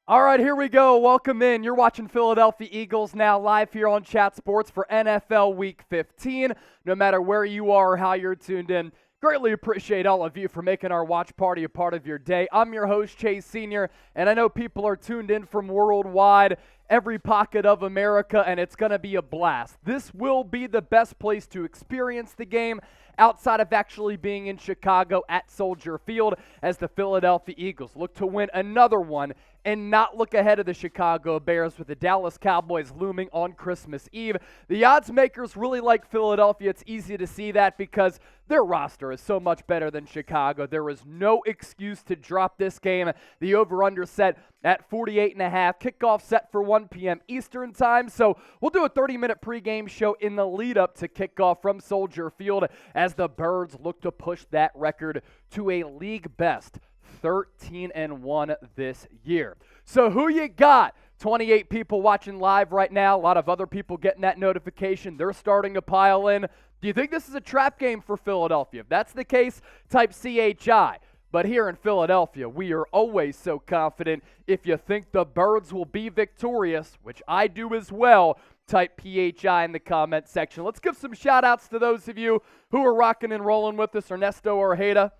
All right, here we go. Welcome in. You're watching Philadelphia Eagles now live here on Chat Sports for NFL Week 15. No matter where you are or how you're tuned in, greatly appreciate all of you for making our watch party a part of your day. I'm your host, Chase Sr., and I know people are tuned in from worldwide, every pocket of America, and it's going to be a blast. This will be the best place to experience the game outside of actually being in Chicago at Soldier Field as the Philadelphia Eagles look to win another one and not look ahead of the Chicago Bears with the Dallas Cowboys looming on Christmas Eve. The odds makers really like Philadelphia. It's easy to see that because their roster is so much better than Chicago. There is no excuse to drop this game. The over-under set at 48.5. Kickoff set for 1 p.m. Eastern time. So we'll do a 30-minute pregame show in the lead-up to kickoff from Soldier Field as the Birds look to push that record to a league best 13-1 this year. So who you got? 28 people watching live right now. A lot of other people getting that notification. They're starting to pile in. Do you think this is a trap game for Philadelphia? If that's the case, type CHI. But here in Philadelphia, we are always so confident. If you think the Birds will be victorious, which I do as well, type PHI in the comment section. Let's give some shout-outs to those of you who are rocking and rolling with us. Ernesto Orjeda,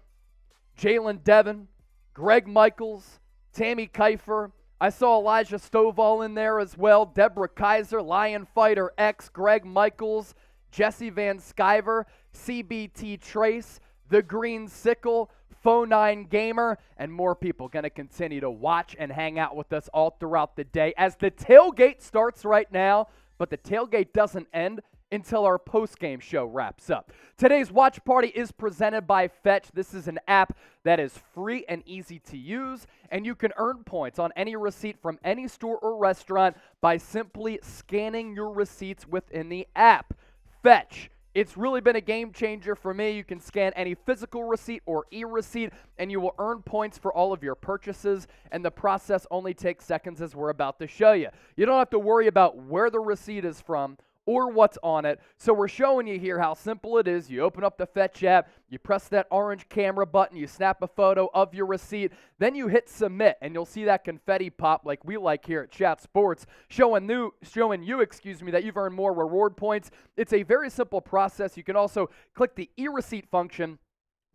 Jalen Devon, Greg Michaels, Tammy Kiefer. I saw Elijah Stovall in there as well. Deborah Kaiser, Lion Fighter X, Greg Michaels, Jesse Van Skyver, CBT Trace, The Green Sickle, Phone9 Gamer, and more people going to continue to watch and hang out with us all throughout the day as the tailgate starts right now, but the tailgate doesn't end until our post-game show wraps up. Today's watch party is presented by Fetch. This is an app that is free and easy to use, and you can earn points on any receipt from any store or restaurant by simply scanning your receipts within the app. Fetch. It's really been a game changer for me. You can scan any physical receipt or e-receipt, and you will earn points for all of your purchases, and the process only takes seconds as we're about to show you. You don't have to worry about where the receipt is from or what's on it. So we're showing you here how simple it is. You open up the Fetch app, you press that orange camera button, you snap a photo of your receipt, then you hit submit, and you'll see that confetti pop like we like here at Chat Sports, showing you that you've earned more reward points. It's a very simple process. You can also click the e-receipt function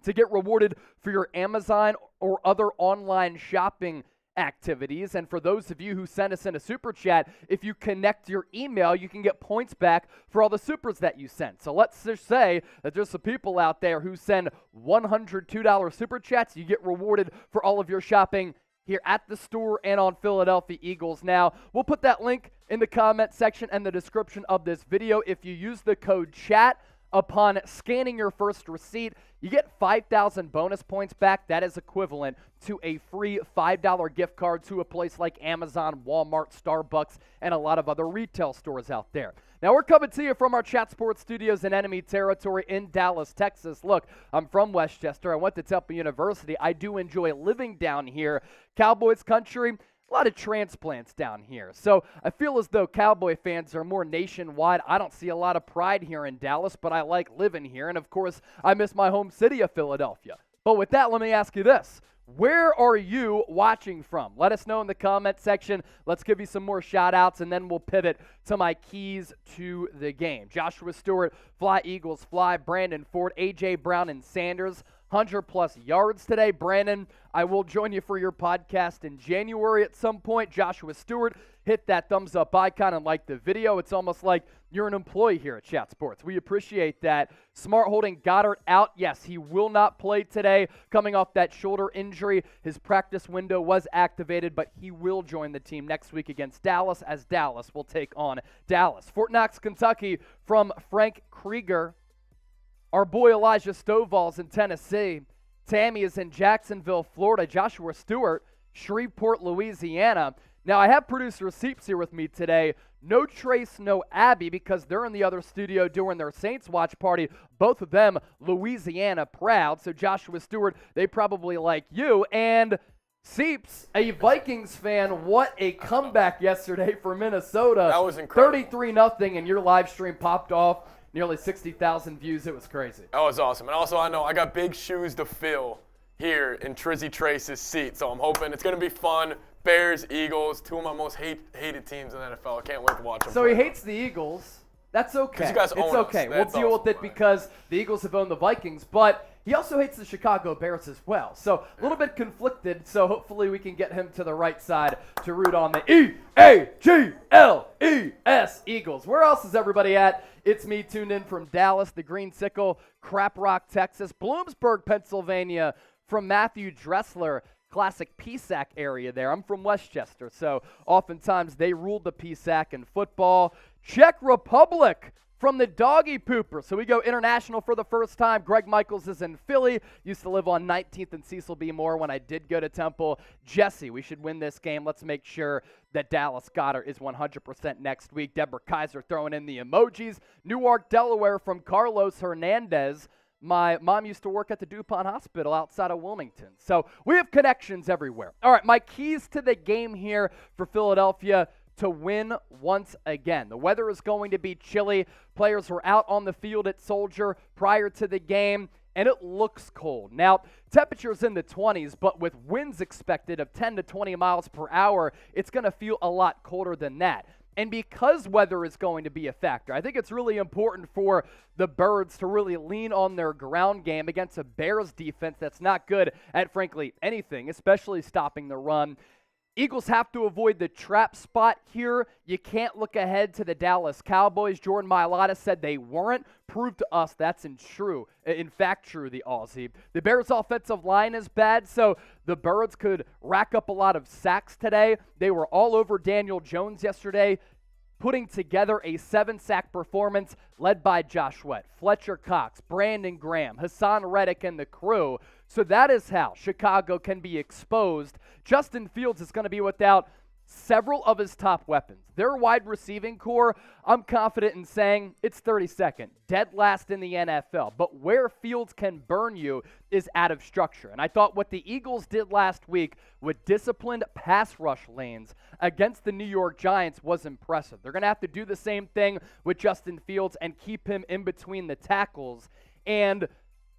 to get rewarded for your Amazon or other online shopping activities. And for those of you who send us in a super chat, if you connect your email, you can get points back for all the supers that you sent. So let's just say that there's some people out there who send $102 super chats. You get rewarded for all of your shopping here at the store and on Philadelphia Eagles Now. We'll put that link in the comment section and the description of this video. If you use the code CHAT upon scanning your first receipt, you get 5,000 bonus points back. That is equivalent to a free $5 gift card to a place like Amazon, Walmart, Starbucks, and a lot of other retail stores out there. Now, we're coming to you from our Chat Sports studios in enemy territory in Dallas, Texas. Look, I'm from Westchester. I went to Temple University. I do enjoy living down here. Cowboys country. A lot of transplants down here. So I feel as though Cowboy fans are more nationwide. I don't see a lot of pride here in Dallas, but I like living here. And, of course, I miss my home city of Philadelphia. But with that, let me ask you this. Where are you watching from? Let us know in the comment section. Let's give you some more shout-outs, and then we'll pivot to my keys to the game. Joshua Stewart, Fly Eagles Fly, Brandon Ford, A.J. Brown, and Sanders. 100-plus yards today. Brandon, I will join you for your podcast in January at some point. Joshua Stewart, hit that thumbs-up icon and like the video. It's almost like you're an employee here at Chat Sports. We appreciate that. Smart holding Goedert out. Yes, he will not play today coming off that shoulder injury. His practice window was activated, but he will join the team next week against Dallas as Dallas will take on Dallas. Fort Knox, Kentucky from Frank Krieger. Our boy Elijah Stovall's in Tennessee. Tammy is in Jacksonville, Florida. Joshua Stewart, Shreveport, Louisiana. Now, I have producer Seeps here with me today. No Trace, no Abby, because they're in the other studio doing their Saints watch party. Both of them Louisiana proud. So Joshua Stewart, they probably like you. And Seeps, a Vikings fan, what a comeback yesterday for Minnesota. That was incredible. 33-0, and your live stream popped off. Nearly 60,000 views. It was crazy. That was awesome. And also, I know I got big shoes to fill here in Trizzy Trace's seat. So I'm hoping it's going to be fun. Bears, Eagles, two of my most hated teams in the NFL. I can't wait to watch them. So he hates the Eagles. That's okay. You guys own it's okay. us. We'll deal with it because the Eagles have owned the Vikings, but he also hates the Chicago Bears as well. So a little bit conflicted, so hopefully we can get him to the right side to root on the E-A-G-L-E-S Eagles. Where else is everybody at? It's me tuned in from Dallas, the Green Sickle, Crap Rock, Texas, Bloomsburg, Pennsylvania, from Matthew Dressler, classic PSAC area there. I'm from Westchester, so oftentimes they ruled the PSAC in football. Czech Republic from the Doggy Pooper. So we go international for the first time. Greg Michaels is in Philly. Used to live on 19th and Cecil B. Moore when I did go to Temple. Jesse, we should win this game. Let's make sure that Dallas Goedert is 100% next week. Deborah Kaiser throwing in the emojis. Newark, Delaware from Carlos Hernandez. My mom used to work at the DuPont Hospital outside of Wilmington. So we have connections everywhere. All right, my keys to the game here for Philadelphia: to win once again. The weather is going to be chilly. Players were out on the field at Soldier prior to the game, and it looks cold. Now, temperatures in the 20s, but with winds expected of 10 to 20 miles per hour, it's going to feel a lot colder than that. And because weather is going to be a factor, I think it's really important for the Birds to really lean on their ground game against a Bears defense that's not good at, frankly, anything, especially stopping the run. Eagles have to avoid the trap spot here. You can't look ahead to the Dallas Cowboys. Jordan Mailata said they weren't. Prove to us that's in fact true, the Aussie. The Bears' offensive line is bad, so the Birds could rack up a lot of sacks today. They were all over Daniel Jones yesterday, putting together a 7-sack performance led by Josh Sweat, Fletcher Cox, Brandon Graham, Hassan Reddick, and the crew. So that is how Chicago can be exposed. Justin Fields is going to be without several of his top weapons. Their wide receiving core, I'm confident in saying it's 32nd, dead last in the NFL. But where Fields can burn you is out of structure. And I thought what the Eagles did last week with disciplined pass rush lanes against the New York Giants was impressive. They're going to have to do the same thing with Justin Fields and keep him in between the tackles. And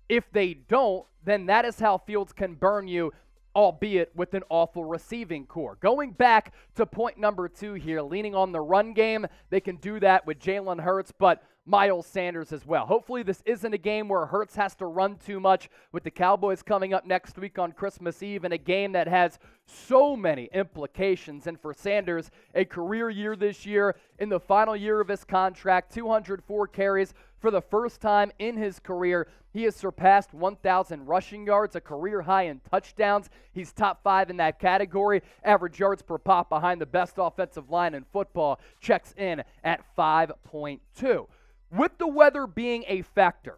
if they don't, then that is how Fields can burn you, albeit with an awful receiving core. Going back to point number 2 here, leaning on the run game, they can do that with Jalen Hurts, but Miles Sanders as well. Hopefully this isn't a game where Hurts has to run too much, with the Cowboys coming up next week on Christmas Eve, in a game that has so many implications. And for Sanders, a career year this year, in the final year of his contract, 204 carries for the first time in his career. He has surpassed 1,000 rushing yards, a career high in touchdowns. He's top 5 in that category. Average yards per pop behind the best offensive line in football checks in at 5.2. With the weather being a factor,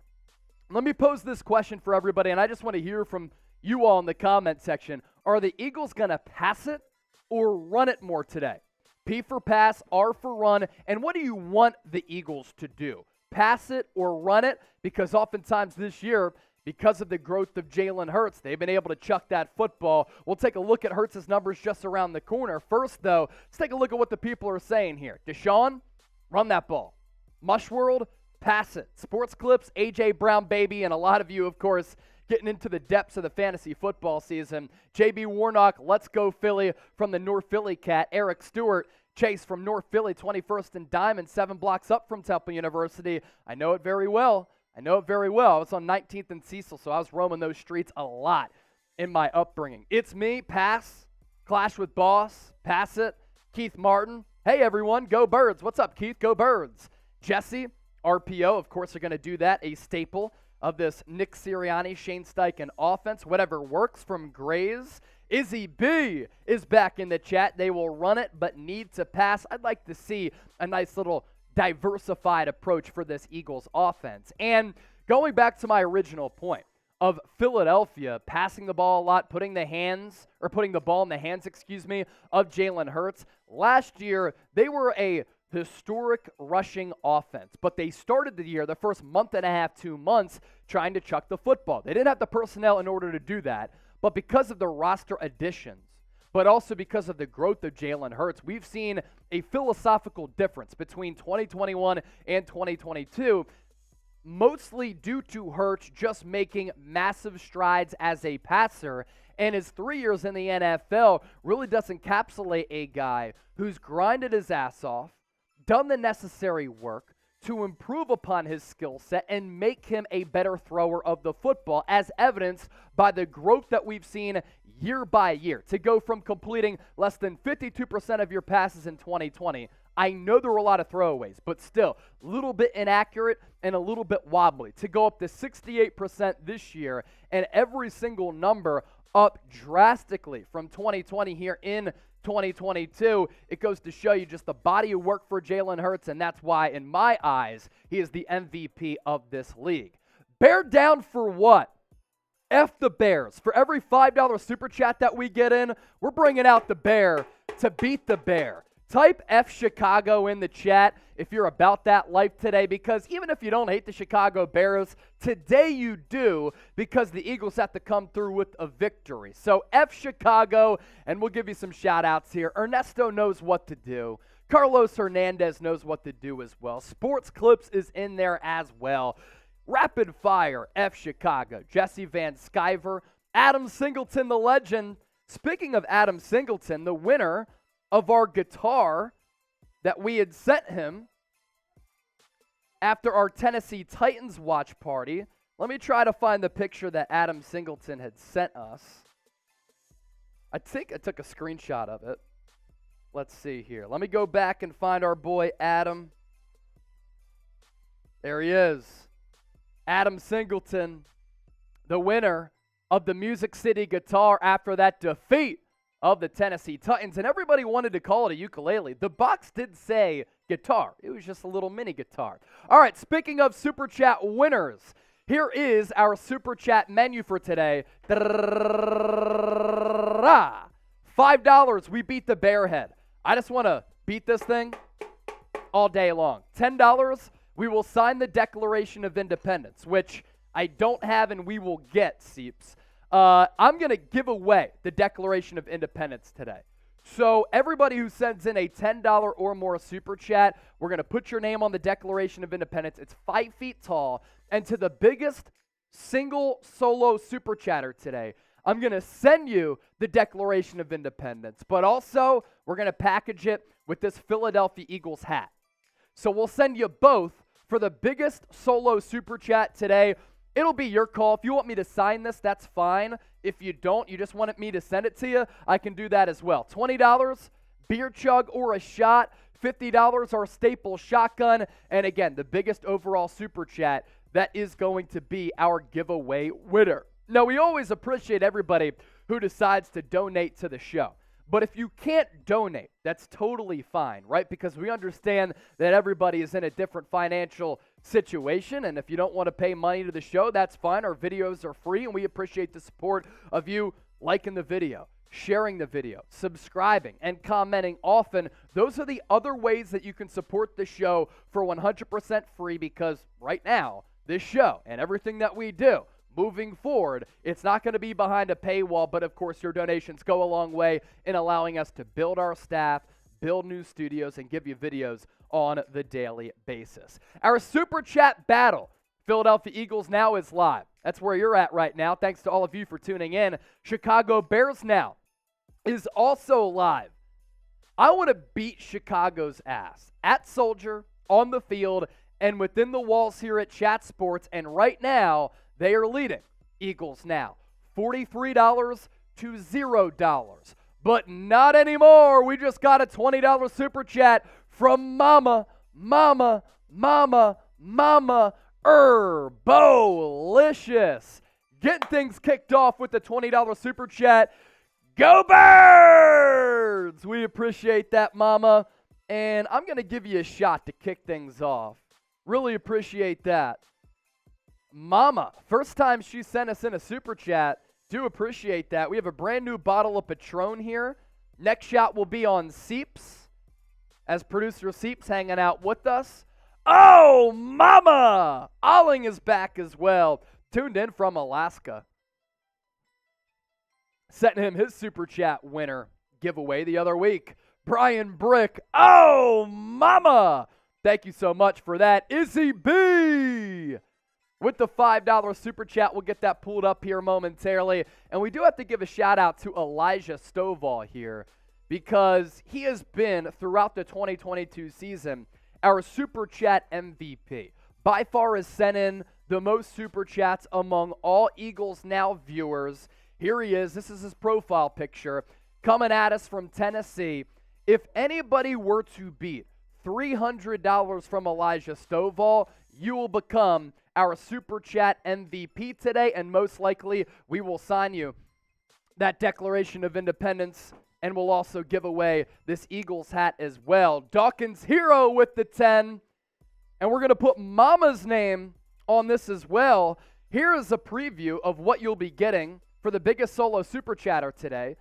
let me pose this question for everybody, and I just want to hear from you all in the comment section. Are the Eagles going to pass it or run it more today? P for pass, R for run, and what do you want the Eagles to do? Pass it or run it? Because oftentimes this year, because of the growth of Jalen Hurts, they've been able to chuck that football. We'll take a look at Hurts' numbers just around the corner. First, though, let's take a look at what the people are saying here. Deshaun, run that ball. Mushworld, pass it. Sports Clips, A.J. Brown, baby, and a lot of you, of course, getting into the depths of the fantasy football season. J.B. Warnock, let's go Philly from the North Philly Cat. Eric Stewart, Chase from North Philly, 21st and Diamond, 7 blocks up from Temple University. I know it very well. I was on 19th and Cecil, so I was roaming those streets a lot in my upbringing. It's me, pass, clash with boss, pass it. Keith Martin, hey everyone, go Birds. What's up, Keith? Go Birds. Jesse, RPO, of course, are going to do that, a staple of this Nick Sirianni, Shane Steichen offense. Whatever works from Grays. Izzy B is back in the chat. They will run it, but need to pass. I'd like to see a nice little diversified approach for this Eagles offense. And going back to my original point of Philadelphia passing the ball a lot, putting the ball in the hands, of Jalen Hurts. Last year, they were a historic rushing offense, but they started the year, the first month and a half, 2 months, trying to chuck the football. They didn't have the personnel in order to do that, but because of the roster additions, but also because of the growth of Jalen Hurts, we've seen a philosophical difference between 2021 and 2022. mostly due to Hurts just making massive strides as a passer. And his 3 years in the NFL really does encapsulate a guy who's grinded his ass off, done the necessary work to improve upon his skill set and make him a better thrower of the football, as evidenced by the growth that we've seen year by year. To go from completing less than 52% of your passes in 2020, I know there were a lot of throwaways, but still, a little bit inaccurate and a little bit wobbly. To go up to 68% this year, and every single number up drastically from 2020 here in 2022, it goes to show you just the body of work for Jalen Hurts, and that's why, in my eyes, he is the MVP of this league. Bear down for what? F the Bears. For every $5 super chat that we get in, we're bringing out the bear to beat the bear. Type F Chicago in the chat if you're about that life today, because even if you don't hate the Chicago Bears, today you do, because the Eagles have to come through with a victory. So F Chicago, and we'll give you some shout outs here. Ernesto knows what to do. Carlos Hernandez knows what to do as well. Sports Clips is in there as well. Rapid Fire, F Chicago. Jesse Van Sciver, Adam Singleton, the legend. Speaking of Adam Singleton, the winner of our guitar that we had sent him after our Tennessee Titans watch party. Let me try to find the picture that Adam Singleton had sent us. I think I took a screenshot of it. Let's see here. Let me go back and find our boy Adam. There he is. Adam Singleton, the winner of the Music City guitar after that defeat of the Tennessee Titans, and everybody wanted to call it a ukulele. The box did say guitar. It was just a little mini guitar. All right, speaking of Super Chat winners, here is our Super Chat menu for today. $5, we beat the Bearhead. I just want to beat this thing all day long. $10, we will sign the Declaration of Independence, which I don't have and we will get, Seeps. I'm going to give away the Declaration of Independence today. So everybody who sends in a $10 or more super chat, we're going to put your name on the Declaration of Independence. It's 5 feet tall. And to the biggest single solo super chatter today, I'm going to send you the Declaration of Independence. But also, we're going to package it with this Philadelphia Eagles hat. So we'll send you both for the biggest solo super chat today. It'll be your call. If you want me to sign this, that's fine. If you don't, you just wanted me to send it to you, I can do that as well. $20, beer chug or a shot. $50, our staple shotgun. And again, the biggest overall super chat, that is going to be our giveaway winner. Now, we always appreciate everybody who decides to donate to the show. But if you can't donate, that's totally fine, right? Because we understand that everybody is in a different financial situation, and if you don't want to pay money to the show, that's fine. Our videos are free, and we appreciate the support of you liking the video, sharing the video, subscribing, and commenting often. Those are the other ways that you can support the show for 100% free, because right now, this show and everything that we do, moving forward, it's not going to be behind a paywall, but of course your donations go a long way in allowing us to build our staff, build new studios, and give you videos on the daily basis. Our Super Chat battle, Philadelphia Eagles Now, is live. That's where you're at right now. Thanks to all of you for tuning in. Chicago Bears Now is also live. I want to beat Chicago's ass at Soldier, on the field, and within the walls here at Chat Sports, and right now, they are leading Eagles Now, $43 to $0. But not anymore. We just got a $20 super chat from Herbolicious. Getting things kicked off with the $20 super chat. Go Birds! We appreciate that, Mama. And I'm going to give you a shot to kick things off. Really appreciate that. Mama, first time she sent us in a super chat. Do appreciate that. We have a brand new bottle of Patron here. Next shot will be on Seeps, as producer Seeps hanging out with us. Oh, Mama! Olling is back as well. Tuned in from Alaska. Setting him his super chat winner giveaway the other week. Brian Brick. Oh, Mama! Thank you so much for that. Izzy B! with the $5 super chat. We'll get that pulled up here momentarily. And we do have to give a shout out to Elijah Stovall here because he has been, throughout the 2022 season, our super chat MVP. By far has sent in the most super chats among all Eagles Now viewers. Here he is. This is his profile picture coming at us from Tennessee. If anybody were to beat $300 from Elijah Stovall, you will become our super chat MVP today, and most likely we will sign you that Declaration of Independence, and we'll also give away this Eagles hat as well. Dawkins Hero with the 10, and we're going to put Mama's name on this as well. Here is a preview of what you'll be getting for the biggest solo super chatter today.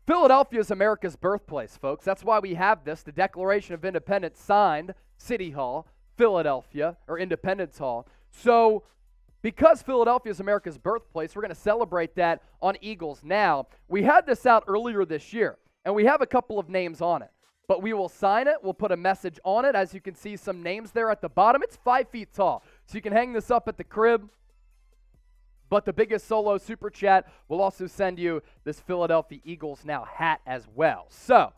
Philadelphia is America's birthplace, folks. That's why we have this, the Declaration of Independence signed, City Hall, Philadelphia, or Independence Hall. So because Philadelphia is America's birthplace, we're going to celebrate that on Eagles Now. We had this out earlier this year, and we have a couple of names on it. But we will sign it. We'll put a message on it. As you can see, some names there at the bottom. It's 5 feet tall, so you can hang this up at the crib. But the biggest solo super chat will also send you this Philadelphia Eagles Now hat as well. So,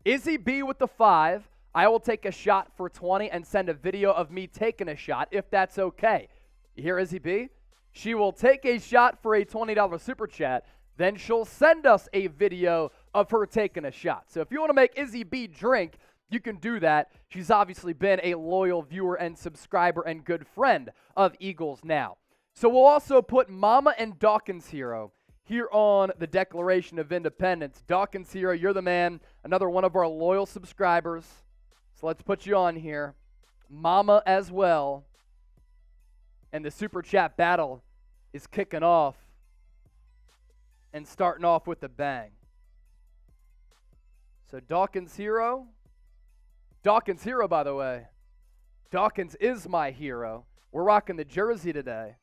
Izzy B with the 5. I will take a shot for 20 and send a video of me taking a shot, if that's okay. You hear Izzy B? She will take a shot for a $20 super chat. Then she'll send us a video of her taking a shot. So if you want to make Izzy B drink, you can do that. She's obviously been a loyal viewer and subscriber and good friend of Eagles Now. So we'll also put Mama and Dawkins Hero here on the Declaration of Independence. Dawkins Hero, you're the man. Another one of our loyal subscribers. So let's put you on here. Mama as well. And the super chat battle is kicking off and starting off with a bang. So Dawkins Hero. Dawkins Hero, by the way. Dawkins is my hero. We're rocking the jersey today.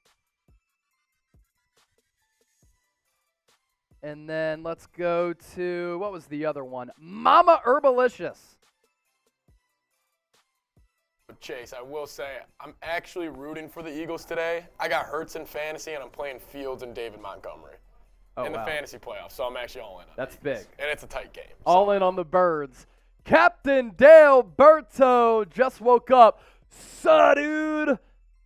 And then let's go to, what was the other one? Mama Herbalicious. Chase, I will say, I'm actually rooting for the Eagles today. I got Hurts in fantasy, and I'm playing Fields and David Montgomery in the fantasy playoffs, so I'm actually all in on That's the Eagles. big. And it's a tight game. So. All in on the Birds. Captain Dale Berto just woke up. So, dude.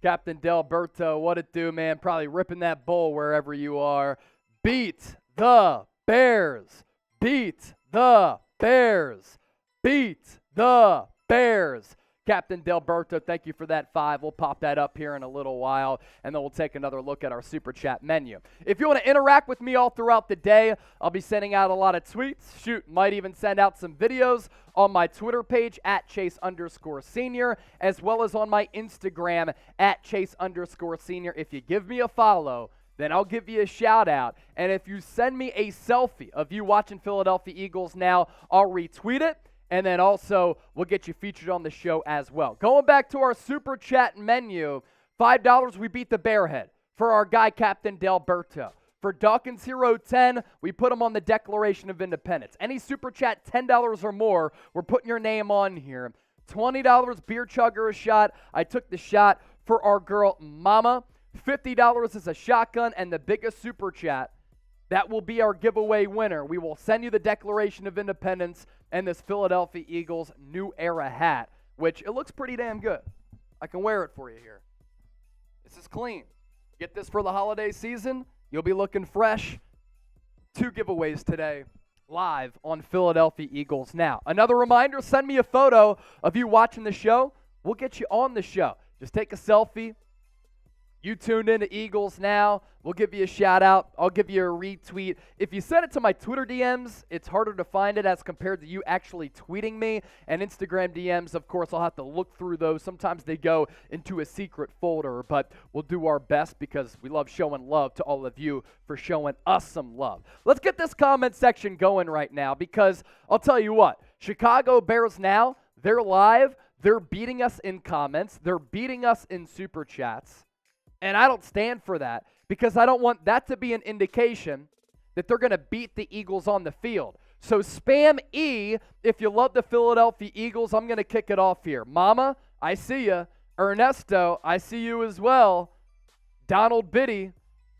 Captain Dale Berto, what it do, man? Probably ripping that bowl wherever you are. Beat the Bears. Beat the Bears. Beat the Bears. Captain Delberto, thank you for that 5. We'll pop that up here in a little while, and then we'll take another look at our Super Chat menu. If you want to interact with me all throughout the day, I'll be sending out a lot of tweets. Shoot, might even send out some videos on my Twitter page at Chase_Senior, as well as on my Instagram at Chase_Senior. If you give me a follow, then I'll give you a shout out. And if you send me a selfie of you watching Philadelphia Eagles Now, I'll retweet it. And then also, we'll get you featured on the show as well. Going back to our Super Chat menu, $5, we beat the Bearhead for our guy, Captain Delberto. For Dawkins Hero 10, we put him on the Declaration of Independence. Any Super Chat $10 or more, we're putting your name on here. $20, Beer Chugger a shot. I took the shot for our girl, Mama. $50 is a shotgun, and the biggest Super Chat, that will be our giveaway winner. We will send you the Declaration of Independence and this Philadelphia Eagles New Era hat, which it looks pretty damn good. I can wear it for you here. This is clean. Get this for the holiday season. You'll be looking fresh. 2 giveaways today live on Philadelphia Eagles Now. Another reminder, send me a photo of you watching the show. We'll get you on the show. Just take a selfie. You tuned in to Eagles Now. We'll give you a shout out. I'll give you a retweet. If you send it to my Twitter DMs, it's harder to find it as compared to you actually tweeting me. And Instagram DMs, of course, I'll have to look through those. Sometimes they go into a secret folder, but we'll do our best because we love showing love to all of you for showing us some love. Let's get this comment section going right now because I'll tell you what, Chicago Bears Now, they're live. They're beating us in comments. They're beating us in Super Chats. And I don't stand for that because I don't want that to be an indication that they're going to beat the Eagles on the field. So spam E if you love the Philadelphia Eagles. I'm going to kick it off here. Mama, I see you. Ernesto, I see you as well. Donald Biddy,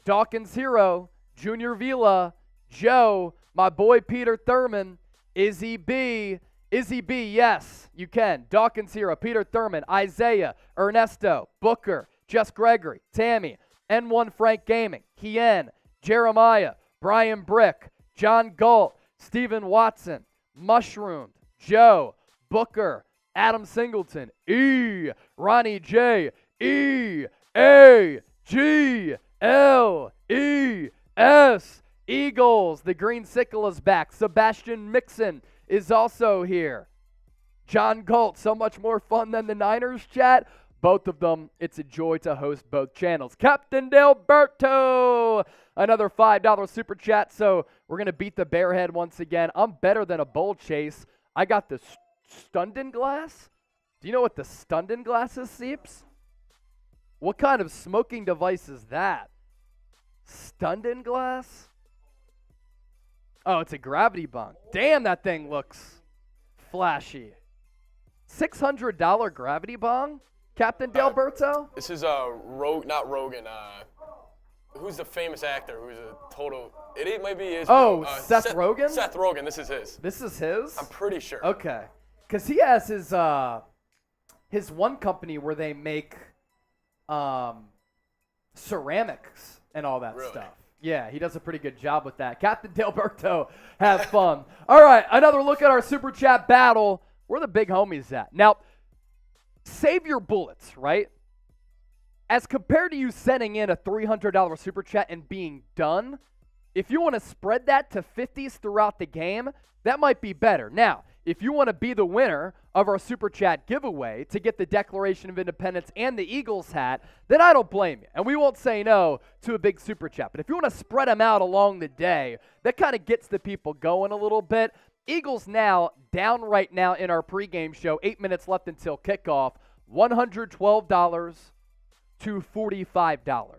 Dawkins Hero, Junior Vila, Joe, my boy Peter Thurman, Izzy B. Izzy B, yes, you can. Dawkins Hero, Peter Thurman, Isaiah, Ernesto, Booker, Jess Gregory, Tammy, N1 Frank Gaming, Kien, Jeremiah, Brian Brick, John Galt, Stephen Watson, Mushroomed, Joe, Booker, Adam Singleton, E, Ronnie J, E, A, G, L, E, S, Eagles, the Green Sickle is back. Sebastian Mixon is also here. John Galt, so much more fun than the Niners chat. Both of them, it's a joy to host both channels. Captain Delberto, another $5 super chat. So we're going to beat the Bearhead once again. I'm better than a bull chase. I got the Stunden glass. Do you know what the Stunden glass is, Seeps? What kind of smoking device is that? Stunden glass? Oh, it's a gravity bong. Damn, that thing looks flashy. $600 gravity bong? Captain Delberto? This is not Rogan. Who's the famous actor who's a total idiot? Maybe is. Seth Rogen? Seth Rogen. This is his. This is his? I'm pretty sure. Okay. Because he has his one company where they make ceramics and all that stuff. Yeah, he does a pretty good job with that. Captain Delberto, have fun. All right, another look at our Super Chat battle. Where the big homies at? Now, save your bullets, right? As compared to you sending in a $300 Super Chat and being done, if you want to spread that to 50s throughout the game, that might be better. Now, if you want to be the winner of our Super Chat giveaway to get the Declaration of Independence and the Eagles hat, then I don't blame you. And we won't say no to a big Super Chat. But if you want to spread them out along the day, that kind of gets the people going a little bit. Eagles now down right now in our pregame show, 8 minutes left until kickoff, $112 to $45.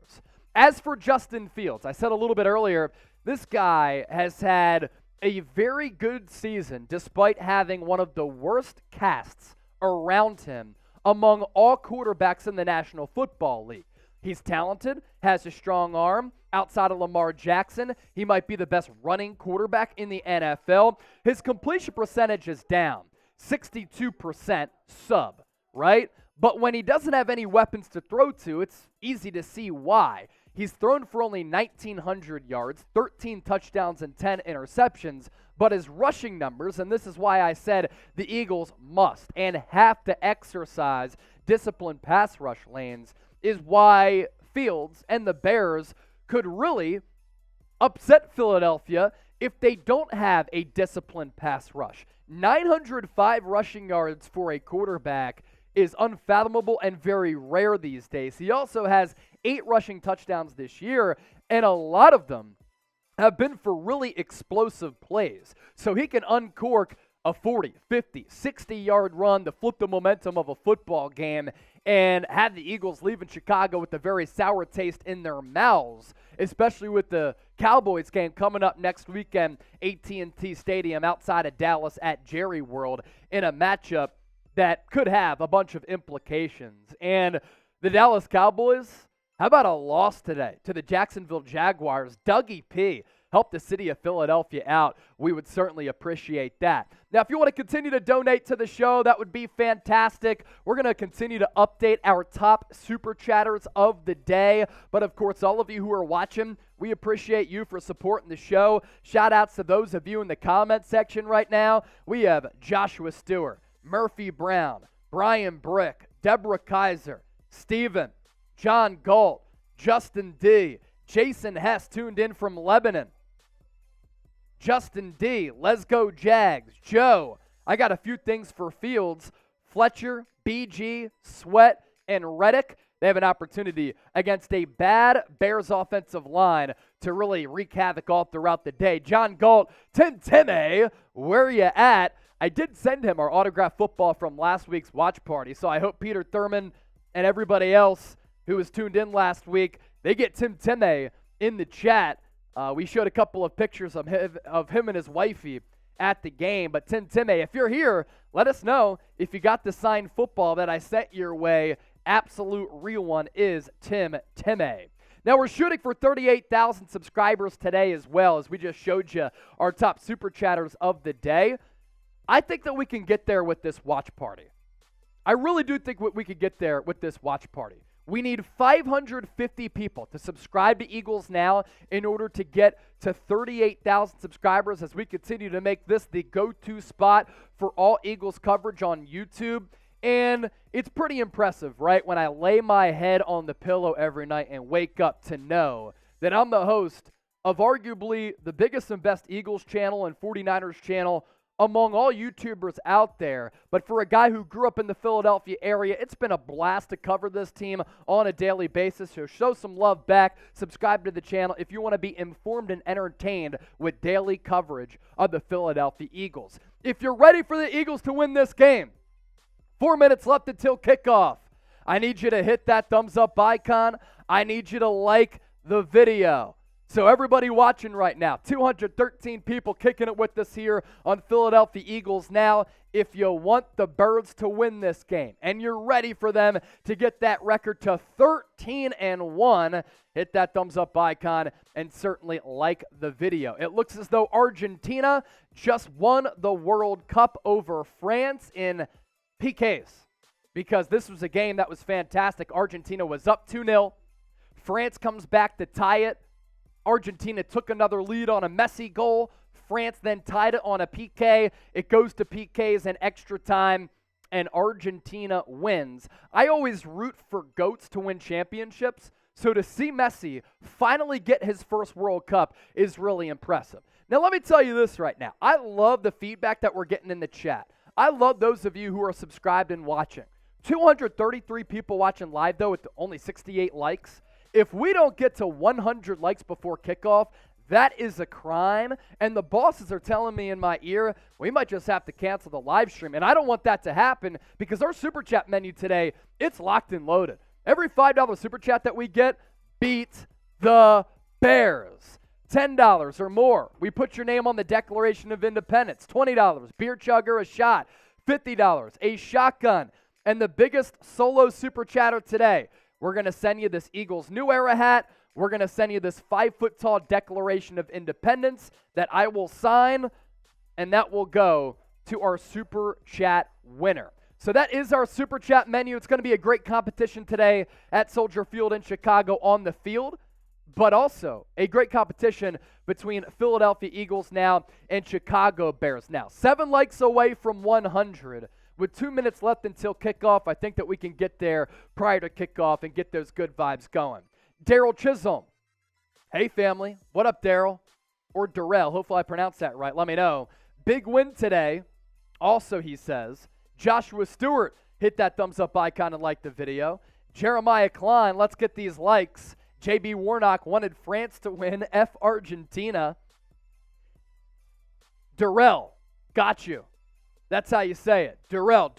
As for Justin Fields, I said a little bit earlier, this guy has had a very good season despite having one of the worst casts around him among all quarterbacks in the National Football League. He's talented, has a strong arm. Outside of Lamar Jackson, he might be the best running quarterback in the NFL. His completion percentage is down, 62% sub, right? But when he doesn't have any weapons to throw to, it's easy to see why. He's thrown for only 1,900 yards, 13 touchdowns, and 10 interceptions. But his rushing numbers, and this is why I said the Eagles must and have to exercise disciplined pass rush lanes, is why Fields and the Bears could really upset Philadelphia if they don't have a disciplined pass rush. 905 rushing yards for a quarterback is unfathomable and very rare these days. He also has 8 rushing touchdowns this year, and a lot of them have been for really explosive plays. So he can uncork a 40, 50, 60-yard run to flip the momentum of a football game and have the Eagles leaving Chicago with a very sour taste in their mouths, especially with the Cowboys game coming up next weekend, AT&T Stadium outside of Dallas at Jerry World, in a matchup that could have a bunch of implications. And the Dallas Cowboys, how about a loss today to the Jacksonville Jaguars? Dougie P helped the city of Philadelphia out. We would certainly appreciate that. Now, if you want to continue to donate to the show, that would be fantastic. We're going to continue to update our top super chatters of the day. But, of course, all of you who are watching, we appreciate you for supporting the show. Shout-outs to those of you in the comment section right now. We have Joshua Stewart, Murphy Brown, Brian Brick, Deborah Kaiser, Steven, John Galt, Justin D., Jason Hess tuned in from Lebanon, Justin D., Let's Go Jags, Joe. I got a few things for Fields, Fletcher, BG, Sweat, and Reddick. They have an opportunity against a bad Bears offensive line to really wreak havoc all throughout the day. John Galt, Tim Timme, where you at? I did send him our autographed football from last week's watch party, so I hope Peter Thurman and everybody else who was tuned in last week, they get Tim Timme in the chat. We showed a couple of pictures of him and his wifey at the game. But Tim Timme, if you're here, let us know if you got the signed football that I sent your way. Absolute real one is Tim Timme. Now, we're shooting for 38,000 subscribers today as well, as we just showed you our top super chatters of the day. I think that we can get there with this watch party. I really do think we could get there with this watch party. We need 550 people to subscribe to Eagles Now in order to get to 38,000 subscribers as we continue to make this the go-to spot for all Eagles coverage on YouTube. And it's pretty impressive, right, when I lay my head on the pillow every night and wake up to know that I'm the host of arguably the biggest and best Eagles channel and 49ers channel among all YouTubers out there. But for a guy who grew up in the Philadelphia area, it's been a blast to cover this team on a daily basis. So show some love back. Subscribe to the channel if you want to be informed and entertained with daily coverage of the Philadelphia Eagles. If you're ready for the Eagles to win this game, 4 minutes left until kickoff. I need you to hit that thumbs up icon. I need you to like the video. So everybody watching right now, 213 people kicking it with us here on Philadelphia Eagles Now. If you want the Birds to win this game and you're ready for them to get that record to 13-1, hit that thumbs up icon and certainly like the video. It looks as though Argentina just won the World Cup over France in PKs, because this was a game that was fantastic. Argentina was up 2-0. France comes back to tie it. Argentina took another lead on a Messi goal. France then tied it on a PK. It goes to PKs and extra time, and Argentina wins. I always root for GOATs to win championships, so to see Messi finally get his first World Cup is really impressive. Now, let me tell you this right now. I love the feedback that we're getting in the chat. I love those of you who are subscribed and watching. 233 people watching live, though, with only 68 likes. If we don't get to 100 likes before kickoff, that is a crime. And the bosses are telling me in my ear, we might just have to cancel the live stream. And I don't want that to happen, because our Super Chat menu today, it's locked and loaded. Every $5 Super Chat that we get, beat the Bears. $10 or more, we put your name on the Declaration of Independence. $20, beer chugger, a shot. $50, a shotgun. And the biggest solo Super Chatter today, we're going to send you this Eagles New Era hat. We're going to send you this 5-foot-tall Declaration of Independence that I will sign, and that will go to our Super Chat winner. So that is our Super Chat menu. It's going to be a great competition today at Soldier Field in Chicago on the field, but also a great competition between Philadelphia Eagles Now and Chicago Bears Now. 7 likes away from 100. With 2 minutes left until kickoff, I think that we can get there prior to kickoff and get those good vibes going. Daryl Chisholm. Hey, family. What up, Daryl? Or Darrell. Hopefully I pronounced that right. Let me know. Big win today. Also, he says, Joshua Stewart, hit that thumbs up icon and like the video. Jeremiah Klein, let's get these likes. JB Warnock wanted France to win. F Argentina. Darrell, got you. That's how you say it. Darrell.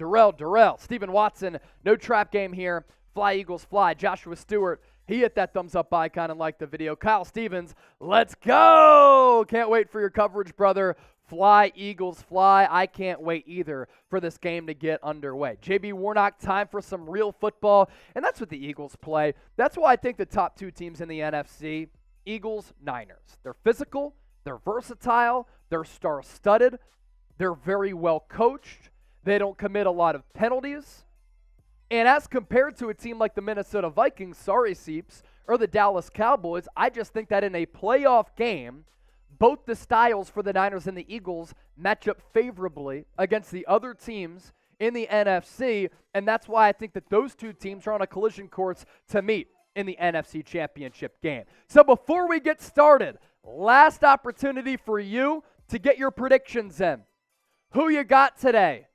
Stephen Watson, no trap game here. Fly, Eagles, fly. Joshua Stewart, he hit that thumbs up icon and liked the video. Kyle Stevens, let's go. Can't wait for your coverage, brother. Fly, Eagles, fly. I can't wait either for this game to get underway. JB Warnock, time for some real football. And that's what the Eagles play. That's why I think the top 2 teams in the NFC, Eagles, Niners. They're physical. They're versatile. They're star-studded. They're very well coached. They don't commit a lot of penalties. And as compared to a team like the Minnesota Vikings, sorry Seeps, or the Dallas Cowboys, I just think that in a playoff game, both the styles for the Niners and the Eagles match up favorably against the other teams in the NFC, and that's why I think that those 2 teams are on a collision course to meet in the NFC Championship game. So before we get started, last opportunity for you to get your predictions in. Who you got today?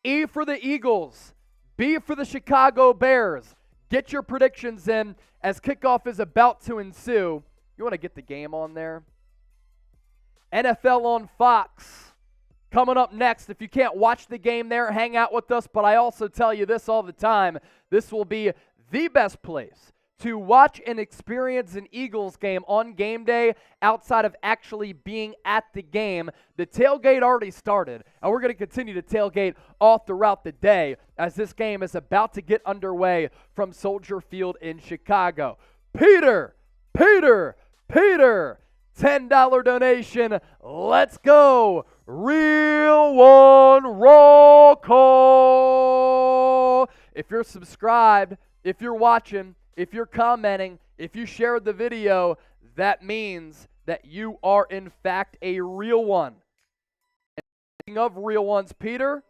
E for the Eagles, B for the Chicago Bears. Get your predictions in as kickoff is about to ensue. You want to get the game on there? NFL on Fox coming up next. If you can't watch the game there, hang out with us. But I also tell you this all the time. This will be the best place to watch and experience an Eagles game on game day outside of actually being at the game. The tailgate already started, and we're going to continue to tailgate all throughout the day as this game is about to get underway from Soldier Field in Chicago. Peter, Peter, $10 donation. Let's go. Real One Roll Call. If you're subscribed, if you're watching, if you're commenting, if you shared the video, that means that you are in fact a real one. And speaking of real ones, Peter,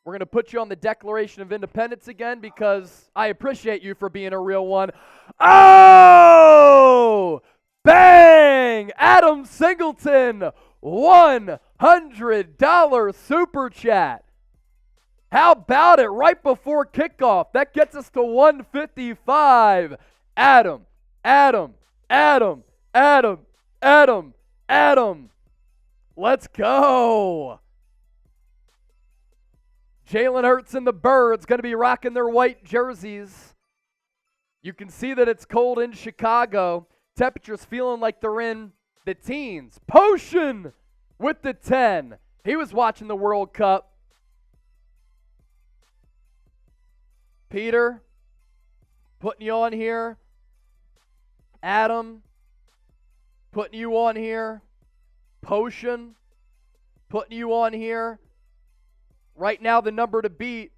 we're going to put you on the Declaration of Independence again because I appreciate you for being a real one. Oh! Bang! Adam Singleton, $100 super chat. How about it? Right before kickoff. That gets us to 155. Adam. Let's go. Jalen Hurts and the Birds going to be rocking their white jerseys. You can see that it's cold in Chicago. Temperatures feeling like they're in the teens. Potion with the 10. He was watching the World Cup. Peter, putting you on here. Adam, putting you on here. Potion, putting you on here. Right now, the number to beat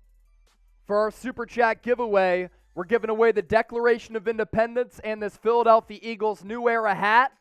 for our Super Chat giveaway, we're giving away the Declaration of Independence and this Philadelphia Eagles New Era hat.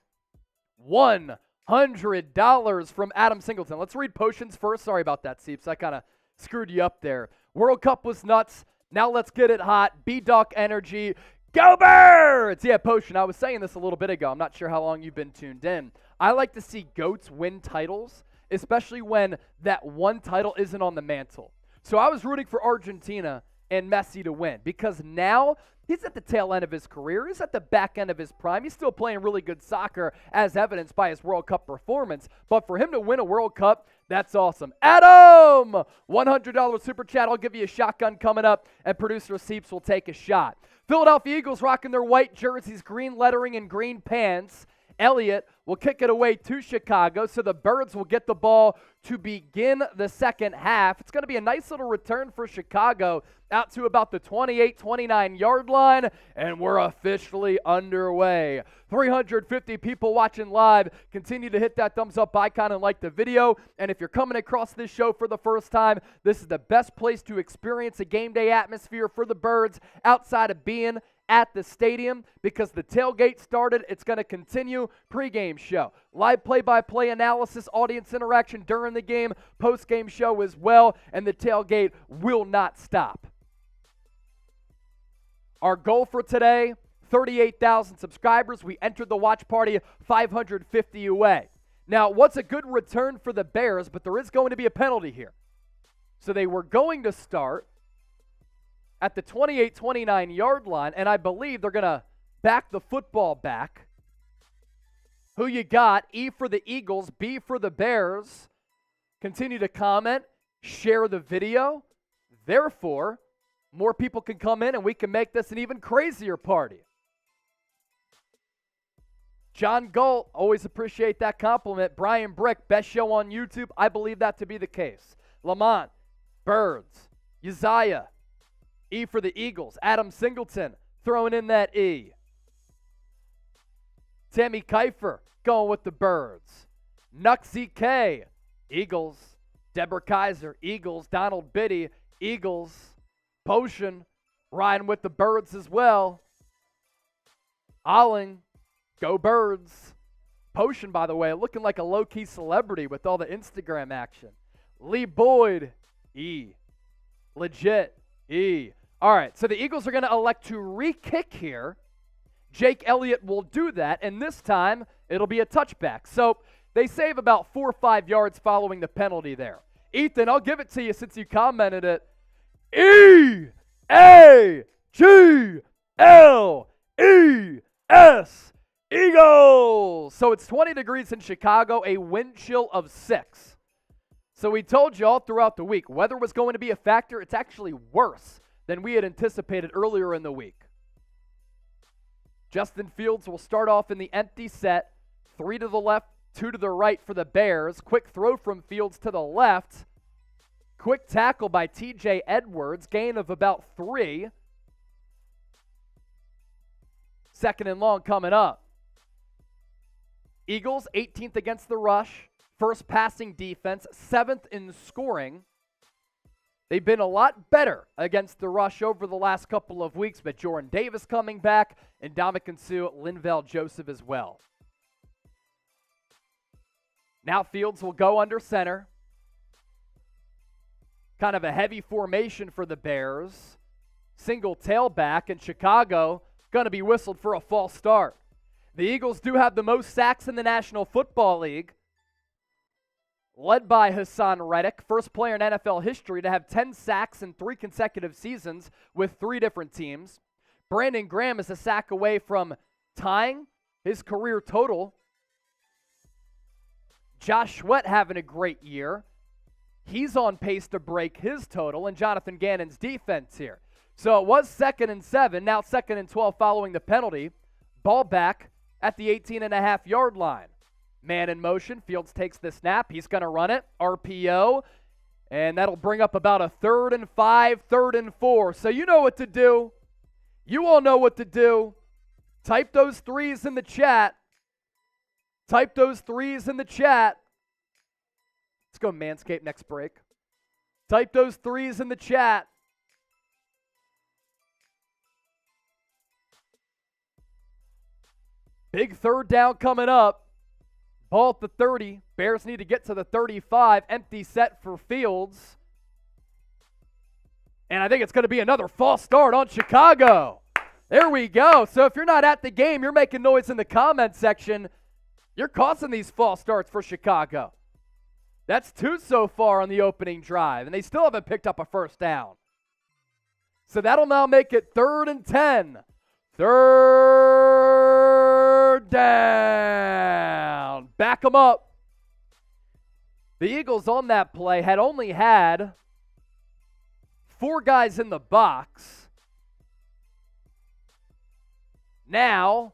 $100 from Adam Singleton. Let's read Potions first. Sorry about that, Seeps. I kind of screwed you up there. World Cup was nuts. Now let's get it hot. B-Duck energy. Go Birds! Yeah, Potion, I was saying this a little bit ago. I'm not sure how long you've been tuned in. I like to see GOATs win titles, especially when that one title isn't on the mantle. So I was rooting for Argentina and Messi to win because now he's at the tail end of his career. He's at the back end of his prime. He's still playing really good soccer as evidenced by his World Cup performance. But for him to win a World Cup, that's awesome. Adam, $100 super chat. I'll give you a shotgun coming up, and producer Seeps will take a shot. Philadelphia Eagles rocking their white jerseys, green lettering, and green pants. Elliott will kick it away to Chicago, so the Birds will get the ball to begin the second half. It's going to be a nice little return for Chicago out to about the 28-29 yard line, and we're officially underway. 350 people watching live. Continue to hit that thumbs up icon and like the video. And if you're coming across this show for the first time, this is the best place to experience a game day atmosphere for the Birds outside of being at the stadium because the tailgate started. It's going to continue. Pre-game show, live play-by-play analysis, audience interaction during the game, post-game show as well, and the tailgate will not stop. Our goal for today, 38,000 subscribers. We entered the watch party 550 away. Now, what's a good return for the Bears, but there is going to be a penalty here. So they were going to start at the 28-29 yard line, and I believe they're going to back the football back. Who you got? E for the Eagles, B for the Bears. Continue to comment, share the video. Therefore, more people can come in and we can make this an even crazier party. John Galt, always appreciate that compliment. Brian Brick, best show on YouTube. I believe that to be the case. Lamont, Birds, Uzziah, E for the Eagles. Adam Singleton throwing in that E. Tammy Kiefer going with the Birds. Nuxie K, Eagles. Deborah Kaiser, Eagles. Donald Biddy, Eagles. Potion riding with the Birds as well. Olling, go Birds. Potion, by the way, looking like a low-key celebrity with all the Instagram action. Lee Boyd, E. Legit, E. All right, so the Eagles are going to elect to re-kick here. Jake Elliott will do that, and this time it'll be a touchback. So they save about 4 or 5 yards following the penalty there. Ethan, I'll give it to you since you commented it. E-A-G-L-E-S, Eagles. So it's 20 degrees in Chicago, a wind chill of 6. So we told you all throughout the week, weather was going to be a factor. It's actually worse than we had anticipated earlier in the week. Justin Fields will start off in the empty set. 3 to the left, 2 to the right for the Bears. Quick throw from Fields to the left. Quick tackle by TJ Edwards. Gain of about 3. Second and long coming up. Eagles, 18th against the rush. First passing defense, 7th in scoring. They've been a lot better against the rush over the last couple of weeks, but Jordan Davis coming back, and Ndamukong Suh, Linval Joseph as well. Now Fields will go under center. Kind of a heavy formation for the Bears. Single tailback, and Chicago going to be whistled for a false start. The Eagles do have the most sacks in the National Football League, led by Hassan Reddick, first player in NFL history to have 10 sacks in 3 consecutive seasons with 3 different teams. Brandon Graham is a sack away from tying his career total. Josh Sweat having a great year. He's on pace to break his total, and Jonathan Gannon's defense here. So it was 2nd and 7, now 2nd and 12 following the penalty. Ball back at the 18.5-yard line. Man in motion, Fields takes the snap. He's going to run it, RPO, and that'll bring up about a 3rd and 5, 3rd and 4. So you know what to do. You all know what to do. Type those 3s in the chat. Type those 3s in the chat. Let's go Manscaped next break. Type those 3s in the chat. Big 3rd down coming up. Ball at the 30. Bears need to get to the 35. Empty set for Fields. And I think it's going to be another false start on Chicago. There we go. So if you're not at the game, you're making noise in the comment section. You're causing these false starts for Chicago. That's 2 so far on the opening drive, and they still haven't picked up a first down. So that'll now make it 3rd and 10. 3rd down. Back them up. The Eagles on that play had only had 4 guys in the box. Now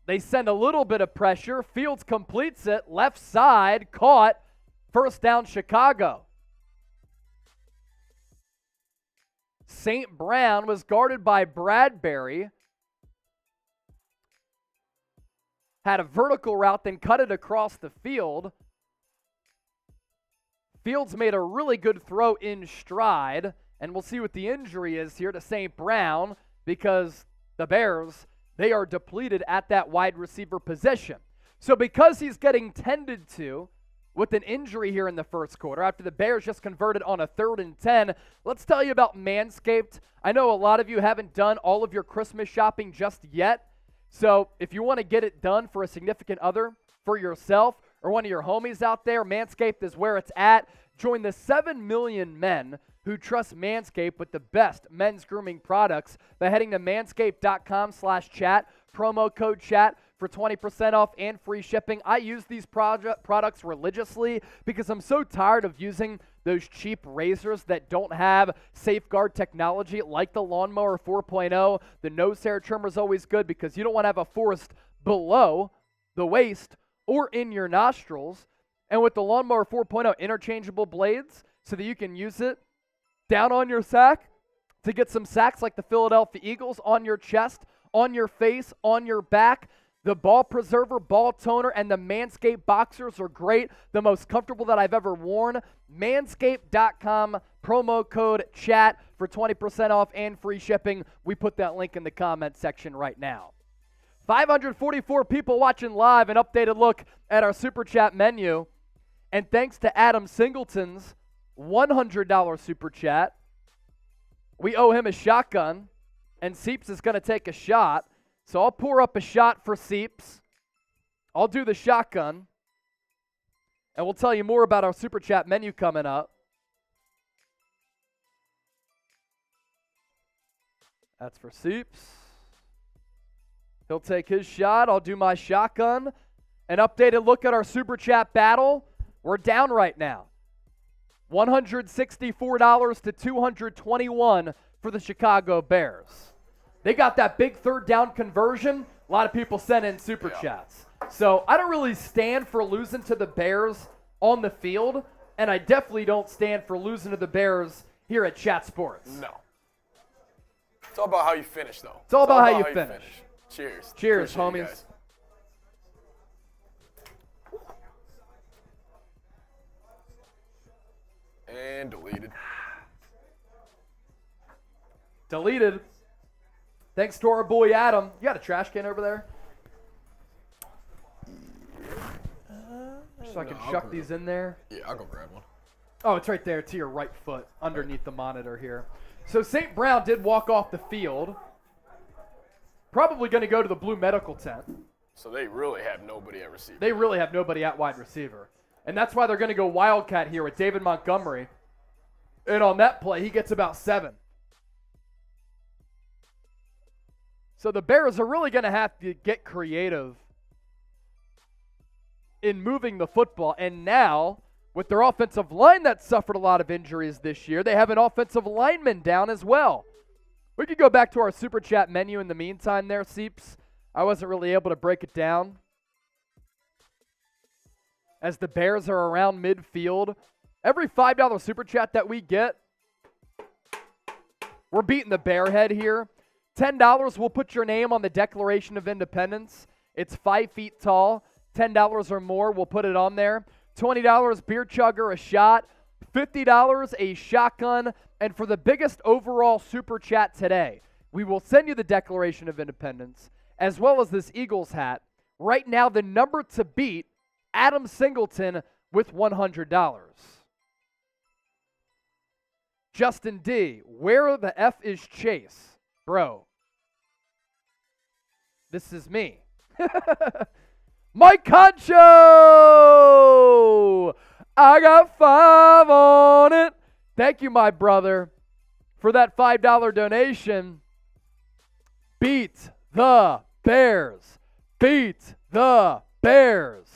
they send a little bit of pressure. Fields completes it. Left side, caught. First down, Chicago. St. Brown was guarded by Bradbury. Had a vertical route, then cut it across the field. Fields made a really good throw in stride, and we'll see what the injury is here to St. Brown, because the Bears, they are depleted at that wide receiver position. So because he's getting tended to with an injury here in the first quarter, after the Bears just converted on a 3rd and 10, let's tell you about Manscaped. I know a lot of you haven't done all of your Christmas shopping just yet. So if you want to get it done for a significant other, for yourself, or one of your homies out there, Manscaped is where it's at. Join the 7 million men who trust Manscaped with the best men's grooming products by heading to manscaped.com/chat, promo code chat for 20% off and free shipping. I use these products religiously because I'm so tired of using those cheap razors that don't have safeguard technology like the Lawnmower 4.0. The nose hair trimmer is always good because you don't want to have a forest below the waist or in your nostrils. And with the Lawnmower 4.0, interchangeable blades so that you can use it down on your sack to get some sacks like the Philadelphia Eagles, on your chest, on your face, on your back. The Ball Preserver, Ball Toner, and the Manscaped Boxers are great. The most comfortable that I've ever worn. Manscaped.com, promo code chat for 20% off and free shipping. We put that link in the comment section right now. 544 people watching live, an updated look at our Super Chat menu. And thanks to Adam Singleton's $100 Super Chat, we owe him a shotgun, and Seeps is going to take a shot. So I'll pour up a shot for Seeps. I'll do the shotgun. And we'll tell you more about our Super Chat menu coming up. That's for Seeps. He'll take his shot. I'll do my shotgun. An updated look at our Super Chat battle. We're down right now. $164 to $221 for the Chicago Bears. They got that big 3rd down conversion. A lot of people sent in Super Chats. So I don't really stand for losing to the Bears on the field, and I definitely don't stand for losing to the Bears here at Chat Sports. No. It's all about how you finish, though. It's all about how you finish. Cheers. Cheers, Appreciate you homies. guys. And deleted. Deleted. Thanks to our boy Adam. You got a trash can over there? So I can chuck these in there. Yeah, I'll go grab one. Oh, it's right there to your right foot underneath the monitor here. So St. Brown did walk off the field. Probably going to go to the blue medical tent. So they really have nobody at receiver. They really have nobody at wide receiver. And that's why they're going to go Wildcat here with David Montgomery. And on that play, he gets about 7. So the Bears are really going to have to get creative in moving the football. And now, with their offensive line that suffered a lot of injuries this year, they have an offensive lineman down as well. We could go back to our Super Chat menu in the meantime there, Seeps. I wasn't really able to break it down. As the Bears are around midfield, every $5 Super Chat that we get, we're beating the Bearhead here. $10 will put your name on the Declaration of Independence. It's 5 feet tall. $10 or more, we'll put it on there. $20 beer chugger, a shot. $50 a shotgun. And for the biggest overall Super Chat today, we will send you the Declaration of Independence as well as this Eagles hat. Right now, the number to beat, Adam Singleton with $100. Justin D, where the F is Chase? Bro, this is me. Mike Concho! I got 5 on it. Thank you, my brother, for that $5 donation. Beat the Bears. Beat the Bears.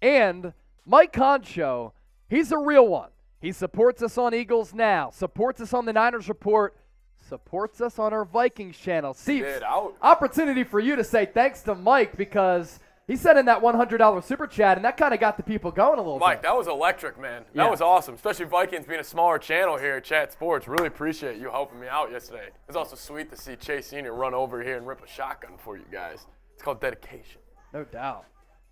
And Mike Concho, he's a real one. He supports us on Eagles Now, supports us on the Niners Report, supports us on our Vikings channel. See, opportunity for you to say thanks to Mike because he sent in that $100 Super Chat, and that kind of got the people going a little bit. Mike, that was electric, man. That was awesome, especially Vikings being a smaller channel here at Chat Sports. Really appreciate you helping me out yesterday. It was also sweet to see Chase Sr. run over here and rip a shotgun for you guys. It's called dedication. No doubt.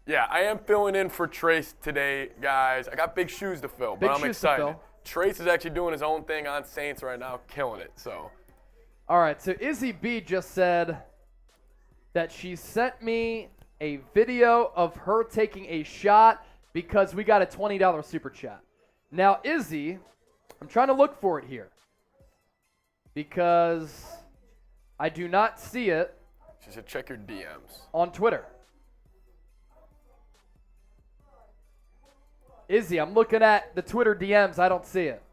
Yeah, I am filling in for Trace today, guys. I got big shoes to fill, but I'm excited. Trace is actually doing his own thing on Saints right now, killing it. So, all right, so Izzy B just said that she sent me a video of her taking a shot because we got a $20 Super Chat. Now, Izzy, I'm trying to look for it here because I do not see it. She should check your DMs. On Twitter. Izzy, I'm looking at the Twitter DMs. I don't see it.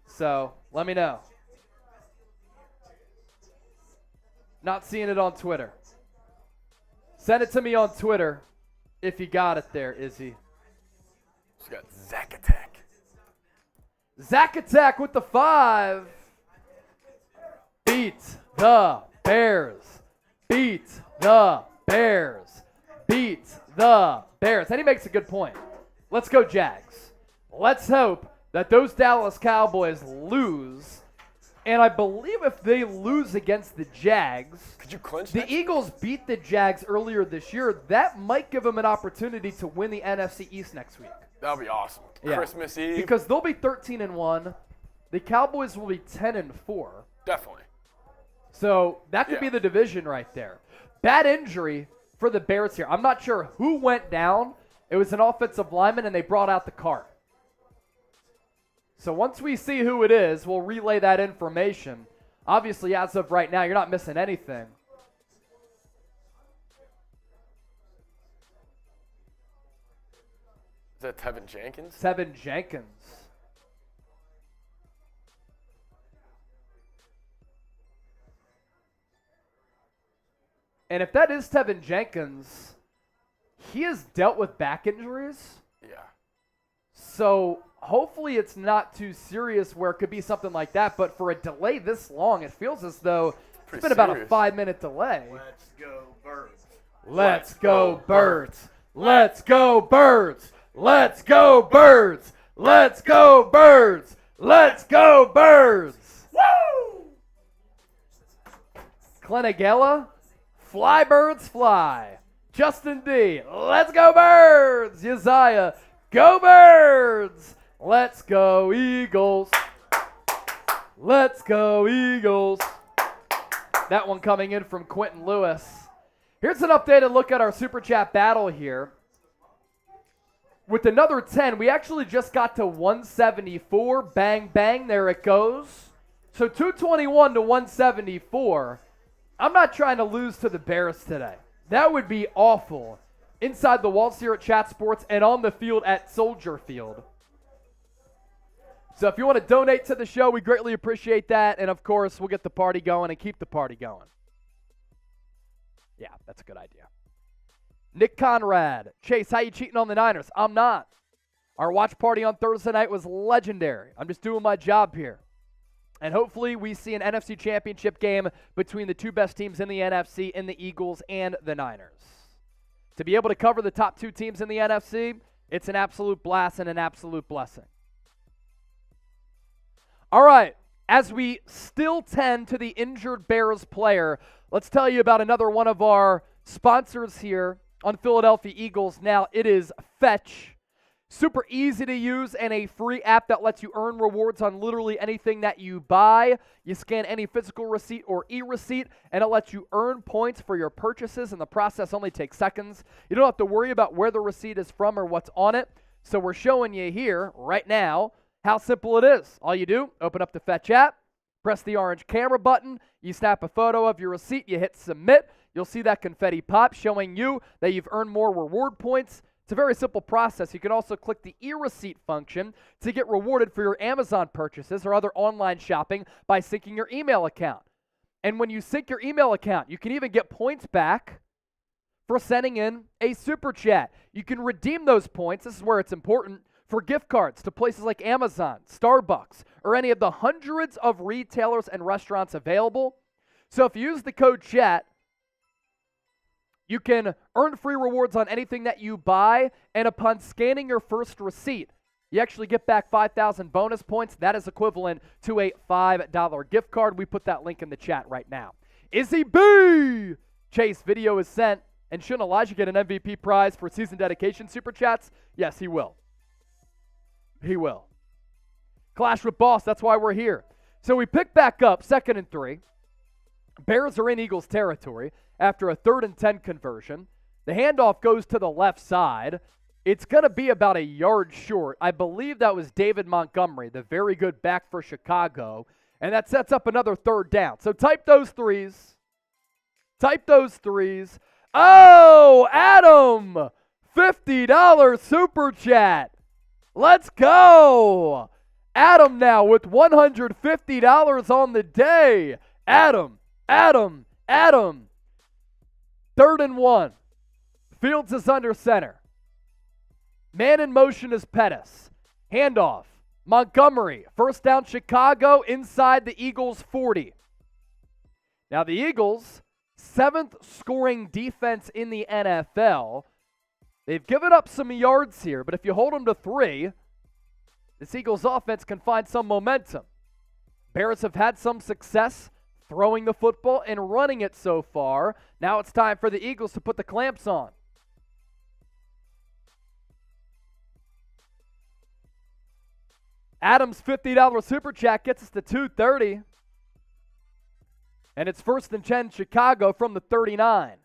So, let me know. Not seeing it on Twitter. Send it to me on Twitter if you got it there, Izzy. She's got Zack Attack. Zack Attack with the 5. Beat the Bears. Beat the Bears. Beat the Bears. And he makes a good point. Let's go, Jags. Let's hope that those Dallas Cowboys lose. And I believe if they lose against the Jags, could you clinch the Eagles beat the Jags earlier this year. That might give them an opportunity to win the NFC East next week. That'll be awesome. Yeah. Christmas Eve. Because they'll be 13-1. The Cowboys will be 10-4. Definitely. So that could be the division right there. Bad injury for the Bears here. I'm not sure who went down. It was an offensive lineman, and they brought out the cart. So once we see who it is, we'll relay that information. Obviously, as of right now, you're not missing anything. Is that Tevin Jenkins? Tevin Jenkins. And if that is Tevin Jenkins, he has dealt with back injuries. Yeah. So hopefully it's not too serious where it could be something like that. But for a delay this long, it feels as though it's been about a 5-minute delay. Let's go Birds. Let's go Birds. Let's go Birds. Let's go Birds. Let's go Birds. Let's go Birds. Woo! Clenagella, fly birds fly. Justin D, let's go Birds. Uzziah, go Birds. Let's go Eagles. Let's go Eagles. That one coming in from Quentin Lewis. Here's an updated look at our Super Chat battle here. With another 10, we actually just got to 174. Bang, bang, there it goes. So 221 to 174. I'm not trying to lose to the Bears today. That would be awful. Inside the walls here at Chat Sports and on the field at Soldier Field. So if you want to donate to the show, we greatly appreciate that. And, of course, we'll get the party going and keep the party going. Yeah, that's a good idea. Nick Conrad. Chase, how you cheating on the Niners? I'm not. Our watch party on Thursday night was legendary. I'm just doing my job here. And hopefully we see an NFC Championship game between the two best teams in the NFC, in the Eagles and the Niners. To be able to cover the top two teams in the NFC, it's an absolute blast and an absolute blessing. All right, as we still tend to the injured Bears player, let's tell you about another one of our sponsors here on Philadelphia Eagles. Now, it is Fetch. Super easy to use and a free app that lets you earn rewards on literally anything that you buy. You scan any physical receipt or e-receipt, and it lets you earn points for your purchases, and the process only takes seconds. You don't have to worry about where the receipt is from or what's on it. So we're showing you here right now how simple it is. All you do, open up the Fetch app, press the orange camera button, you snap a photo of your receipt, you hit submit, you'll see that confetti pop showing you that you've earned more reward points. It's a very simple process. You can also click the e-receipt function to get rewarded for your Amazon purchases or other online shopping by syncing your email account. And when you sync your email account, you can even get points back for sending in a super chat. You can redeem those points, this is where it's important, for gift cards to places like Amazon, Starbucks, or any of the hundreds of retailers and restaurants available. So if you use the code CHAT, you can earn free rewards on anything that you buy, and upon scanning your first receipt, you actually get back 5,000 bonus points. That is equivalent to a $5 gift card. We put that link in the chat right now. Izzy B! Chase, video is sent. And shouldn't Elijah get an MVP prize for season dedication super chats? Yes, he will. He will. Clash with Boss, that's why we're here. So we pick back up, 2nd and 3. Bears are in Eagles territory after a 3rd and 10 conversion. The handoff goes to the left side. It's going to be about a yard short. I believe that was David Montgomery, the very good back for Chicago. And that sets up another 3rd down. So type those threes. Type those threes. Oh, Adam, $50 super chat. Let's go. Adam now with $150 on the day. Adam. 3rd and 1. Fields is under center. Man in motion is Pettis. Handoff. Montgomery. 1st down Chicago inside the Eagles 40. Now the Eagles, 7th scoring defense in the NFL. They've given up some yards here, but if you hold them to 3, this Eagles offense can find some momentum. Bears have had some success throwing the football and running it so far. Now it's time for the Eagles to put the clamps on. Adams' $50 super chat gets us to 230. And it's 1st and 10 Chicago from the 39.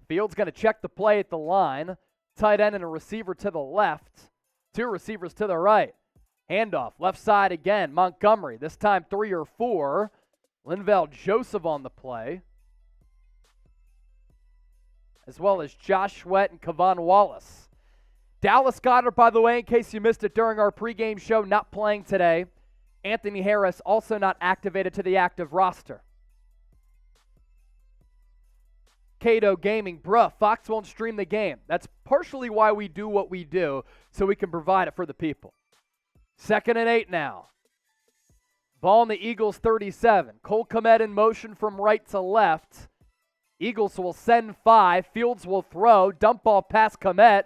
Fields going to check the play at the line. Tight end and a receiver to the left. 2 receivers to the right. Handoff, left side again. Montgomery, this time 3 or 4. Linval Joseph on the play. As well as Josh Sweat and Kevon Wallace. Dallas Goedert, by the way, in case you missed it during our pregame show, not playing today. Anthony Harris also not activated to the active roster. Cato Gaming, bruh, Fox won't stream the game. That's partially why we do what we do, so we can provide it for the people. 2nd and 8 now. Ball in the Eagles 37. Cole Kmet in motion from right to left. Eagles will send 5. Fields will throw. Dump ball past Kmet.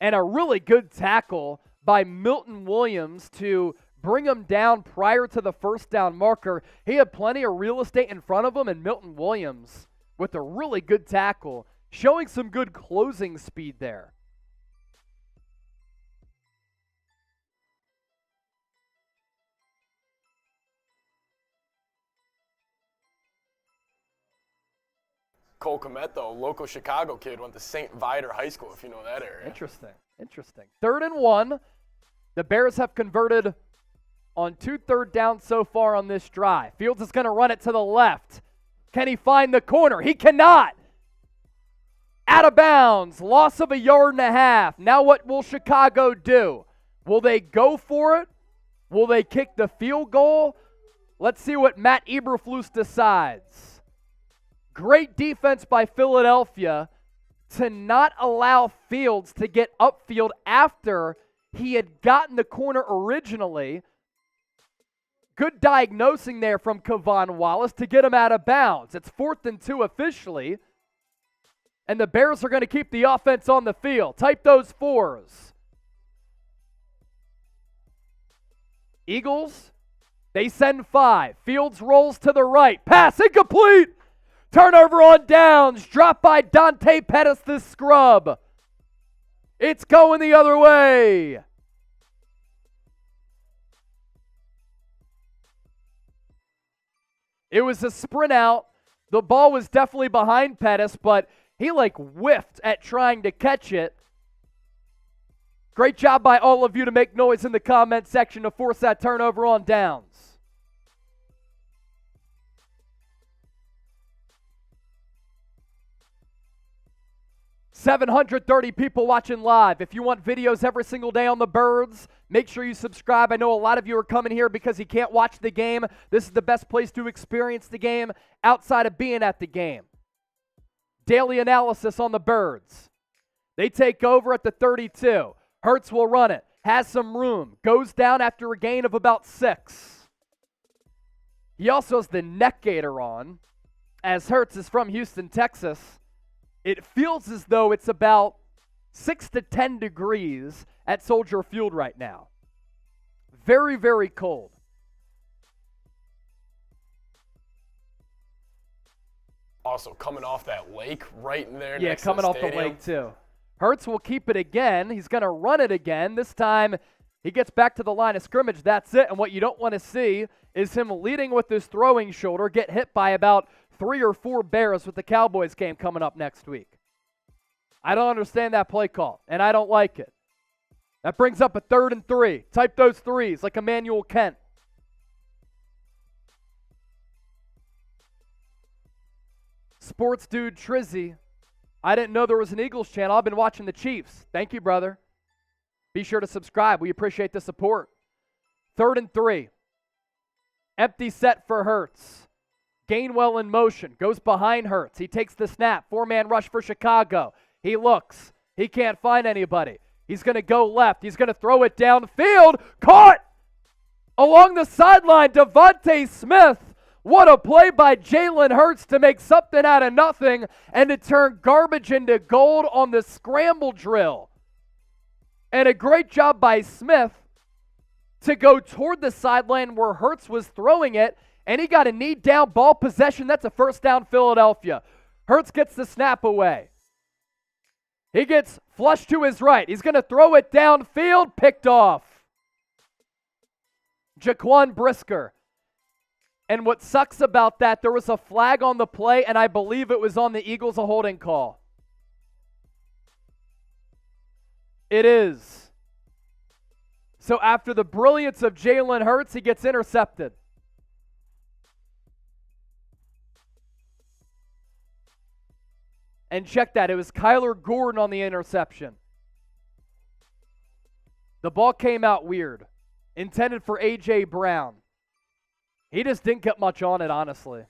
And a really good tackle by Milton Williams to bring him down prior to the first down marker. He had plenty of real estate in front of him, and Milton Williams with a really good tackle, showing some good closing speed there. Cole Kmet, though, local Chicago kid, went to St. Viator High School, if you know that area. Interesting. 3rd and 1. The Bears have converted on 2 third downs so far on this drive. Fields is going to run it to the left. Can he find the corner? He cannot. Out of bounds. Loss of 1.5 yards. Now what will Chicago do? Will they go for it? Will they kick the field goal? Let's see what Matt Eberflus decides. Great defense by Philadelphia to not allow Fields to get upfield after he had gotten the corner originally. Good diagnosing there from Kevon Wallace to get him out of bounds. It's 4th and 2 officially, and the Bears are going to keep the offense on the field. Type those 4s. Eagles, they send 5. Fields rolls to the right. Pass incomplete. Turnover on downs. Dropped by Dante Pettis, the scrub. It's going the other way. It was a sprint out. The ball was definitely behind Pettis, but he whiffed at trying to catch it. Great job by all of you to make noise in the comment section to force that turnover on downs. 730 people watching live. If you want videos every single day on the Birds, make sure you subscribe. I know a lot of you are coming here because you can't watch the game. This is the best place to experience the game outside of being at the game. Daily analysis on the Birds. They take over at the 32. Hurts will run it. Has some room. Goes down after a gain of about 6. He also has the neck gaiter on, as Hurts is from Houston, Texas. It feels as though it's about 6 to 10 degrees at Soldier Field right now. Very, very cold. Also coming off that lake right in there. Yeah, next coming to off the lake too. Hurts will keep it again. He's going to run it again. This time he gets back to the line of scrimmage. That's it. And what you don't want to see is him leading with his throwing shoulder, get hit by about 3 or 4 Bears with the Cowboys game coming up next week. I don't understand that play call, and I don't like it. That brings up a 3rd and 3. Type those 3s like Emmanuel Kent. Sports dude Trizzy. I didn't know there was an Eagles channel. I've been watching the Chiefs. Thank you, brother. Be sure to subscribe. We appreciate the support. 3rd and 3. Empty set for Hurts. Gainwell in motion. Goes behind Hurts. He takes the snap. 4-man rush for Chicago. He looks. He can't find anybody. He's going to go left. He's going to throw it downfield. Caught along the sideline. Devontae Smith. What a play by Jalen Hurts to make something out of nothing and to turn garbage into gold on the scramble drill. And a great job by Smith to go toward the sideline where Hurts was throwing it, and he got a knee down ball possession. That's a first down Philadelphia. Hurts gets the snap away. He gets flushed to his right. He's going to throw it downfield, picked off. Jaquan Brisker. And what sucks about that, there was a flag on the play, and I believe it was on the Eagles, a holding call. It is. So after the brilliance of Jalen Hurts, he gets intercepted. And check that, it was Kyler Gordon on the interception. The ball came out weird. Intended for A.J. Brown. He just didn't get much on it, honestly.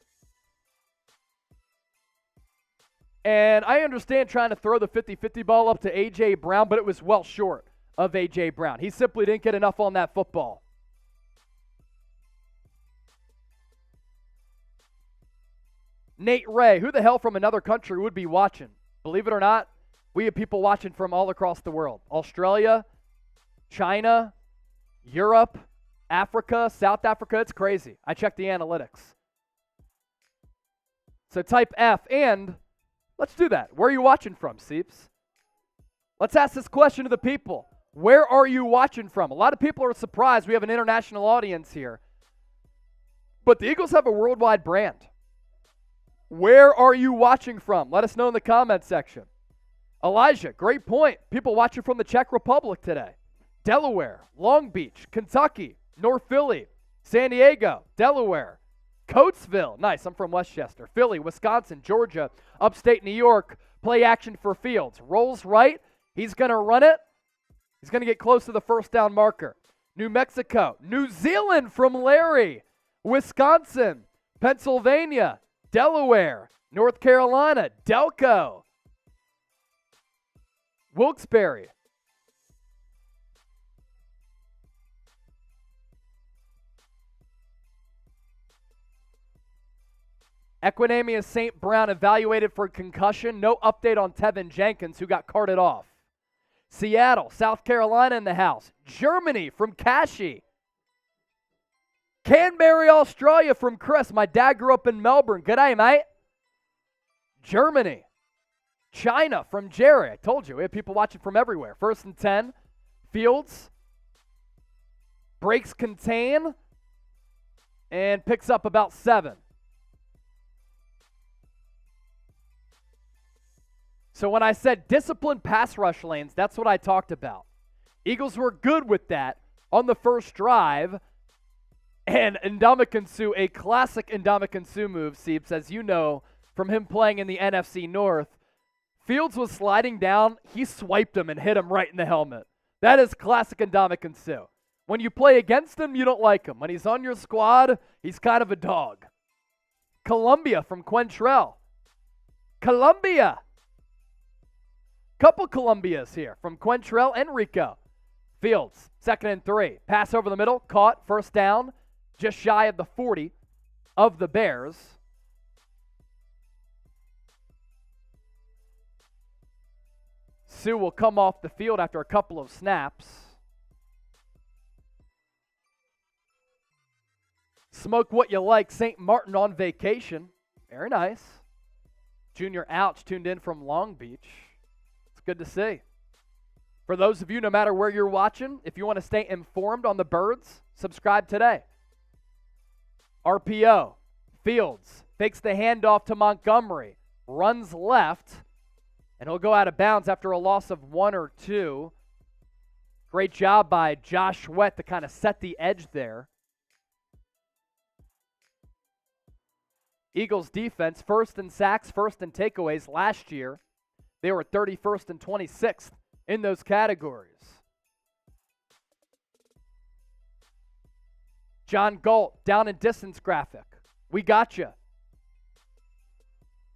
And I understand trying to throw the 50-50 ball up to A.J. Brown, but it was well short of A.J. Brown. He simply didn't get enough on that football. Nate Ray, who the hell from another country would be watching? Believe it or not, we have people watching from all across the world. Australia, China, Europe, Africa, South Africa, it's crazy. I checked the analytics. So type F, and let's do that. Where are you watching from, Seeps? Let's ask this question to the people. Where are you watching from? A lot of people are surprised we have an international audience here. But the Eagles have a worldwide brand. Where are you watching from? Let us know in the comment section. Elijah, great point. People watching from the Czech Republic today. Delaware, Long Beach, Kentucky, North Philly, San Diego, Delaware, Coatesville. Nice, I'm from Westchester. Philly, Wisconsin, Georgia, upstate New York. Play action for Fields. Rolls right. He's going to run it. He's going to get close to the first down marker. New Mexico, New Zealand from Larry, Wisconsin, Pennsylvania, Delaware, North Carolina, Delco, Wilkes-Barre. Equinemius St. Brown evaluated for concussion. No update on Tevin Jenkins, who got carted off. Seattle, South Carolina in the house. Germany from Kashi. Canberra, Australia from Chris. My dad grew up in Melbourne. G'day, mate. Germany. China from Jerry. I told you, we have people watching from everywhere. 1st and 10. Fields. Breaks contain. And picks up about 7. So when I said disciplined pass rush lanes, that's what I talked about. Eagles were good with that on the first drive. And Ndamukong Suh, a classic Ndamukong Suh move, Seeps, as you know, from him playing in the NFC North. Fields was sliding down. He swiped him and hit him right in the helmet. That is classic Ndamukong Suh. When you play against him, you don't like him. When he's on your squad, he's kind of a dog. Columbia from Quentrell. Columbia. Couple Columbias here from Quentrell and Rico. Fields, 2nd and 3. Pass over the middle, caught, first down, just shy of the 40 of the Bears. Suh will come off the field after a couple of snaps. Smoke what you like, St. Martin on vacation. Very nice. Junior Ouch tuned in from Long Beach. Good to see. For those of you, no matter where you're watching, if you want to stay informed on the Birds, subscribe today. RPO, Fields, fakes the handoff to Montgomery, runs left, and he'll go out of bounds after a loss of 1 or 2. Great job by Josh Sweat to kind of set the edge there. Eagles defense, 1st in sacks, 1st in takeaways last year. They were 31st and 26th in those categories. John Galt, down and distance graphic. We got you.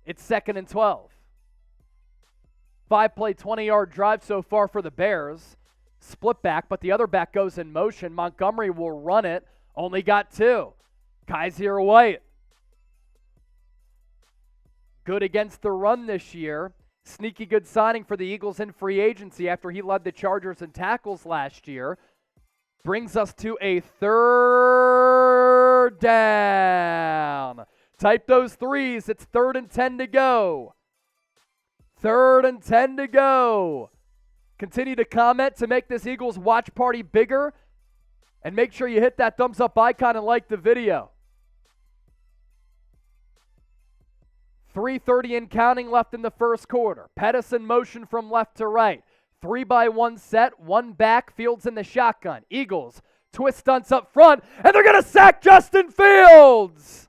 It's 2nd and 12. 5-play, 20-yard drive so far for the Bears. Split back, but the other back goes in motion. Montgomery will run it. Only got 2. Kaiser White. Good against the run this year. Sneaky good signing for the Eagles in free agency after he led the Chargers in tackles last year. Brings us to a 3rd down. Type those 3s. It's 3rd and 10 to go. 3rd and 10 to go. Continue to comment to make this Eagles watch party bigger. And make sure you hit that thumbs up icon and like the video. 3:30 and counting left in the first quarter. Pettis in motion from left to right. 3-by-1 set, 1 back, Fields in the shotgun. Eagles, twist stunts up front, and they're going to sack Justin Fields.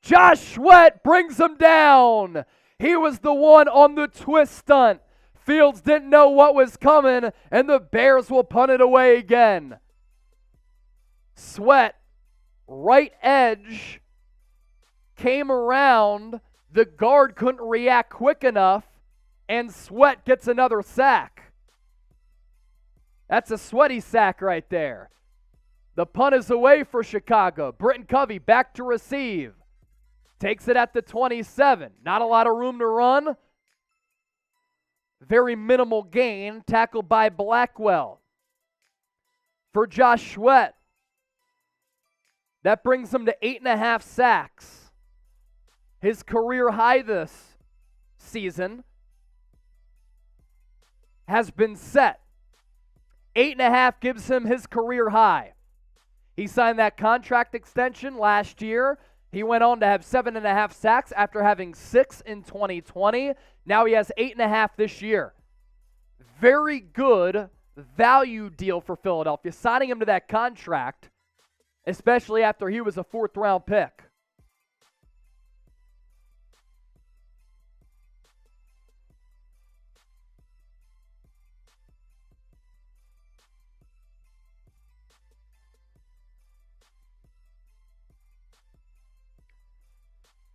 Josh Sweat brings him down. He was the one on the twist stunt. Fields didn't know what was coming, and the Bears will punt it away again. Sweat, right edge, came around. The guard couldn't react quick enough, and Sweat gets another sack. That's a sweaty sack right there. The punt is away for Chicago. Britton Covey back to receive. Takes it at the 27. Not a lot of room to run. Very minimal gain. Tackled by Blackwell. For Josh Sweat. That brings him to 8.5 sacks. His career high this season has been set. 8.5 gives him his career high. He signed that contract extension last year. He went on to have 7.5 sacks after having 6 in 2020. Now he has 8.5 this year. Very good value deal for Philadelphia, signing him to that contract, especially after he was a 4th-round pick.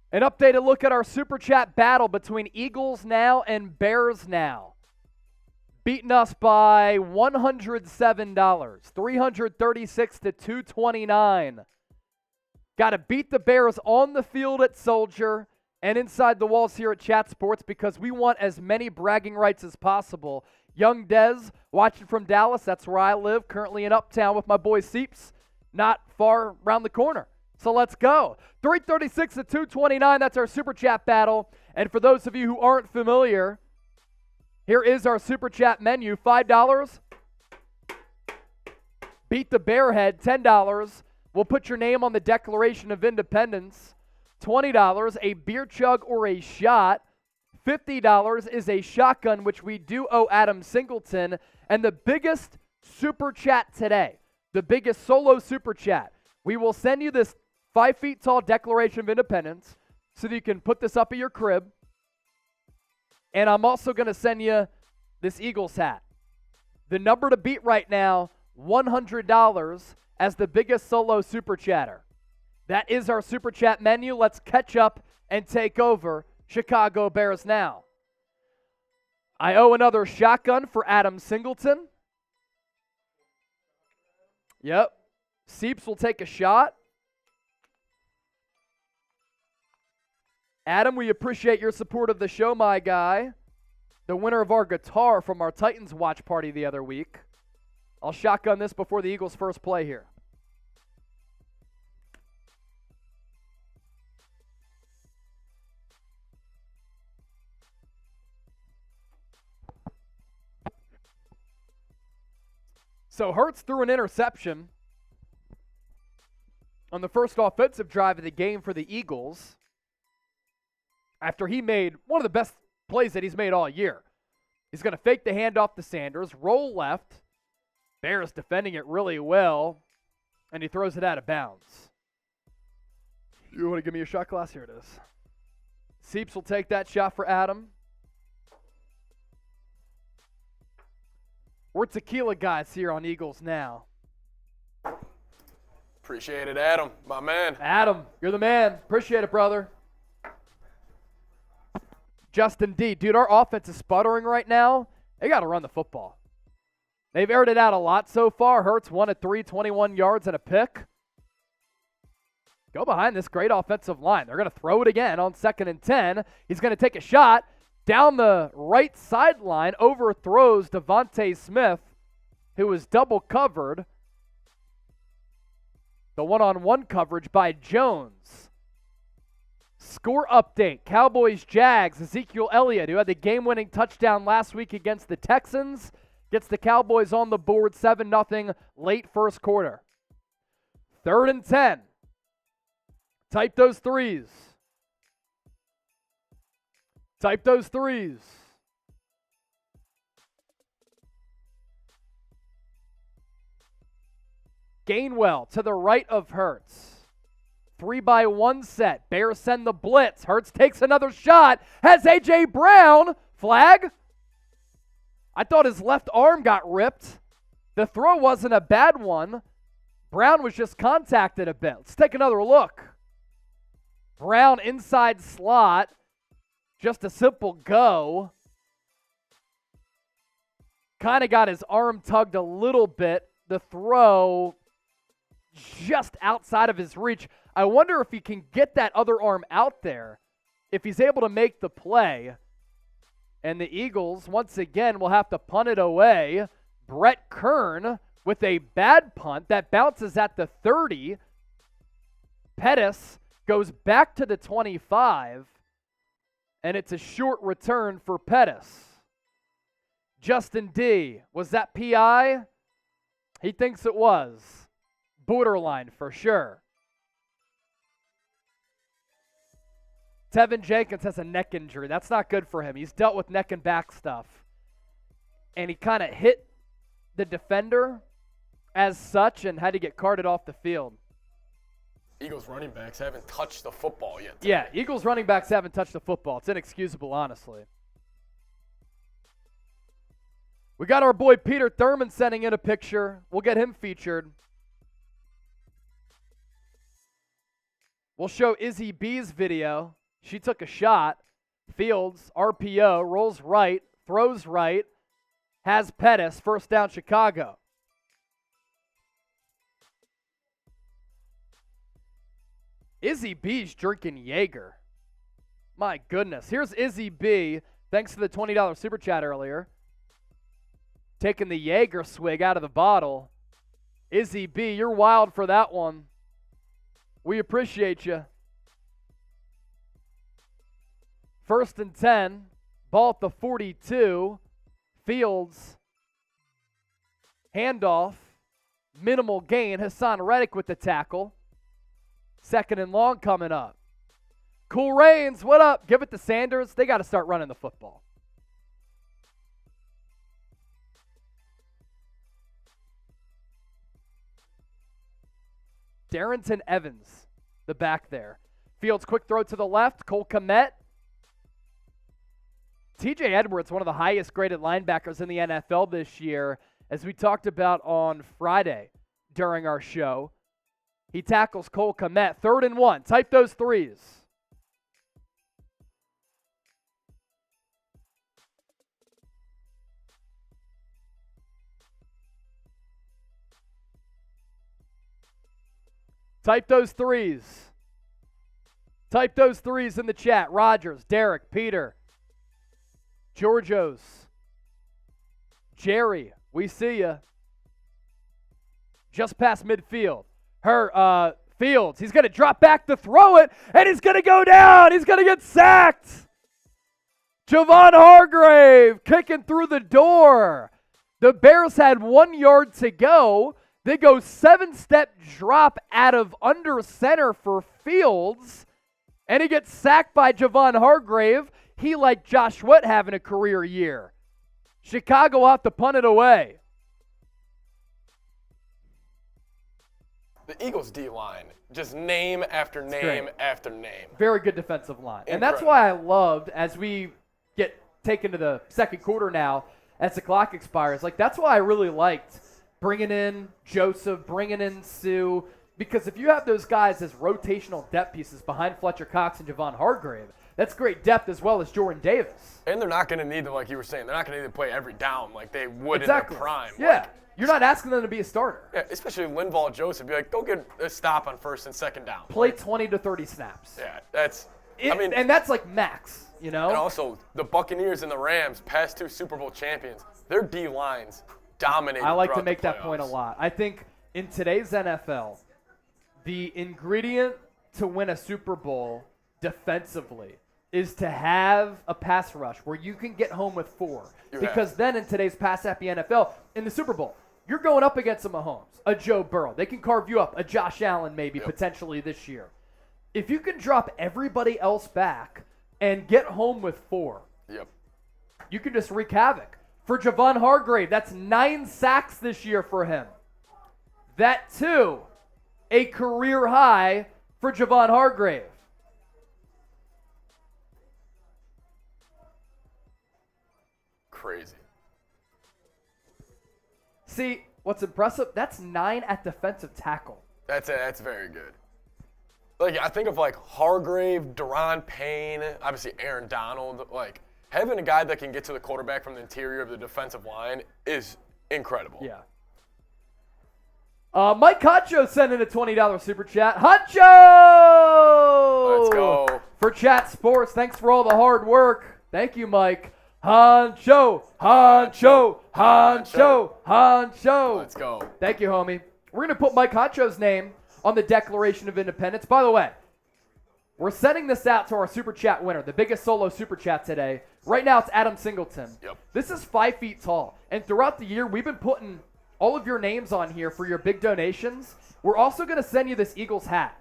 An updated look at our Super Chat battle between Eagles Now and Bears Now. Beating us by $107, 336 to 229. Got to beat the Bears on the field at Soldier and inside the walls here at Chat Sports because we want as many bragging rights as possible. Young Dez, watching from Dallas, that's where I live, currently in Uptown with my boy Seeps, not far around the corner. So let's go. 336 to 229, that's our Super Chat battle. And for those of you who aren't familiar, here is our Super Chat menu. $5, beat the Bearhead. $10, we'll put your name on the Declaration of Independence. $20, a beer chug or a shot. $50 is a shotgun, which we do owe Adam Singleton. And the biggest Super Chat today, the biggest solo Super Chat, we will send you this 5 feet tall Declaration of Independence so that you can put this up at your crib. And I'm also going to send you this Eagles hat. The number to beat right now, $100 as the biggest solo Super Chatter. That is our Super Chat menu. Let's catch up and take over Chicago Bears now. I owe another shotgun for Adam Singleton. Yep. Seeps will take a shot. Adam, we appreciate your support of the show, my guy. The winner of our guitar from our Titans watch party the other week. I'll shotgun this before the Eagles' first play here. So Hurts threw an interception on the first offensive drive of the game for the Eagles after he made one of the best plays that he's made all year. He's going to fake the handoff to Sanders, roll left. Bears defending it really well, and he throws it out of bounds. You want to give me a shot glass? Here it is. Seeps will take that shot for Adam. We're tequila guys here on Eagles Now. Appreciate it, Adam, my man. Adam, you're the man. Appreciate it, brother. Justin D. Dude, our offense is sputtering right now. They got to run the football. They've aired it out a lot so far. Hurts 1 of 3, 21 yards and a pick. Go behind this great offensive line. They're going to throw it again on 2nd and 10. He's going to take a shot down the right sideline, overthrows Devontae Smith, who was double covered. The one-on-one coverage by Jones. Score update, Cowboys-Jags. Ezekiel Elliott, who had the game-winning touchdown last week against the Texans, gets the Cowboys on the board 7-0 late first quarter. 3rd and 10. Type those threes. Type those threes. Gainwell to the right of Hurts. 3-by-1 set. Bears send the blitz. Hurts takes another shot. Has A.J. Brown. Flag. I thought his left arm got ripped. The throw wasn't a bad one. Brown was just contacted a bit. Let's take another look. Brown inside slot. Just a simple go. Kind of got his arm tugged a little bit. The throw just outside of his reach. I wonder if he can get that other arm out there, if he's able to make the play. And the Eagles, once again, will have to punt it away. Brett Kern with a bad punt that bounces at the 30. Pettis goes back to the 25, and it's a short return for Pettis. Justin D, was that PI? He thinks it was. Borderline for sure. Tevin Jenkins has a neck injury. That's not good for him. He's dealt with neck and back stuff. And he kind of hit the defender as such and had to get carted off the field. Eagles running backs haven't touched the football yet today. Yeah, Eagles running backs haven't touched the football. It's inexcusable, honestly. We got our boy Peter Thurman sending in a picture. We'll get him featured. We'll show Izzy B's video. She took a shot. Fields, RPO, rolls right, throws right, has Pettis, first down Chicago. Izzy B's drinking Jaeger. My goodness. Here's Izzy B. Thanks to the $20 super chat earlier. Taking the Jaeger swig out of the bottle. Izzy B, you're wild for that one. We appreciate you. 1st and 10. Ball at the 42. Fields. Handoff. Minimal gain. Hassan Reddick with the tackle. 2nd and long coming up. Cool Rains, what up? Give it to Sanders. They got to start running the football. Darrington Evans, the back there. Fields, quick throw to the left. Cole Kmet. TJ Edwards, one of the highest graded linebackers in the NFL this year, as we talked about on Friday during our show. He tackles Cole Kmet. 3rd and 1. Type those threes. Type those threes. Type those threes in the chat. Rogers, Derek, Peter, Georgios, Jerry, we see ya. Just past midfield. Fields, he's going to drop back to throw it, and he's going to go down. He's going to get sacked. Javon Hargrave kicking through the door. The Bears had 1 yard to go. They go 7-step drop out of under center for Fields, and he gets sacked by Javon Hargrave. He, like Josh Sweat, having a career year. Chicago will have to punt it away. The Eagles D-line, just name after name after name. Very good defensive line. Incredible. And that's why I loved, as we get taken to the second quarter now, as the clock expires, like that's why I really liked bringing in Joseph, bringing in Sue, because if you have those guys as rotational depth pieces behind Fletcher Cox and Javon Hargrave, that's great depth as well as Jordan Davis. And they're not going to need to, like you were saying, they're not going to need to play every down like they would in Exactly. their prime. Yeah. Like, you're not asking them to be a starter. Yeah, especially Linval Joseph. Be like, go get a stop on 1st and 2nd down. Play 20 to 30 snaps. Yeah, that's and that's like max, you know? And also, the Buccaneers and the Rams, past 2 Super Bowl champions, their D-lines dominate. I like to make that point a lot. I think in today's NFL, the ingredient to win a Super Bowl defensively is to have a pass rush where you can get home with 4. Because then in today's pass-happy NFL, in the Super Bowl, you're going up against a Mahomes, a Joe Burrow. They can carve you up, a Josh Allen maybe potentially this year. If you can drop everybody else back and get home with 4, you can just wreak havoc. For Javon Hargrave, that's 9 sacks this year for him. That, too, a career high for Javon Hargrave. Crazy. See, what's impressive, that's 9 at defensive tackle. That's very good. Like, I think of, like, Hargrave, Daron Payne, obviously Aaron Donald. Like, having a guy that can get to the quarterback from the interior of the defensive line is incredible. Yeah. Mike Huncho sent in a $20 super chat. Huncho! Let's go. For Chat Sports, thanks for all the hard work. Thank you, Mike. Huncho, Huncho, Huncho, Huncho. Let's go. Thank you, homie. We're going to put Mike Huncho's name on the Declaration of Independence. By the way, we're sending this out to our Super Chat winner, the biggest solo Super Chat today. Right now, it's Adam Singleton. Yep. This is 5 feet tall. And throughout the year, we've been putting all of your names on here for your big donations. We're also going to send you this Eagles hat.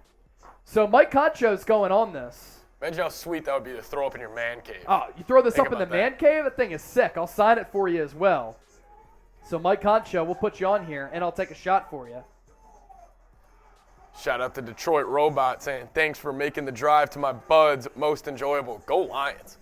So Mike Concho's going on this. Imagine how sweet that would be to throw up in your man cave. Oh, you throw this up in the man cave? That thing is sick. I'll sign it for you as well. So Mike Concho, we'll put you on here, and I'll take a shot for you. Shout out to Detroit Robot saying, thanks for making the drive to my buds most enjoyable. Go Lions.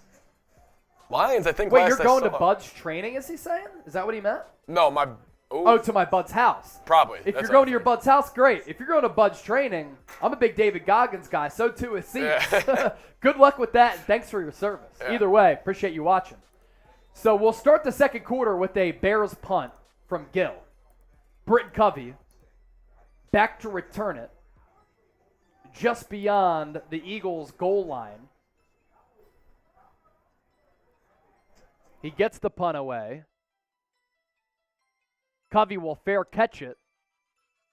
Lions, I think Wait, last you're going I to saw, Bud's training, is he saying? Is that what he meant? No, my... Ooh, Oh, to my Bud's house. probably. If That's you're what going I to your think. Bud's house, great. If you're going to Bud's training, I'm a big David Goggins guy. So too is Seats. Yeah. Good luck with that, and thanks for your service. Yeah. Either way, appreciate you watching. So we'll start the second quarter with a Bears punt from Gill. Britton Covey back to return it just beyond the Eagles' goal line. He gets the punt away. Covey will fair catch it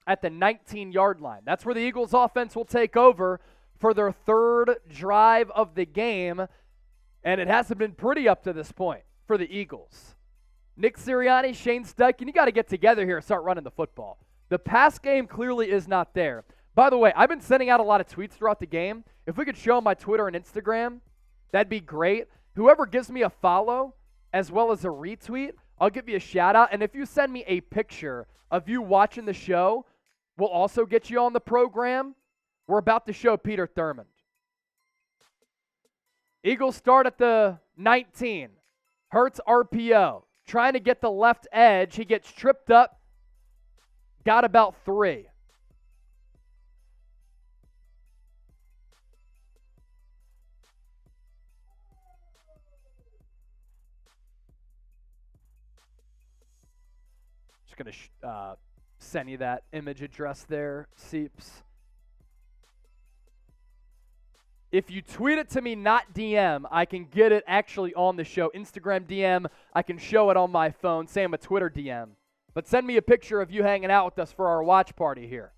at the 19-yard line. That's where the Eagles offense will take over for their third drive of the game, and it hasn't been pretty up to this point for the Eagles. Nick Sirianni, Shane Steichen, you got to get together here and start running the football. The pass game clearly is not there. By the way, I've been sending out a lot of tweets throughout the game. If we could show my Twitter and Instagram, that'd be great. Whoever gives me a follow as well as a retweet, I'll give you a shout out. And if you send me a picture of you watching the show, we'll also get you on the program. We're about to show Peter Thurmond. Eagles start at the 19. Hurts RPO. Trying to get the left edge. He gets tripped up. Got about 3. Just going to send you that image address there, Seeps. If you tweet it to me, not DM, I can get it actually on the show. Instagram DM, I can show it on my phone. Same a Twitter DM. But send me a picture of you hanging out with us for our watch party here.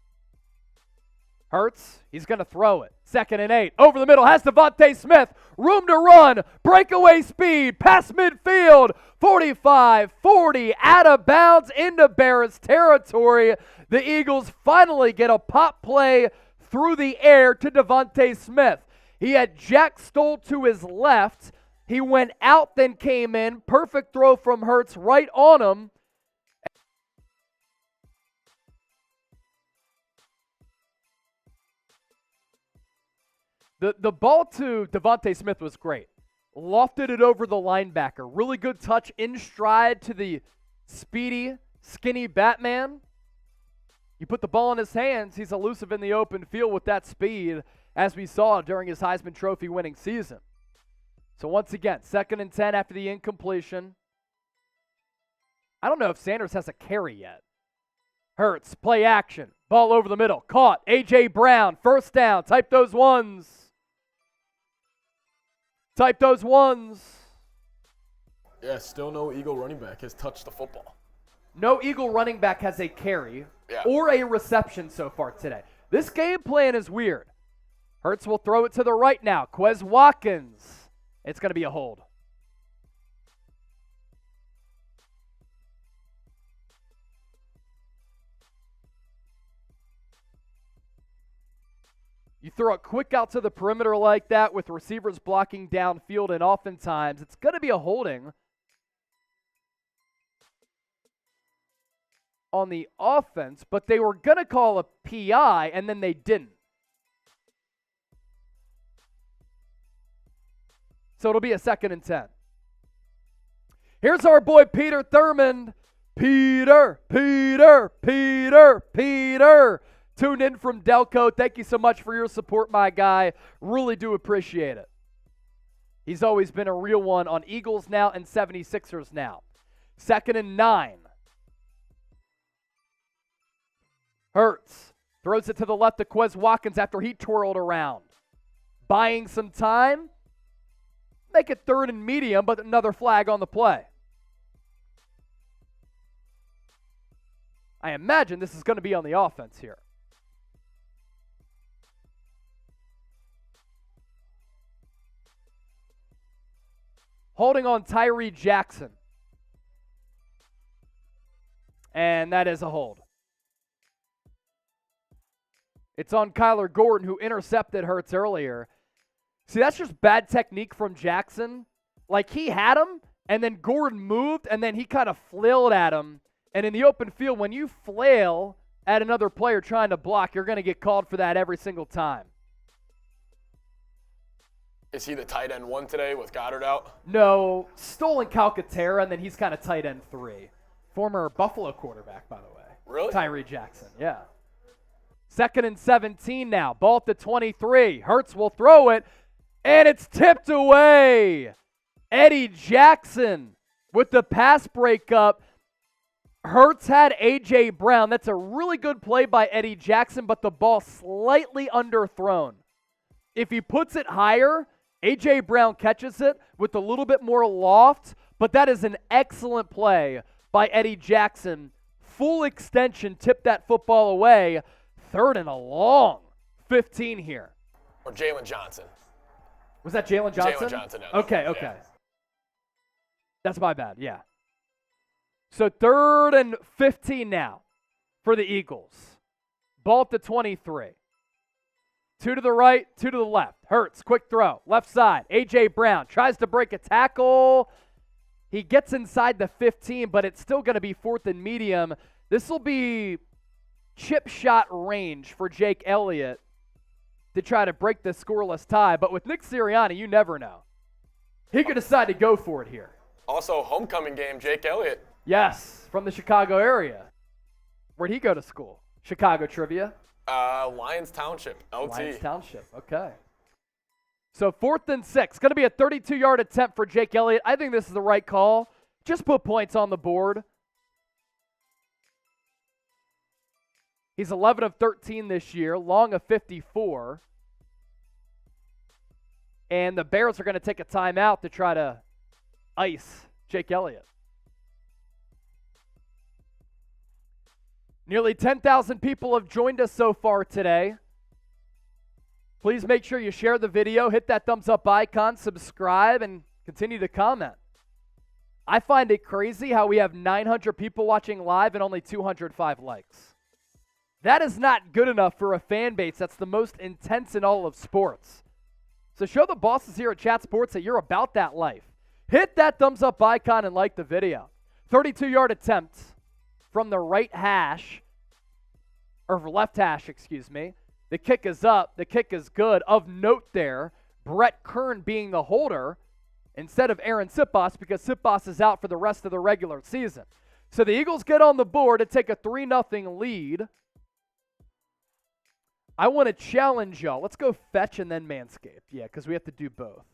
Hurts, he's going to throw it. 2nd and 8. Over the middle has Devontae Smith. Room to run. Breakaway speed. Past midfield. 45-40. Out of bounds into Bears territory. The Eagles finally get a pop play through the air to Devontae Smith. He had Jack Stoll to his left. He went out, then came in. Perfect throw from Hurts right on him. The ball to Devontae Smith was great. Lofted it over the linebacker. Really good touch in stride to the speedy, skinny Batman. You put the ball in his hands, he's elusive in the open field with that speed, as we saw during his Heisman Trophy winning season. So once again, 2nd and 10 after the incompletion. I don't know if Sanders has a carry yet. Hurts, play action, ball over the middle, caught. A.J. Brown, first down, type those ones. Type those ones. Yeah, still no Eagle running back has touched the football. No Eagle running back has a carry or a reception so far today. This game plan is weird. Hurts will throw it to the right now. Quez Watkins. It's going to be a hold. You throw it quick out to the perimeter like that with receivers blocking downfield, and oftentimes it's going to be a holding on the offense, but they were going to call a PI, and then they didn't. So it'll be a 2nd and 10. Here's our boy Peter Thurmond. Peter. Tuned in from Delco. Thank you so much for your support, my guy. Really do appreciate it. He's always been a real one on Eagles now and 76ers now. 2nd and 9. Hurts throws it to the left to Quez Watkins after he twirled around. Buying some time. Make it 3rd and medium, but another flag on the play. I imagine this is going to be on the offense here. holding on Tyree Jackson. And that is a hold. It's on Kyler Gordon, who intercepted Hurts earlier. See, that's just bad technique from Jackson. Like, he had him, and then Gordon moved, and then he kind of flailed at him. And in the open field, when you flail at another player trying to block, you're going to get called for that every single time. Is he the tight end 1 today with Goedert out? No, Stolen Calcaterra, and then he's kind of tight end 3. Former Buffalo quarterback, by the way. Really? Tyree Jackson, yeah. 2nd and 17 now. Ball at the 23. Hurts will throw it, and it's tipped away. Eddie Jackson with the pass breakup. Hurts had A.J. Brown. That's a really good play by Eddie Jackson, but the ball slightly underthrown. If he puts it higher, A.J. Brown catches it with a little bit more loft, but that is an excellent play by Eddie Jackson. Full extension, tipped that football away. 3rd and a long. 15 here. Or Jalen Johnson. Was that Jalen Johnson? Jalen Johnson. Okay. Yeah. That's my bad, yeah. So 3rd and 15 now for the Eagles. Ball at the 23. 2 to the right, 2 to the left. Hurts, quick throw. Left side, A.J. Brown tries to break a tackle. He gets inside the 15, but it's still going to be 4th and medium. This will be chip shot range for Jake Elliott to try to break the scoreless tie. But with Nick Sirianni, you never know. He could decide to go for it here. Also, homecoming game, Jake Elliott. Yes, from the Chicago area. Where'd he go to school? Chicago trivia? Lions Township, LT. Lions Township, okay. So 4th and 6. Going to be a 32-yard attempt for Jake Elliott. I think this is the right call. Just put points on the board. He's 11 of 13 this year, long of 54. And the Bears are going to take a timeout to try to ice Jake Elliott. Nearly 10,000 people have joined us so far today. Please make sure you share the video, hit that thumbs up icon, subscribe, and continue to comment. I find it crazy how we have 900 people watching live and only 205 likes. That is not good enough for a fan base that's the most intense in all of sports. So show the bosses here at Chat Sports that you're about that life. Hit that thumbs up icon and like the video. 32-yard attempt from the right hash, or left hash, excuse me. The kick is up. The kick is good. Of note there, Brett Kern being the holder instead of Aaron Sipos, because Sipos is out for the rest of the regular season. So the Eagles get on the board to take a 3-0 lead. I want to challenge y'all. Let's go fetch and then Manscaped. Yeah, because we have to do both.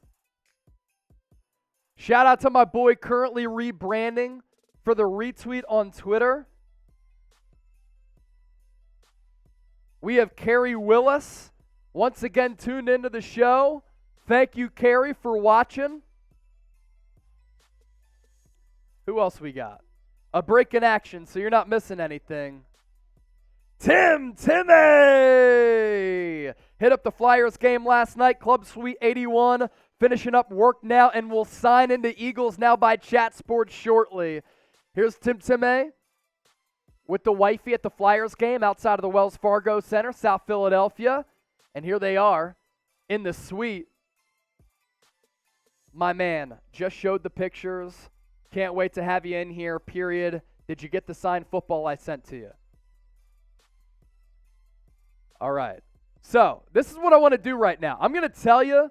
Shout out to my boy currently rebranding for the retweet on Twitter. We have Carrie Willis once again tuned into the show. Thank you, Carrie, for watching. Who else we got? A break in action, so you're not missing anything. Timmy! Hit up the Flyers game last night, Club Suite 81. Finishing up work now, and will sign into Eagles now by Chat Sports shortly. Here's Timmy with the wifey at the Flyers game outside of the Wells Fargo Center, South Philadelphia. And here they are in the suite. My man just showed the pictures. Can't wait to have you in here, period. Did you get the signed football I sent to you? All right. So this is what I want to do right now. I'm going to tell you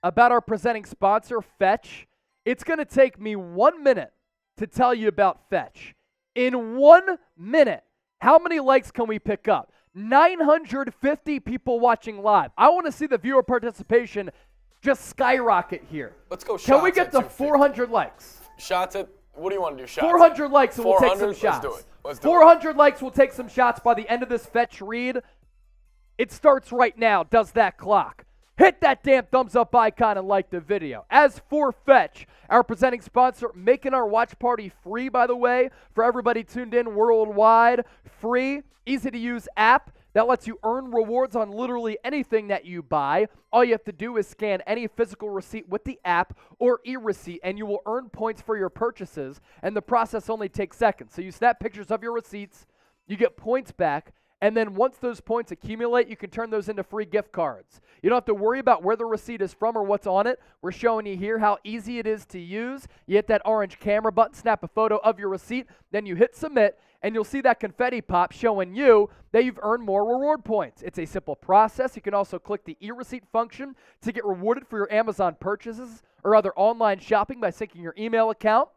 about our presenting sponsor, Fetch. It's going to take me 1 minute to tell you about Fetch. In 1 minute, how many likes can we pick up? 950 people watching live. I want to see the viewer participation just skyrocket here. Let's go shots. Can we get to 400 likes? Shots at, what do you want to do? Shots 400 likes and we'll take some shots. Let's do it. Let's do 400 likes, we'll take some shots by the end of this Fetch read. It starts right now, does that clock. Hit that damn thumbs up icon and like the video. As for Fetch, our presenting sponsor, making our watch party free, by the way, for everybody tuned in worldwide. Free, easy to use app. that lets you earn rewards on literally anything that you buy. All you have to do is scan any physical receipt with the app or e-receipt, and you will earn points for your purchases, and the process only takes seconds. So you snap pictures of your receipts, you get points back, and then once those points accumulate, you can turn those into free gift cards. You don't have to worry about where the receipt is from or what's on it. We're showing you here how easy it is to use. You hit that orange camera button, snap a photo of your receipt, then you hit submit, and you'll see that confetti pop showing you that you've earned more reward points. It's a simple process. You can also click the e-receipt function to get rewarded for your Amazon purchases or other online shopping by syncing your email account.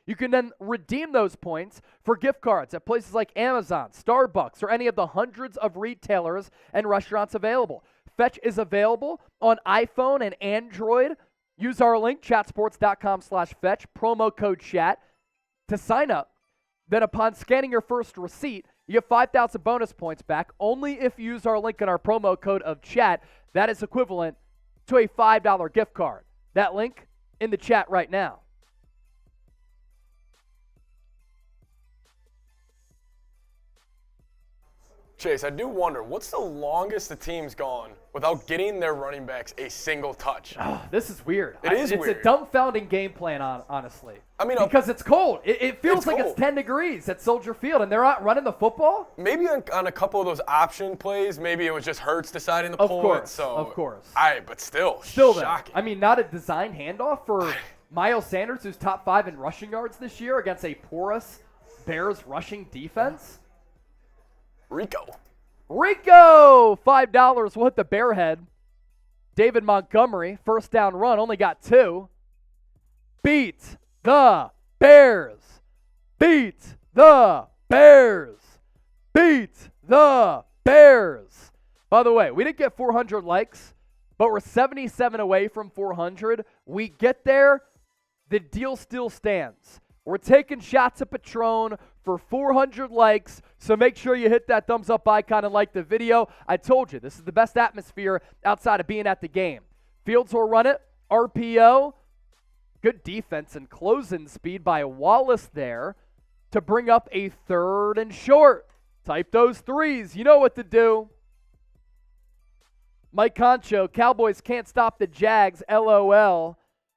You can then redeem those points for gift cards at places like Amazon, Starbucks, or any of the hundreds of retailers and restaurants available. Fetch is available on iPhone and Android. Use our link, chatsports.com/fetch, promo code chat to sign up. Then upon scanning your first receipt, you get 5,000 bonus points back only if you use our link in our promo code of chat. That is equivalent to a $5 gift card. That link in the chat right now. Chase, I do wonder, what's the longest the team's gone without getting their running backs a single touch? Oh, this is weird. It's weird. It's a dumbfounding game plan, honestly. I mean, because it's cold. It feels like it's 10 degrees at Soldier Field, and they're not running the football? Maybe on a couple of those option plays, maybe it was just Hurts deciding to pull it. Of course. But still shocking. I mean, not a design handoff for Miles Sanders, who's top 5 in rushing yards this year against a porous Bears rushing defense. Rico, $5 will hit the bear head. David Montgomery, first down run, only got 2. Beat the Bears. Beat the Bears. Beat the Bears. By the way, we didn't get 400 likes, but we're 77 away from 400. We get there, the deal still stands. We're taking shots at Patron for 400 likes, so make sure you hit that thumbs up icon and like the video. I told you, this is the best atmosphere outside of being at the game. Fields will run it, RPO, good defense and closing speed by Wallace there to bring up a 3rd and short. Type those threes, you know what to do. Mike Concho, Cowboys can't stop the Jags, LOL.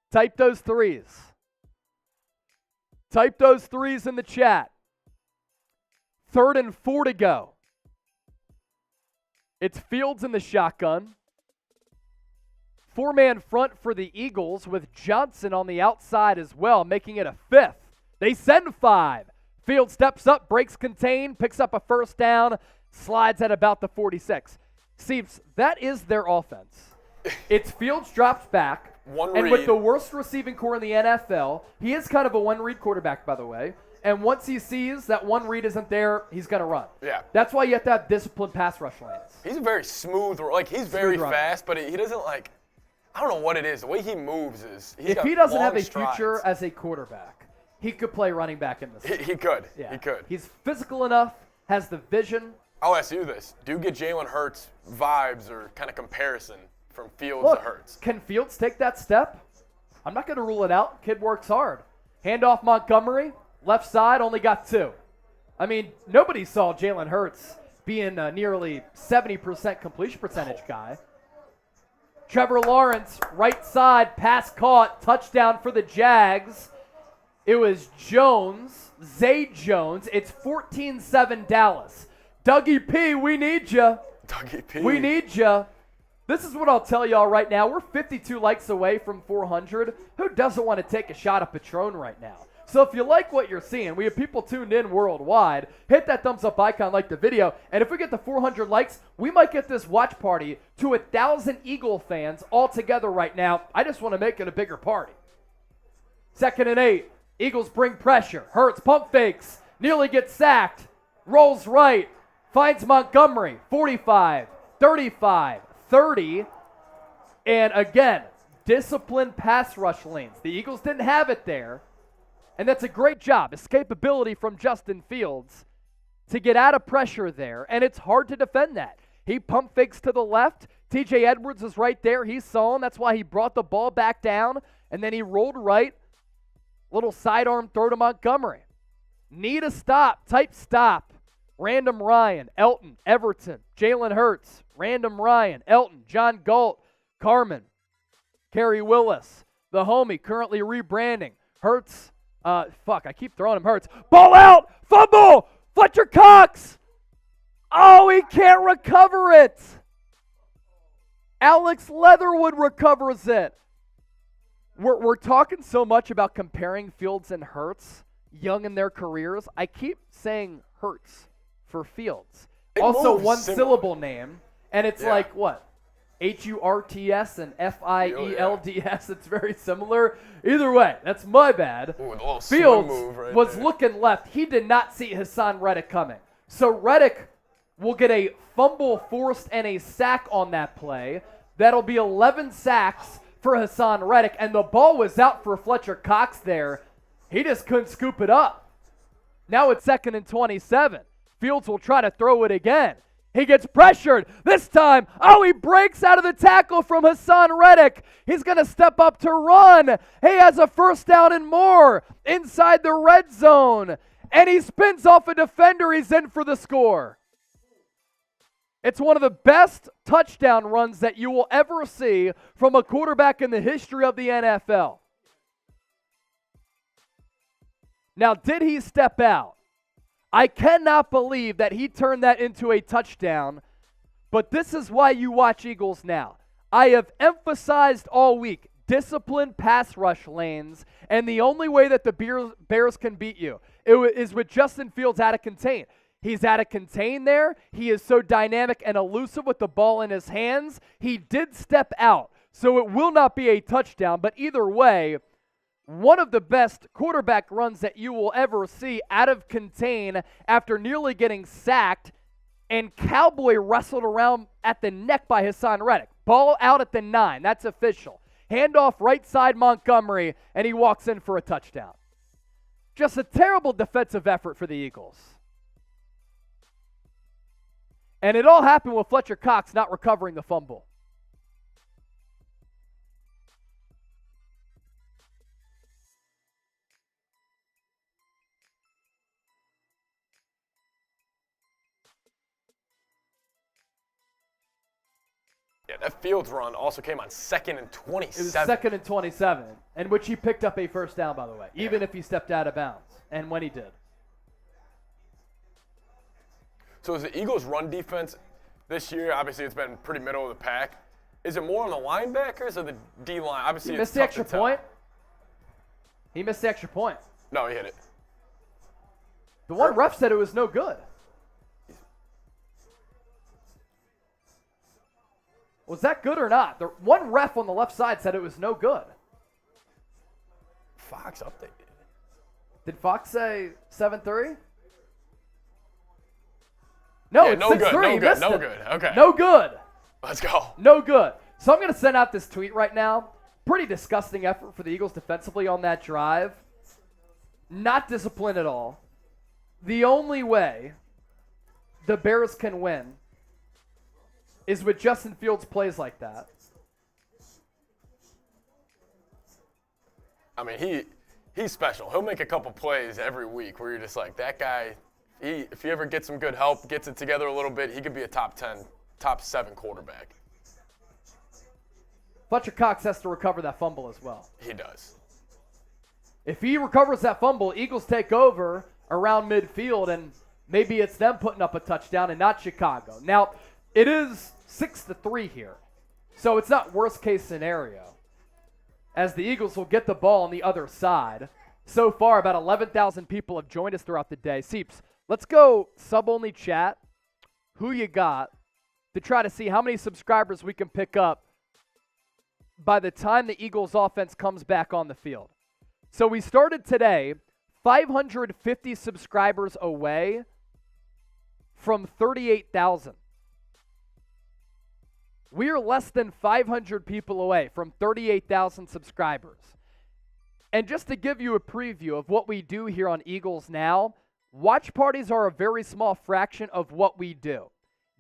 Type those threes. Type those threes in the chat. 3rd and 4 to go. It's Fields in the shotgun. 4-man front for the Eagles with Johnson on the outside as well, making it a 5th. They send 5. Fields steps up, breaks contain, picks up a first down, slides at about the 46. Seeps, that is their offense. It's Fields drops back. And with the worst receiving core in the NFL, he is kind of a one-read quarterback, by the way. And once he sees that one read isn't there, he's going to run. Yeah. That's why you have to have disciplined pass rush lanes. He's a very smooth, he's very fast, but he doesn't I don't know what it is. The way he moves is, if he doesn't have a future as a quarterback, he could play running back in this. He could. Yeah. He could. He's physical enough, has the vision. I'll ask you this. Do you get Jalen Hurts vibes or kind of comparison from Fields to Hurts? Can Fields take that step? I'm not going to rule it out. Kid works hard. Handoff Montgomery, left side, only got 2. I mean, nobody saw Jalen Hurts being a nearly 70% completion percentage guy. Trevor Lawrence, right side, pass caught, touchdown for the Jags. It was Zay Jones. It's 14-7 Dallas. Dougie P, we need you. Dougie P. We need you. This is what I'll tell y'all right now. We're 52 likes away from 400. Who doesn't want to take a shot at Patron right now? So if you like what you're seeing, we have people tuned in worldwide. Hit that thumbs up icon, like the video. And if we get to 400 likes, we might get this watch party to 1,000 Eagle fans all together right now. I just want to make it a bigger party. 2nd and 8. Eagles bring pressure. Hurts pump fakes. Nearly gets sacked. Rolls right. Finds Montgomery. 45, 35, 30. And again, disciplined pass rush lanes. The Eagles didn't have it there. And that's a great job. Escapability from Justin Fields to get out of pressure there. And it's hard to defend that. He pump fakes to the left. TJ Edwards is right there. He saw him. That's why he brought the ball back down. And then he rolled right. Little sidearm throw to Montgomery. Need a stop. Type stop. Random Ryan, Elton, Everton, Jalen Hurts, Random Ryan, Elton, John Galt, Carmen, Kerry Willis, the homie currently rebranding. Hurts, I keep throwing him Hurts. Ball out, fumble, Fletcher Cox. Oh, he can't recover it. Alex Leatherwood recovers it. We're talking so much about comparing Fields and Hurts young in their careers. I keep saying Hurts for Fields. It also moves one similar. Syllable name, and it's like what? Hurts and Fields. It's very similar. Either way, that's my bad. Ooh, a little Fields move right was there. looking left. He did not see Hassan Reddick coming. So Reddick will get a fumble forced and a sack on that play. That'll be 11 sacks for Hassan Reddick, and the ball was out for Fletcher Cox there. He just couldn't scoop it up. Now it's 2nd and 27. Fields will try to throw it again. He gets pressured. This time, he breaks out of the tackle from Hassan Reddick. He's going to step up to run. He has a first down and more inside the red zone. And he spins off a defender. He's in for the score. It's one of the best touchdown runs that you will ever see from a quarterback in the history of the NFL. Now, did he step out? I cannot believe that he turned that into a touchdown, but this is why you watch Eagles now. I have emphasized all week disciplined pass rush lanes, and the only way that the Bears can beat you is with Justin Fields out of contain. He's out of contain there. He is so dynamic and elusive with the ball in his hands. He did step out, so it will not be a touchdown, but either way, one of the best quarterback runs that you will ever see out of contain after nearly getting sacked and cowboy wrestled around at the neck by Hassan Reddick. Ball out at the 9. That's official. Handoff right side Montgomery, and he walks in for a touchdown. Just a terrible defensive effort for the Eagles. And it all happened with Fletcher Cox not recovering the fumble. Yeah, that Fields run also came on 2nd and 27. It was 2nd and 27, in which he picked up a first down, by the way, even if he stepped out of bounds, and when he did. So is the Eagles' run defense this year, obviously it's been pretty middle of the pack. Is it more on the linebackers or the D-line? Obviously, he missed the extra point. He missed the extra point. No, he hit it. The one ref said it was no good. Was that good or not? The one ref on the left side said it was no good. Fox updated. Did Fox say 7-3? No, yeah, it's no 6-3. good, no good. Okay. No good. Let's go. No good. So I'm going to send out this tweet right now. Pretty disgusting effort for the Eagles defensively on that drive. Not disciplined at all. The only way the Bears can win is with Justin Fields plays like that. I mean, he's special. He'll make a couple plays every week where you're just like, that guy, if he ever gets some good help, gets it together a little bit, he could be a top 10, top 7 quarterback. Fletcher Cox has to recover that fumble as well. He does. If he recovers that fumble, Eagles take over around midfield, and maybe it's them putting up a touchdown and not Chicago. Now, it is 6-3 here, so it's not worst case scenario, as the Eagles will get the ball on the other side. So far, about 11,000 people have joined us throughout the day. Seeps, let's go sub-only chat. Who you got to try to see how many subscribers we can pick up by the time the Eagles offense comes back on the field. So we started today 550 subscribers away from 38,000. We are less than 500 people away from 38,000 subscribers. And just to give you a preview of what we do here on Eagles Now, watch parties are a very small fraction of what we do.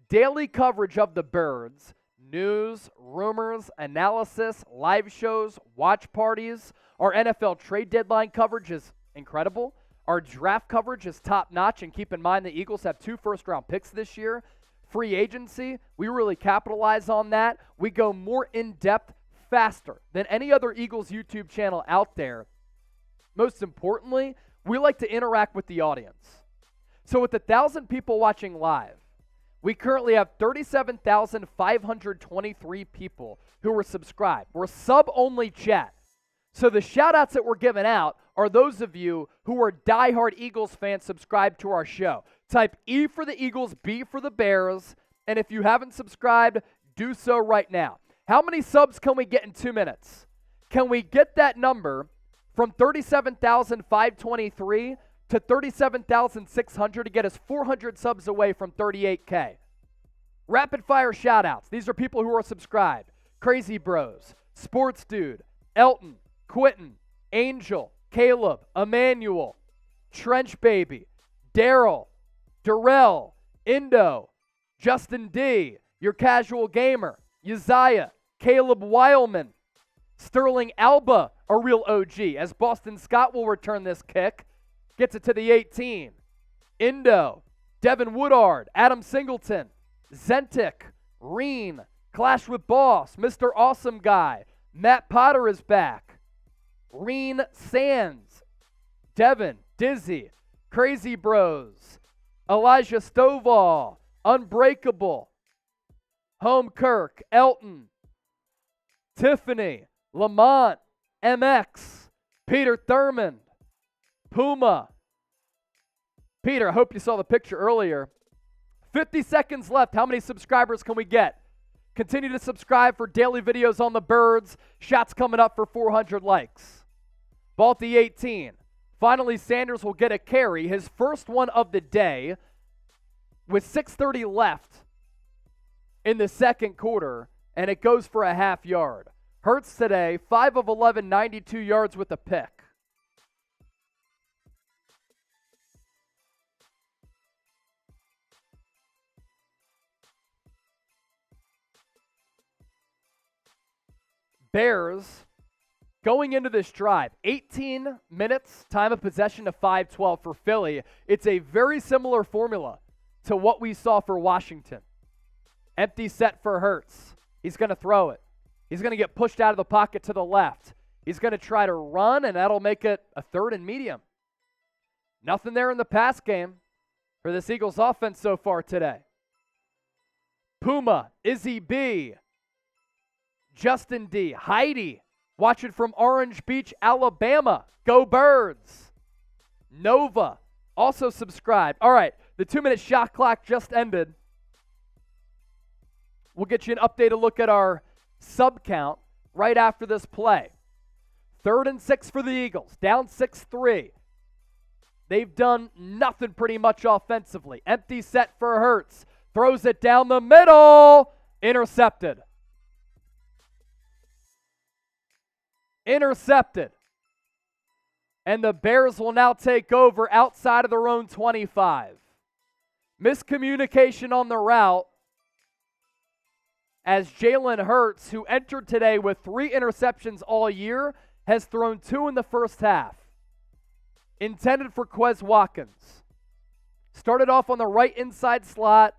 Daily coverage of the Birds, news, rumors, analysis, live shows, watch parties. Our NFL trade deadline coverage is incredible. Our draft coverage is top-notch, and keep in mind the Eagles have 2 first-round picks this year. Free agency, we really capitalize on that. We go more in-depth faster than any other Eagles YouTube channel out there. Most importantly, we like to interact with the audience. So with 1,000 people watching live, we currently have 37,523 people who are subscribed. We're sub-only chat. So the shout-outs that we're giving out are those of you who are diehard Eagles fans subscribed to our show. Type E for the Eagles, B for the Bears, and if you haven't subscribed, do so right now. How many subs can we get in 2 minutes? Can we get that number from 37,523 to 37,600 to get us 400 subs away from 38K? Rapid fire shout-outs. These are people who are subscribed. Crazy Bros, Sports Dude, Elton, Quentin, Angel, Caleb, Emmanuel, Trench Baby, Daryl, Darrell, Indo, Justin D, Your Casual Gamer, Uzziah, Caleb Weilman, Sterling Alba, a real OG, as Boston Scott will return this kick, gets it to the 18. Indo, Devin Woodard, Adam Singleton, Zentik, Reen, Clash with Boss, Mr. Awesome Guy, Matt Potter is back, Reen Sands, Devin, Dizzy, Crazy Bros, Elijah Stovall, Unbreakable, Home Kirk, Elton, Tiffany, Lamont, MX, Peter Thurman, Puma. Peter, I hope you saw the picture earlier. 50 seconds left. How many subscribers can we get? Continue to subscribe for daily videos on the birds. Shots coming up for 400 likes. Balti 18. Finally, Sanders will get a carry, his first one of the day, with 6:30 left in the second quarter, and it goes for a half yard. Hurts today, 5 of 11, 92 yards with a pick. Bears going into this drive, 18 minutes, time of possession to 5:12 for Philly. It's a very similar formula to what we saw for Washington. Empty set for Hurts. He's going to throw it. He's going to get pushed out of the pocket to the left. He's going to try to run, and that'll make it a 3rd and medium. Nothing there in the pass game for this Eagles offense so far today. Puma, Izzy B, Justin D, Heidi, watching from Orange Beach, Alabama. Go Birds. Nova, also subscribed. All right, the 2-minute shot clock just ended. We'll get you an updated look at our sub count right after this play. 3rd and 6 for the Eagles, down 6-3. They've done nothing pretty much offensively. Empty set for Hurts. Throws it down the middle. Intercepted. Intercepted. And the Bears will now take over outside of their own 25. Miscommunication on the route as Jalen Hurts, who entered today with 3 interceptions all year, has thrown 2 in the first half. Intended for Quez Watkins. Started off on the right inside slot,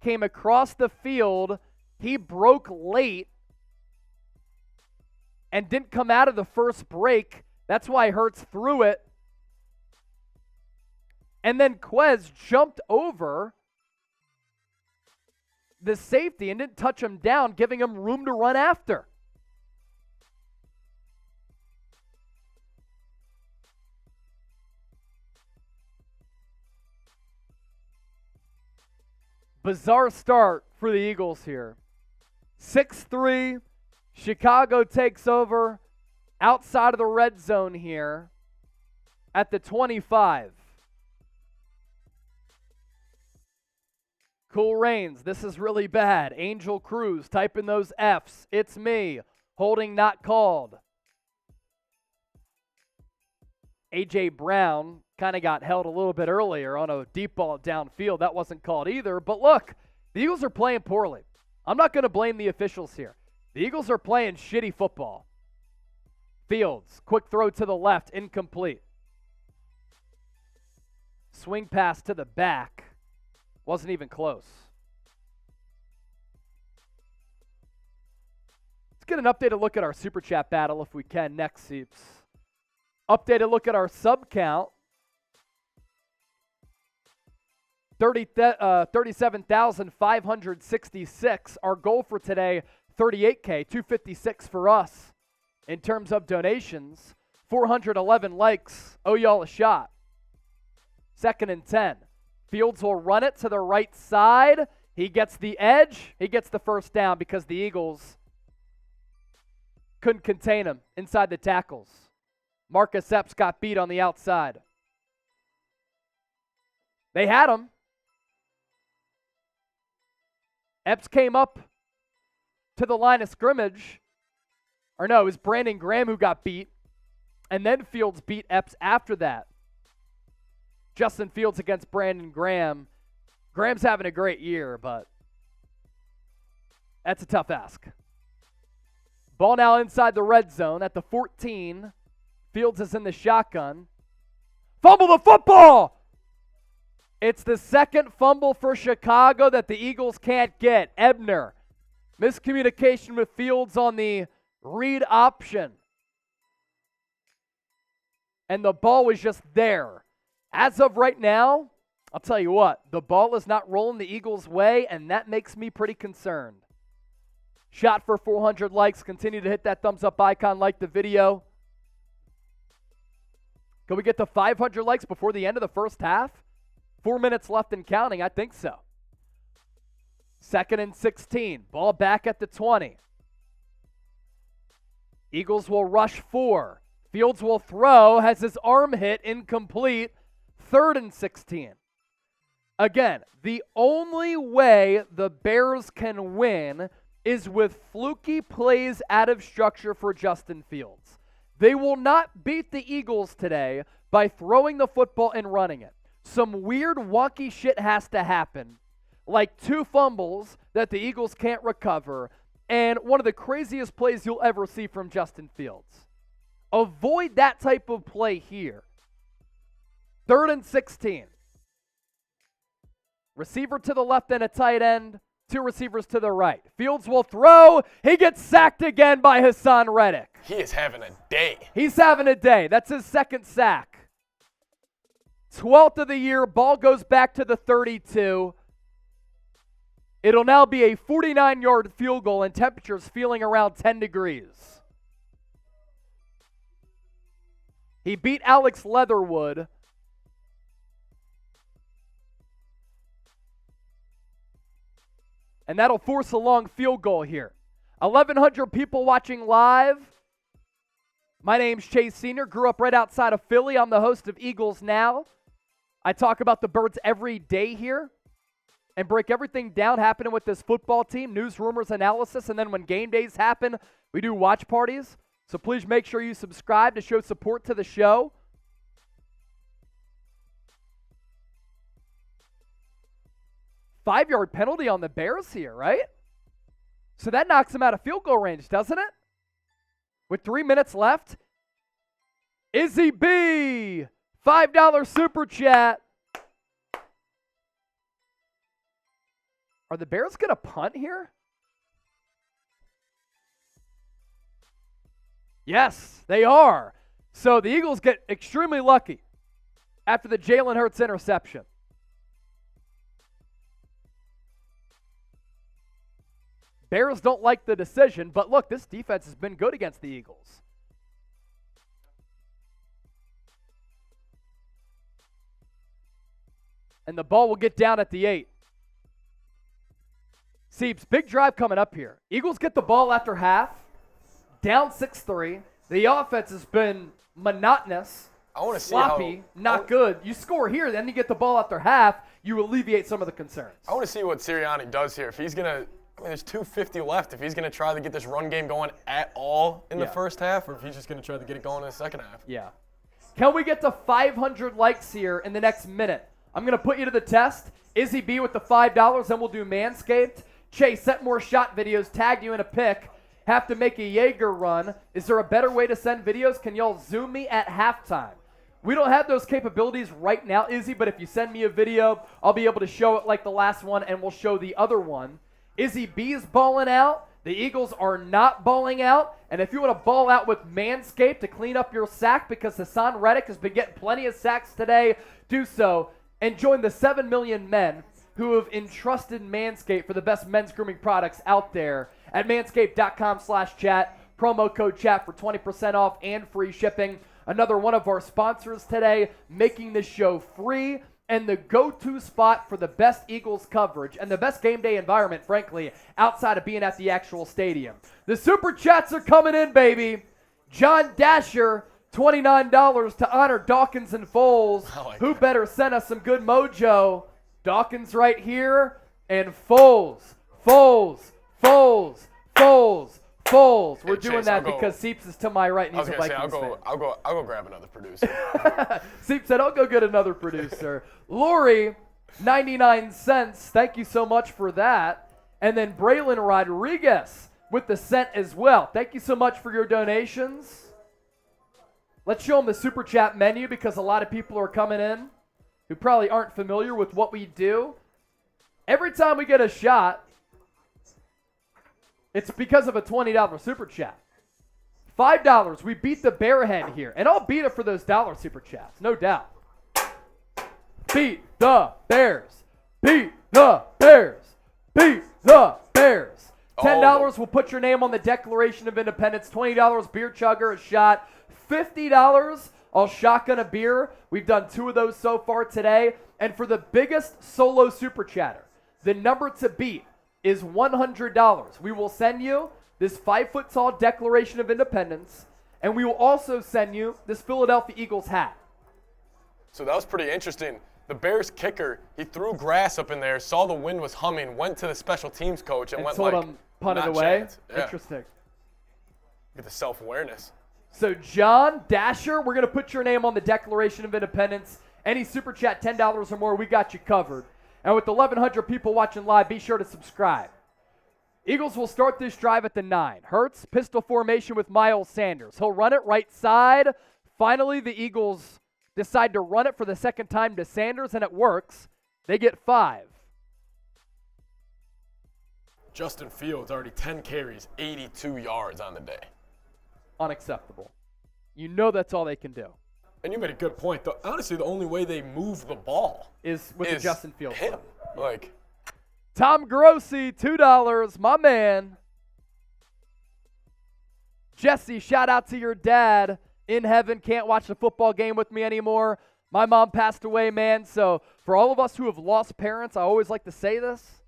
came across the field. He broke late and didn't come out of the first break. That's why Hurts threw it. And then Quez jumped over the safety and didn't touch him down, giving him room to run after. Bizarre start for the Eagles here. 6-3, Chicago takes over outside of the red zone here at the 25. Cool Rains, this is really bad. Angel Cruz, type in those Fs. It's me. Holding not called. A.J. Brown kind of got held a little bit earlier on a deep ball downfield. That wasn't called either. But look, the Eagles are playing poorly. I'm not going to blame the officials here. The Eagles are playing shitty football. Fields, quick throw to the left, incomplete. Swing pass to the back. Wasn't even close. Let's get an updated look at our Super Chat battle if we can next, Seeps. Updated look at our sub count. 37,566. Our goal for today, 38K, 256 for us. In terms of donations, 411 likes. Owe y'all a shot. 2nd and 10. Fields will run it to the right side. He gets the edge. He gets the first down because the Eagles couldn't contain him inside the tackles. Marcus Epps got beat on the outside. They had him. Epps came up to the line of scrimmage. Or no, it was Brandon Graham who got beat. And then Fields beat Epps after that. Justin Fields against Brandon Graham. Graham's having a great year, but that's a tough ask. Ball now inside the red zone at the 14. Fields is in the shotgun. Fumble the football! It's the second fumble for Chicago that the Eagles can't get. Ebner. Miscommunication with Fields on the read option. And the ball was just there. As of right now, I'll tell you what, the ball is not rolling the Eagles' way, and that makes me pretty concerned. Shot for 400 likes. Continue to hit that thumbs up icon, like the video. Can we get to 500 likes before the end of the first half? 4 minutes left and counting. I think so. 2nd and 16. Ball back at the 20. Eagles will rush 4. Fields will throw. Has his arm hit. Incomplete. 3rd and 16. Again, the only way the Bears can win is with fluky plays out of structure for Justin Fields. They will not beat the Eagles today by throwing the football and running it. Some weird, wonky shit has to happen, like 2 fumbles that the Eagles can't recover, and one of the craziest plays you'll ever see from Justin Fields. Avoid that type of play here. 3rd and 16. Receiver to the left and a tight end. 2 receivers to the right. Fields will throw. He gets sacked again by Hassan Reddick. He is having a day. He's having a day. That's his 2nd sack. 12th of the year. Ball goes back to the 32. It'll now be a 49-yard field goal and temperatures feeling around 10 degrees. He beat Alex Leatherwood. And that'll force a long field goal here. 1,100 people watching live. My name's Chase Sr. Grew up right outside of Philly. I'm the host of Eagles Now. I talk about the Birds every day here and break everything down happening with this football team, news, rumors, analysis, and then when game days happen, we do watch parties. So please make sure you subscribe to show support to the show. Five-yard penalty on the Bears here, right? So that knocks him out of field goal range, doesn't it? With 3 minutes left. Izzy B, $5 super chat. Are the Bears going to punt here? Yes, they are. So the Eagles get extremely lucky after the Jalen Hurts interception. Bears don't like the decision, but look, this defense has been good against the Eagles. And the ball will get down at the 8. Seeps, big drive coming up here. Eagles get the ball after half, down 6-3. The offense has been monotonous, sloppy, not good. You score here, then you get the ball after half, you alleviate some of the concerns. I want to see what Sirianni does here. If he's going to, there's 2:50 left. If he's going to try to get this run game going at all in the first half, or if he's just going to try to get it going in the second half. Yeah. Can we get to 500 likes here in the next minute? I'm going to put you to the test. Izzy B with the $5, then we'll do Manscaped. Chase, set more shot videos, tag you in a pic. Have to make a Jaeger run. Is there a better way to send videos? Can y'all Zoom me at halftime? We don't have those capabilities right now, Izzy, but if you send me a video, I'll be able to show it like the last one, and we'll show the other one. Izzy B is balling out. The Eagles are not balling out. And if you want to ball out with Manscaped to clean up your sack, because Hassan Reddick has been getting plenty of sacks today, do so. And join the 7 million men who have entrusted Manscaped for the best men's grooming products out there at manscaped.com/chat. Promo code chat for 20% off and free shipping. Another one of our sponsors today, making this show free and the go-to spot for the best Eagles coverage and the best game day environment, frankly, outside of being at the actual stadium. The Super Chats are coming in, baby. John Dasher, $29 to honor Dawkins and Foles. Who better send us some good mojo? Dawkins right here and Foles. We're doing Chase, that because Seeps is to my right and he's a Vikings fan. I'll go grab another producer. Seeps said, I'll go get another producer. Lori, 99 cents. Thank you so much for that. And then Braylon Rodriguez with the cent as well. Thank you so much for your donations. Let's show them the Super Chat menu because a lot of people are coming in who probably aren't familiar with what we do. Every time we get a shot, it's because of a $20 Super Chat. $5, we beat the Bearhead here. And I'll beat it for those dollar Super Chats, no doubt. Beat the Bears. Beat the Bears. Beat the Bears. $10 will put your name on the Declaration of Independence. $20 beer chugger, a shot. $50, I'll shotgun a beer. We've done 2 of those so far today. And for the biggest solo Super Chatter, the number to beat is $100. We will send you this 5-foot-tall Declaration of Independence, and we will also send you this Philadelphia Eagles hat. So that was pretty interesting. The Bears kicker, he threw grass up in there, saw the wind was humming, went to the special teams coach and went told him punt it away. Yeah. Interesting. Get the self-awareness. So John Dasher, we're going to put your name on the Declaration of Independence. Any Super Chat, $10 or more, we got you covered. And with 1,100 people watching live, be sure to subscribe. Eagles will start this drive at the 9. Hurts, pistol formation with Miles Sanders. He'll run it right side. Finally, the Eagles decide to run it for the second time to Sanders, and it works. They get 5. Justin Fields, already 10 carries, 82 yards on the day. Unacceptable. You know that's all they can do. And you made a good point. Honestly, the only way they move the ball is with the Justin Fields. Him. Like, Tom Grossi, $2, my man. Jesse, shout out to your dad in heaven. Can't watch the football game with me anymore. My mom passed away, man. So for all of us who have lost parents, I always like to say this.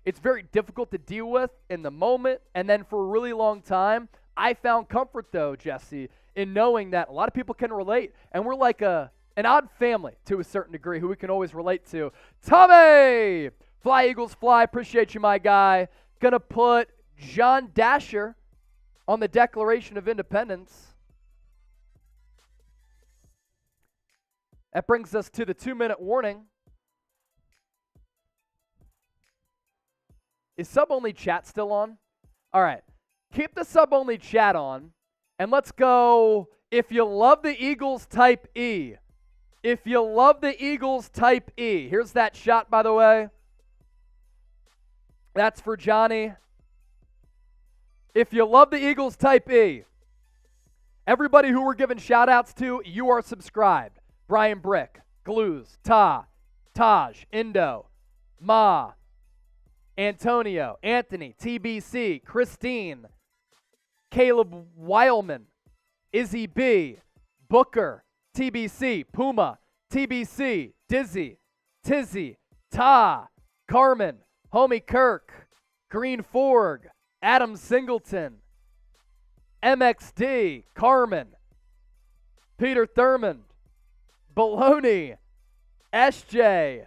It's very difficult to deal with in the moment. And then for a really long time, I found comfort, though, Jesse, in knowing that a lot of people can relate. And we're like an odd family to a certain degree who we can always relate to. Tommy! Fly, Eagles, fly. Appreciate you, my guy. Gonna put John Dasher on the Declaration of Independence. That brings us to the 2-minute warning. Is sub-only chat still on? All right. Keep the sub-only chat on. And let's go, if you love the Eagles, type E. If you love the Eagles, type E. Here's that shot, by the way. That's for Johnny. If you love the Eagles, type E. Everybody who we're giving shout-outs to, you are subscribed. Brian Brick, Glues, Taj, Indo, Ma, Antonio, Anthony, TBC, Christine, Caleb Weilman, Izzy B, Booker, TBC, Puma, TBC, Dizzy, Tizzy, Ta, Carmen, Homie Kirk, Green Forg, Adam Singleton, MXD, Carmen, Peter Thurmond, Baloney, SJ,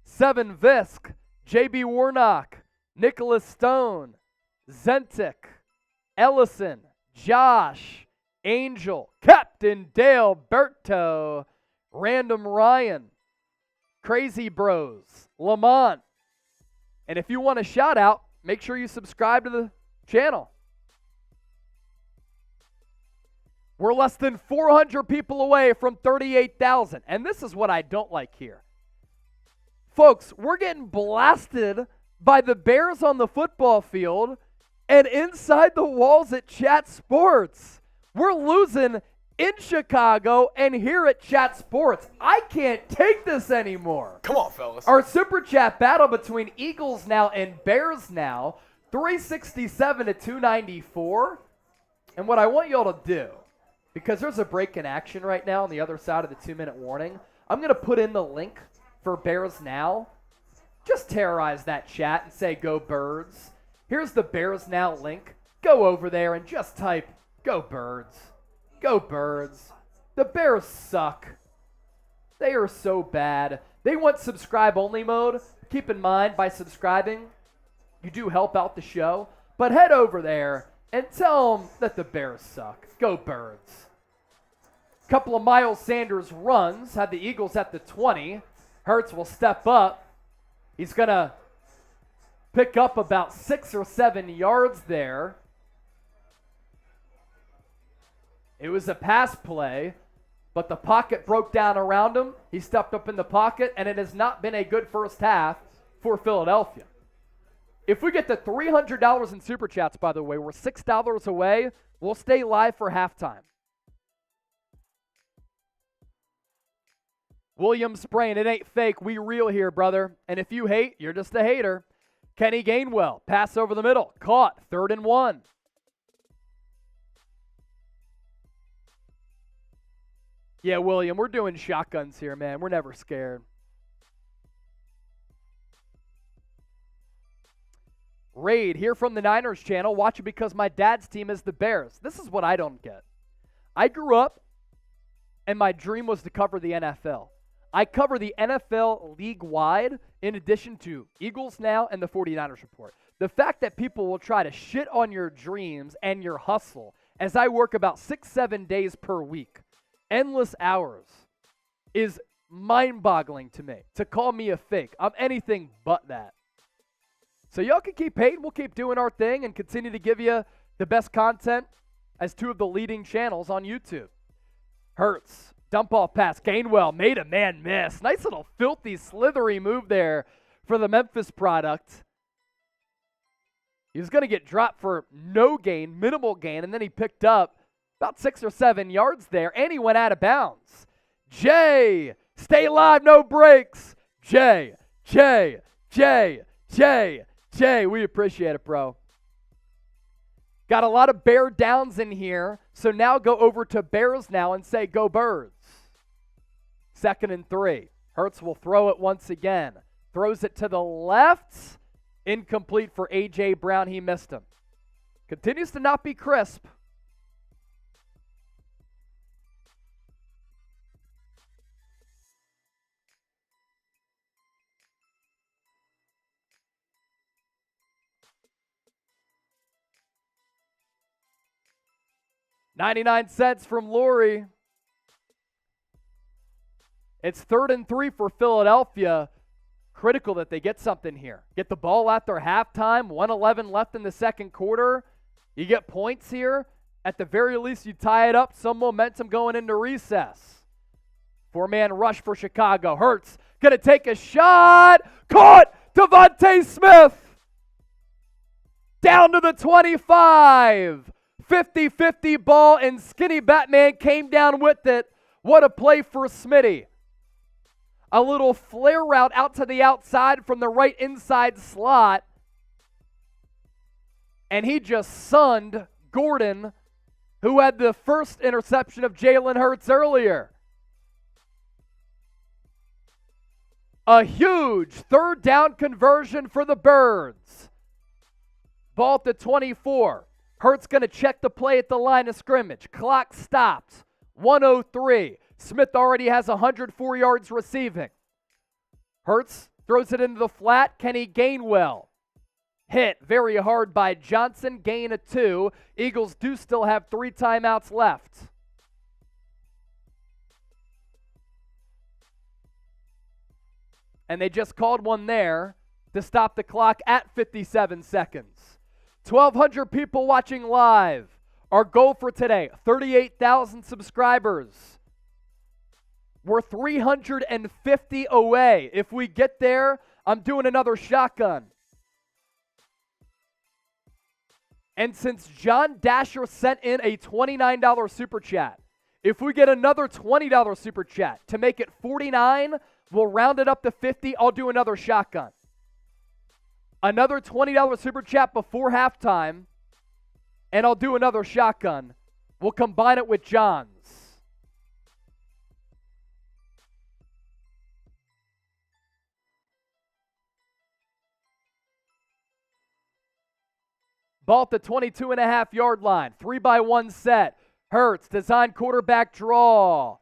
Seven Visk, JB Warnock, Nicholas Stone, Zentic, Ellison, Josh, Angel, Captain Dale Berto, Random Ryan, Crazy Bros, Lamont. And if you want a shout out, make sure you subscribe to the channel. We're less than 400 people away from 38,000. And this is what I don't like here. Folks, we're getting blasted by the Bears on the football field and inside the walls at Chat Sports. We're losing in Chicago and here at Chat Sports. I can't take this anymore. Come on, fellas. Our Super Chat battle between Eagles now and Bears now, 367 to 294. And what I want y'all to do, because there's a break in action right now on the other side of the 2-minute warning, I'm going to put in the link for Bears Now. Just terrorize that chat and say, go Birds. Here's the Bears Now link. Go over there and just type, go Birds. Go Birds. The Bears suck. They are so bad. They want subscribe-only mode. Keep in mind, by subscribing, you do help out the show. But head over there and tell them that the Bears suck. Go Birds. Couple of Miles Sanders runs had the Eagles at the 20. Hurts will step up. He's going to pick up about 6 or 7 yards there. It was a pass play, but the pocket broke down around him. He stepped up in the pocket, and it has not been a good first half for Philadelphia. If we get to $300 in Super Chats, by the way, we're $6 away. We'll stay live for halftime. William Sprain, it ain't fake. We real here, brother. And if you hate, you're just a hater. Kenny Gainwell, pass over the middle. Caught, 3rd and 1. Yeah, William, we're doing shotguns here, man. We're never scared. Raid, here from the Niners channel, watching because my dad's team is the Bears. This is what I don't get. I grew up, and my dream was to cover the NFL. I cover the NFL league-wide in addition to Eagles Now and the 49ers Report. The fact that people will try to shit on your dreams and your hustle as I work about 6-7 days per week, endless hours, is mind-boggling to me. To call me a fake, I'm anything but that. So y'all can keep hating. We'll keep doing our thing and continue to give you the best content as two of the leading channels on YouTube. Hurts, dump off pass. Gainwell made a man miss. Nice little filthy, slithery move there for the Memphis product. He was going to get dropped for no gain, minimal gain, and then he picked up about 6 or 7 yards there, and he went out of bounds. Jay, stay alive, no breaks. Jay, we appreciate it, bro. Got a lot of Bear downs in here, so now go over to Bears Now and say, go Birds. 2nd and 3. Hurts will throw it once again. Throws it to the left. Incomplete for A.J. Brown. He missed him. Continues to not be crisp. $0.99 from Lori. It's 3rd and 3 for Philadelphia. Critical that they get something here. Get the ball at their halftime. 1:11 left in the second quarter. You get points here. At the very least, you tie it up. Some momentum going into recess. 4-man rush for Chicago. Hurts going to take a shot. Caught! Devontae Smith! Down to the 25. 50-50 ball, and Skinny Batman came down with it. What a play for Smitty. A little flare route out to the outside from the right inside slot. And he just sunned Gordon, who had the first interception of Jalen Hurts earlier. A huge 3rd down conversion for the Birds. Ball at the 24. Hurts going to check the play at the line of scrimmage. Clock stops. 1:03. Smith already has 104 yards receiving. Hurts throws it into the flat. Kenny Gainwell. Hit very hard by Johnson. Gain of 2. Eagles do still have 3 timeouts left. And they just called one there to stop the clock at 57 seconds. 1,200 people watching live. Our goal for today, 38,000 subscribers. We're 350 away. If we get there, I'm doing another shotgun. And since John Dasher sent in a $29 super chat, if we get another $20 super chat to make it 49, we'll round it up to 50. I'll do another shotgun. Another $20 super chat before halftime, and I'll do another shotgun. We'll combine it with John's. Ball at the 22.5-yard line. 3-by-1 set. Hurts, design quarterback draw.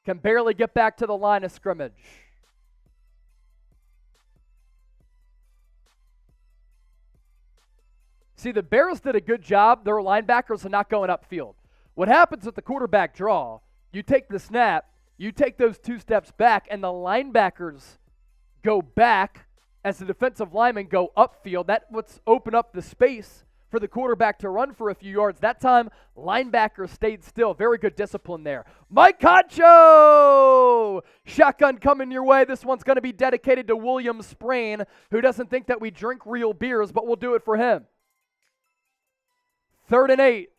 Can barely get back to the line of scrimmage. See, the Bears did a good job. Their linebackers are not going upfield. What happens with the quarterback draw, you take the snap, you take those 2 steps back, and the linebackers go back as the defensive linemen go upfield. That would open up the space for the quarterback to run for a few yards. That time, linebackers stayed still. Very good discipline there. Mike Concho! Shotgun coming your way. This one's going to be dedicated to William Sprain, who doesn't think that we drink real beers, but we'll do it for him. 3rd and 8.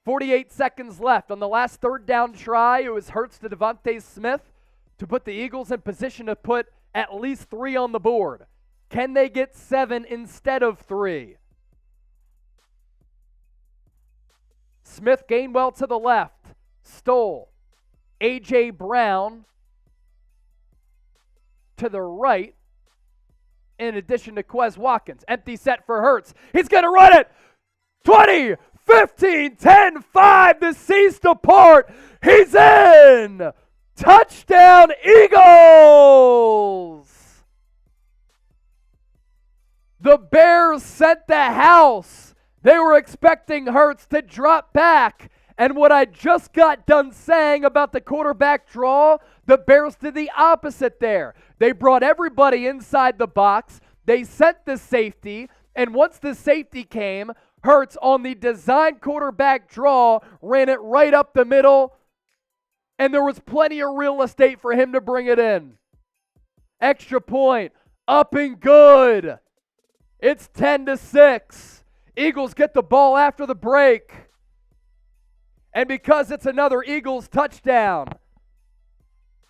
48 seconds left. On the last 3rd down try, it was Hurts to Devontae Smith to put the Eagles in position to put at least 3 on the board. Can they get 7 instead of 3? Smith Gainwell to the left. Stoll. A.J. Brown to the right. In addition to Quez Watkins. Empty set for Hurts. He's going to run it. 20, 15, 10, 5. The C's depart. He's in. Touchdown, Eagles. The Bears sent the house. They were expecting Hurts to drop back. And what I just got done saying about the quarterback draw, the Bears did the opposite there. They brought everybody inside the box. They sent the safety. And once the safety came, Hurts on the design quarterback draw ran it right up the middle. And there was plenty of real estate for him to bring it in. Extra point. Up and good. It's 10-6. Eagles get the ball after the break. And because it's another Eagles touchdown,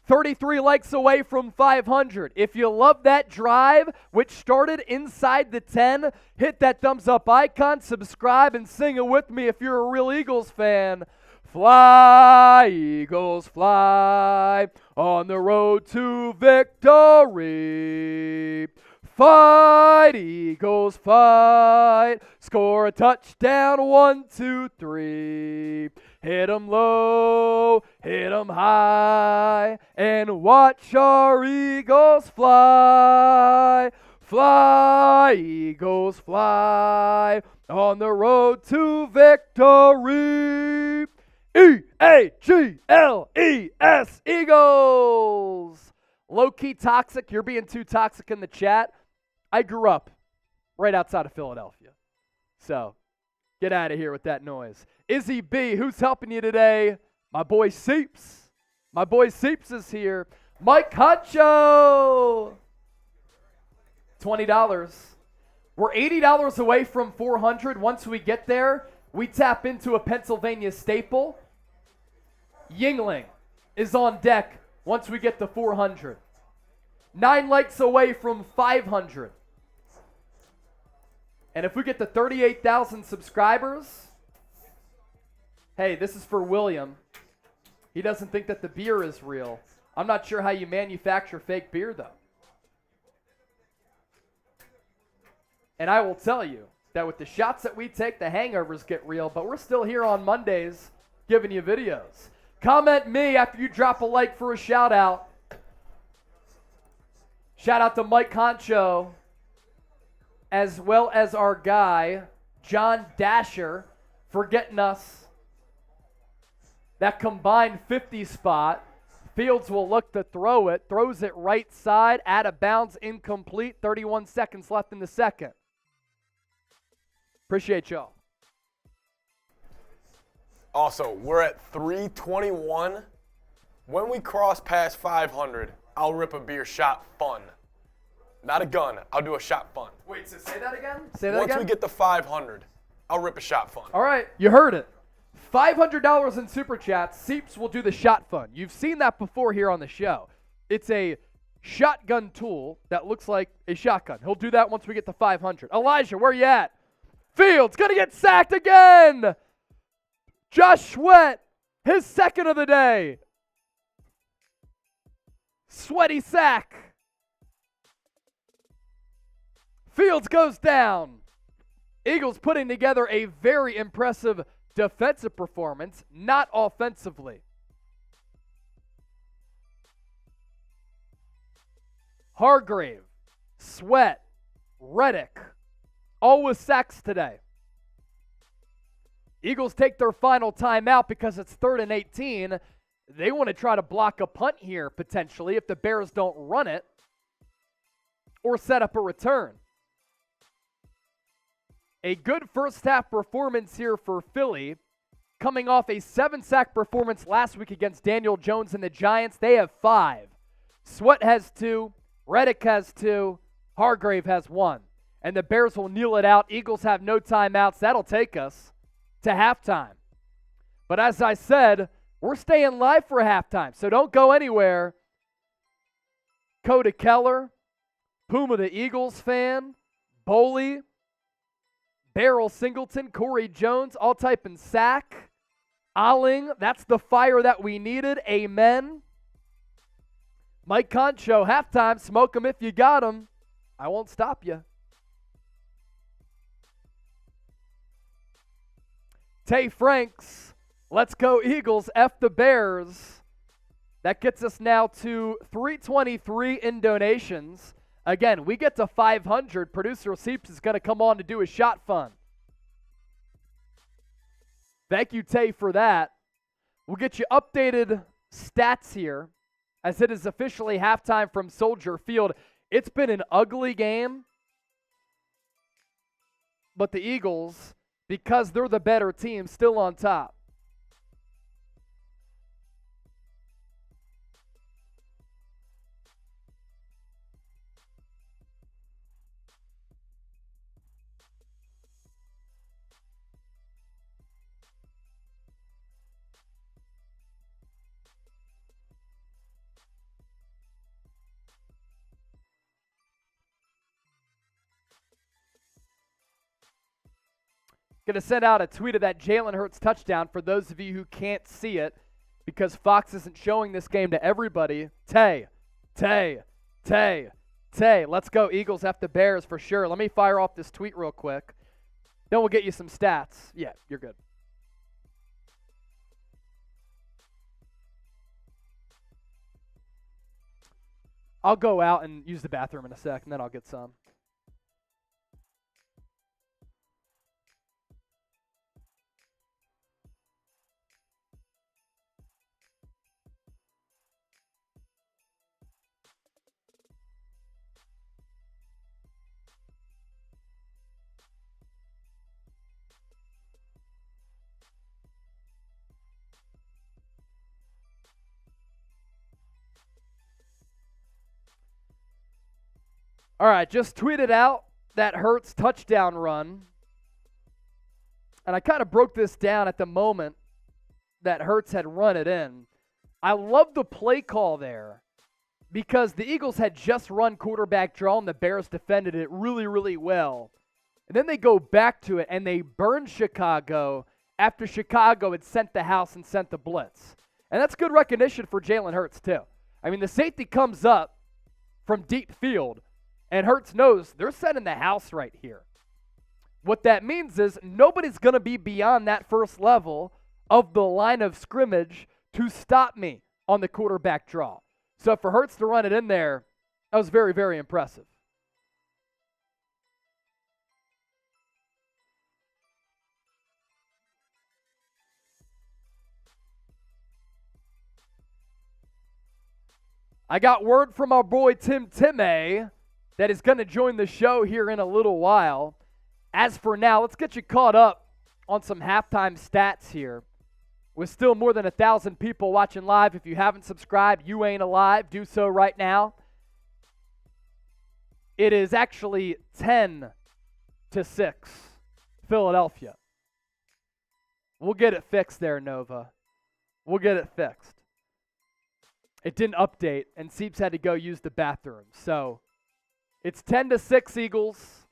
33 likes away from 500. If you love that drive, which started inside the 10, hit that thumbs up icon, subscribe, and sing it with me if you're a real Eagles fan. Fly, Eagles, fly, on the road to victory. Fight, Eagles, fight. Score a touchdown, 1, 2, 3. Hit 'em low, hit 'em high, and watch our Eagles fly. Fly, Eagles, fly, on the road to victory. E-A-G-L-E-S, Eagles. Low-key toxic. You're being too toxic in the chat. I grew up right outside of Philadelphia. So, get out of here with that noise. Izzy B, who's helping you today? My boy Seeps. My boy Seeps is here. Mike Concho. $20. We're $80 away from 400. Once we get there, we tap into a Pennsylvania staple. Yingling is on deck once we get to 400. 9 likes away from 500. And if we get to 38,000 subscribers, hey, this is for William. He doesn't think that the beer is real. I'm not sure how you manufacture fake beer, though. And I will tell you that with the shots that we take, the hangovers get real, but we're still here on Mondays giving you videos. Comment me after you drop a like for a shout out. Shout out to Mike Concho, as well as our guy, John Dasher, for getting us that combined 50 spot. Fields will look to throw it, throws it right side, out of bounds, incomplete, 31 seconds left in the second. Appreciate y'all. Also, we're at 321. When we cross past 500, I'll rip a beer shot fun. Not a gun. I'll do a shot fun. Wait, so say that again? Once we get to 500, I'll rip a shot fun. All right, you heard it. $500 in Super Chats. Seeps will do the shot fun. You've seen that before here on the show. It's a shotgun tool that looks like a shotgun. He'll do that once we get to 500. Elijah, where you at? Fields going to get sacked again. Josh Sweat, his second of the day. Sweaty sack. Fields goes down. Eagles putting together a very impressive defensive performance, not offensively. Hargrave, Sweat, Reddick, all with sacks today. Eagles take their final timeout because it's 3rd and 18. They want to try to block a punt here, potentially, if the Bears don't run it or set up a return. A good first half performance here for Philly, coming off a 7-sack performance last week against Daniel Jones and the Giants. They have 5. Sweat has 2. Reddick has 2. Hargrave has 1. And the Bears will kneel it out. Eagles have no timeouts. That'll take us to halftime. But as I said, we're staying live for halftime, so don't go anywhere. Coda Keller, Puma the Eagles fan, Boley, Beryl Singleton, Corey Jones, all typing sack. Alling, that's the fire that we needed. Amen. Mike Concho, halftime, smoke 'em if you got 'em. I won't stop you. Tay Franks, let's go Eagles, F the Bears. That gets us now to 323 in donations. Again, we get to 500. Producer Seeps is going to come on to do a shot fun. Thank you, Tay, for that. We'll get you updated stats here as it is officially halftime from Soldier Field. It's been an ugly game, but the Eagles, because they're the better team, still on top. Going to send out a tweet of that Jalen Hurts touchdown for those of you who can't see it because Fox isn't showing this game to everybody. Tay. Let's go Eagles after Bears for sure. Let me fire off this tweet real quick. Then we'll get you some stats. Yeah, you're good. I'll go out and use the bathroom in a sec, and then I'll get some. All right, just tweeted out that Hurts touchdown run. And I kind of broke this down at the moment that Hurts had run it in. I love the play call there because the Eagles had just run quarterback draw and the Bears defended it really, really well. And then they go back to it and they burn Chicago after Chicago had sent the house and sent the blitz. And that's good recognition for Jalen Hurts too. I mean, the safety comes up from deep field. And Hurts knows they're setting the house right here. What that means is nobody's going to be beyond that first level of the line of scrimmage to stop me on the quarterback draw. So for Hurts to run it in there, that was very, very impressive. I got word from our boy Tim Timme that is going to join the show here in a little while. As for now, let's get you caught up on some halftime stats here. with still more than 1,000 people watching live. If you haven't subscribed, you ain't alive. Do so right now. It is actually 10-6 Philadelphia. We'll get it fixed there, Nova. We'll get it fixed. It didn't update, and Seeps had to go use the bathroom. So it's 10-6 Eagles.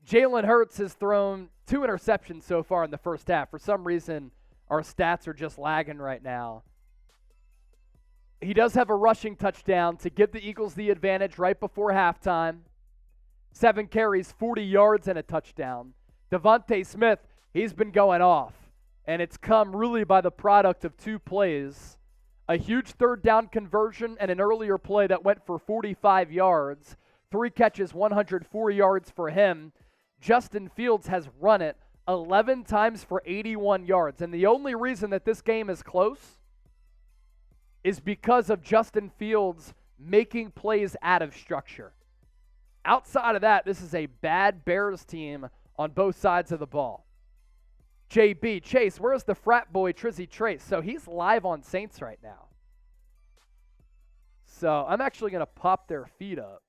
Jalen Hurts has thrown 2 interceptions so far in the first half. For some reason, our stats are just lagging right now. He does have a rushing touchdown to give the Eagles the advantage right before halftime. 7 carries, 40 yards, and a touchdown. Devontae Smith, he's been going off, and it's come really by the product of 2 plays. A huge third down conversion and an earlier play that went for 45 yards. 3 catches, 104 yards for him. Justin Fields has run it 11 times for 81 yards. And the only reason that this game is close is because of Justin Fields making plays out of structure. Outside of that, this is a bad Bears team on both sides of the ball. JB, Chase, where's the frat boy Trizzy Trace? So he's live on Saints right now. So I'm actually going to pop their feed up.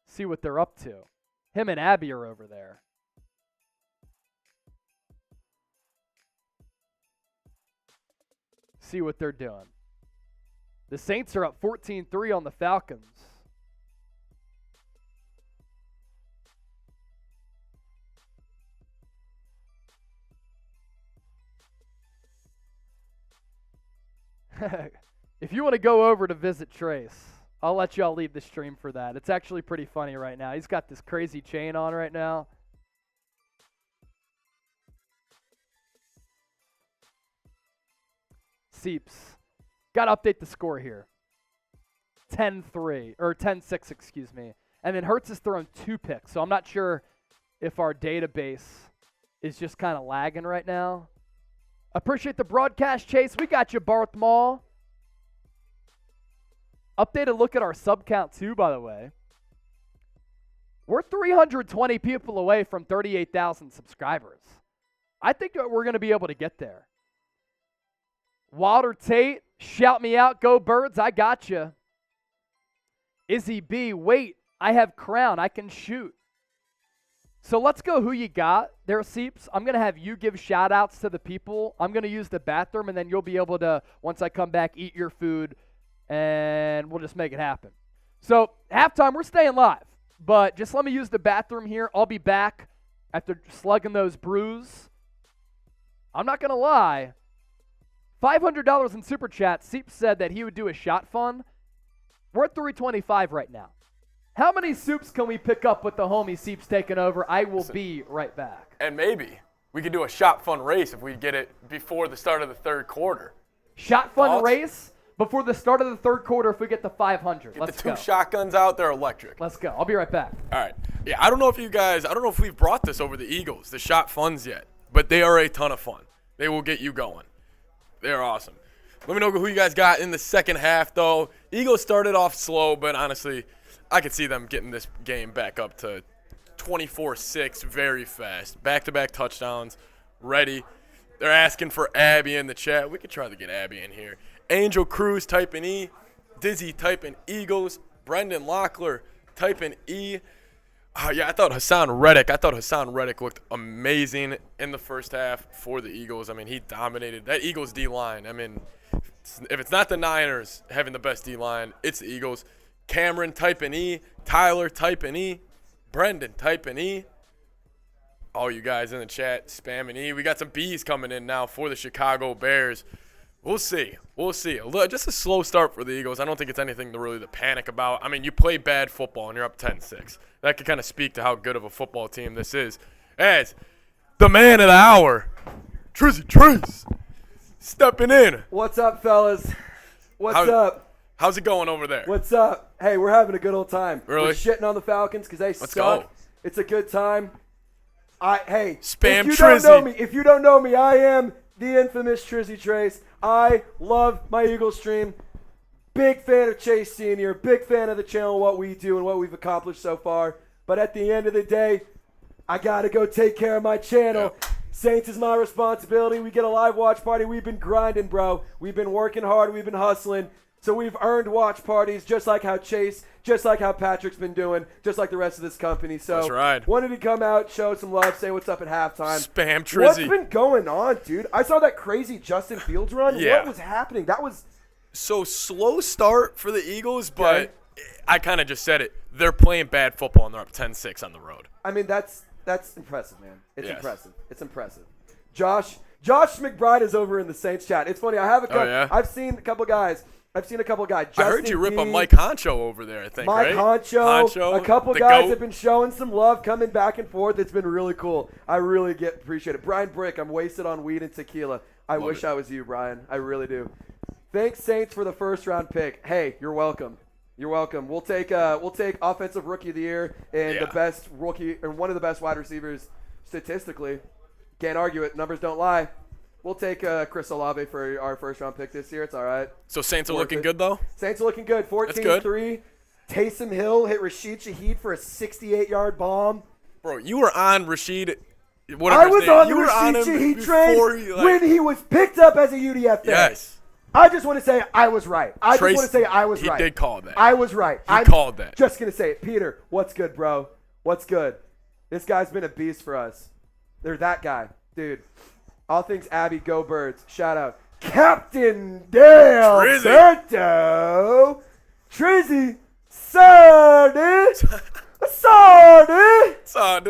See what they're up to. Him and Abby are over there. See what they're doing. The Saints are up 14-3 on the Falcons. If you want to go over to visit Trace, I'll let y'all leave the stream for that. It's actually pretty funny right now. He's got this crazy chain on right now. Seeps. Got to update the score here. 10-3, or 10-6, excuse me. And then Hurts has thrown 2 picks, so I'm not sure if our database is just kind of lagging right now. Appreciate the broadcast, Chase. We got you, Barth Mall. Updated look at our sub count, too, by the way. We're 320 people away from 38,000 subscribers. I think that we're going to be able to get there. Walter Tate, shout me out. Go Birds, I got you. Izzy B, wait, I have Crown. I can shoot. So let's go who you got there, Seeps. I'm going to have you give shout-outs to the people. I'm going to use the bathroom, and then you'll be able to, once I come back, eat your food, and we'll just make it happen. So halftime, we're staying live, but just let me use the bathroom here. I'll be back after slugging those brews. I'm not going to lie. $500 in Super Chat. Seeps said that he would do a shot fun. We're at 325 right now. How many soups can we pick up with the homie Seeps taking over? I will be right back. And maybe we could do a shot fun race if we get it before the start of the third quarter. Shot fun race before the start of the third quarter if we get to 500. Let's go. Get the 2 shotguns out. They're electric. Let's go. I'll be right back. All right. Yeah, I don't know if we've brought this over the Eagles, the shot funs yet, but they are a ton of fun. They will get you going. They're awesome. Let me know who you guys got in the second half, though. Eagles started off slow, but honestly, I could see them getting this game back up to 24-6 very fast. Back-to-back touchdowns, ready. They're asking for Abby in the chat. We could try to get Abby in here. Angel Cruz typing E. Dizzy typing Eagles. Brendan Locklear typing E. I thought Hassan Reddick looked amazing in the first half for the Eagles. I mean, he dominated. That Eagles D-line, I mean, if it's not the Niners having the best D-line, it's the Eagles. Cameron typing E. Tyler typing E. Brendan typing E. All you guys in the chat spamming E. We got some B's coming in now for the Chicago Bears. We'll see. Just a slow start for the Eagles. I don't think it's anything to panic about. I mean, you play bad football and you're up 10-6. That could kind of speak to how good of a football team this is. As the man of the hour, Trizzy Trace, stepping in. What's up, fellas? What's up? How's it going over there? What's up? Hey, we're having a good old time. Really? We're shitting on the Falcons because they Let's suck. go. It's a good time. Hey, Spam if you don't know me, I am the infamous Trizzy Trace. I love my Eagles stream. Big fan of Chase Sr., big fan of the channel, what we do and what we've accomplished so far. But at the end of the day, I got to go take care of my channel. Saints is my responsibility. We get a live watch party. We've been grinding, bro. We've been working hard. We've been hustling. So we've earned watch parties just like how Chase, just like how Patrick's been doing, just like the rest of this company. So that's right. Wanted to come out, show some love, say what's up at halftime. Spam Trizzy. What's been going on, dude? I saw that crazy Justin Fields run. Yeah. What was happening? That was so slow start for the Eagles, but I kind of just said it. They're playing bad football, and they're up 10-6 on the road. I mean, that's impressive, man. It's impressive. It's impressive. Josh McBride is over in the Saints chat. It's funny. I've seen a couple guys. Justin I heard you rip D, a Mike Honcho over there, I think, Mike right? Honcho. A couple guys have been showing some love, coming back and forth. It's been really cool. I really appreciate it. Brian Brick, I'm wasted on weed and tequila. I wish I was you, Brian. I really do. Thanks, Saints, for the first-round pick. Hey, you're welcome. You're welcome. We'll take offensive rookie of the year and the best rookie and one of the best wide receivers statistically. Can't argue it. Numbers don't lie. We'll take Chris Olave for our first-round pick this year. It's all right. So Saints are looking good, though? Saints are looking good. 14-3. Taysom Hill hit Rashid Shaheed for a 68-yard bomb. Bro, you were on Rashid. I was on the Rashid Shaheed train when he was picked up as a UDFA. Yes. I just want to say I was right. I just want to say I was right. He did call that. I was right. He called that. Just going to say it. Peter, what's good, bro? What's good? This guy's been a beast for us. They're that guy. Dude. All things Abby, go Birds. Shout out. Captain Dale Berto. Trizzy. Sardi.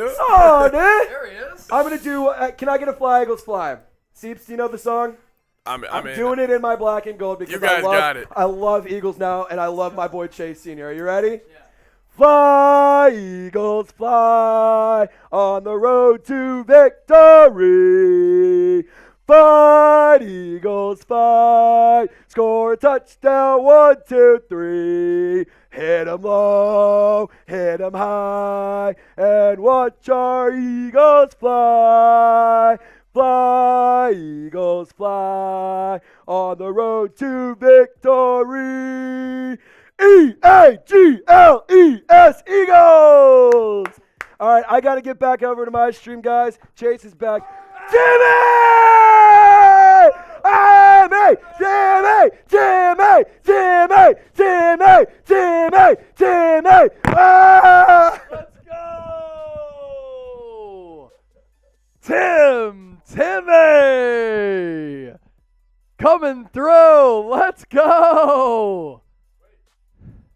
There he is. I'm going to do, can I get a Fly Eagles Fly? Seeps, do you know the song? I'm doing it in my black and gold because you guys got it. I love Eagles now, and I love my boy Chase Sr. Are you ready? Yeah. Fly, Eagles, fly on the road to victory. Fight, Eagles, fight. Score a touchdown, 1, 2, 3. Hit 'em low, hit 'em high, and watch our Eagles fly. Fly, Eagles, fly on the road to victory. E-A-G-L-E-S, Eagles! All right, I got to get back over to my stream, guys. Chase is back. Jimmy! Jimmy! Ah! Let's go! Timmy! Coming through. Let's go!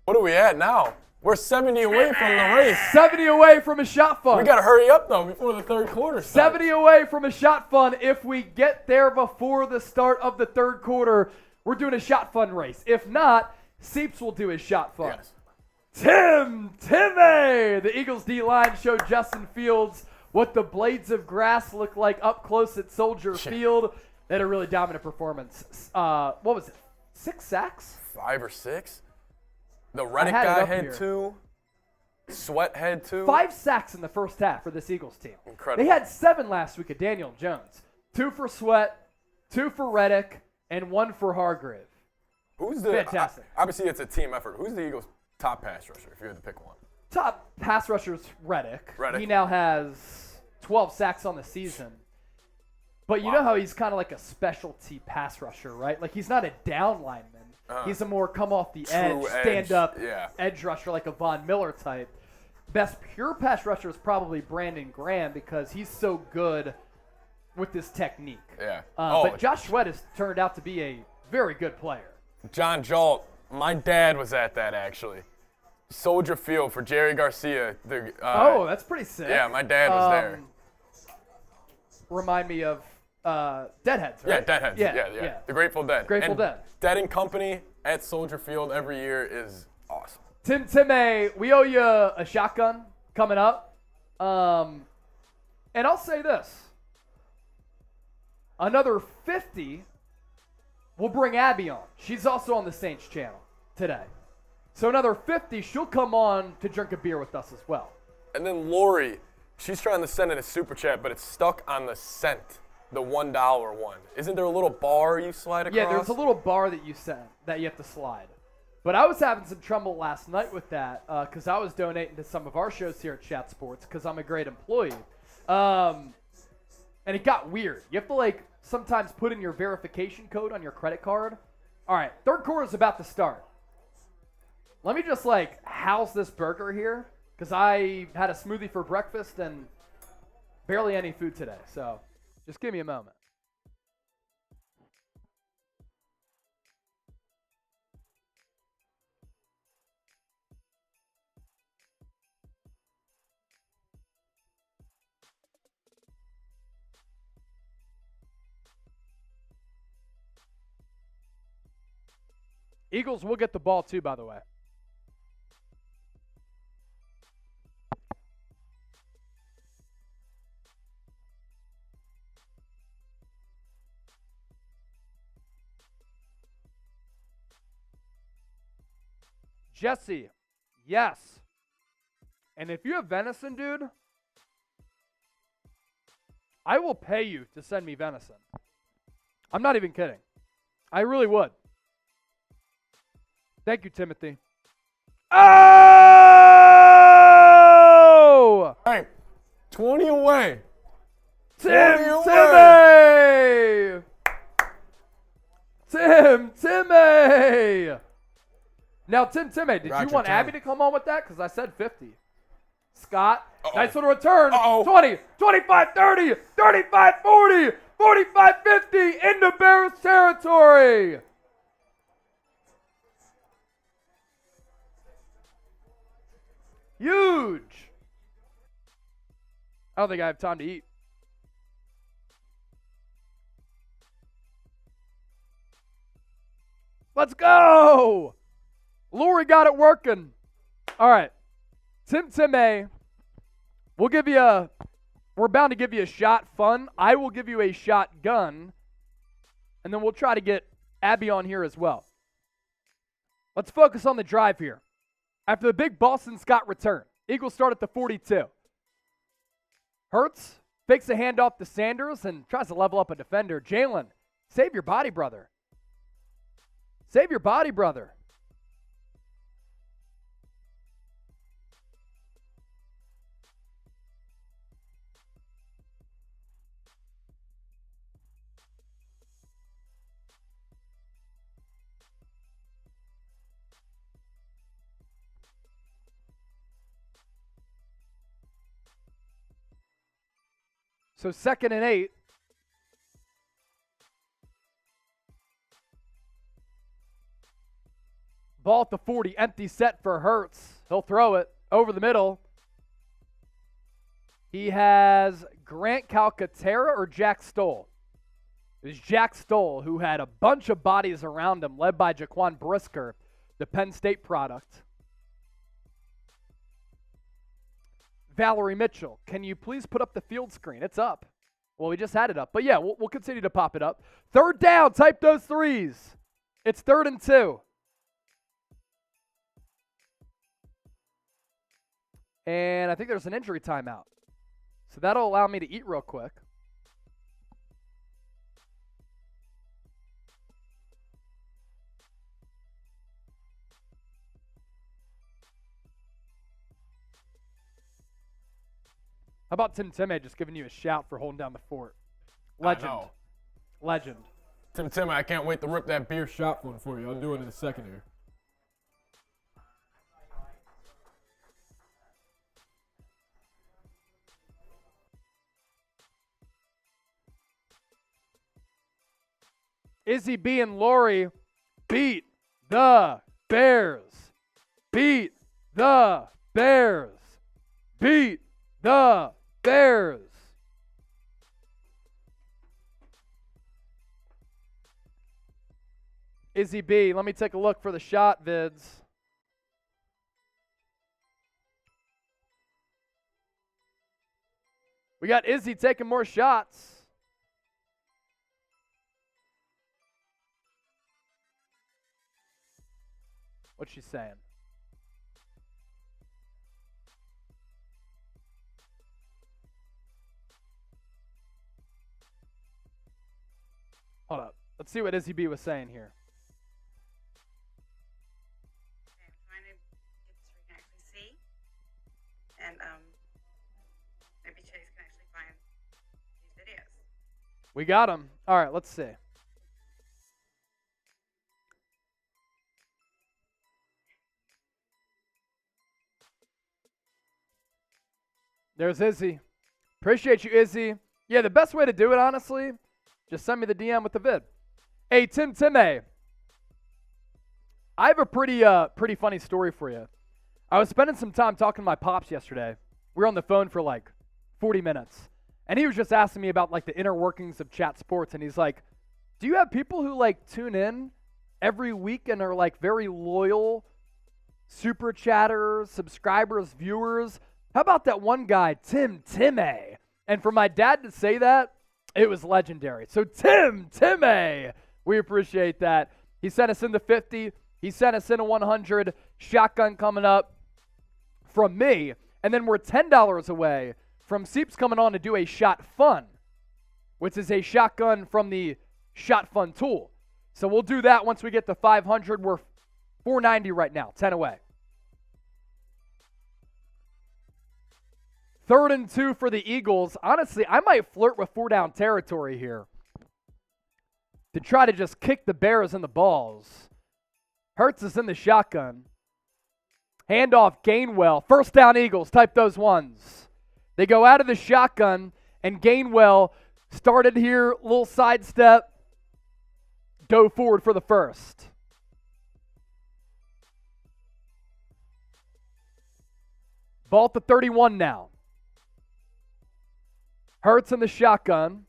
What are we at now? We're 70 away from the race. 70 away from a shot fun. We got to hurry up, though, before the third quarter starts. 70 away from a shot fun. If we get there before the start of the third quarter, we're doing a shot fun race. If not, Seeps will do his shot fun. Yes. Timmy! The Eagles D-line showed Justin Fields what the blades of grass look like up close at Soldier Field. They had a really dominant performance. What was it? 6 sacks? 5 or 6? The Reddick guy had 2. Sweat had 2. 5 sacks in the first half for this Eagles team. Incredible. They had 7 last week at Daniel Jones. 2 for Sweat, 2 for Reddick, and 1 for Hargrave. Who's the Fantastic. Obviously, it's a team effort. Who's the Eagles' top pass rusher, if you had to pick one? Top pass rusher's Reddick. Reddick. He now has 12 sacks on the season. But you know how he's kind of like a specialty pass rusher, right? Like he's not a down lineman. He's a more come off the edge, stand up edge rusher like a Von Miller type. Best pure pass rusher is probably Brandon Graham because he's so good with this technique. Yeah. But Josh Sweat has turned out to be a very good player. John Jolt, my dad was at that actually. Soldier Field for Jerry Garcia. That's pretty sick. Yeah, my dad was there. Remind me of Deadheads, right? Yeah, Deadheads. Yeah. The Grateful Dead. Grateful Dead. Dead and Company at Soldier Field every year is awesome. Timmy, we owe you a shotgun coming up. And I'll say this. Another 50 will bring Abby on. She's also on the Saints channel today. So another 50, she'll come on to drink a beer with us as well. And then Lori, she's trying to send in a super chat, but it's stuck on the cent, the $1 one. Isn't there a little bar you slide across? Yeah, there's a little bar that you have to slide. But I was having some trouble last night with that because I was donating to some of our shows here at Chat Sports because I'm a great employee. And and it got weird. You have to, like, sometimes put in your verification code on your credit card. All right, third quarter is about to start. Let me just, like, house this burger here because I had a smoothie for breakfast and barely any food today. So just give me a moment. Eagles will get the ball too, by the way. Jesse, yes. And if you have venison, dude, I will pay you to send me venison. I'm not even kidding. I really would. Thank you, Timothy. Oh! Hey, 20 away. Timmy! Timmy! Now, Timmy, did you want Abby to come on with that? Because I said 50. Scott, nice little return. 20, 25, 30, 35, 40, 45, 50 into Bears territory. Huge. I don't think I have time to eat. Let's go. Lori got it working. All right. Timmy, we're bound to give you a shot fun. I will give you a shotgun. And then we'll try to get Abby on here as well. Let's focus on the drive here. After the big Boston Scott return, Eagles start at the 42. Hurts fakes a handoff to Sanders and tries to level up a defender. Jalen, save your body, brother. Save your body, brother. So 2nd and 8. Ball at the 40, empty set for Hurts. He'll throw it over the middle. He has Grant Calcaterra or Jack Stoll. It was Jack Stoll who had a bunch of bodies around him, led by Jaquan Brisker, the Penn State product. Valerie Mitchell, can you please put up the field screen? It's up. Well, we just had it up. But yeah, we'll continue to pop it up. 3rd down, type those threes. It's 3rd and 2. And I think there's an injury timeout. So that'll allow me to eat real quick. How about Timmy just giving you a shout for holding down the fort? Legend. Legend. Timmy, I can't wait to rip that beer shotgun for you. I'll do it in a second here. Izzy B and Lori beat the Bears. Beat the Bears. Beat the Bears. Izzy B, let me take a look for the shot vids. We got Izzy taking more shots. What's she saying? Hold up. Let's see what Izzy B was saying here. I'm trying to get this so we can actually see. And maybe Chase can actually find these videos. We got him. All right, let's see. There's Izzy. Appreciate you, Izzy. Yeah, the best way to do it, honestly, just send me the DM with the vid. Hey, Tim A. I have a pretty funny story for you. I was spending some time talking to my pops yesterday. We were on the phone for like 40 minutes. And he was just asking me about like the inner workings of Chat Sports. And he's like, do you have people who like tune in every week and are like very loyal super chatters, subscribers, viewers? How about that one guy, Tim A? And for my dad to say that, it was legendary. So Tim A, we appreciate that. He sent us in the 50. He sent us in a 100. Shotgun coming up from me. And then we're $10 away from Seeps coming on to do a Shot Fun, which is a shotgun from the Shot Fun tool. So we'll do that once we get to 500. We're 490 right now, 10 away. 3rd and 2 for the Eagles. Honestly, I might flirt with 4-down territory here to try to just kick the Bears in the balls. Hurts is in the shotgun. Handoff, Gainwell. 1st down Eagles, type those ones. They go out of the shotgun, and Gainwell started here, little sidestep, go forward for the 1st. Ball at the 31 now. Hurts in the shotgun.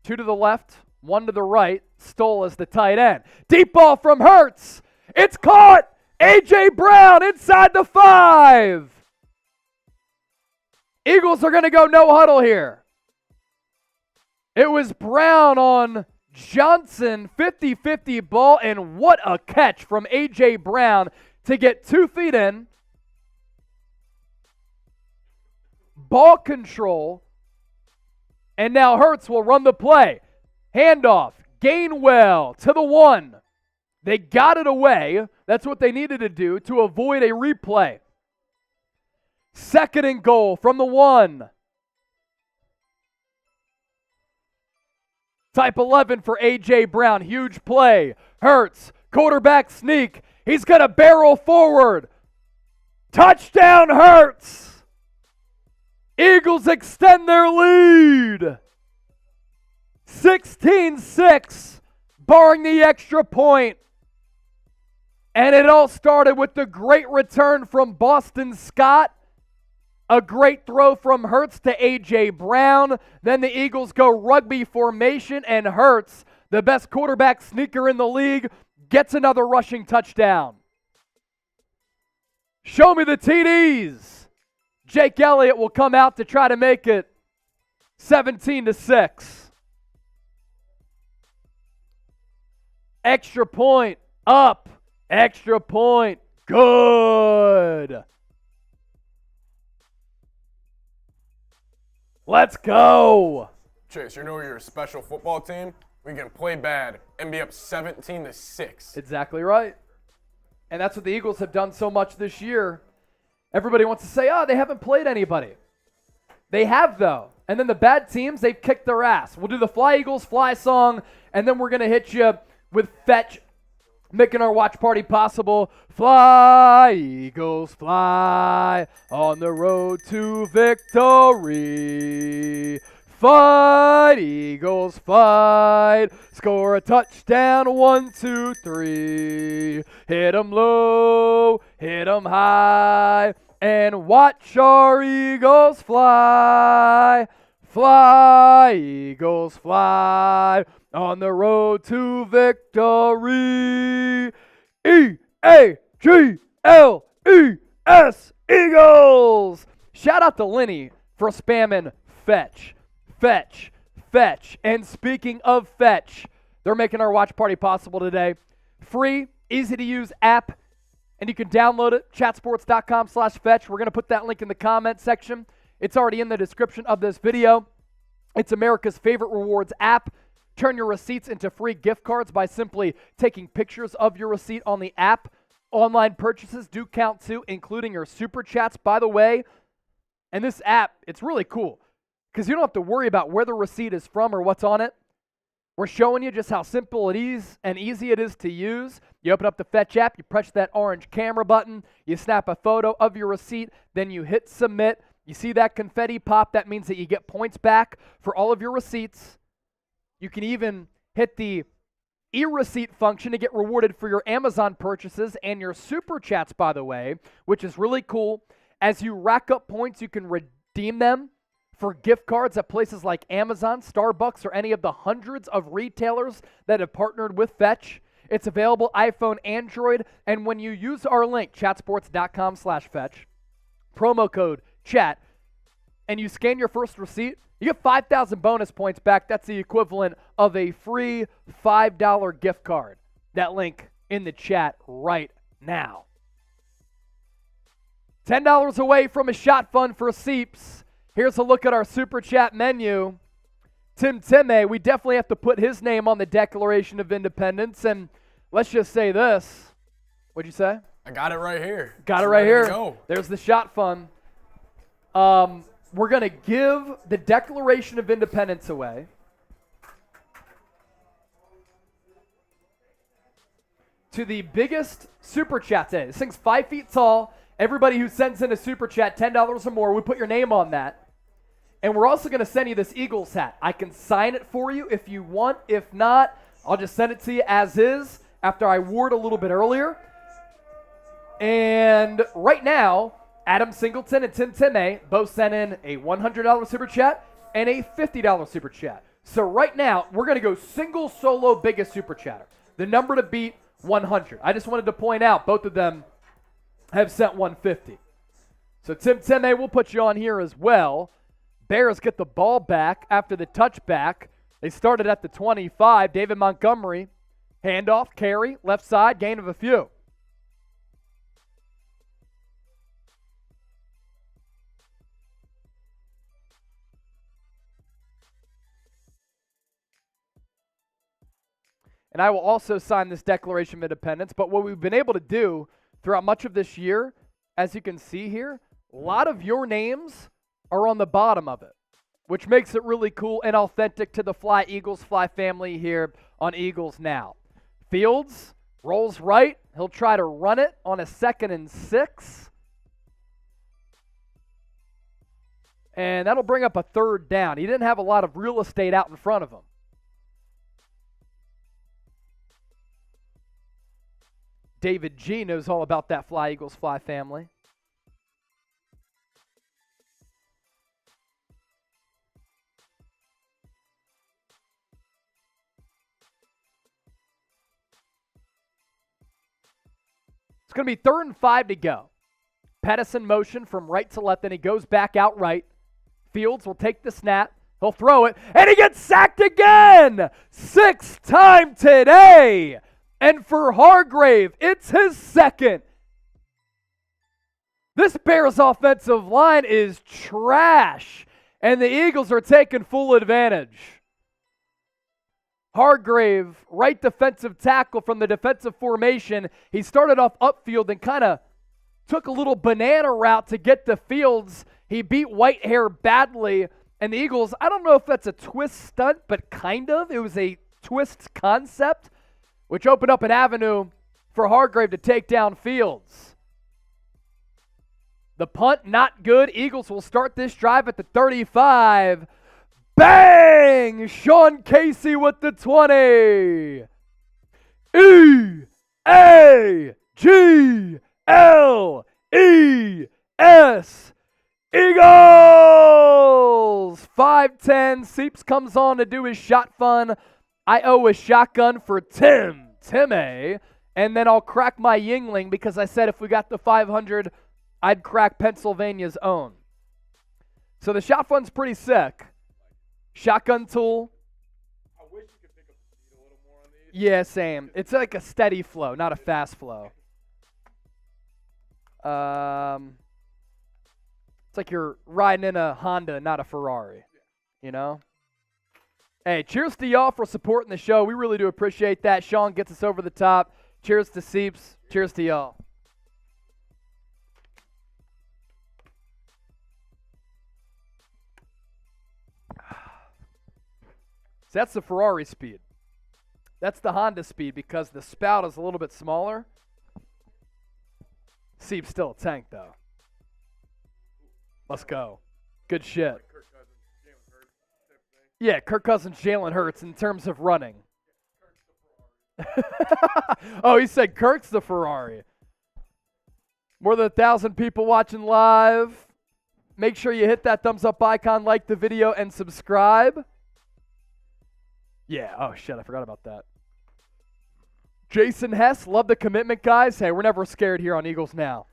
2 to the left, 1 to the right. Stoll as the tight end. Deep ball from Hurts. It's caught. A.J. Brown inside the 5. Eagles are going to go no huddle here. It was Brown on Johnson, 50-50 ball, and what a catch from A.J. Brown to get 2 feet in. Ball control, and now Hurts will run the play. Handoff, Gainwell to the 1. They got it away. That's what they needed to do to avoid a replay. 2nd and goal from the 1. Type 11 for A.J. Brown. Huge play. Hurts, quarterback sneak. He's going to barrel forward. Touchdown, Hurts. Eagles extend their lead. 16-6, barring the extra point. And it all started with the great return from Boston Scott. A great throw from Hurts to A.J. Brown. Then the Eagles go rugby formation, and Hurts, the best quarterback sneaker in the league, gets another rushing touchdown. Show me the TDs. Jake Elliott will come out to try to make it 17-6. Extra point, up. Extra point, good. Let's go. Chase, you know you're a special football team. We can play bad and be up 17-6. Exactly right. And that's what the Eagles have done so much this year. Everybody wants to say, oh, they haven't played anybody. They have, though. And then the bad teams, they've kicked their ass. We'll do the Fly Eagles Fly song, and then we're going to hit you with Fetch, making our watch party possible. Fly, Eagles, fly on the road to victory. Fight, Eagles, fight. Score a touchdown, 1, 2, 3. Hit 'em low, hit 'em high, and watch our Eagles fly. Fly, Eagles, fly on the road to victory. E-A-G-L-E-S, Eagles. Shout out to Lenny for spamming Fetch. Fetch, Fetch. And speaking of Fetch, they're making our watch party possible today. Free, easy to use app, and you can download it, chatsports.com/Fetch. We're going to put that link in the comment section. It's already in the description of this video. It's America's favorite rewards app. Turn your receipts into free gift cards by simply taking pictures of your receipt on the app. Online purchases do count too, including your super chats, by the way. And this app, it's really cool. because you don't have to worry about where the receipt is from or what's on it. We're showing you just how simple it is and easy it is to use. You open up the Fetch app, you press that orange camera button, you snap a photo of your receipt, then you hit submit. You see that confetti pop, that means that you get points back for all of your receipts. You can even hit the e-receipt function to get rewarded for your Amazon purchases and your super chats, by the way, which is really cool. As you rack up points, you can redeem them for gift cards at places like Amazon, Starbucks, or any of the hundreds of retailers that have partnered with Fetch. It's available iPhone, Android, and when you use our link, chatsports.com/Fetch, promo code CHAT, and you scan your first receipt, you get 5,000 bonus points back. That's the equivalent of a free $5 gift card. That link in the chat right now. $10 away from a shot fund for Seeps. Here's a look at our Super Chat menu. Tim Timme, we definitely have to put his name on the Declaration of Independence. And let's just say this. What'd you say? I got it right here. Got it right here. There's the shot fund. We're going to give the Declaration of Independence away to the biggest Super Chat today. This thing's 5 feet tall. Everybody who sends in a Super Chat, $10 or more, we put your name on that. And we're also going to send you this Eagles hat. I can sign it for you if you want. If not, I'll just send it to you as is after I wore it a little bit earlier. And right now, Adam Singleton and Tim Timme both sent in a $100 Super Chat and a $50 Super Chat. So right now, we're going to go single solo biggest Super Chatter. The number to beat, 100. I just wanted to point out both of them have sent 150. So Tim Timme, we'll put you on here as well. Bears get the ball back after the touchback. They started at the 25. David Montgomery, handoff, carry, left side, gain of a few. And I will also sign this Declaration of Independence. But what we've been able to do throughout much of this year, as you can see here, a lot of your names are on the bottom of it, which makes it really cool and authentic to the Fly Eagles Fly family here on Eagles Now. Fields rolls right. He'll try to run it on a 2nd and 6. And that'll bring up a 3rd down. He didn't have a lot of real estate out in front of him. David G knows all about that Fly Eagles Fly family. It's going to be 3rd and 5 to go. Pettis in motion from right to left, then he goes back out right. Fields will take the snap. He'll throw it, and he gets sacked again! 6th time today! And for Hargrave, it's his 2nd. This Bears offensive line is trash, and the Eagles are taking full advantage. Hargrave, right defensive tackle from the defensive formation. He started off upfield and kind of took a little banana route to get to Fields. He beat Whitehair badly, and the Eagles, I don't know if that's a twist stunt, but kind of. It was a twist concept, which opened up an avenue for Hargrave to take down Fields. The punt, not good. Eagles will start this drive at the 35. Bang! Sean Casey with the 20. E-A-G-L-E-S. Eagles! 5-10. Seeps comes on to do his shot fun. I owe a shotgun for Timme. And then I'll crack my Yingling because I said if we got the 500, I'd crack Pennsylvania's own. So the shot fun's pretty sick. Shotgun tool. I wish you could pick up the speed a little more on these. Yeah, same. It's like a steady flow, not a fast flow. It's like you're riding in a Honda, not a Ferrari. You know? Hey, cheers to y'all for supporting the show. We really do appreciate that. Sean gets us over the top. Cheers to Seeps. Cheers to y'all. So that's the Ferrari speed. That's the Honda speed because the spout is a little bit smaller. Seep's still a tank, though. Let's go. Good shit. Yeah, Kirk Cousins, Jalen Hurts in terms of running. Oh, he said Kirk's the Ferrari. More than 1,000 people watching live. Make sure you hit that thumbs up icon, like the video, and subscribe. Yeah, oh shit, I forgot about that. Jason Hess, love the commitment, guys. Hey, we're never scared here on Eagles Now.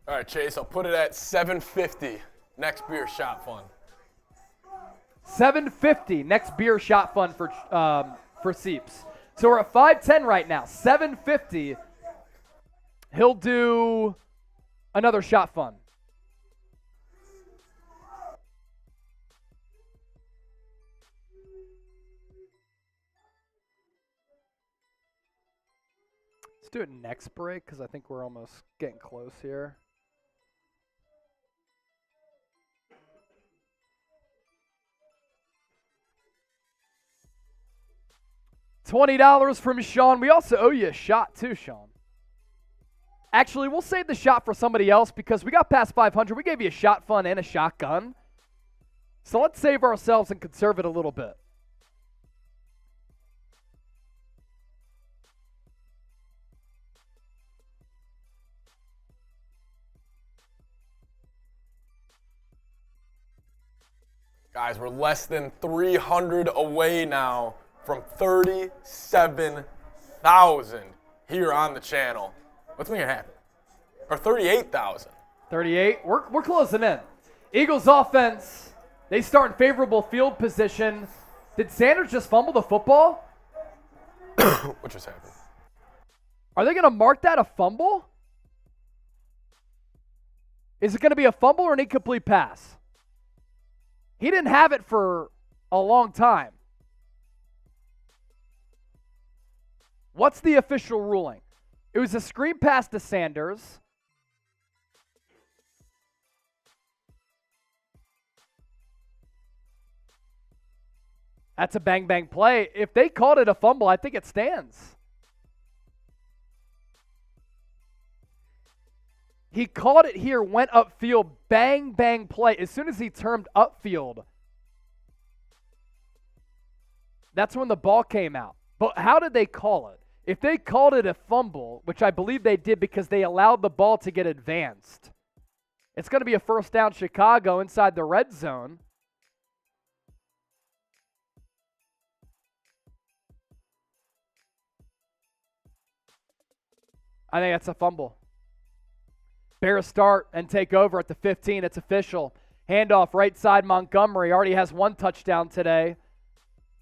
All right, Chase, I'll put it at $7.50. Next beer shot fund. $7.50 next beer shot fund for Seeps. So we're at $5.10 right now. $7.50. He'll do another shot fund. Let's do it next break because I think we're almost getting close here. $20 from Sean. We also owe you a shot too, Sean. Actually, we'll save the shot for somebody else because we got past 500. We gave you a shot fund and a shotgun. So let's save ourselves and conserve it a little bit. Guys, we're less than 300 away now from 37,000 here on the channel. Let's make it happen. Or 38,000. 38. We're closing in. Eagles offense, they start in favorable field position. Did Sanders just fumble the football? What just happened? Are they going to mark that a fumble? Is it going to be a fumble or an incomplete pass? He didn't have it for a long time. What's the official ruling? It was a screen pass to Sanders. That's a bang-bang play. If they called it a fumble, I think it stands. He called it here, went upfield, bang-bang play. As soon as he termed upfield, that's when the ball came out. But how did they call it? If they called it a fumble, which I believe they did because they allowed the ball to get advanced, it's going to be a first down Chicago inside the red zone. I think that's a fumble. Bears start and take over at the 15. It's official. Handoff right side Montgomery. Already has one touchdown today.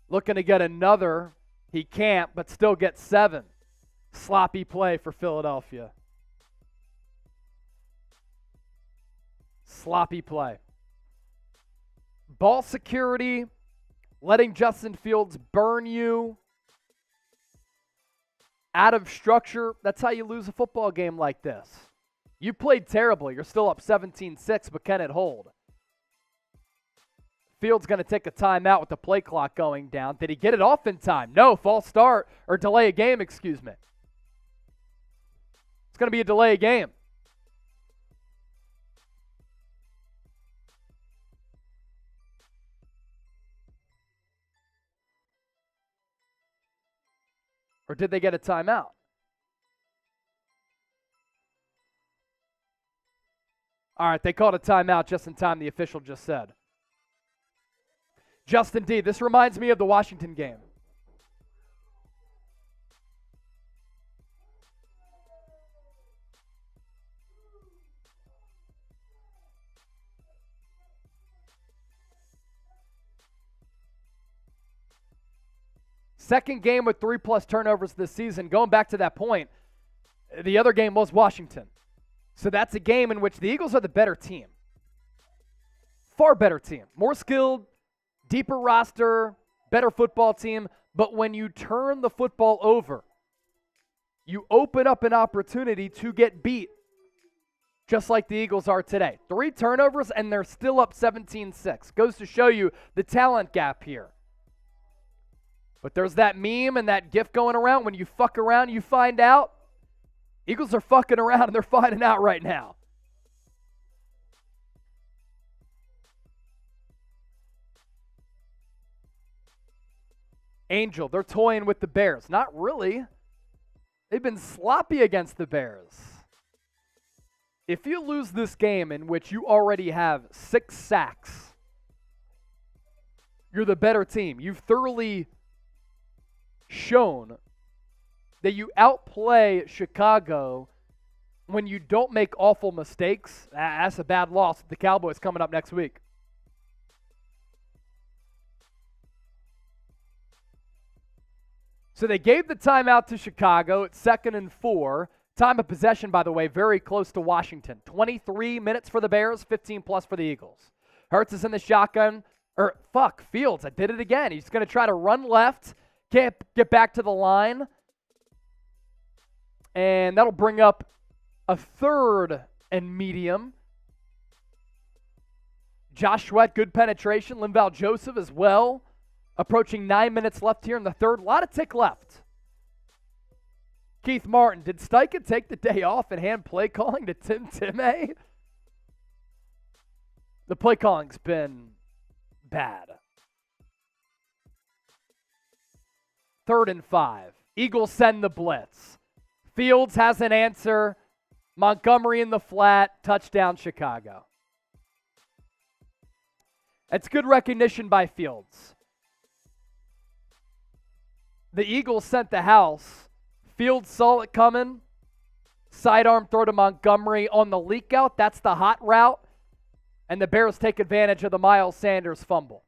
Looking to get another. He can't, but still gets 7. Sloppy play for Philadelphia. Sloppy play. Ball security. Letting Justin Fields burn you. Out of structure. That's how you lose a football game like this. You played terribly. You're still up 17-6, but can it hold? Fields going to take a timeout with the play clock going down. Did he get it off in time? No, false start or delay a game, excuse me. It's going to be a delay a game. Or did they get a timeout? All right, they called a timeout just in time, the official just said. Justin D, this reminds me of the Washington game. Second game with 3+ turnovers this season. Going back to that point, the other game was Washington. So that's a game in which the Eagles are the better team. far better team. More skilled, deeper roster, better football team. But when you turn the football over, you open up an opportunity to get beat, just like the Eagles are today. 3 turnovers, and they're still up 17-6. Goes to show you the talent gap here. But there's that meme and that gif going around. When you fuck around, you find out. Eagles are fucking around, and they're finding out right now. Angel, they're toying with the Bears. Not really. They've been sloppy against the Bears. If you lose this game in which you already have 6 sacks, you're the better team. You've thoroughly shown that you outplay Chicago when you don't make awful mistakes. That's a bad loss. The Cowboys coming up next week. So they gave the timeout to Chicago. It's 2nd and 4. Time of possession, by the way, very close to Washington. 23 minutes for the Bears, 15 plus for the Eagles. Hurts is in the shotgun. Fields, I did it again. He's going to try to run left. Can't get back to the line. And that'll bring up a 3rd and medium. Josh Sweat, good penetration. Linval Joseph as well. Approaching 9 minutes left here in the 3rd. A lot of tick left. Keith Martin, did Steichen take the day off and hand play calling to Tim Timmy? The play calling's been bad. 3rd and 5. Eagles send the blitz. Fields has an answer. Montgomery in the flat. Touchdown, Chicago. That's good recognition by Fields. The Eagles sent the house. Fields saw it coming. Sidearm throw to Montgomery on the leak out. That's the hot route. And the Bears take advantage of the Miles Sanders fumble.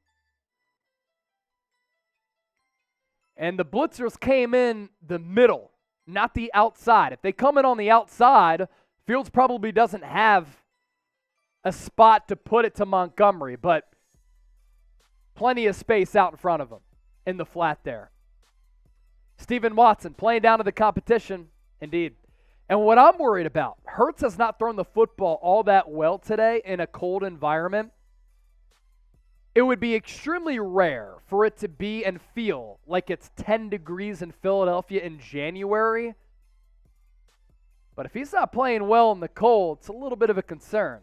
And the blitzers came in the middle, not the outside. If they come in on the outside, Fields probably doesn't have a spot to put it to Montgomery, but plenty of space out in front of him in the flat there. Stephen Watson playing down to the competition, indeed. And what I'm worried about, Hurts has not thrown the football all that well today in a cold environment. It would be extremely rare for it to be and feel like it's 10 degrees in Philadelphia in January. But if he's not playing well in the cold, it's a little bit of a concern.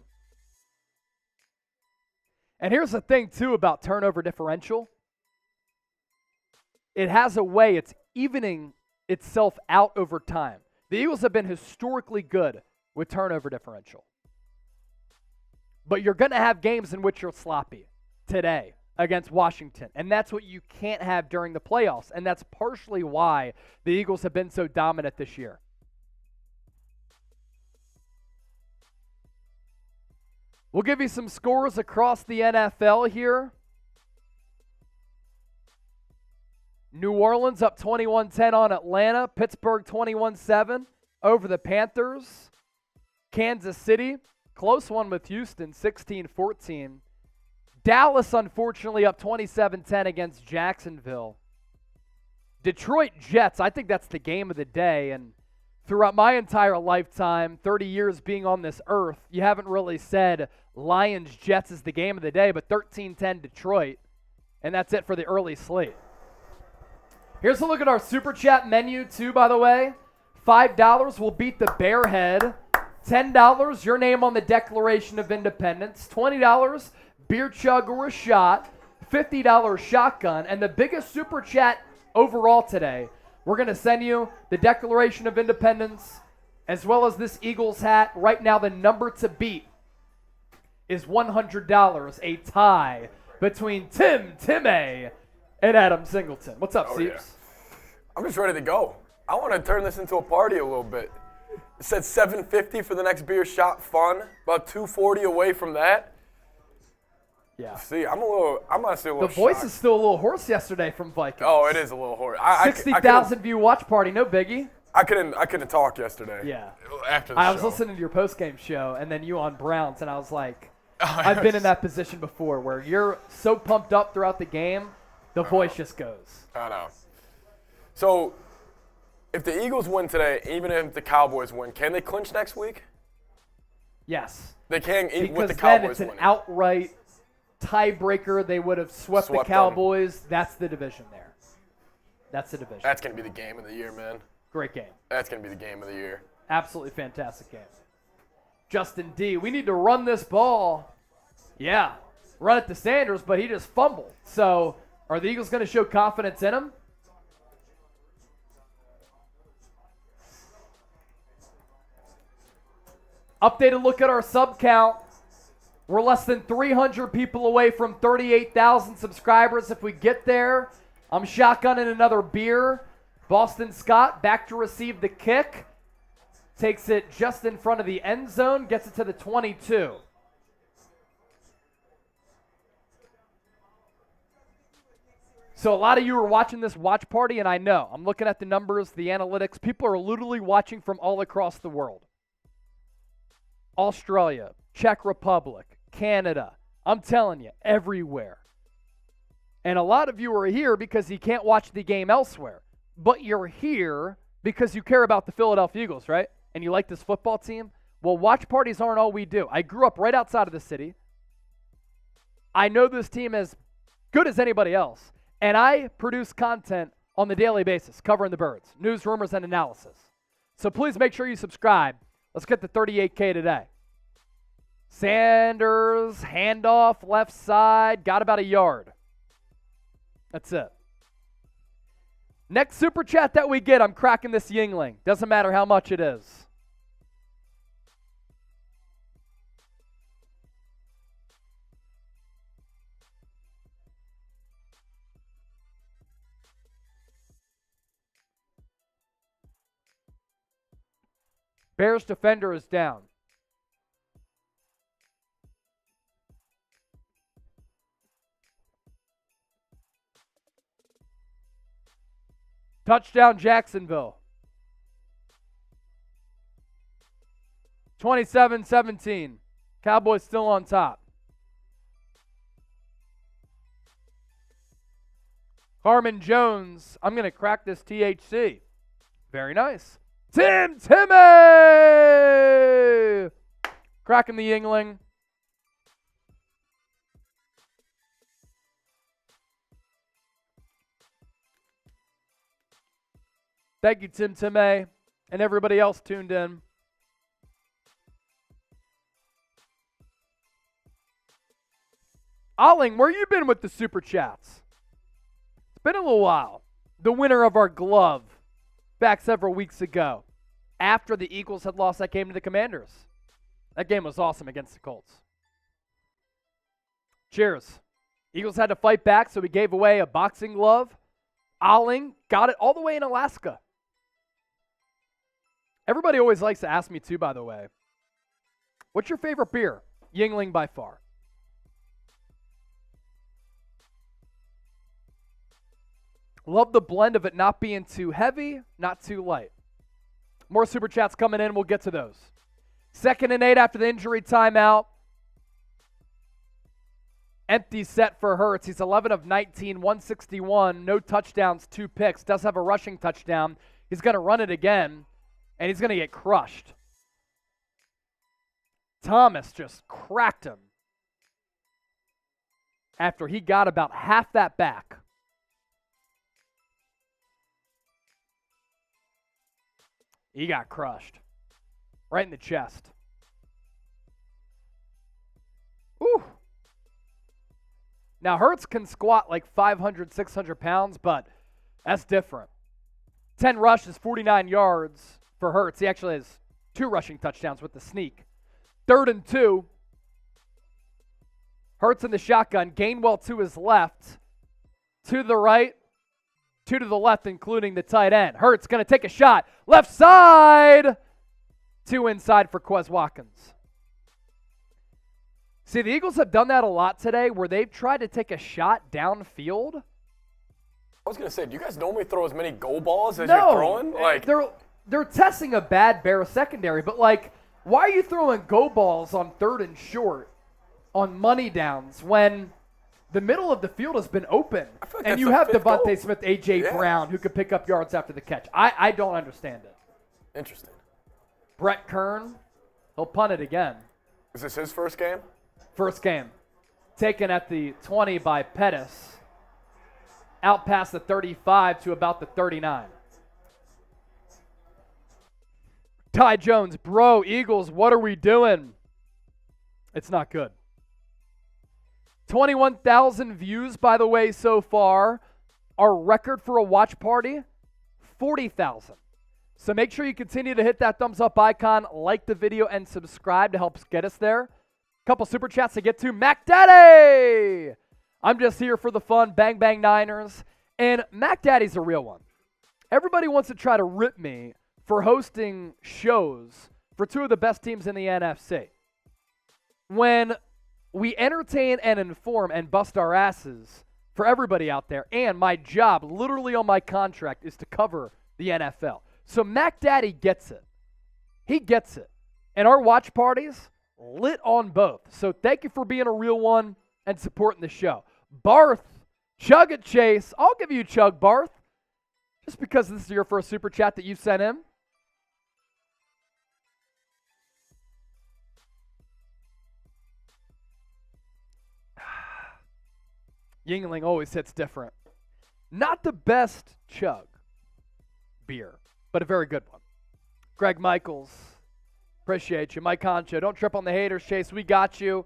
And here's the thing, too, about turnover differential. It has a way, it's evening itself out over time. The Eagles have been historically good with turnover differential. But you're going to have games in which you're sloppy today against Washington. And that's what you can't have during the playoffs. And that's partially why the Eagles have been so dominant this year. We'll give you some scores across the NFL here. New Orleans up 21-10 on Atlanta. Pittsburgh 21-7 over the Panthers. Kansas City, close one with Houston, 16-14. Dallas, unfortunately, up 27-10 against Jacksonville. Detroit Jets, I think that's the game of the day. And throughout my entire lifetime, 30 years being on this earth, you haven't really said Lions-Jets is the game of the day, but 13-10 Detroit. And that's it for the early slate. Here's a look at our Super Chat menu, too, by the way. $5 will beat the Bearhead. $10, your name on the Declaration of Independence. $20, beer chug or a shot. $50 shotgun. And the biggest Super Chat overall today, we're going to send you the Declaration of Independence as well as this Eagles hat. Right now, the number to beat is $100, a tie between Timmy and Adam Singleton. What's up, Seeps? Yeah. I'm just ready to go. I want to turn this into a party a little bit. It said $7.50 for the next beer shot fun. About $2.40 away from that. Yeah. See, I'm honestly a little The voice shocked. is still a little hoarse yesterday from Vikings. Oh, it is a little hoarse. 60,000 view watch party, no biggie. I couldn't talk yesterday. Yeah. After the I show. was listening to your post-game show and then you on Browns, and I was like, I've been in that position before where you're so pumped up throughout the game, the voice just goes. I know. So, if the Eagles win today, even if the Cowboys win, can they clinch next week? Yes. They can, because with the then Cowboys it's an winning. outright tiebreaker. They would have swept the Swept them. Cowboys. That's the division there. That's the division. That's going to be the game of the year, man. Great game. That's going to be the game of the year. Absolutely fantastic game. Justin D, we need to run this ball. Yeah, run it to Sanders, but he just fumbled. So are the Eagles going to show confidence in him? Updated look at our sub count. We're less than 300 people away from 38,000 subscribers. If we get there, I'm shotgunning another beer. Boston Scott back to receive the kick. Takes it just in front of the end zone, gets it to the 22. So a lot of you are watching this watch party, and I know. I'm looking at the numbers, the analytics. People are literally watching from all across the world. Australia, Czech Republic, Canada. I'm telling you, everywhere. And a lot of you are here because you can't watch the game elsewhere. But you're here because you care about the Philadelphia Eagles, right? And you like this football team. Well, watch parties aren't all we do. I grew up right outside of the city. I know this team as good as anybody else. And I produce content on the daily basis, covering the Birds, news, rumors, and analysis. So please make sure you subscribe. Let's get to 38K today. Sanders, handoff, left side, got about a yard. That's it. Next super chat that we get, I'm cracking this Yingling. Doesn't matter how much it is. Bears defender is down. Touchdown Jacksonville. 27-17. Cowboys still on top. Harmon Jones. I'm going to crack this THC. Very nice. Timmy! Cracking the Yingling. Thank you, Timmy, and everybody else tuned in. Alling, where you been with the super chats? It's been a little while. The winner of our glove back several weeks ago after the Eagles had lost that game to the Commanders. That game was awesome against the Colts. Cheers. Eagles had to fight back, so we gave away a boxing glove. Alling got it all the way in Alaska. Everybody always likes to ask me too, by the way, what's your favorite beer? Yingling by far. Love the blend of it not being too heavy, not too light. More super chats coming in. We'll get to those. 2nd and 8 after the injury timeout. Empty set for Hurts. He's 11 of 19, 161. No touchdowns, 2 picks. Does have a rushing touchdown. He's going to run it again, and he's going to get crushed. Thomas just cracked him after he got about half that back. He got crushed. Right in the chest. Whew. Now, Hurts can squat like 500, 600 pounds, but that's different. 10 rushes, 49 yards for Hurts. He actually has 2 rushing touchdowns with the sneak. 3rd and 2. Hurts in the shotgun. Gainwell to his left. To the right. 2 to the left, including the tight end. Hurts going to take a shot. Left side. 2 inside for Quez Watkins. See, the Eagles have done that a lot today where they've tried to take a shot downfield. I was going to say, do you guys normally throw as many go balls as you're throwing? Like, they're testing a bad Bear secondary, but, like, why are you throwing go balls on 3rd and short on money downs when the middle of the field has been open, like and that's you the have fifth Devontae goal. Smith, A.J. Yeah. Brown, who could pick up yards after the catch. I don't understand it. Interesting. Brett Kern, he'll punt it again. Is this his first game? First game. Taken at the 20 by Pettis. Out past the 35 to about the 39. Ty Jones, bro, Eagles, what are we doing? It's not good. 21,000 views, by the way, so far. Our record for a watch party, 40,000. So make sure you continue to hit that thumbs up icon, like the video, and subscribe to help get us there. Couple super chats to get to. Mac Daddy! I'm just here for the fun. Bang, bang, Niners. And Mac Daddy's a real one. Everybody wants to try to rip me for hosting shows for two of the best teams in the NFC. When we entertain and inform and bust our asses for everybody out there, and my job, literally on my contract, is to cover the NFL. So Mac Daddy gets it. He gets it. And our watch parties, lit on both. So thank you for being a real one and supporting the show. Barth, chug it, Chase. I'll give you a chug, Barth. Just because this is your first super chat that you sent in. Yingling always hits different. Not the best chug beer, but a very good one. Greg Michaels, appreciate you. Mike Concho, don't trip on the haters, Chase. We got you.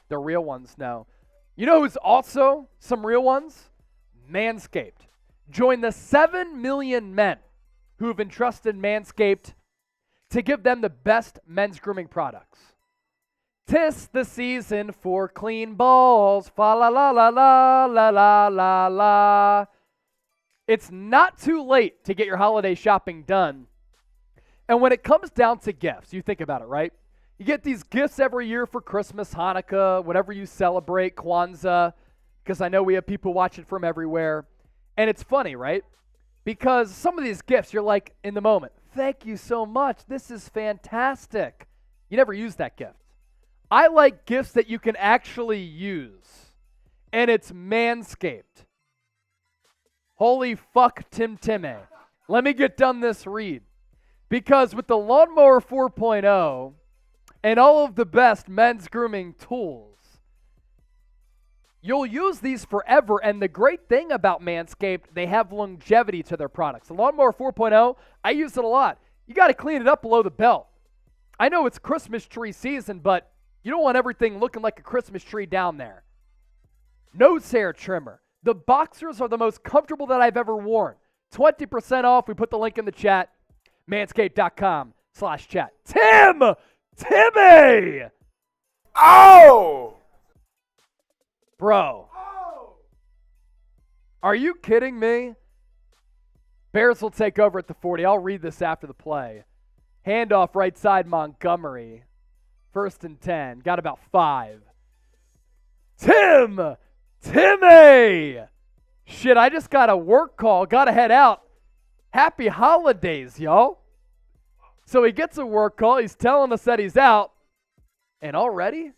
The real ones now. You know who's also some real ones? Manscaped. Join the 7 million men who have entrusted Manscaped to give them the best men's grooming products. 'Tis the season for clean balls. Fa la la la la la la la la. It's not too late to get your holiday shopping done. And when it comes down to gifts, you think about it, right? You get these gifts every year for Christmas, Hanukkah, whatever you celebrate, Kwanzaa, because I know we have people watching from everywhere. And it's funny, right? Because some of these gifts, you're like, in the moment, thank you so much. This is fantastic. You never use that gift. I like gifts that you can actually use. And it's Manscaped. Holy fuck, Tim Timme. Let me get done this read. Because with the Lawnmower 4.0 and all of the best men's grooming tools, you'll use these forever. And the great thing about Manscaped, they have longevity to their products. The Lawnmower 4.0, I use it a lot. You got to clean it up below the belt. I know it's Christmas tree season, but you don't want everything looking like a Christmas tree down there. Nose hair trimmer. The boxers are the most comfortable that I've ever worn. 20% off. We put the link in the chat. Manscaped.com/chat. Timmy! Oh! Bro. Are you kidding me? Bears will take over at the 40. I'll read this after the play. Handoff right side Montgomery. 1st and 10. Got about 5. Timmy! Shit, I just got a work call. Got to head out. Happy holidays, y'all. So he gets a work call. He's telling us that he's out. And already,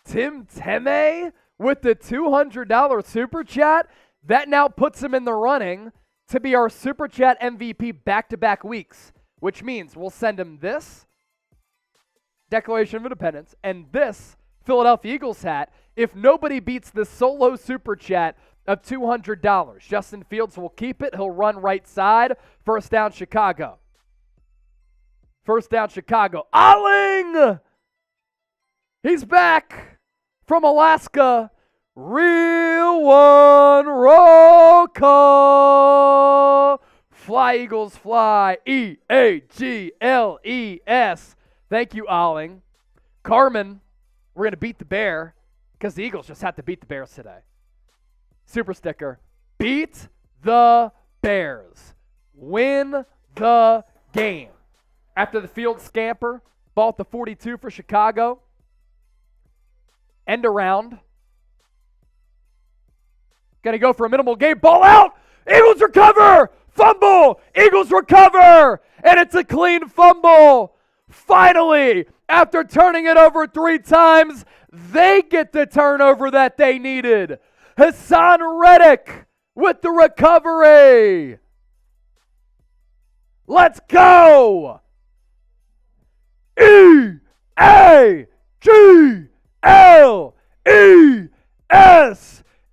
Timmy with the $200 super chat, that now puts him in the running to be our super chat MVP back-to-back weeks, which means we'll send him this Declaration of Independence and this Philadelphia Eagles hat if nobody beats the solo super chat of $200. Justin Fields will keep it. He'll run right side. First down, Chicago. First down, Chicago. Alling! He's back from Alaska. Real one, roll call. Fly, Eagles, fly. E-A-G-L-E-S. Thank you, Alling. Carmen, we're going to beat the Bear because the Eagles just had to beat the Bears today. Super sticker. Beat the Bears. Win the game. After the field scamper, ball at the 42 for Chicago. End around. Going to go for a minimal gain. Ball out. Eagles recover. Fumble. Eagles recover. And it's a clean fumble Finally, after turning it over 3 times, they get the turnover that they needed. Hassan Reddick with the recovery. Let's go. E-A-G-L-E-S,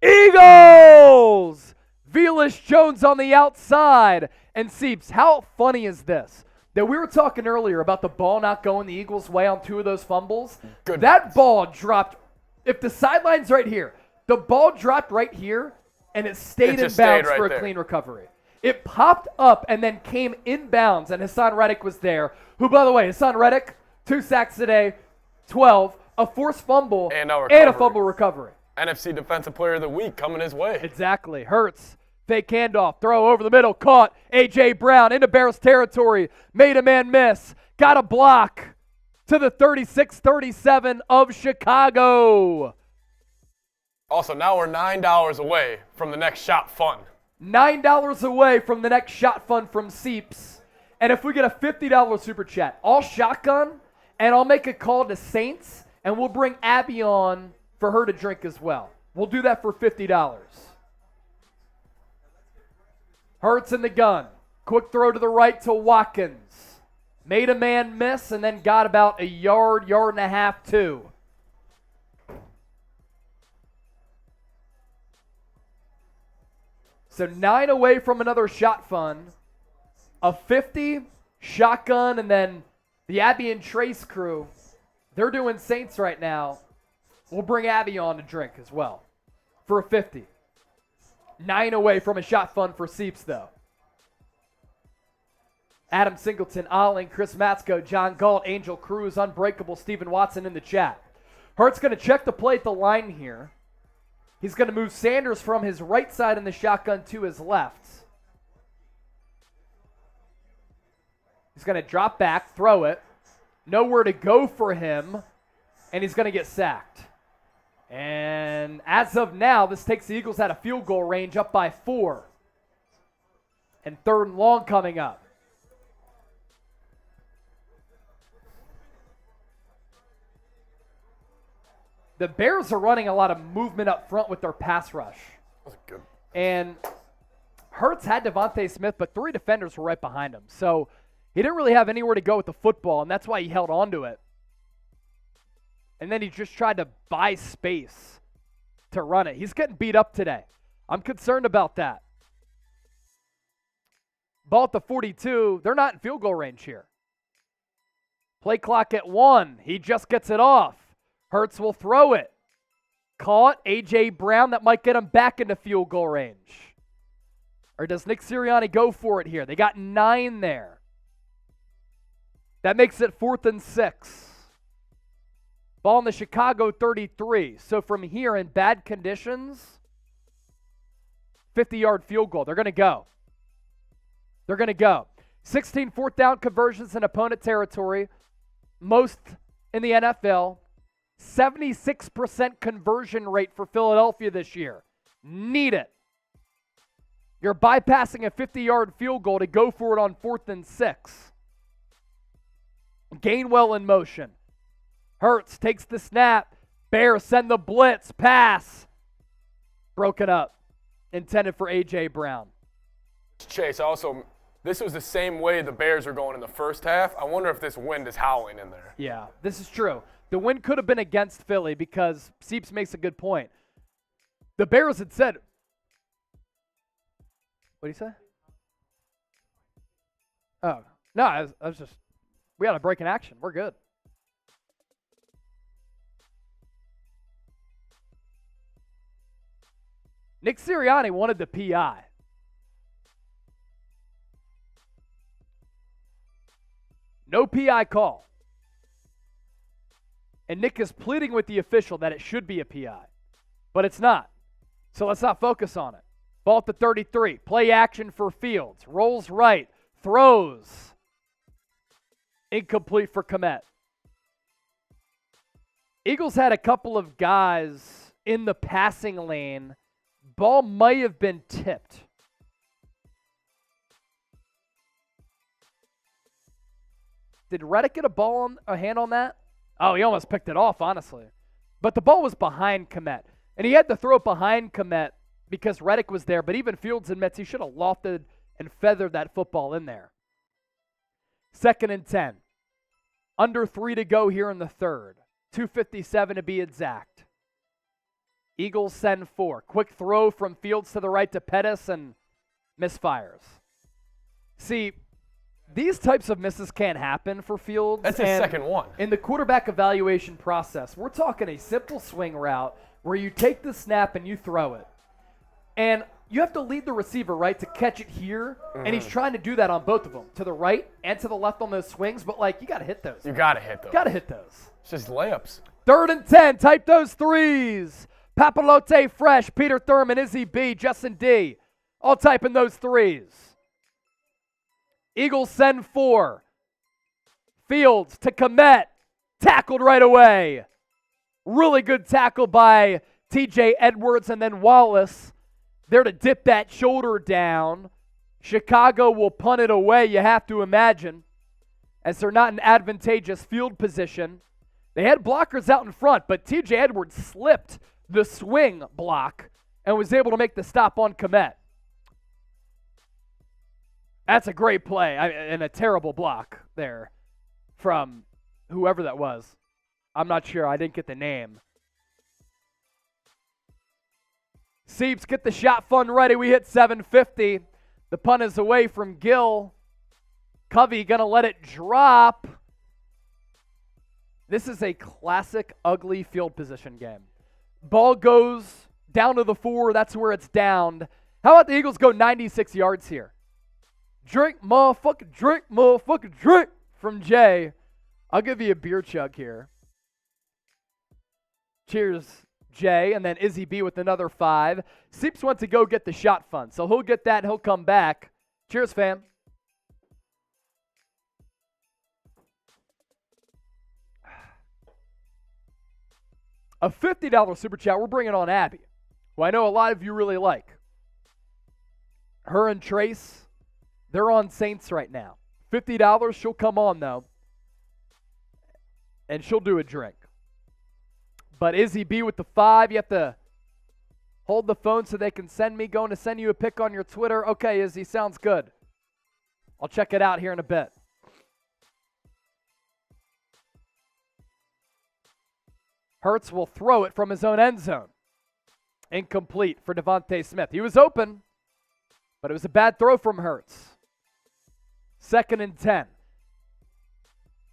Eagles. Velus Jones on the outside. And Seeps, how funny is this? That we were talking earlier about the ball not going the Eagles' way on 2 of those fumbles. Good. That ball dropped. If the sideline's right here, the ball dropped right here, and it stayed in bounds right for a there. clean recovery. It popped up and then came inbounds, and Hassan Reddick was there. Who, by the way, Hassan Reddick, 2 sacks today, 12, a forced fumble, and a fumble recovery. NFC Defensive Player of the Week coming his way. Exactly. Hurts. Fake handoff, throw over the middle, caught. A.J. Brown into Bears territory, made a man miss, got a block to the 36-37 of Chicago. Also, now we're $9 away from the next shot fun. $9 away from the next shot fund from Seeps. And if we get a $50 super chat, I'll shotgun and I'll make a call to Saints and we'll bring Abby on for her to drink as well. We'll do that for $50. Hurts in the gun. Quick throw to the right to Watkins. Made a man miss and then got about a yard and a half too. So 9 away from another shot fun. A 50, shotgun, and then the Abby and Trace crew. They're doing Saints right now. We'll bring Abby on to drink as well for a 50. 9 away from a shot fun for Seeps, though. Adam Singleton, Alling, Chris Matsko, John Galt, Angel Cruz, Unbreakable, Stephen Watson in the chat. Hurt's going to check the play at the line here. He's going to move Sanders from his right side in the shotgun to his left. He's going to drop back, throw it. Nowhere to go for him, and he's going to get sacked. And as of now, this takes the Eagles out of field goal range up by 4. And 3rd and long coming up. The Bears are running a lot of movement up front with their pass rush. That's good. And Hurts had Devontae Smith, but 3 defenders were right behind him. So he didn't really have anywhere to go with the football, and that's why he held on to it. And then he just tried to buy space to run it. He's getting beat up today. I'm concerned about that. Ball at the 42. They're not in field goal range here. Play clock at 1. He just gets it off. Hurts will throw it. Caught. A.J. Brown, that might get him back into field goal range. Or does Nick Sirianni go for it here? They got 9 there. That makes it 4th and 6. Ball in the Chicago 33. So from here in bad conditions, 50-yard field goal. They're going to go. They're going to go. 16 fourth down conversions in opponent territory. Most in the NFL. 76% conversion rate for Philadelphia this year. Need it. You're bypassing a 50-yard field goal to go for it on 4th and 6. Gainwell in motion. Hurts takes the snap. Bears send the blitz. Pass. Broken up. Intended for A.J. Brown. Chase, also, this was the same way the Bears were going in the first half. I wonder if this wind is howling in there. Yeah, this is true. The wind could have been against Philly because Seeps makes a good point. The Bears had said, what did he say? Oh, no, I was just, we got a break in action. We're good. Nick Sirianni wanted the PI. No PI call. And Nick is pleading with the official that it should be a PI. But it's not. So let's not focus on it. Ball at the 33. Play action for Fields. Rolls right. Throws. Incomplete for Kmet. Eagles had a couple of guys in the passing lane. Ball might have been tipped. Did Reddick get a hand on that? Oh, he almost picked it off, honestly. But the ball was behind Kmet. And he had to throw it behind Kmet because Reddick was there. But even Fields admits he should have lofted and feathered that football in there. 2nd and 10. Under 3 to go here in the third. 2:57 to be exact. Eagles send 4. Quick throw from Fields to the right to Pettis and misfires. See, these types of misses can't happen for Fields. That's his second one. In the quarterback evaluation process, we're talking a simple swing route where you take the snap and you throw it. And you have to lead the receiver, right, to catch it here. And he's trying to do that on both of them, to the right and to the left on those swings. But, like, you got to hit those. You got to hit those. Got to hit those. It's just layups. 3rd and 10. Type those threes. Papalote Fresh, Peter Thurman, Izzy B, Justin D. All typing those threes. Eagles send 4. Fields to Kmet. Tackled right away. Really good tackle by TJ Edwards and then Wallace. There to dip that shoulder down. Chicago will punt it away, you have to imagine, as they're not in advantageous field position. They had blockers out in front, but TJ Edwards slipped the swing block and was able to make the stop on Kmet. That's a great play and a terrible block there from whoever that was. I'm not sure. I didn't get the name. Seeps, get the shot fund ready. We hit 7:50. The punt is away from Gill. Covey going to let it drop. This is a classic ugly field position game. Ball goes down to the 4. That's where it's downed. How about the Eagles go 96 yards here? Drink, motherfucker, drink from Jay. I'll give you a beer chug here. Cheers, Jay. And then Izzy B with another 5. Seeps went to go get the shot fund, so he'll get that and he'll come back. Cheers, fam. A $50 super chat. We're bringing on Abby, who I know a lot of you really like. Her and Trace, they're on Saints right now. $50. She'll come on, though, and she'll do a drink. But Izzy B with the 5. You have to hold the phone so they can send me. Going to send you a pic on your Twitter. Okay, Izzy, sounds good. I'll check it out here in a bit. Hurts will throw it from his own end zone. Incomplete for Devontae Smith. He was open, but it was a bad throw from Hurts. 2nd and 10.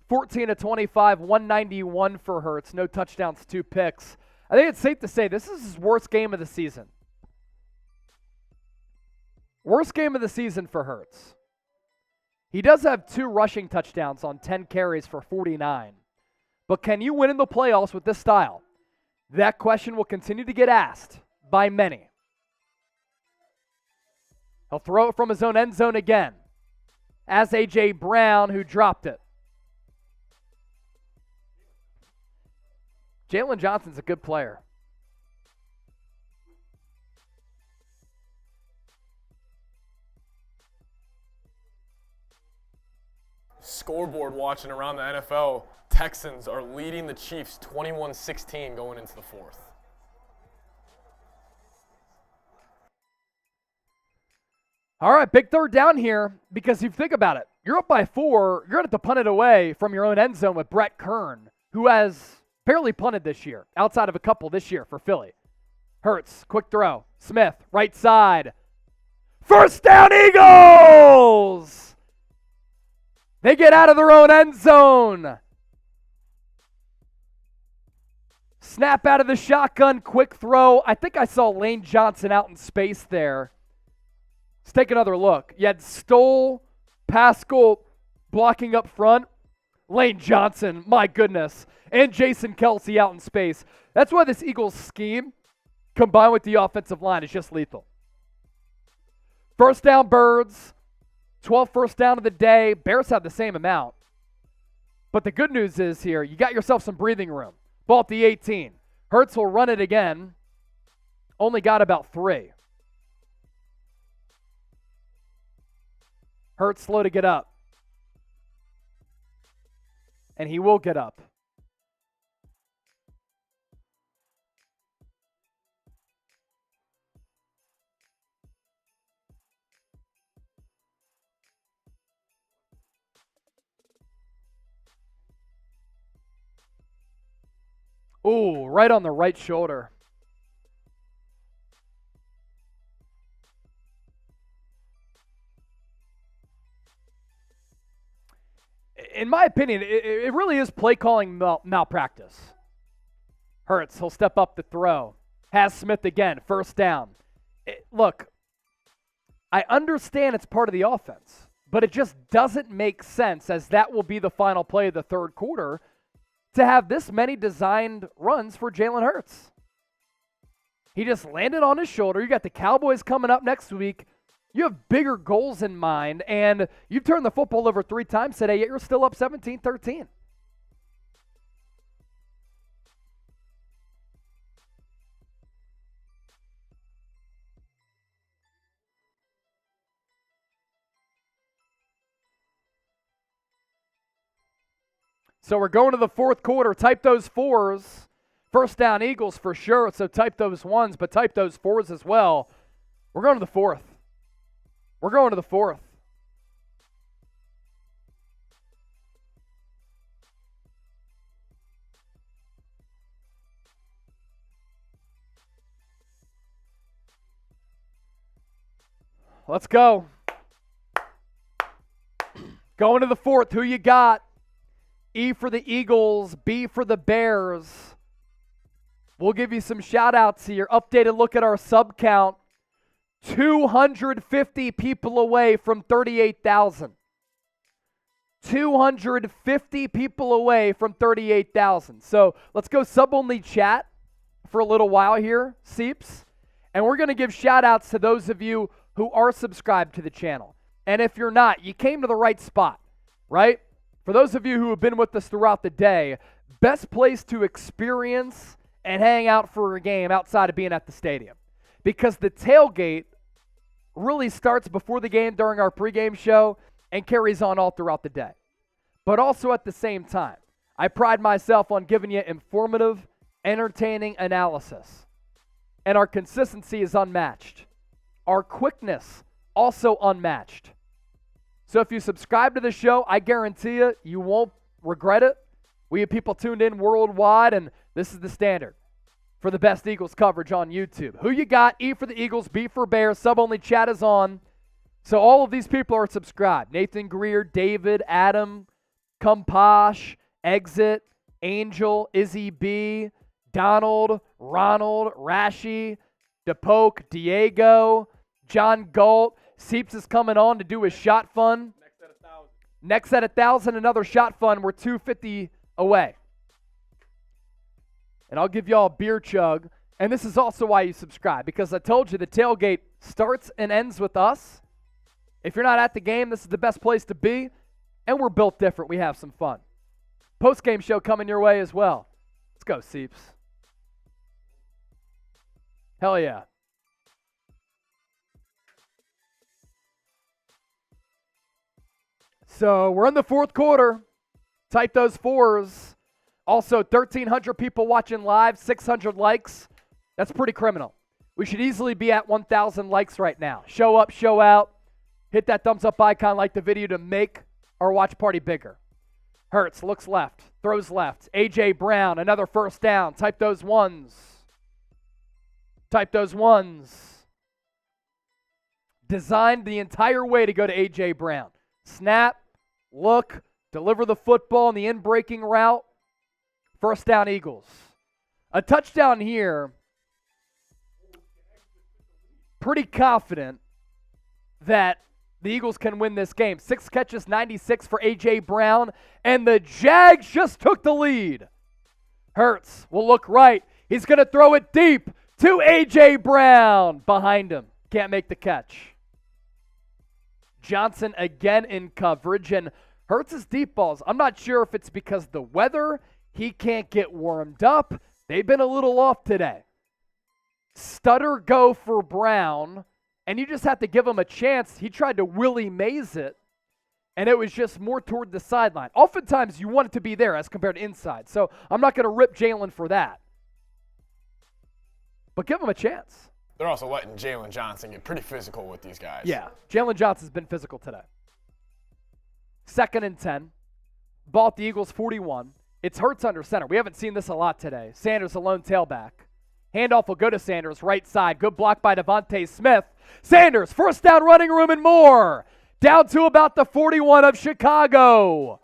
14 to 25, 191 for Hurts. No touchdowns, 2 picks. I think it's safe to say this is his worst game of the season. Worst game of the season for Hurts. He does have 2 rushing touchdowns on 10 carries for 49. But can you win in the playoffs with this style? That question will continue to get asked by many. He'll throw it from his own end zone again, as A.J. Brown, who dropped it. Jalen Johnson's a good player. Scoreboard watching around the NFL. Texans are leading the Chiefs 21-16 going into the 4th. All right, big third down here, because if you think about it, you're up by 4. You're going to have to punt it away from your own end zone with Brett Kern, who has barely punted this year, outside of a couple this year for Philly. Hurts, quick throw. Smith, right side. First down, Eagles! They get out of their own end zone. Snap out of the shotgun, quick throw. I think I saw Lane Johnson out in space there. Let's take another look. You had Stoll, Pascal blocking up front. Lane Johnson, my goodness. And Jason Kelsey out in space. That's why this Eagles scheme, combined with the offensive line, is just lethal. First down, Birds. 12th first down of the day. Bears have the same amount. But the good news is here, you got yourself some breathing room. Ball at the 18. Hurts will run it again. Only got about 3. Hurts slow to get up. and he will get up. Ooh, right on the right shoulder. In my opinion, it really is play calling malpractice. Hurts, he'll step up to throw. Has Smith again, first down. Look, I understand it's part of the offense, but it just doesn't make sense, as that will be the final play of the third quarter, to have this many designed runs for Jalen Hurts. He just landed on his shoulder. You got the Cowboys coming up next week. You have bigger goals in mind, and you've turned the football over 3 times today, yet you're still up 17-13. So we're going to the fourth quarter. Type those 4s. First down Eagles for sure, so type those 1s, but type those 4s as well. We're going to the fourth. We're going to the fourth. Let's go. Going to the fourth. Who you got? E for the Eagles, B for the Bears. We'll give you some shout-outs here. Updated look at our sub count. 250 people away from 38,000. 250 people away from 38,000. So let's go sub-only chat for a little while here, Seeps. And we're going to give shout-outs to those of you who are subscribed to the channel. And if you're not, you came to the right spot, right? For those of you who have been with us throughout the day, best place to experience and hang out for a game outside of being at the stadium. Because the tailgate really starts before the game during our pregame show and carries on all throughout the day. But also at the same time, I pride myself on giving you informative, entertaining analysis. And our consistency is unmatched. Our quickness also unmatched. So if you subscribe to the show, I guarantee you won't regret it. We have people tuned in worldwide, and this is the standard for the best Eagles coverage on YouTube. Who you got? E for the Eagles, B for Bears. Sub-only chat is on. So all of these people are subscribed. Nathan Greer, David, Adam, Kumpash, Exit, Angel, Izzy B, Donald, Ronald, Rashi, DePoke, Diego, John Galt. Seeps is coming on to do his shot fun. Next at 1,000, another shot fun. We're 250 away. And I'll give y'all a beer chug. And this is also why you subscribe, because I told you the tailgate starts and ends with us. If you're not at the game, this is the best place to be. And we're built different. We have some fun. Post-game show coming your way as well. Let's go, Seeps. Hell yeah. So we're in the fourth quarter. Type those 4s. Also, 1,300 people watching live, 600 likes. That's pretty criminal. We should easily be at 1,000 likes right now. Show up, show out. Hit that thumbs up icon, like the video to make our watch party bigger. Hurts looks left, throws left. A.J. Brown, another first down. Type those 1s. Type those 1s. Designed the entire way to go to A.J. Brown. Snap, look, deliver the football in the in-breaking route. First down, Eagles. A touchdown here. Pretty confident that the Eagles can win this game. 6 catches, 96 for A.J. Brown, and the Jags just took the lead. Hurts will look right. He's going to throw it deep to A.J. Brown. Behind him. Can't make the catch. Johnson again in coverage, and Hurts' deep balls. I'm not sure if it's because the weather, he can't get warmed up. They've been a little off today. Stutter go for Brown, and you just have to give him a chance. He tried to Willie Mays it, and it was just more toward the sideline. Oftentimes, you want it to be there as compared to inside. So I'm not going to rip Jalen for that. But give him a chance. They're also letting Jalen Johnson get pretty physical with these guys. Yeah, Jalen Johnson's been physical today. 2nd and 10. Ball at the Eagles 41. It's Hurts under center. We haven't seen this a lot today. Sanders, a lone tailback. Handoff will go to Sanders, right side. Good block by Devontae Smith. Sanders, first down, running room and more. Down to about the 41 of Chicago.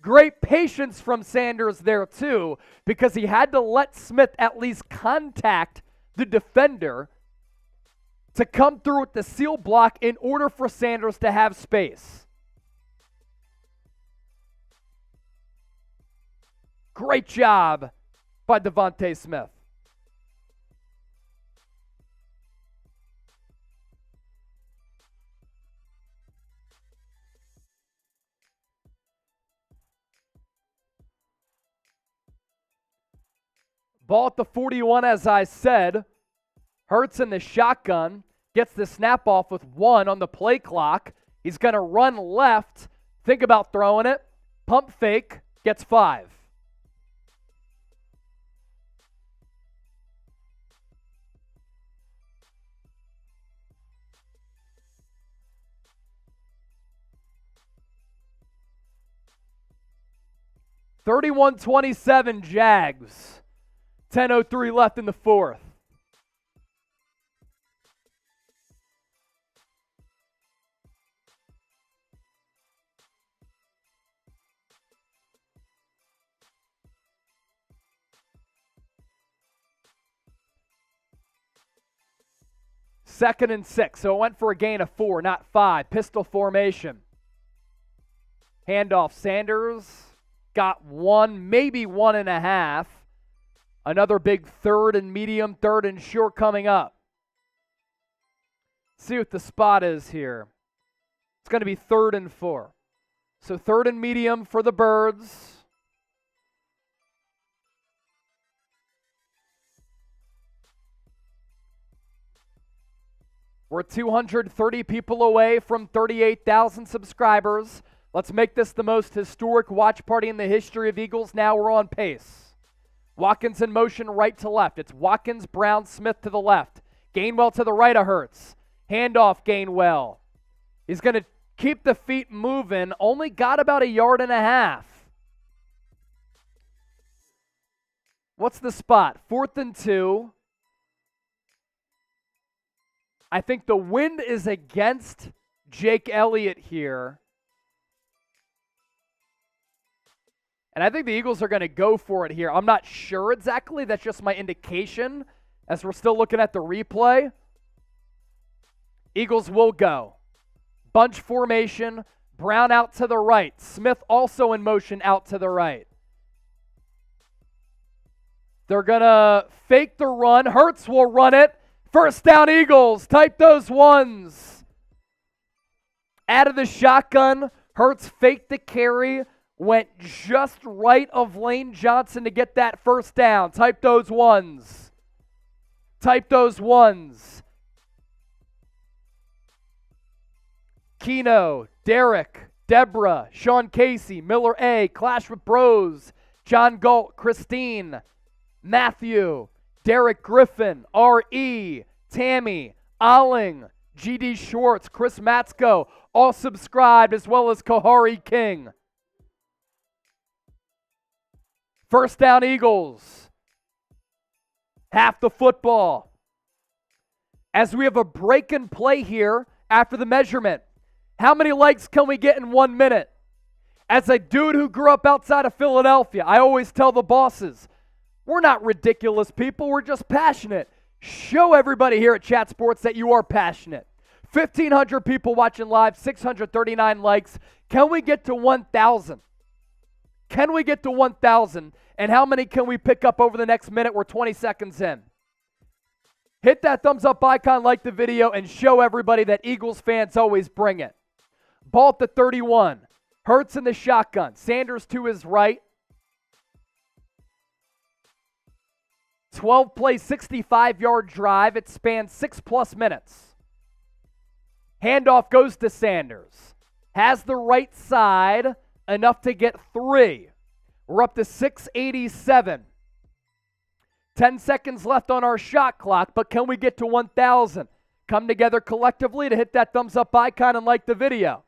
Great patience from Sanders there, too, because he had to let Smith at least contact the defender to come through with the seal block in order for Sanders to have space. Great job by Devontae Smith. Ball at the 41, as I said. Hurts in the shotgun. Gets the snap off with 1 on the play clock. He's going to run left. Think about throwing it. Pump fake. Gets 5. (31-27) Jags. 10:03 left in the 4th. Second and 6, so it went for a gain of 4, not 5. Pistol formation. Handoff, Sanders got 1, maybe 1.5. Another big 3rd and medium, 3rd and short coming up. See what the spot is here. It's going to be 3rd and 4. So 3rd and medium for the Birds. We're 230 people away from 38,000 subscribers. Let's make this the most historic watch party in the history of Eagles. Now we're on pace. Watkins in motion right to left. It's Watkins, Brown, Smith to the left. Gainwell to the right of Hurts. Handoff, Gainwell. He's going to keep the feet moving. Only got about 1.5 yards. What's the spot? 4th and 2. I think the wind is against Jake Elliott here. And I think the Eagles are going to go for it here. I'm not sure exactly. That's just my indication as we're still looking at the replay. Eagles will go. Bunch formation. Brown out to the right. Smith also in motion out to the right. They're going to fake the run. Hurts will run it. First down, Eagles. Type those ones. Out of the shotgun. Hurts faked the carry. Went just right of Lane Johnson to get that first down. Type those ones. Type those ones. Keno, Derek, Deborah, Sean Casey, Miller A, Clash with Bros, John Galt, Christine, Matthew, Derek Griffin, R.E., Tammy, Olling, G.D. Schwartz, Chris Matsko, all subscribed, as well as Kahari King. First down, Eagles. Half the football. As we have a break and play here after the measurement. How many likes can we get in 1 minute? As a dude who grew up outside of Philadelphia, I always tell the bosses, we're not ridiculous people, we're just passionate. Show everybody here at Chat Sports that you are passionate. 1,500 people watching live, 639 likes. Can we get to 1,000? Can we get to 1,000? And how many can we pick up over the next minute? We're 20 seconds in. Hit that thumbs up icon, like the video, and show everybody that Eagles fans always bring it. Ball at the 31. Hurts in the shotgun. Sanders to his right. 12-play, 65-yard drive. It spans 6+ minutes. Handoff goes to Sanders. has the right side enough to get 3. We're up to 687. 10 seconds left on our shot clock, but can we get to 1,000? Come together collectively to hit that thumbs up icon and like the video.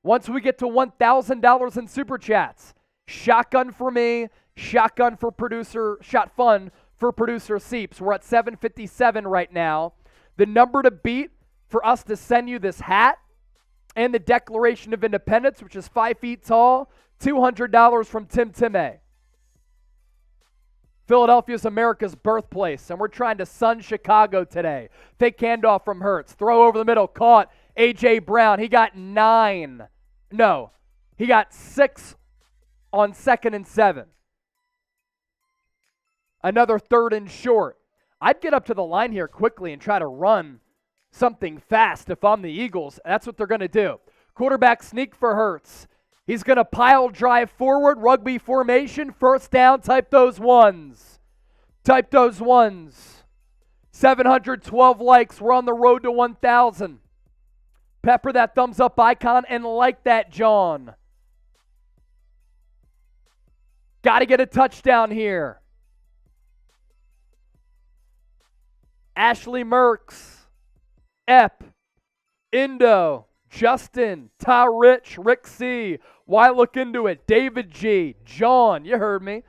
Once we get to $1,000 in Super Chats, shotgun for me, shotgun for producer, shot fun for producer Seeps. We're at 757 right now. The number to beat for us to send you this hat and the Declaration of Independence, which is 5 feet tall, $200 from Tim Timay. Philadelphia is America's birthplace, and we're trying to sun Chicago today. Fake handoff from Hurts. Throw over the middle. Caught. A.J. Brown. He got 9. No, he got 6 on 2nd and 7. Another 3rd and short. I'd get up to the line here quickly and try to run something fast if I'm the Eagles. That's what they're going to do. Quarterback sneak for Hurts. He's going to pile drive forward, rugby formation, first down, type those ones. Type those ones. 712 likes. We're on the road to 1,000. Pepper that thumbs up icon and like that, John. Got to get a touchdown here. Ashley Merks, Ep, Indo, Justin, Ty Rich, Rick C. Why look into it? David G. John, you heard me.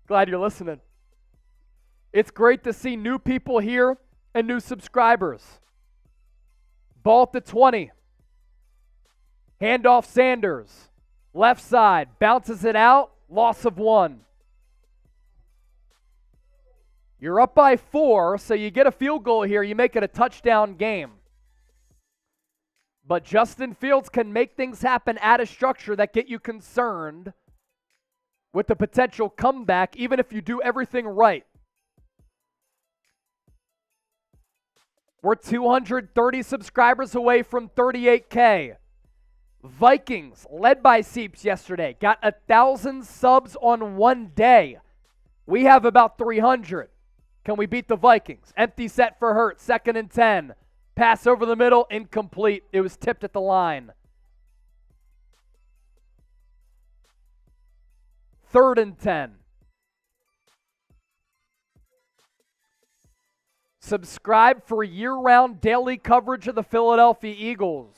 Glad you're listening. It's great to see new people here and new subscribers. Ball at the 20. Handoff Sanders. Left side. Bounces it out. Loss of 1. You're up by 4, so you get a field goal here. You make it a touchdown game. But Justin Fields can make things happen out of structure that get you concerned with the potential comeback, even if you do everything right. We're 230 subscribers away from 38K. Vikings, led by Seeps yesterday, got 1,000 subs on one day. We have about 300. Can we beat the Vikings? Empty set for Hurts, 2nd and 10. Pass over the middle, incomplete. It was tipped at the line. 3rd and 10. Subscribe for year-round daily coverage of the Philadelphia Eagles.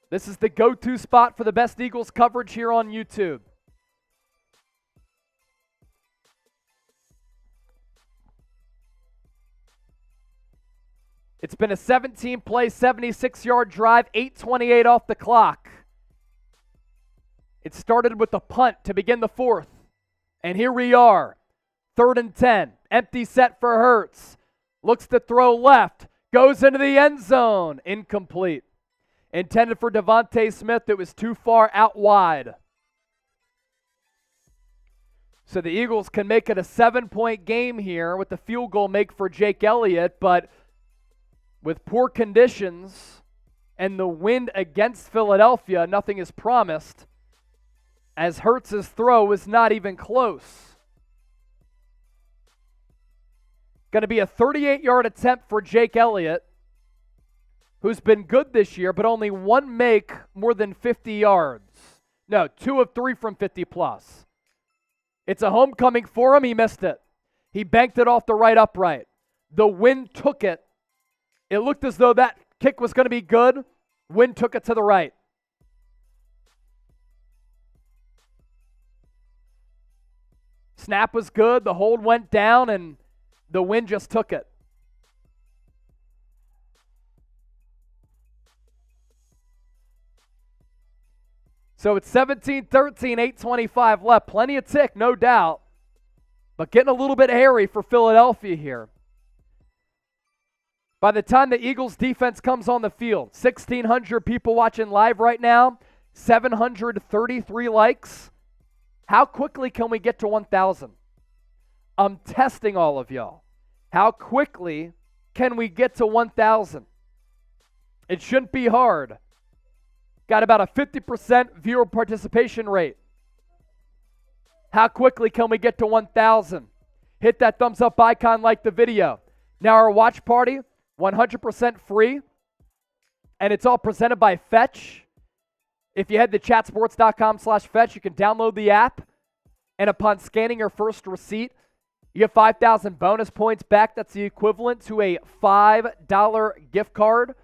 This is the go-to spot for the best Eagles coverage here on YouTube. It's been a 17-play, 76-yard drive, 8:28 off the clock. It started with a punt to begin the 4th. And here we are, 3rd and 10. Empty set for Hurts. Looks to throw left. Goes into the end zone. Incomplete. Intended for Devontae Smith. It was too far out wide. So the Eagles can make it a 7-point game here with the field goal make for Jake Elliott, but with poor conditions and the wind against Philadelphia, nothing is promised, as Hurts' throw was not even close. Going to be a 38-yard attempt for Jake Elliott, who's been good this year, but only one make more than 50 yards. No, 2 of 3 from 50 plus. It's a homecoming for him. He missed it. He banked it off the right upright. The wind took it. It looked as though that kick was going to be good. Wind took it to the right. Snap was good. The hold went down, and the wind just took it. So it's 17-13, 8:25 left. Plenty of tick, no doubt. But getting a little bit hairy for Philadelphia here. By the time the Eagles defense comes on the field, 1,600 people watching live right now, 733 likes. How quickly can we get to 1,000? I'm testing all of y'all. How quickly can we get to 1,000? It shouldn't be hard. Got about a 50% viewer participation rate. How quickly can we get to 1,000? Hit that thumbs up icon, like the video. Now our watch party, 100% free, and it's all presented by Fetch. If you head to chatsports.com/fetch, you can download the app, and upon scanning your first receipt, you get 5,000 bonus points back. That's the equivalent to a $5 gift card.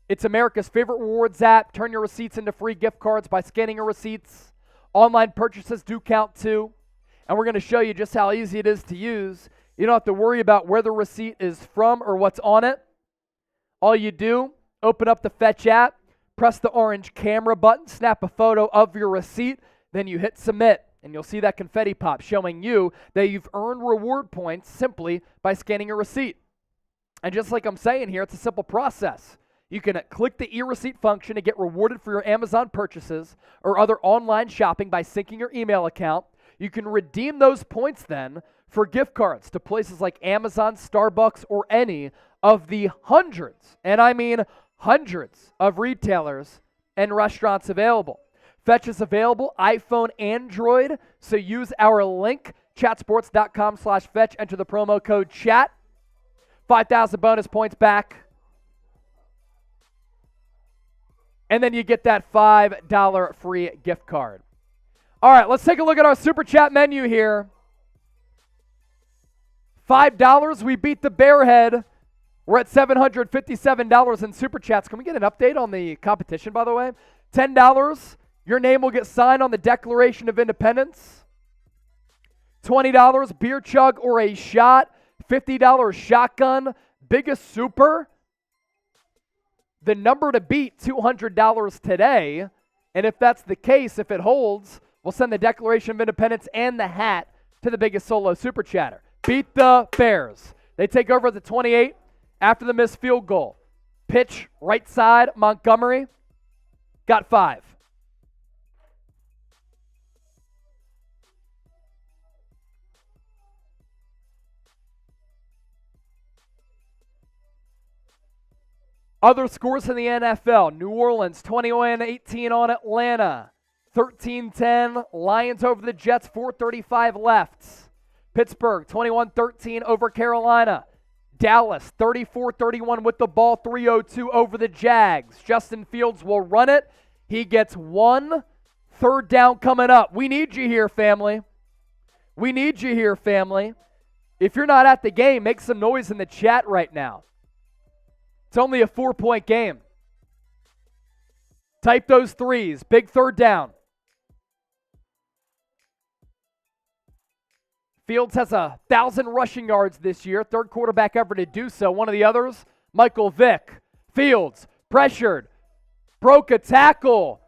It's America's favorite rewards app. Turn your receipts into free gift cards by scanning your receipts. Online purchases do count too. And we're going to show you just how easy it is to use. You don't have to worry about where the receipt is from or what's on it. All you do, open up the Fetch app, press the orange camera button, snap a photo of your receipt, then you hit submit. And you'll see that confetti pop showing you that you've earned reward points simply by scanning a receipt. And just like I'm saying here, it's a simple process. You can click the e-receipt function to get rewarded for your Amazon purchases or other online shopping by syncing your email account. You can redeem those points then for gift cards to places like Amazon, Starbucks, or any of the hundreds, and I mean hundreds, of retailers and restaurants available. Fetch is available iPhone, Android, so use our link, chatsports.com/fetch, enter the promo code CHAT, 5,000 bonus points back, and then you get that $5 free gift card. All right, let's take a look at our Super Chat menu here. $5, we beat the Bearhead. We're at $757 in Super Chats. Can we get an update on the competition, by the way? $10, your name will get signed on the Declaration of Independence. $20, beer chug or a shot. $50 shotgun. Biggest super. The number to beat, $200 today. And if that's the case, if it holds, we'll send the Declaration of Independence and the hat to the biggest solo Super Chatter. Beat the Bears. They take over at the 28 after the missed field goal. Pitch right side, Montgomery. Got 5. Other scores in the NFL. New Orleans 21-18 on Atlanta. 13-10. Lions over the Jets, 4:35 left. Pittsburgh 21-13 over Carolina. Dallas 34-31 with the ball, 3:02 over the Jags. Justin Fields will run it. He gets 1. Third down coming up. We need you here, family. We need you here, family. If you're not at the game, make some noise in the chat right now. It's only a 4-point game. Type those threes. Big third down. Fields has 1,000 rushing yards this year. Third quarterback ever to do so. One of the others, Michael Vick. Fields, pressured. Broke a tackle.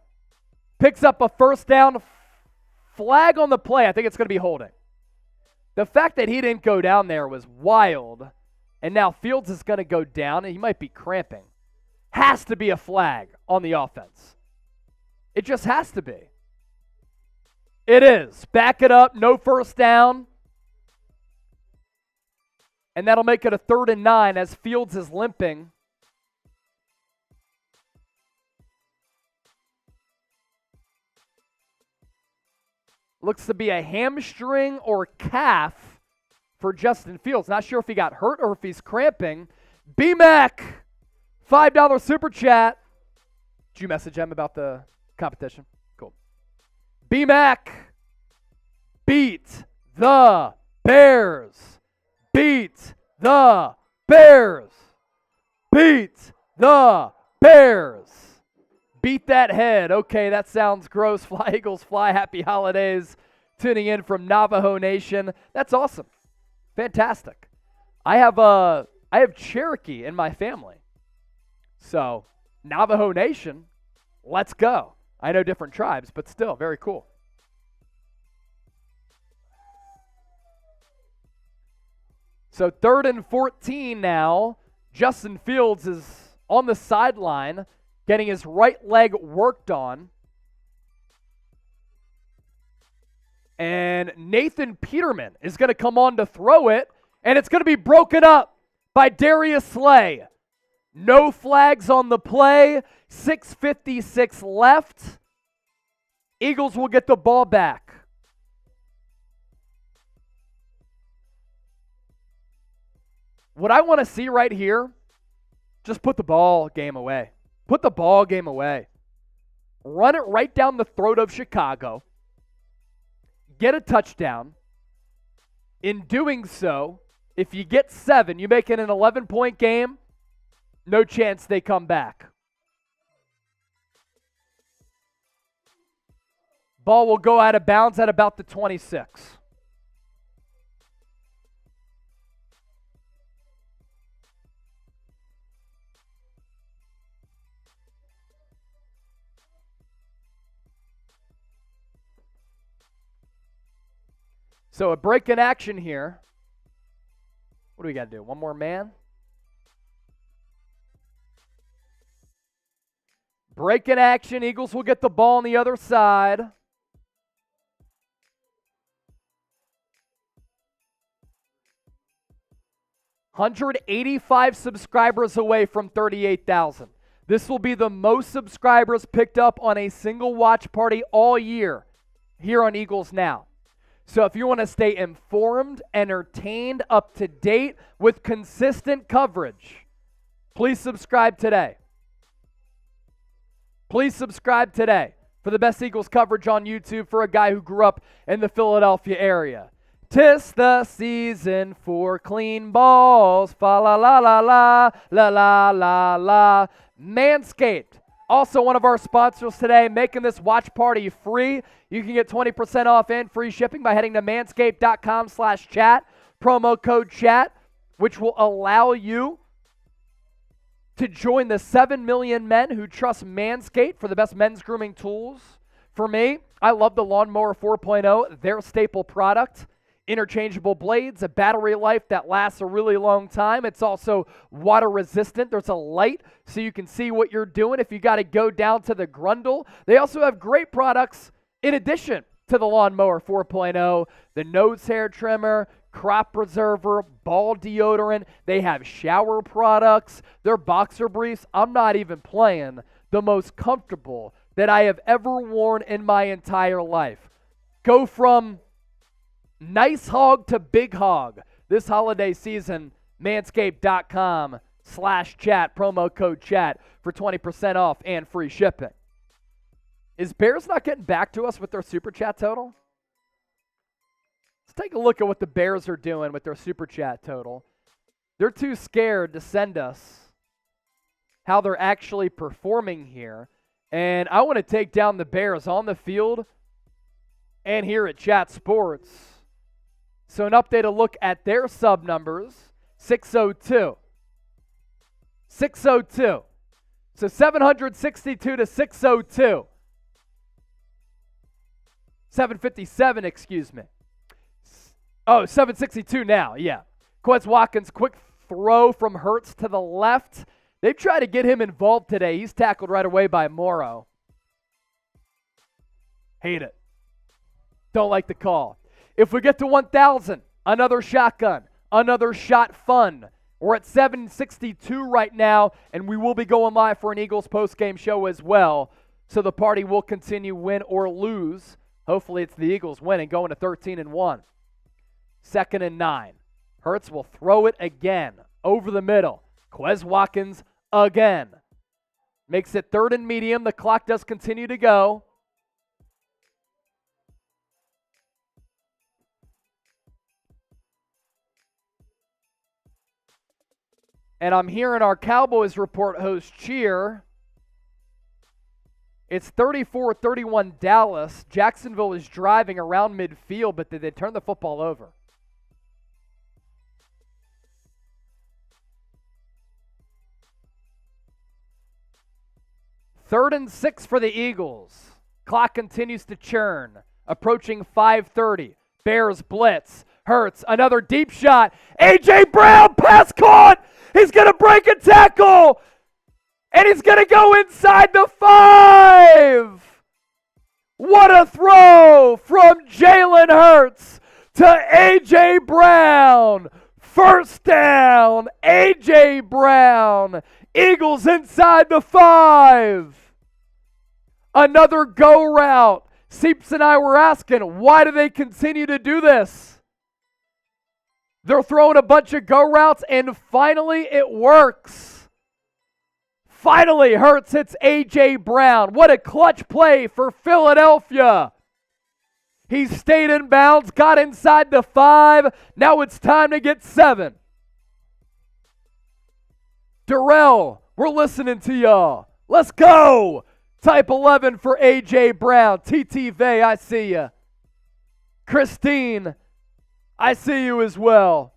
Picks up a first down. Flag on the play. I think it's going to be holding. The fact that he didn't go down there was wild. And now Fields is going to go down, and he might be cramping. Has to be a flag on the offense. It just has to be. It is. Back it up. No first down. And that'll make it a 3rd and 9 as Fields is limping. Looks to be a hamstring or calf for Justin Fields. Not sure if he got hurt or if he's cramping. B-Mac, $5 super chat. Did you message him about the competition? Cool. B-Mac, beat the Bears. Beat the Bears. Beat the Bears. Beat that head. Okay, that sounds gross. Fly, Eagles, fly. Happy holidays. Tuning in from Navajo Nation. That's awesome. Fantastic. I have Cherokee in my family. So, Navajo Nation, let's go. I know different tribes, but still, very cool. So 3rd and 14 now. Justin Fields is on the sideline, getting his right leg worked on. And Nathan Peterman is going to come on to throw it, and it's going to be broken up by Darius Slay. No flags on the play. 6:56 left. Eagles will get the ball back. What I want to see right here, just put the ball game away. Put the ball game away. run it right down the throat of Chicago, get a touchdown. In doing so, if you get 7, you make it an 11-point game, no chance they come back. Ball will go out of bounds at about the 26. So a break in action here. What do we got to do? One more man? Break in action. Eagles will get the ball on the other side. $185 subscribers away from 38,000. This will be the most subscribers picked up on a single watch party all year here on Eagles Now. So if you want to stay informed, entertained, up to date with consistent coverage, please subscribe today. Please subscribe today for the best Eagles coverage on YouTube for a guy who grew up in the Philadelphia area. 'Tis the season for clean balls. Fa la la la la la la la la. Manscaped, also one of our sponsors today, making this watch party free. You can get 20% off and free shipping by heading to manscaped.com/chat, promo code chat, which will allow you to join the 7 million men who trust Manscaped for the best men's grooming tools. For me, I love the Lawnmower 4.0, their staple product. Interchangeable blades, a battery life that lasts a really long time. It's also water resistant. There's a light so you can see what you're doing if you got to go down to the grundle. They also have great products in addition to the Lawnmower 4.0, the nose hair trimmer, crop preserver, ball deodorant. They have shower products. Their boxer briefs, I'm not even playing, the most comfortable that I have ever worn in my entire life. Go from nice hog to big hog this holiday season. Manscaped.com/chat, promo code chat for 20% off and free shipping. Is Bears not getting back to us with their super chat total? Let's take a look at what the Bears are doing with their super chat total. They're too scared to send us how they're actually performing here. And I want to take down the Bears on the field and here at Chat Sports. So an update, a look at their sub numbers, 602. 602. So 762 to 602. 757, excuse me. Oh, 762 now, yeah. Quez Watkins, quick throw from Hurts to the left. They've tried to get him involved today. He's tackled right away by Morrow. Hate it. Don't like the call. If we get to 1,000, another shotgun, another shot fun. We're at 762 right now, and we will be going live for an Eagles postgame show as well. So the party will continue, win or lose. Hopefully it's the Eagles winning, going to 13-1. 2nd and 9. Hurts will throw it again over the middle. Quez Watkins again. Makes it 3rd and medium. The clock does continue to go. And I'm hearing our Cowboys report host cheer. It's 34-31 Dallas. Jacksonville is driving around midfield, but they turn the football over. Third and 6 for the Eagles. Clock continues to churn. Approaching 5:30. Bears blitz. Hurts, another deep shot. A.J. Brown, pass caught. He's going to break a tackle. And he's going to go inside the 5. What a throw from Jalen Hurts to A.J. Brown. First down, A.J. Brown. Eagles inside the 5. Another go route. Seeps and I were asking, why do they continue to do this? They're throwing a bunch of go routes, and finally it works. Finally, Hurts hits A.J. Brown. What a clutch play for Philadelphia. He stayed in bounds, got inside the 5. Now it's time to get 7. Darrell, we're listening to y'all. Let's go. Type 11 for A.J. Brown. TT Vay, I see you. Christine, I see you as well.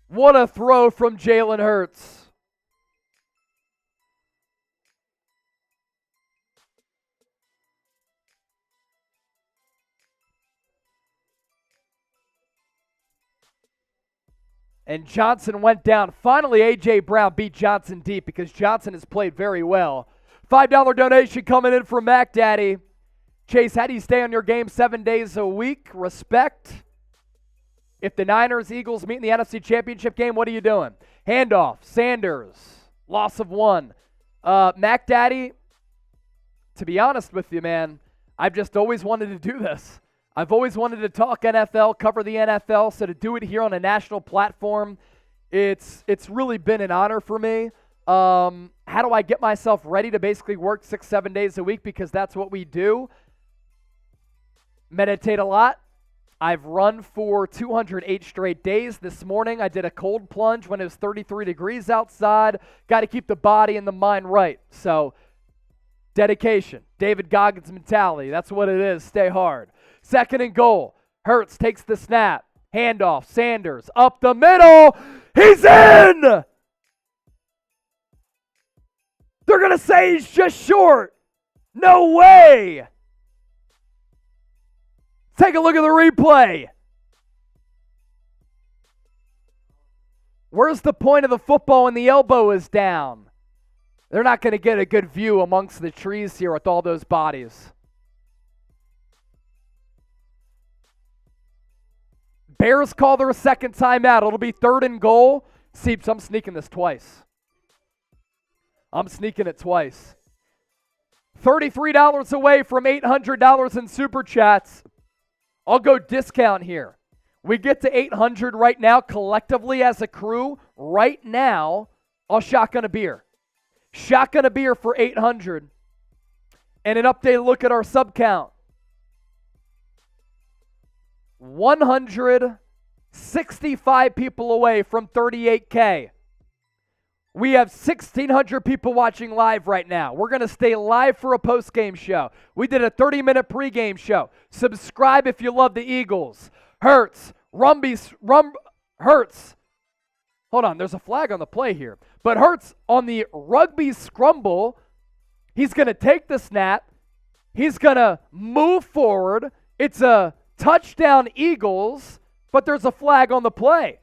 What a throw from Jalen Hurts. And Johnson went down. Finally, A.J. Brown beat Johnson deep because Johnson has played very well. $5 donation coming in from Mac Daddy. Chase, how do you stay on your game 7 days a week? Respect. If the Niners, Eagles meet in the NFC Championship game, what are you doing? Handoff, Sanders, loss of 1. Mac Daddy, to be honest with you, man, I've just always wanted to do this. I've always wanted to talk NFL, cover the NFL, so to do it here on a national platform, it's really been an honor for me. How do I get myself ready to basically work 6-7 days a week? Because that's what we do. Meditate a lot. I've run for 208 straight days. This morning I did a cold plunge when it was 33 degrees outside. Got to keep the body and the mind right. So, dedication. David Goggins mentality. That's what it is. Stay hard. 2nd and goal. Hurts takes the snap. Handoff. Sanders up the middle. He's in! They're going to say he's just short. No way! Take a look at the replay. Where's the point of the football when the elbow is down? They're not going to get a good view amongst the trees here with all those bodies. Bears call their 2nd timeout. It'll be 3rd and goal. Seeps, I'm sneaking this twice. I'm sneaking it twice. $33 away from $800 in Super Chats. I'll go discount here. We get to 800 right now collectively as a crew. Right now, I'll shotgun a beer. Shotgun a beer for 800. And an updated look at our sub count. 165 people away from 38K. We have 1,600 people watching live right now. We're going to stay live for a post-game show. We did a 30-minute pregame show. Subscribe if you love the Eagles. Hurts. Hurts. Hold on, there's a flag on the play here. But Hurts on the rugby scrumble, he's going to take the snap. He's going to move forward. It's a touchdown Eagles, but there's a flag on the play.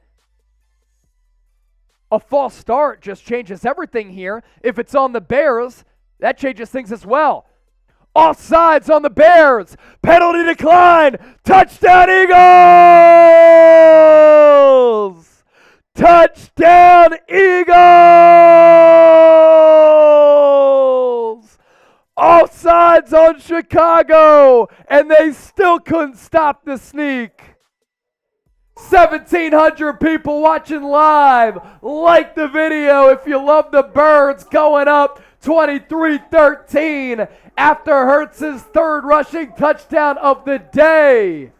A false start just changes everything here. If it's on the Bears, that changes things as well. Offsides on the Bears. Penalty decline. Touchdown Eagles! Touchdown Eagles! Offsides on Chicago, and they still couldn't stop the sneak. 1,700 people watching live. Like the video if you love the Birds, going up 23-13 after Hurts' 3rd rushing touchdown of the day.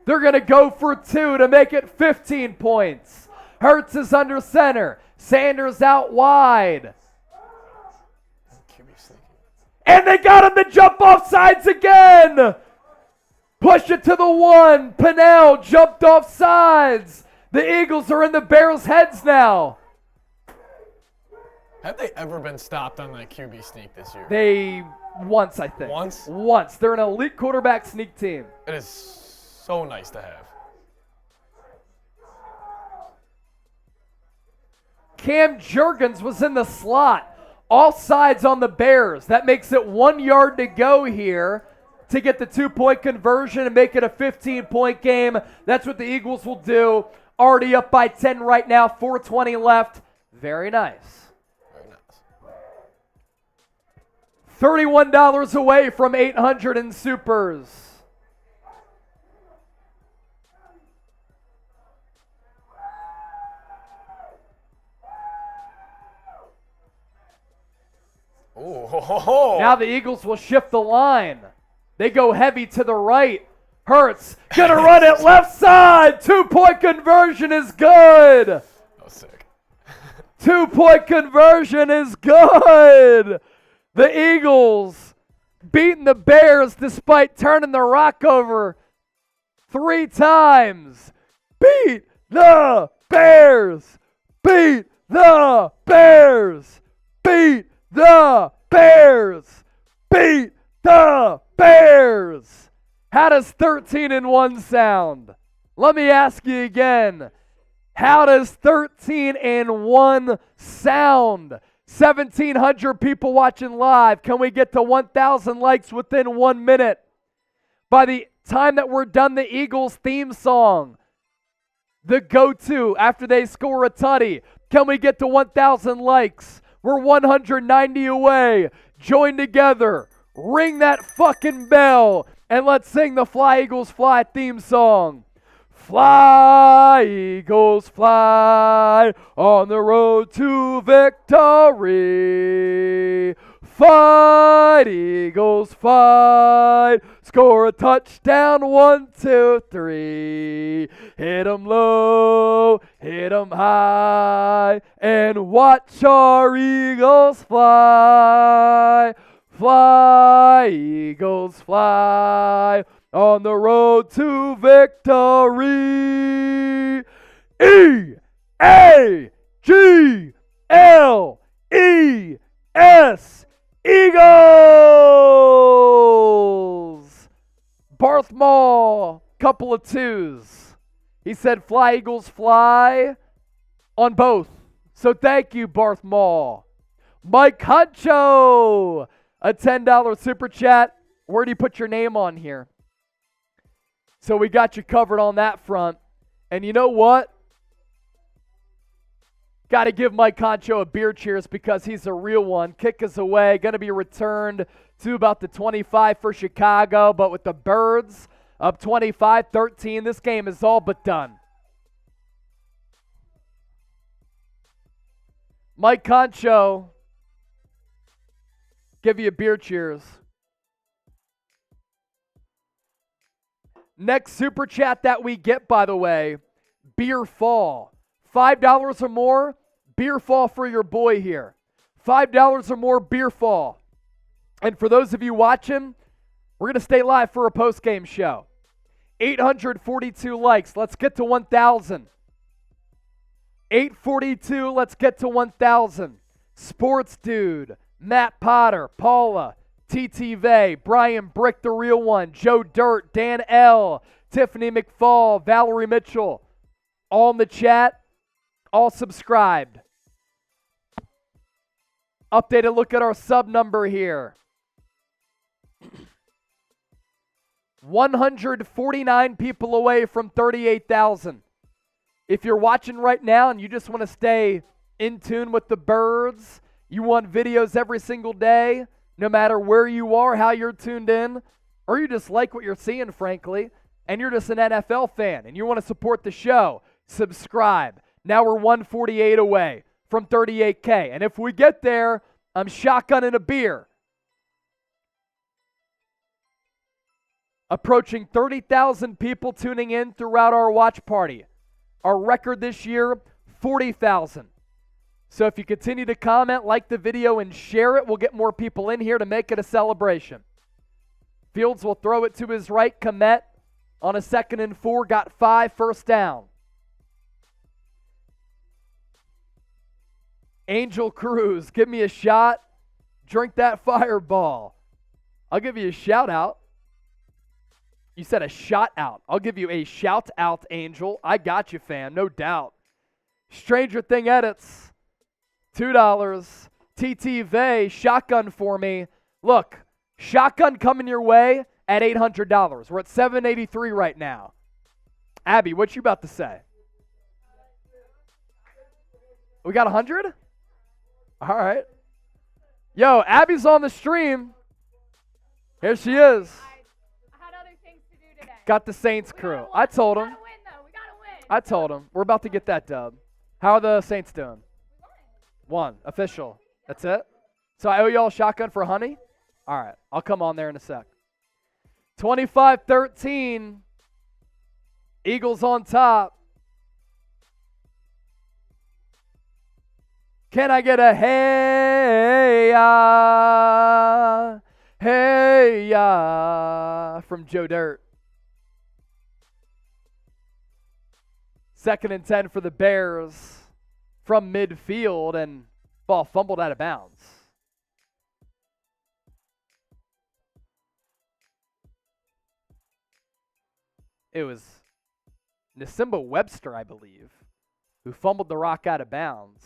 They're going to go for 2 to make it 15 points. Hurts is under center. Sanders out wide. And they got him to jump off sides again. Push it to the 1. Pennell jumped off sides. The Eagles are in the Bears' heads now. Have they ever been stopped on that QB sneak this They year? once, I think. Once. They're an elite quarterback sneak team. It is so nice to have. Cam Jurgens was in the slot. All sides on the Bears. That makes it 1 yard to go here to get the 2-point conversion and make it a 15-point game. That's what the Eagles will do. Already up by 10 right now, 4:20 left. Very nice. Very nice. $31 away from 800 in supers. Oh. Now the Eagles will shift the line. They go heavy to the right. Hurts gonna run it left side. 2-point conversion is good. That was sick. 2-point conversion is good. The Eagles beating the Bears despite turning the rock over 3 times. Beat the Bears. Beat the Bears. Beat the Bears. Beat the Bears. How does 13-1 sound? Let me ask you again. How does 13-1 sound? 1,700 people watching live. Can we get to 1,000 likes within 1 minute? By the time that we're done, the Eagles theme song, the go-to after they score a tutty. Can we get to 1,000 likes? We're 190 away. Join together. Ring that fucking bell. And let's sing the Fly Eagles Fly theme song. Fly, Eagles, fly on the road to victory. Fight, Eagles, fight. Score a touchdown, 1, 2, 3. Hit 'em low, hit 'em high, and watch our Eagles fly. Fly, Eagles, fly on the road to victory. E-A-G-L-E-S, Eagles. Barth Mall, couple of twos. He said fly, Eagles, fly on both. So thank you, Barth Mall. Mike Huncho, a $10 super chat. Where do you put your name on here? So we got you covered on that front. And you know what? Got to give Mike Concho a beer cheers because he's a real one. Kick is away. Going to be returned to about the 25 for Chicago. But with the Birds up 25-13, this game is all but done. Mike Concho, give you a beer cheers. Next super chat that we get, by the way, beer fall. $5 or more, beer fall for your boy here. $5 or more, beer fall. And for those of you watching, we're going to stay live for a post-game show. 842 likes. Let's get to 1,000. 842, let's get to 1,000. Sports Dude, Matt Potter, Paula, TT Vay, Brian Brick, the real one, Joe Dirt, Dan L, Tiffany McFall, Valerie Mitchell, all in the chat, all subscribed. Updated look at our sub number here. 149 people away from 38,000. If you're watching right now and you just want to stay in tune with the Birds, you want videos every single day, no matter where you are, how you're tuned in, or you just like what you're seeing, frankly, and you're just an NFL fan and you want to support the show, subscribe. Now we're 148 away from 38K. And if we get there, I'm shotgunning a beer. Approaching 30,000 people tuning in throughout our watch party. Our record this year, 40,000. So if you continue to comment, like the video, and share it, we'll get more people in here to make it a celebration. Fields will throw it to his right. Komet on a 2nd and 4, got 5, first down. Angel Cruz, give me a shot. Drink that fireball. I'll give you a shout out. You said a shot out. I'll give you a shout out, Angel. I got you, fam, no doubt. Stranger Thing Edits, $2. TT Vay, shotgun for me. Look, shotgun coming your way at $800. We're at $783 right now. Abby, what you about to say? We got 100? All right. Yo, Abby's on the stream. Here she is. I had other things to do today. Got the Saints crew. I told him. We gotta win, though. We gotta win. I told him. We're about to get that dub. How are the Saints doing? Won. Official. That's it? So I owe y'all a shotgun for Honey? All right, I'll come on there in a sec. 25-13. Eagles on top. Can I get a hey-ya, hey-ya from Goedert? 2nd and 10 for the Bears from midfield, and ball fumbled out of bounds. It was Nasimba Webster, I believe, who fumbled the rock out of bounds.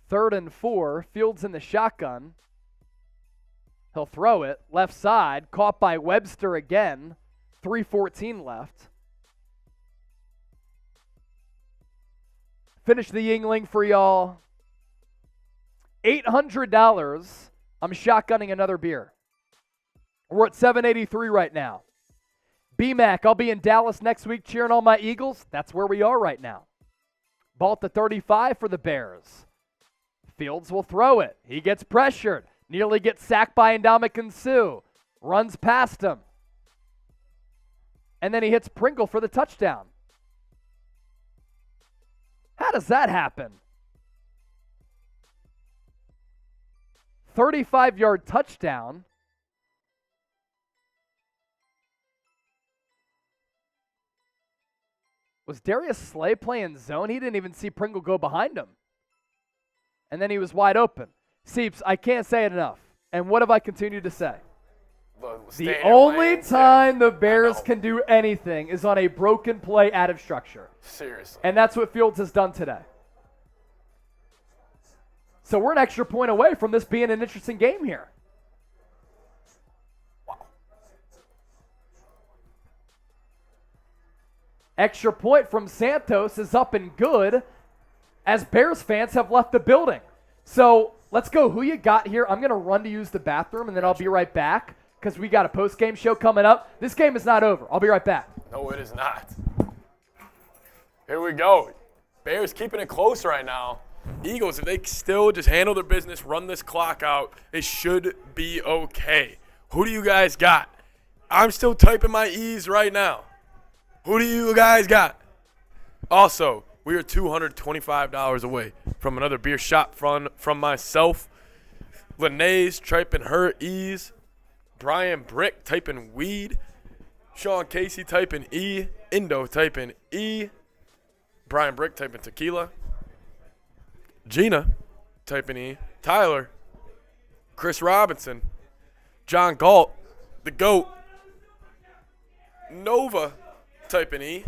Third and 4, Fields in the shotgun. He'll throw it, left side, caught by Webster again. 3:14 left. Finish the Yingling for y'all. $800. I'm shotgunning another beer. We're at $783 right now. BMAC, I'll be in Dallas next week cheering on my Eagles. That's where we are right now. Ball at the 35 for the Bears. Fields will throw it. He gets pressured. Nearly gets sacked by Ndamukong Suh. Runs past him. And then he hits Pringle for the touchdown. How does that happen? 35-yard touchdown. Was Darius Slay playing zone? He didn't even see Pringle go behind him. And then he was wide open. Seeps, I can't say it enough. And what have I continued to say? The only time the Bears can do anything is on a broken play out of structure. Seriously. And that's what Fields has done today. So we're an extra point away from this being an interesting game here. Wow. Extra point from Santos is up and good as Bears fans have left the building. So let's go. Who you got here? I'm going to run to use the bathroom, and then I'll be right back because we got a post-game show coming up. This game is not over. I'll be right back. No, it is not. Here we go. Bears keeping it close right now. Eagles, if they still just handle their business, run this clock out, they should be okay. Who do you guys got? I'm still typing my E's right now. Who do you guys got? Also, we are $225 away from another beer shot from myself. Lene's typing her E's. Brian Brick typing weed. Sean Casey typing E. Indo typing E. Brian Brick typing tequila. Gina typing E. Tyler. Chris Robinson. John Galt. The GOAT. Nova typing E.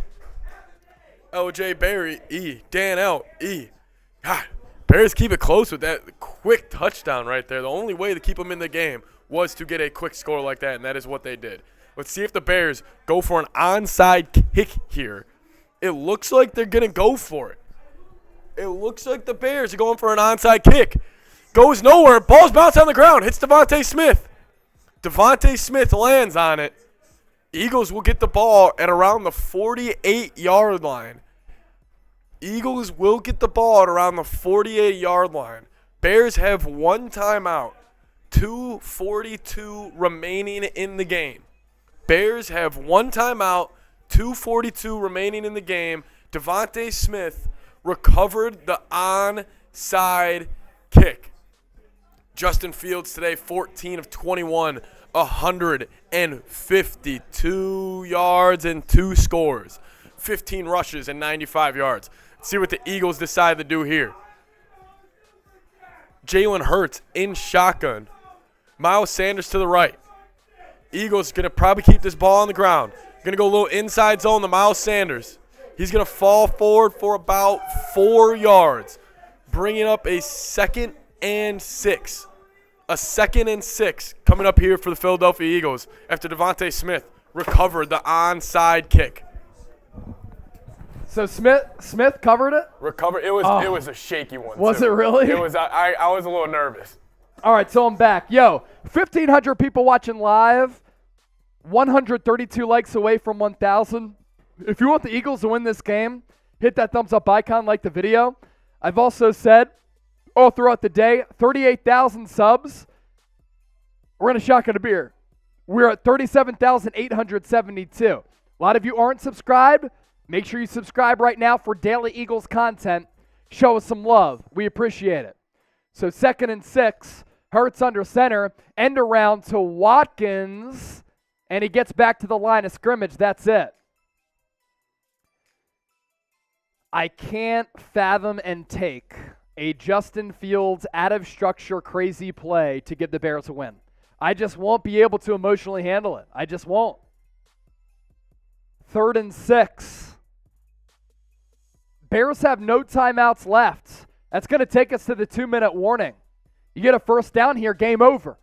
LJ Berry, E. Dan L, E. God, Bears keep it close with that quick touchdown right there. The only way to keep them in the game was to get a quick score like that, and that is what they did. Let's see if the Bears go for an onside kick here. It looks like they're going to go for it. It looks like the Bears are going for an onside kick. Goes nowhere. Ball's bounced on the ground. Hits Devontae Smith. Devontae Smith lands on it. Eagles will get the ball at around the 48-yard line. Eagles will get the ball at around the 48-yard line. Bears have one timeout. 2:42 remaining in the game. Bears have one timeout. 2:42 remaining in the game. Devontae Smith recovered the onside kick. Justin Fields today, 14 of 21. 152 yards and 2 scores. 15 rushes and 95 yards. Let's see what the Eagles decide to do here. Jalen Hurts in shotgun. Miles Sanders to the right. Eagles going to probably keep this ball on the ground. Going to go a little inside zone to Miles Sanders. He's going to fall forward for about 4 yards, bringing up a 2nd and 6. A 2nd and 6 coming up here for the Philadelphia Eagles after Devontae Smith recovered the onside kick. So Smith covered it? Recovered. It was a shaky one. Was too. it really? It was. I was a little nervous. All right, so I'm back. Yo, 1,500 people watching live. 132 likes away from 1,000. If you want the Eagles to win this game, hit that thumbs up icon, like the video. I've also said all throughout the day, 38,000 subs. We're in a shotgun a beer. We're at 37,872. A lot of you aren't subscribed. Make sure you subscribe right now for daily Eagles content. Show us some love. We appreciate it. So 2nd and 6, Hurts under center, end around to Watkins, and he gets back to the line of scrimmage. That's it. I can't fathom and take a Justin Fields out of structure crazy play to give the Bears a win. I just won't be able to emotionally handle it. I just won't. 3rd and 6. Bears have no timeouts left. That's going to take us to the 2-minute warning. You get a first down here, game over.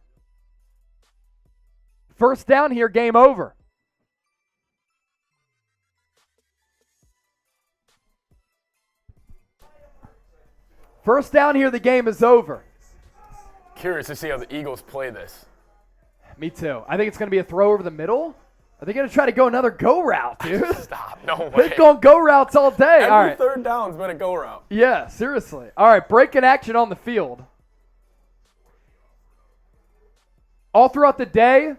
First down here, game over. First down here, the game is over. Curious to see how the Eagles play this. Me too. I think it's going to be a throw over the middle. Are they going to try to go another go route, dude? Stop. No way. They've gone go routes all day. Every all right. third down's been a go route. Yeah, seriously. All right, breaking action on the field. All throughout the day,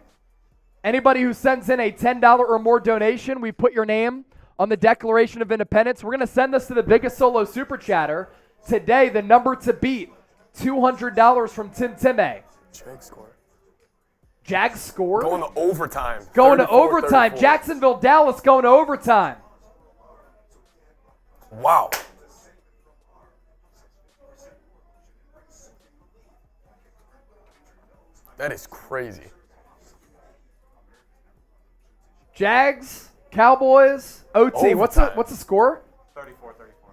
anybody who sends in a $10 or more donation, we put your name on the Declaration of Independence. We're going to send this to the biggest solo super chatter. Today, the number to beat, $200 from Tim Timay. Jags scored. Going to overtime. Going to overtime. 34. Jacksonville, Dallas going to overtime. Wow. That is crazy. Jags, Cowboys, OT. Overtime. What's the score?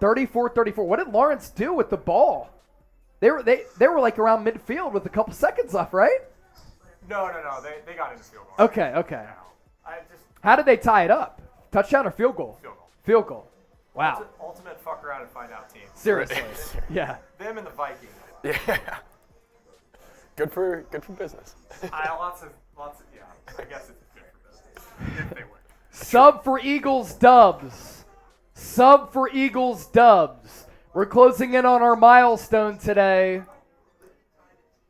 34-34. 34-34. What did Lawrence do with the ball? They were like around midfield with a couple seconds left, right? No. They got into field goal. Okay. How did they tie it up? Touchdown or field goal? Field goal. Wow. Ultimate fuck around and find out team. Seriously. Yeah. Them and the Vikings. Yeah. Good for business. Lots of yeah. I guess it's good for business if they win. Sub for Eagles dubs. Sub for Eagles dubs. We're closing in on our milestone today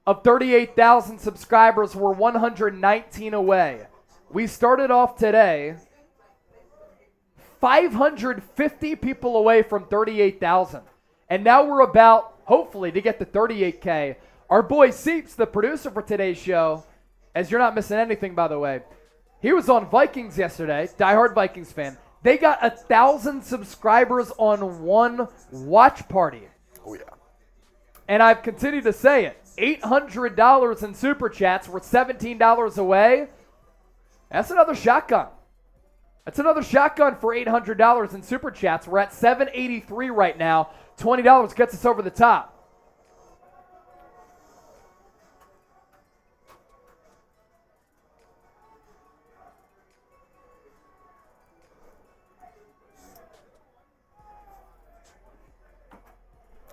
of 38,000 subscribers. We're 119 away. We started off today 550 people away from 38,000. And now we're about, hopefully, to get to 38K. Our boy Seeps, the producer for today's show, as you're not missing anything, by the way, he was on Vikings yesterday, diehard Vikings fan. They got 1,000 subscribers on one watch party. Oh, yeah. And I've continued to say it. $800 in super chats. We're $17 away. That's another shotgun. That's another shotgun for $800 in super chats. We're at $783 right now. $20 gets us over the top.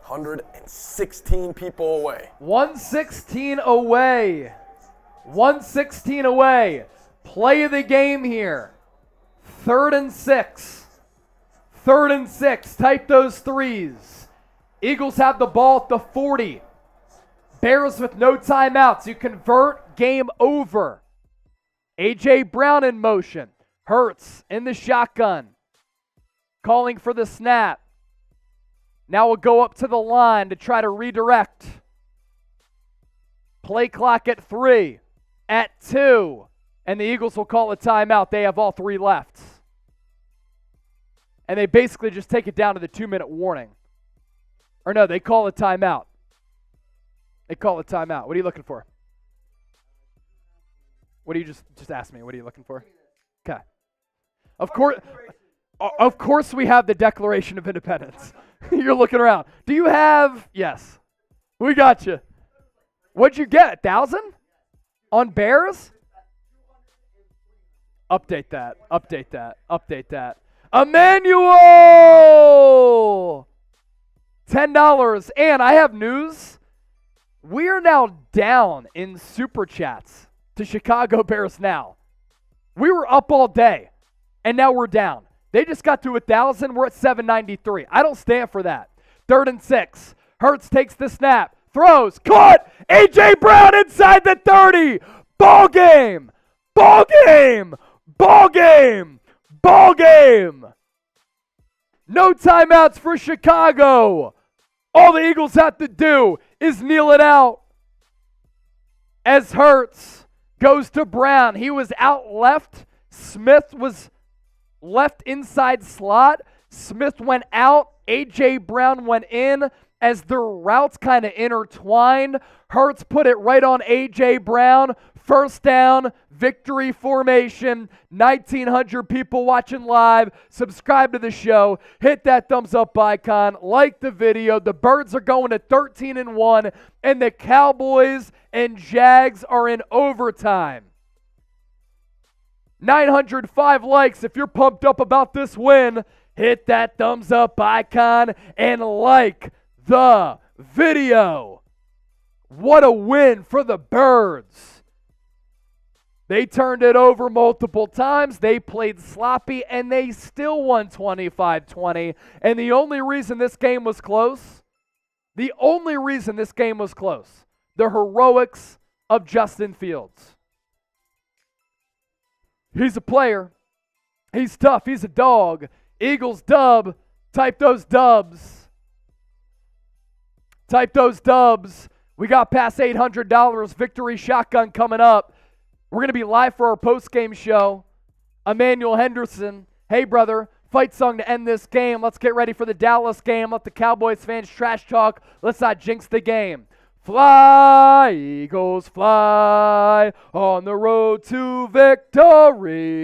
$116 people away. 116 away. 116 away. Play of the game here. 3rd and 6. 3rd and 6. Type those threes. Eagles have the ball at the 40. Bears with no timeouts. You convert, game over. A.J. Brown in motion. Hurts in the shotgun. Calling for the snap. Now we'll go up to the line to try to redirect. Play clock at 3, at 2, and the Eagles will call a timeout. They have all 3 left. And they basically just take it down to the 2-minute warning. Or no, they call a timeout. They call a timeout. What are you looking for? What do you just ask me? What are you looking for? Okay. Of course we have the Declaration of Independence. You're looking around. Do you have? Yes. We got you. What'd you get? 1,000 on Bears? Update that. Emmanuel! $10. And I have news. We are now down in super chats to Chicago Bears now. We were up all day, and now we're down. They just got to 1,000. We're at 793. I don't stand for that. 3rd and 6. Hurts takes the snap. Throws. Caught. A.J. Brown inside the 30. Ball game. Ball game. Ball game. Ball game. No timeouts for Chicago. All the Eagles have to do is kneel it out. As Hurts goes to Brown. He was out left. Smith was left inside slot. Smith went out. A.J. Brown went in. As their routes kind of intertwined, Hurts put it right on A.J. Brown. First down, victory formation. 1,900 people watching live. Subscribe to the show. Hit that thumbs up icon. Like the video. The Birds are going to 13-1, and the Cowboys and Jags are in overtime. 905 likes if you're pumped up about this win. Hit that thumbs up icon and like the video. What a win for the Birds. They turned it over multiple times. They played sloppy, and they still won 25-20. And the only reason this game was close, the heroics of Justin Fields. He's a player. He's tough. He's a dog. Eagles dub. Type those dubs. Type those dubs. We got past $800. Victory shotgun coming up. We're going to be live for our post-game show. Emmanuel Henderson. Hey, brother. Fight song to end this game. Let's get ready for the Dallas game. Let the Cowboys fans trash talk. Let's not jinx the game. Fly, Eagles, fly on the road to victory.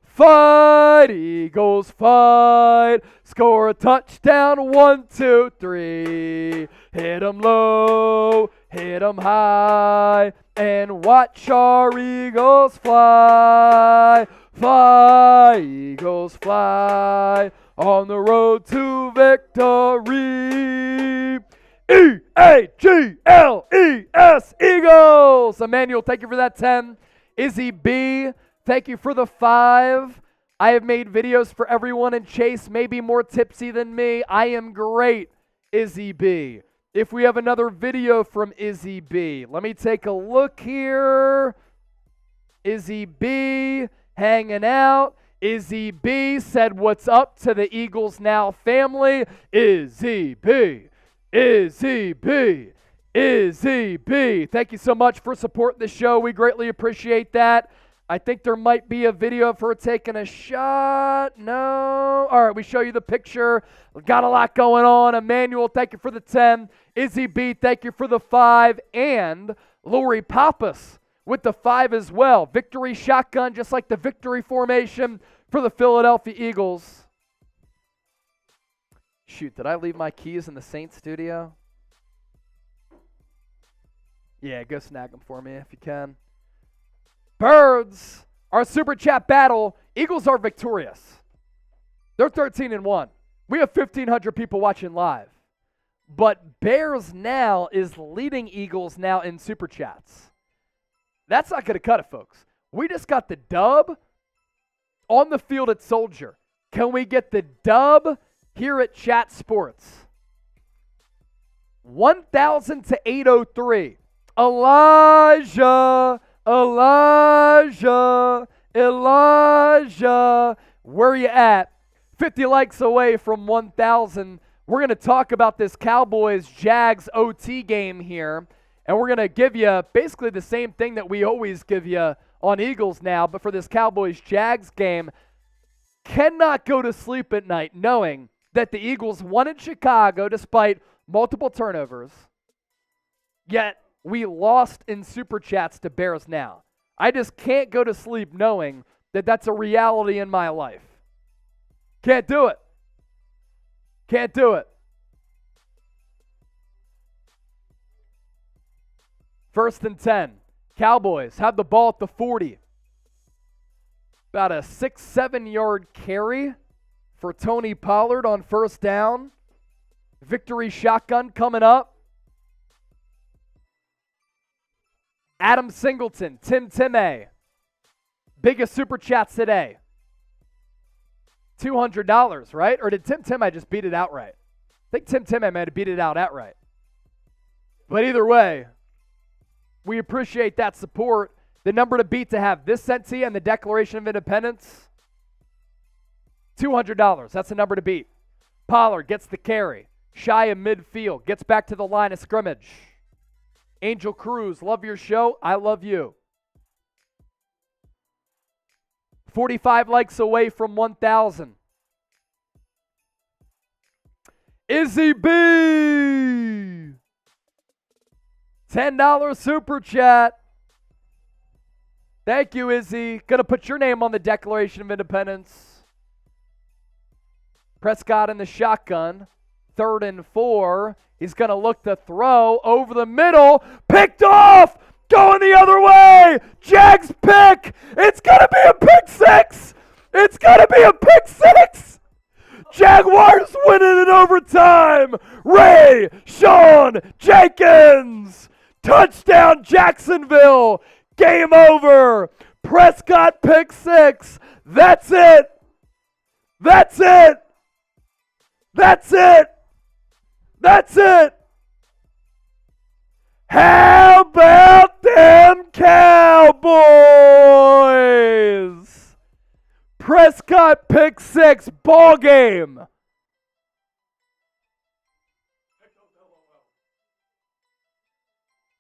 Fight, Eagles, fight. Score a touchdown, 1, 2, 3. Hit 'em low, hit 'em high, and watch our Eagles fly. Fly, Eagles, fly on the road to victory. E-A-G-L-E-S, Eagles. Emmanuel, thank you for that 10. Izzy B, thank you for the 5. I have made videos for everyone, and Chase may be more tipsy than me. I am great, Izzy B. If we have another video from Izzy B, let me take a look here. Izzy B hanging out. Izzy B said, "What's up to the Eagles Now family?" Izzy B. Izzy B. Izzy B. Thank you so much for supporting the show. We greatly appreciate that. I think there might be a video of her taking a shot. No. All right, we show you the picture. We've got a lot going on. Emmanuel, thank you for the 10. Izzy B, thank you for the 5. And Lori Pappas with the 5 as well. Victory shotgun, just like the victory formation for the Philadelphia Eagles. Shoot, did I leave my keys in the Saints studio? Yeah, go snag them for me if you can. Birds, our Super Chat battle. Eagles are victorious. They're 13-1. We have 1,500 people watching live. But Bears Now is leading Eagles Now in Super Chats. That's not going to cut it, folks. We just got the dub on the field at Soldier. Can we get the dub here at Chat Sports? 1,000 to 803. Elijah. Where you at? 50 likes away from 1,000. We're going to talk about this Cowboys-Jags OT game here, and we're going to give you basically the same thing that we always give you on Eagles Now, but for this Cowboys-Jags game, cannot go to sleep at night knowing that the Eagles won in Chicago despite multiple turnovers, yet we lost in Super Chats to Bears Now. I just can't go to sleep knowing that that's a reality in my life. Can't do it. Can't do it. 1st and 10. Cowboys have the ball at the 40. About a 6-7 yard carry for Tony Pollard on 1st down. Victory shotgun coming up. Adam Singleton, Tim Timay. Biggest Super Chats today. $200, right? Or did Tim Tim I just beat it outright? I think Tim Tim I might have beat it out outright. But either way, we appreciate that support. The number to beat to have this sent to you and the Declaration of Independence, $200. That's the number to beat. Pollard gets the carry. Shy in midfield. Gets back to the line of scrimmage. Angel Cruz, love your show. I love you. 45 likes away from 1,000. Izzy B. $10 super chat. Thank you, Izzy. Gonna put your name on the Declaration of Independence. Prescott in the shotgun. 3rd and 4. He's gonna look to throw over the middle. Picked off! Going the other way! Jags pick! It's gonna be a pick 6! It's gonna be a pick 6! Jaguars win it in overtime! Ray Sean Jenkins! Touchdown Jacksonville! Game over! Prescott pick 6! That's it! That's it! That's it! That's it! How about them Cowboys? Prescott pick 6, ball game.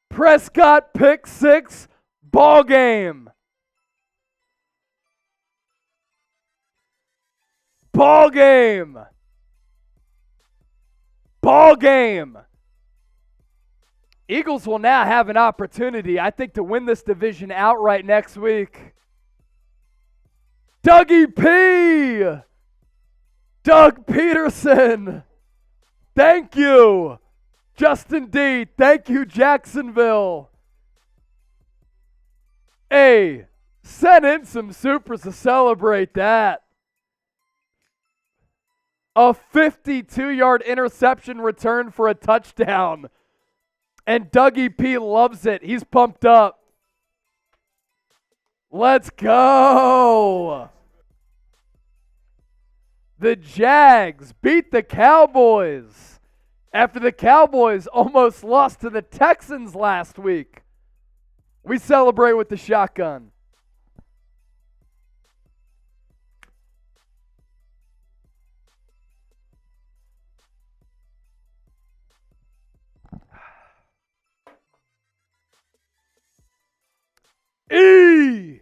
Prescott pick 6, ball game. Ball game. Ball game. Eagles will now have an opportunity, I think, to win this division outright next week. Dougie P. Doug Peterson. Thank you. Justin D. Thank you, Jacksonville. Hey, send in some supers to celebrate that. A 52-yard interception return for a touchdown. And Dougie P loves it. He's pumped up. Let's go. The Jags beat the Cowboys after the Cowboys almost lost to the Texans last week. We celebrate with the shotgun. E-A-G-L-E-S.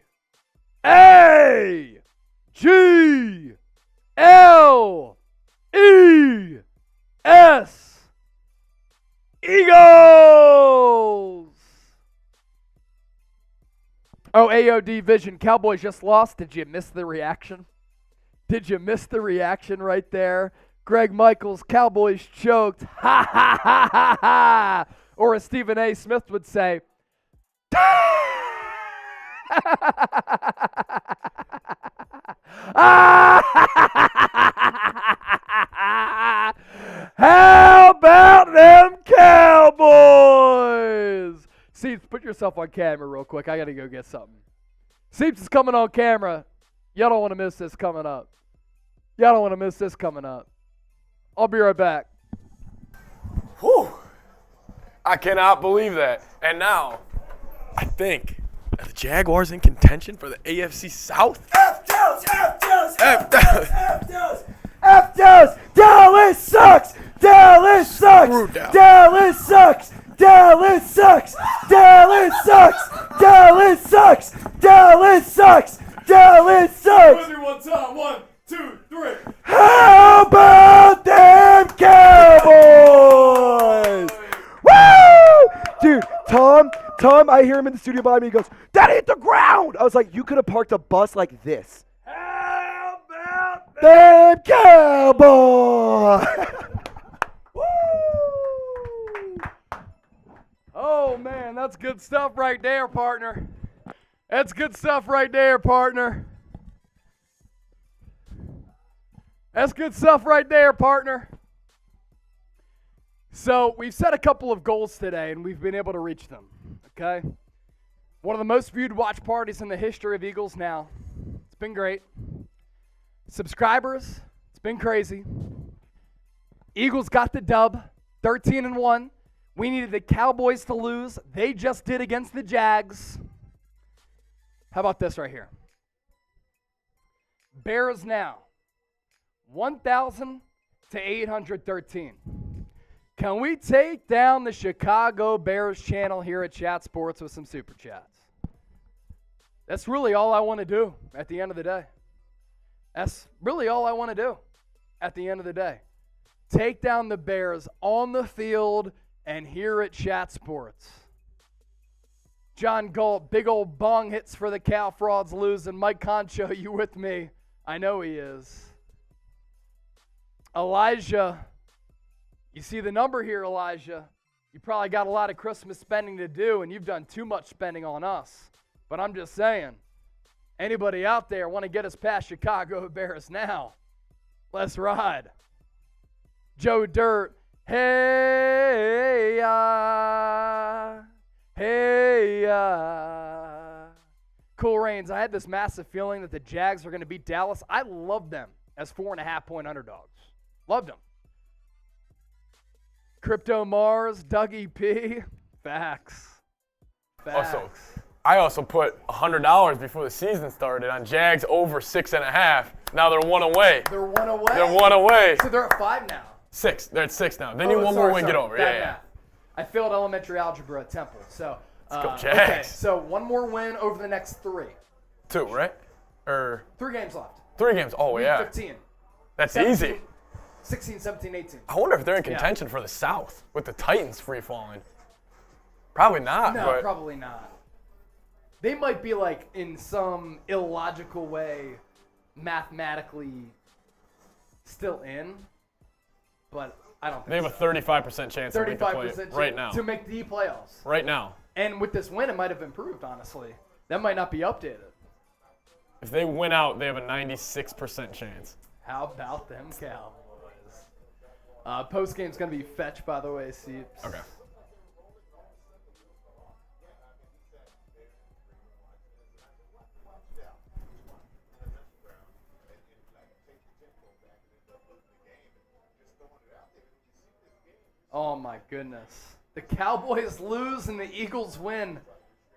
Eagles. Oh, AOD Vision. Cowboys just lost. Did you miss the reaction? Did you miss the reaction right there? Greg Michaels, Cowboys choked. Ha ha ha ha ha. Or as Stephen A. Smith would say, how about them Cowboys? Seeps, put yourself on camera real quick. I got to go get something. Seeps is coming on camera. Y'all don't want to miss this coming up. Y'all don't want to miss this coming up. I'll be right back. Whew. I cannot believe that. And now, I think, are the Jaguars in contention for the AFC South? F-Dose! F-Dose! F-Dose! F-Dose! F-Dose! Dallas sucks! Dallas sucks! Dallas sucks! Dallas sucks! Dallas sucks! Dallas sucks! Dallas sucks! Dallas sucks! One time. 1, 2, 3. How about them Cowboys? Woo! Dude, Tom, I hear him in the studio behind me. He goes, "That hit the ground!" I was like, you could have parked a bus like this. How about Them Cowboys! Woo! Oh, man, that's good stuff right there, partner. That's good stuff right there, partner. That's good stuff right there, partner. So we've set a couple of goals today, and we've been able to reach them, okay? One of the most viewed watch parties in the history of Eagles now. It's been great. Subscribers, it's been crazy. Eagles got the dub, 13-1. We needed the Cowboys to lose. They just did against the Jags. How about this right here? Bears now, 1,000 to 813. Can we take down the Chicago Bears channel here at Chat Sports with some Super Chats? That's really all I want to do at the end of the day. That's really all I want to do at the end of the day. Take down the Bears on the field and here at Chat Sports. John Galt, big old bong hits for the Cow Frauds losing. Mike Concho, you with me? I know he is. Elijah, you see the number here, Elijah. You probably got a lot of Christmas spending to do, and you've done too much spending on us. But I'm just saying, anybody out there want to get us past Chicago Bears now? Let's ride. Joe Dirt, hey, Cool Rains, I had this massive feeling that the Jags are going to beat Dallas. I love them as 4.5-point underdogs. Loved them. Crypto Mars, Dougie P. Facts. I also put $100 before the season started on Jags over 6.5. Now they're 1 away. They're 1 away? They're 1 away. So they're at 5 now. 6. They're at 6 now. They need one more win, get over. Yeah. I failed elementary algebra at Temple. So, let's go Jags. Okay, so one more win over the next 3. 2, right? Or 3 games left. 3 games. Oh, Week yeah. 15. That's 17, easy. 16, 17, 18. I wonder if they're in contention for the South with the Titans free-falling. Probably not. No, but probably not. They might be like in some illogical way mathematically still in, but I don't think they have a 35% chance to make the play right now. To make the playoffs. Right now. And with this win, it might have improved, honestly. That might not be updated. If they win out, they have a 96% chance. How about them Cowboys? Post-game's going to be Fetch, by the way, Seeps. Okay. Oh, my goodness. The Cowboys lose and the Eagles win.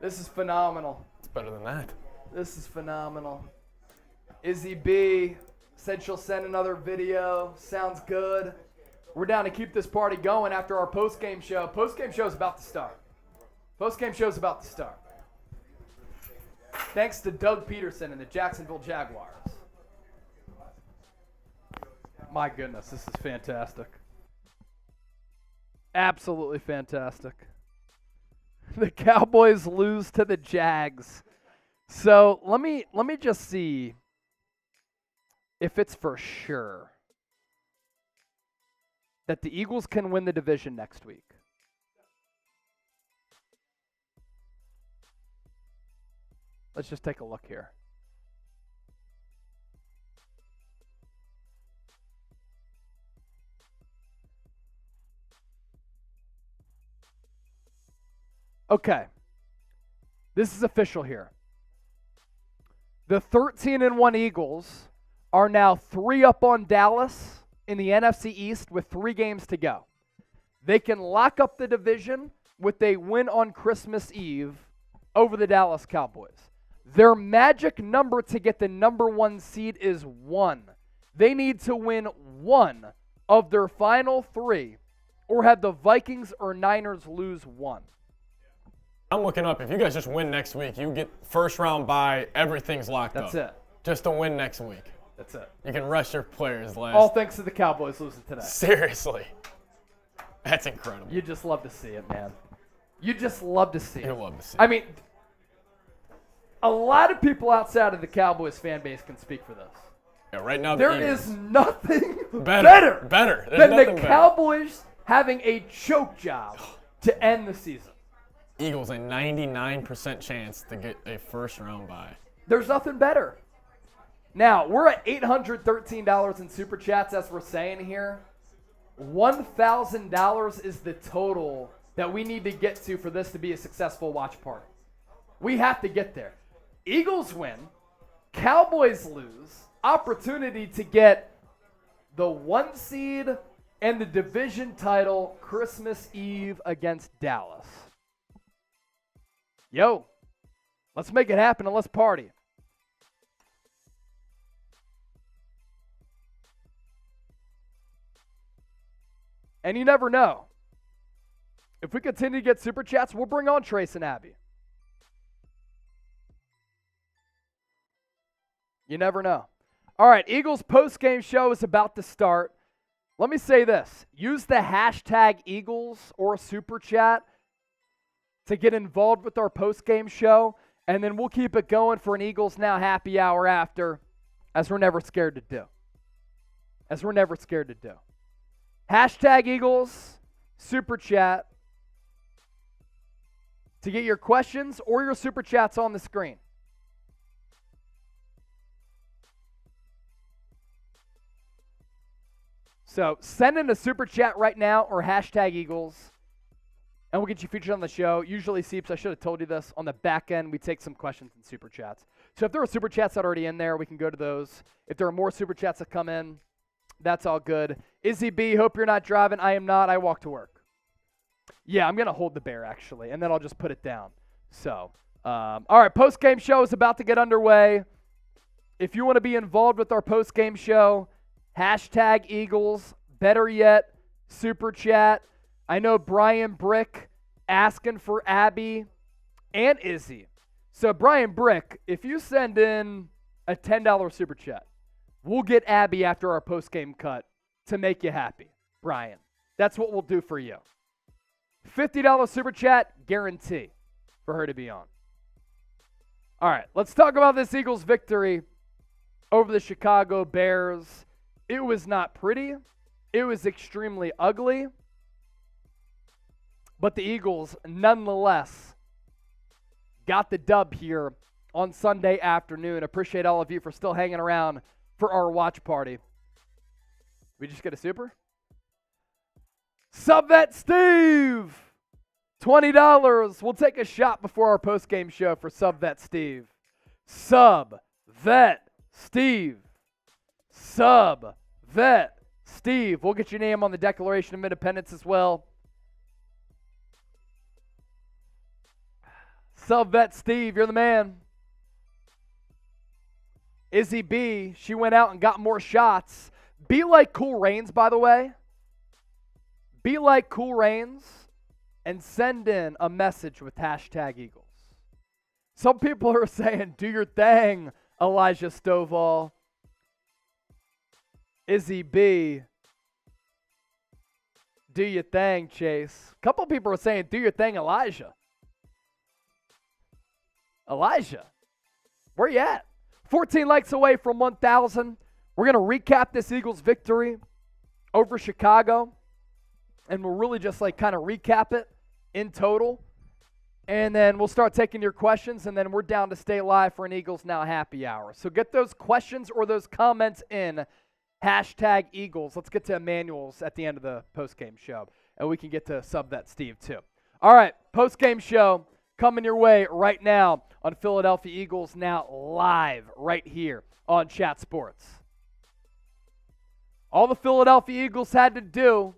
This is phenomenal. It's better than that. This is phenomenal. Izzy B said she'll send another video. Sounds good. We're down to keep this party going after our post-game show. Post-game show is about to start. Post-game show is about to start. Thanks to Doug Peterson and the Jacksonville Jaguars. My goodness, this is fantastic. Absolutely fantastic. The Cowboys lose to the Jags. So let me just see if it's for sure that the Eagles can win the division next week. Let's just take a look here. Okay. This is official here. The 13-1 Eagles are now 3 up on Dallas in the NFC East with 3 games to go. They can lock up the division with a win on Christmas Eve over the Dallas Cowboys. Their magic number to get the number 1 seed is 1. They need to win 1 of their final 3 or have the Vikings or Niners lose 1. I'm looking up. If you guys just win next week, you get first round bye. Everything's locked up. That's it. Just to win next week. That's it. You can rest your players last. All thanks to the Cowboys losing today. Seriously. That's incredible. You just love to see it, man. You just love to see it. You love to see it. I mean, a lot of people outside of the Cowboys fan base can speak for this. Yeah, right now there is nothing better than the Cowboys having a choke job to end the season. Eagles a 99% chance to get a first round bye. There's nothing better. Now, we're at $813 in Super Chats, as we're saying here. $1,000 is the total that we need to get to for this to be a successful watch party. We have to get there. Eagles win, Cowboys lose, opportunity to get the 1 seed and the division title Christmas Eve against Dallas. Yo, let's make it happen and let's party. And you never know. If we continue to get super chats, we'll bring on Trace and Abby. You never know. All right, Eagles post-game show is about to start. Let me say this. Use the hashtag Eagles or super chat to get involved with our post-game show, and then we'll keep it going for an Eagles Now happy hour after, as we're never scared to do. Hashtag Eagles, super chat, to get your questions or your super chats on the screen. So send in a super chat right now or hashtag Eagles, and we'll get you featured on the show. Usually, Seeps, I should have told you this, on the back end, we take some questions and super chats. So if there are super chats that are already in there, we can go to those. If there are more super chats that come in, that's all good. Izzy B, hope you're not driving. I am not. I walk to work. Yeah, I'm going to hold the bear, actually, and then I'll just put it down. So, all right, post-game show is about to get underway. If you want to be involved with our post-game show, hashtag Eagles, better yet, super chat. I know Brian Brick asking for Abby and Izzy. So, Brian Brick, if you send in a $10 super chat, we'll get Abby after our post-game cut to make you happy, Brian. That's what we'll do for you. $50 super chat, guarantee for her to be on. All right, let's talk about this Eagles victory over the Chicago Bears. It was not pretty. It was extremely ugly. But the Eagles, nonetheless, got the dub here on Sunday afternoon. Appreciate all of you for still hanging around for our watch party. We just get a super? Subvet Steve, $20. We'll take a shot before our post-game show for Subvet Steve. Subvet Steve. Subvet Steve. We'll get your name on the Declaration of Independence as well. Subvet Steve, you're the man. Izzy B, she went out and got more shots. Be like Cool Rains, by the way. Be like Cool Rains and send in a message with hashtag Eagles. Some people are saying, do your thing, Elijah Stovall. Izzy B, do your thing, Chase. A couple people are saying, do your thing, Elijah. Elijah, where you at? 14 likes away from 1,000. We're going to recap this Eagles victory over Chicago. And we'll really just kind of recap it in total. And then we'll start taking your questions. And then we're down to stay live for an Eagles Now happy hour. So get those questions or those comments in. Hashtag Eagles. Let's get to Emmanuel's at the end of the post-game show. And we can get to Subvet Steve too. All right, post-game show coming your way right now on Philadelphia Eagles Now live right here on Chat Sports. All the Philadelphia Eagles had to do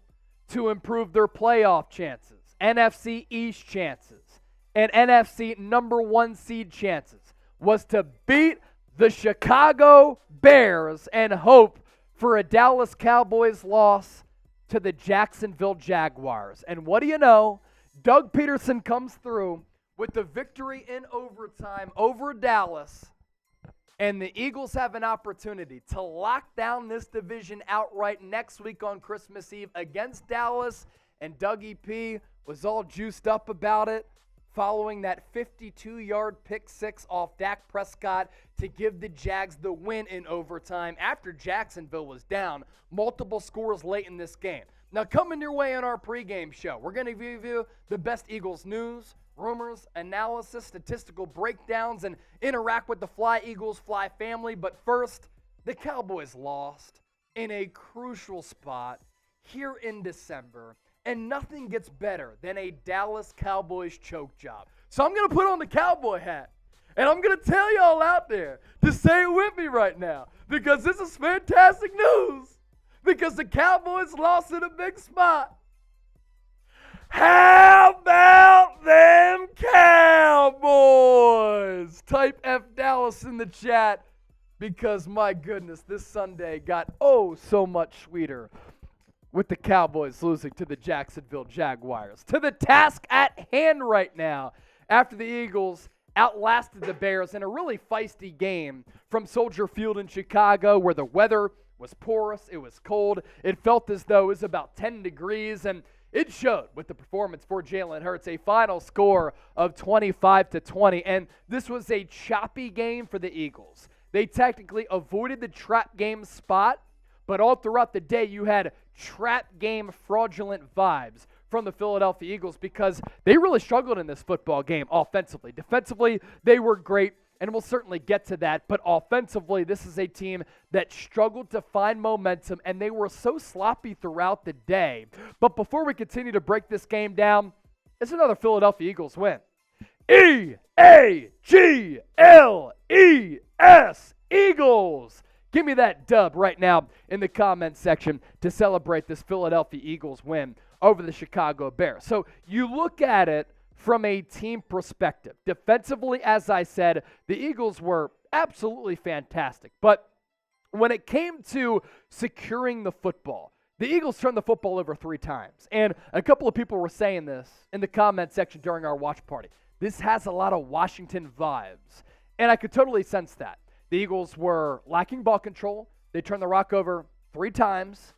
to improve their playoff chances, NFC East chances, and NFC number 1 seed chances was to beat the Chicago Bears and hope for a Dallas Cowboys loss to the Jacksonville Jaguars. And what do you know? Doug Peterson comes through with the victory in overtime over Dallas, and the Eagles have an opportunity to lock down this division outright next week on Christmas Eve against Dallas, and Dougie P was all juiced up about it following that 52-yard pick six off Dak Prescott to give the Jags the win in overtime after Jacksonville was down multiple scores late in this game. Now, coming your way on our pregame show, we're going to give you the best Eagles news, rumors, analysis, statistical breakdowns, and interact with the Fly Eagles Fly family. But first, the Cowboys lost in a crucial spot here in December, and nothing gets better than a Dallas Cowboys choke job. So I'm going to put on the cowboy hat, And I'm going to tell y'all out there to say it with me right now because this is fantastic news because the Cowboys lost in a big spot. How about them Cowboys? Type F Dallas in the chat because, my goodness, this Sunday got so much sweeter with the Cowboys losing to the Jacksonville Jaguars. To the task at hand right now after the Eagles outlasted the Bears in a really feisty game from Soldier Field in Chicago where the weather was porous, it was cold, it felt as though it was about 10 degrees, and it showed with the performance for Jalen Hurts, a final score of 25-20, and this was a choppy game for the Eagles. They technically avoided the trap game spot, but all throughout the day you had trap game fraudulent vibes from the Philadelphia Eagles because they really struggled in this football game offensively. Defensively, they were great, and we'll certainly get to that. But offensively, this is a team that struggled to find momentum, and they were so sloppy throughout the day. But before we continue to break this game down, it's another Philadelphia Eagles win. E-A-G-L-E-S, Eagles. Give me that dub right now in the comment section to celebrate this Philadelphia Eagles win over the Chicago Bears. So you look at it from a team perspective. Defensively, as I said, the Eagles were absolutely fantastic. But when it came to securing the football, the Eagles turned the football over 3 times. And a couple of people were saying this in the comment section during our watch party. This has a lot of Washington vibes. And I could totally sense that. The Eagles were lacking ball control. They turned the rock over 3 times.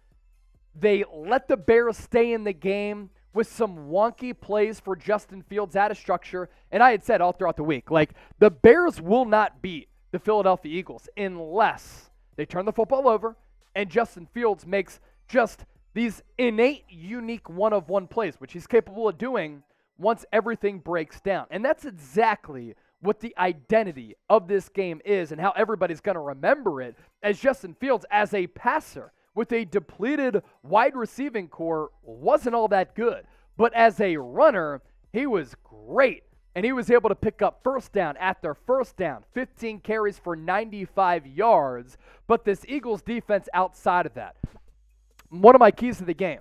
They let the Bears stay in the game with some wonky plays for Justin Fields out of structure. And I had said all throughout the week, the Bears will not beat the Philadelphia Eagles unless they turn the football over and Justin Fields makes just these innate, unique one-of-one plays, which he's capable of doing once everything breaks down. And that's exactly what the identity of this game is and how everybody's going to remember it as Justin Fields as a passer with a depleted wide receiving core wasn't all that good. But as a runner, he was great. And he was able to pick up first down after first down, 15 carries for 95 yards. But this Eagles defense outside of that, one of my keys to the game,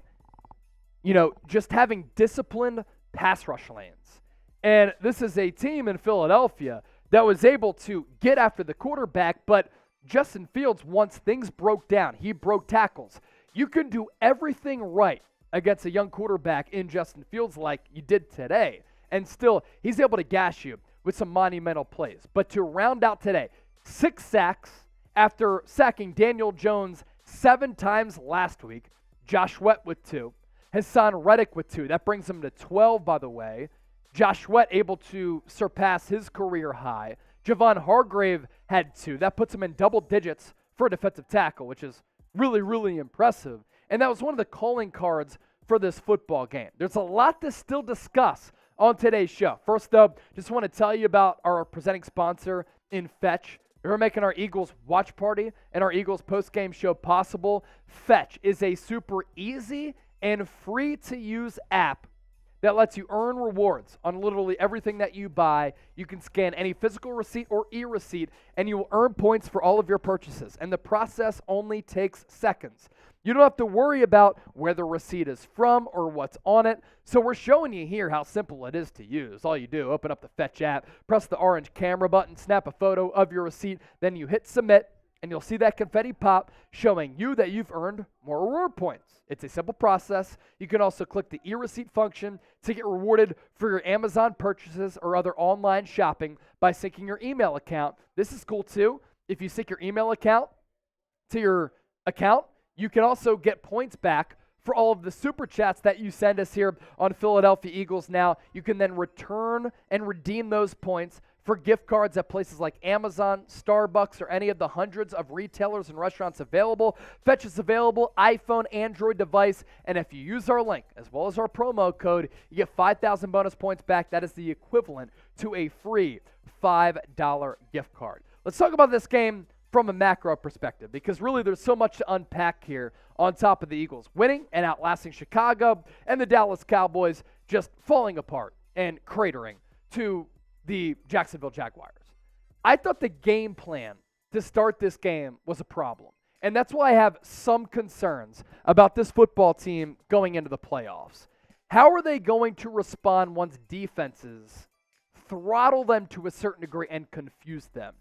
just having disciplined pass rush lanes. And this is a team in Philadelphia that was able to get after the quarterback, but Justin Fields, once things broke down, he broke tackles. You can do everything right against a young quarterback in Justin Fields like you did today, and still he's able to gash you with some monumental plays. But to round out today, 6 sacks after sacking Daniel Jones 7 times last week, Josh Sweat with 2, Hassan Reddick with 2. That brings him to 12, by the way. Josh Sweat able to surpass his career high. Javon Hargrave had 2. That puts him in double digits for a defensive tackle, which is really, really impressive. And that was one of the calling cards for this football game. There's a lot to still discuss on today's show. First, though, just want to tell you about our presenting sponsor in Fetch. We're making our Eagles watch party and our Eagles postgame show possible. Fetch is a super easy and free-to-use app that lets you earn rewards on literally everything that you buy. You can scan any physical receipt or e-receipt, and you will earn points for all of your purchases. And the process only takes seconds. You don't have to worry about where the receipt is from or what's on it. So we're showing you here how simple it is to use. All you do, open up the Fetch app, press the orange camera button, snap a photo of your receipt, then you hit submit, and you'll see that confetti pop showing you that you've earned more reward points. It's a simple process. You can also click the e-receipt function to get rewarded for your Amazon purchases or other online shopping by syncing your email account. This is cool too. If you sync your email account to your account, you can also get points back for all of the super chats that you send us here on Philadelphia Eagles Now. You can then return and redeem those points for gift cards at places like Amazon, Starbucks, or any of the hundreds of retailers and restaurants available. Fetch is available, iPhone, Android device, and if you use our link as well as our promo code, you get 5,000 bonus points back. That is the equivalent to a free $5 gift card. Let's talk about this game from a macro perspective, because really there's so much to unpack here on top of the Eagles winning and outlasting Chicago and the Dallas Cowboys just falling apart and cratering to the Jacksonville Jaguars. I thought the game plan to start this game was a problem. And that's why I have some concerns about this football team going into the playoffs. How are they going to respond once defenses throttle them to a certain degree and confuse them?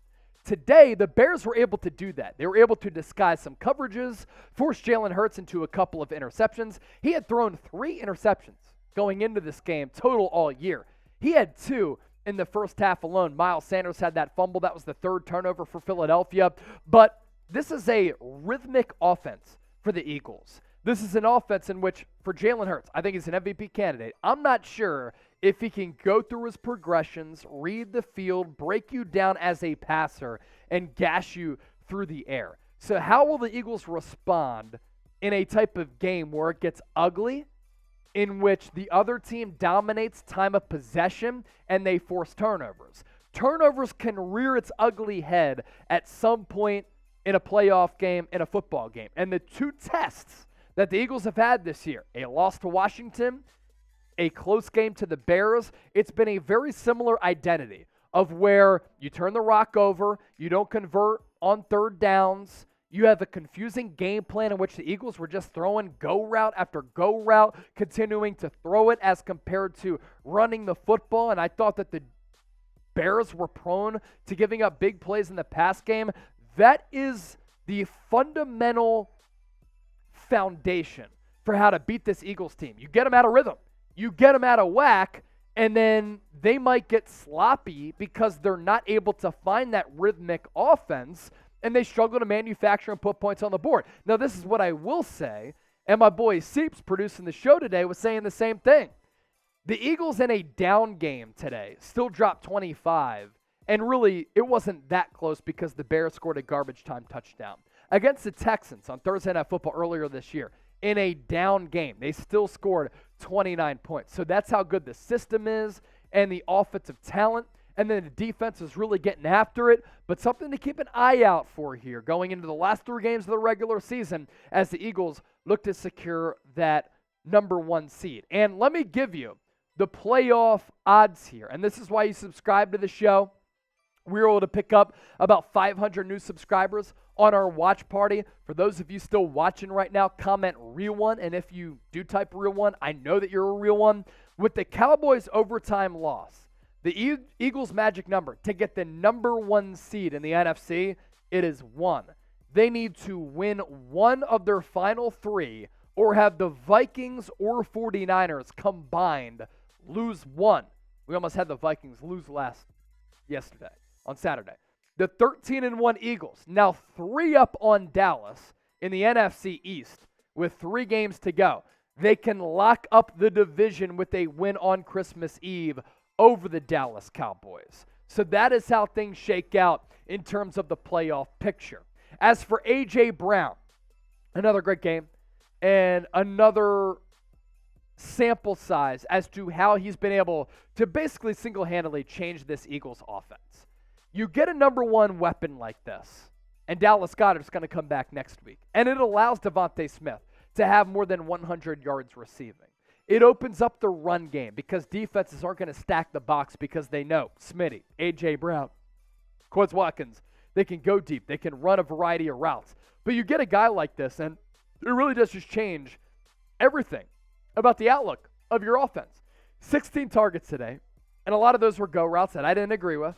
Today, the Bears were able to do that. They were able to disguise some coverages, force Jalen Hurts into a couple of interceptions. He had thrown 3 interceptions going into this game total all year. He had 2 in the first half alone. Miles Sanders had that fumble. That was the 3rd turnover for Philadelphia. But this is a rhythmic offense for the Eagles. This is an offense in which, for Jalen Hurts, I think he's an MVP candidate. I'm not sure if he can go through his progressions, read the field, break you down as a passer, and gash you through the air. So how will the Eagles respond in a type of game where it gets ugly, in which the other team dominates time of possession and they force turnovers? Turnovers can rear its ugly head at some point in a playoff game, in a football game. And the 2 tests that the Eagles have had this year, a loss to Washington, a close game to the Bears, it's been a very similar identity of where you turn the rock over, you don't convert on 3rd downs, you have a confusing game plan in which the Eagles were just throwing go route after go route, continuing to throw it as compared to running the football. And I thought that the Bears were prone to giving up big plays in the pass game. That is the fundamental foundation for how to beat this Eagles team. You get them out of rhythm. You get them out of whack, and then they might get sloppy because they're not able to find that rhythmic offense, and they struggle to manufacture and put points on the board. Now, this is what I will say, and my boy Seeps, producing the show today, was saying the same thing. The Eagles in a down game today still dropped 25, and really, it wasn't that close because the Bears scored a garbage time touchdown. Against the Texans on Thursday Night Football earlier this year, in a down game, they still scored 29 points. So that's how good the system is and the offensive talent. And then the defense is really getting after it. But something to keep an eye out for here going into the last 3 games of the regular season as the Eagles look to secure that number 1 seed. And let me give you the playoff odds here. And this is why you subscribe to the show. We were able to pick up about 500 new subscribers on our watch party. For those of you still watching right now, comment real one. And if you do type real one, I know that you're a real one. With the Cowboys' overtime loss, the Eagles' magic number to get the number 1 seed in the NFC, it is 1. They need to win 1 of their final 3 or have the Vikings or 49ers combined lose 1. We almost had the Vikings lose yesterday on Saturday. The 13-1 Eagles, now 3 up on Dallas in the NFC East with 3 games to go. They can lock up the division with a win on Christmas Eve over the Dallas Cowboys. So that is how things shake out in terms of the playoff picture. As for A.J. Brown, another great game and another sample size as to how he's been able to basically single-handedly change this Eagles offense. You get a number 1 weapon like this, and Dallas Goedert's going to come back next week, and it allows Devontae Smith to have more than 100 yards receiving. It opens up the run game because defenses aren't going to stack the box because they know Smitty, A.J. Brown, Quez Watkins, they can go deep. They can run a variety of routes. But you get a guy like this, and it really does just change everything about the outlook of your offense. 16 targets today, and a lot of those were go routes that I didn't agree with.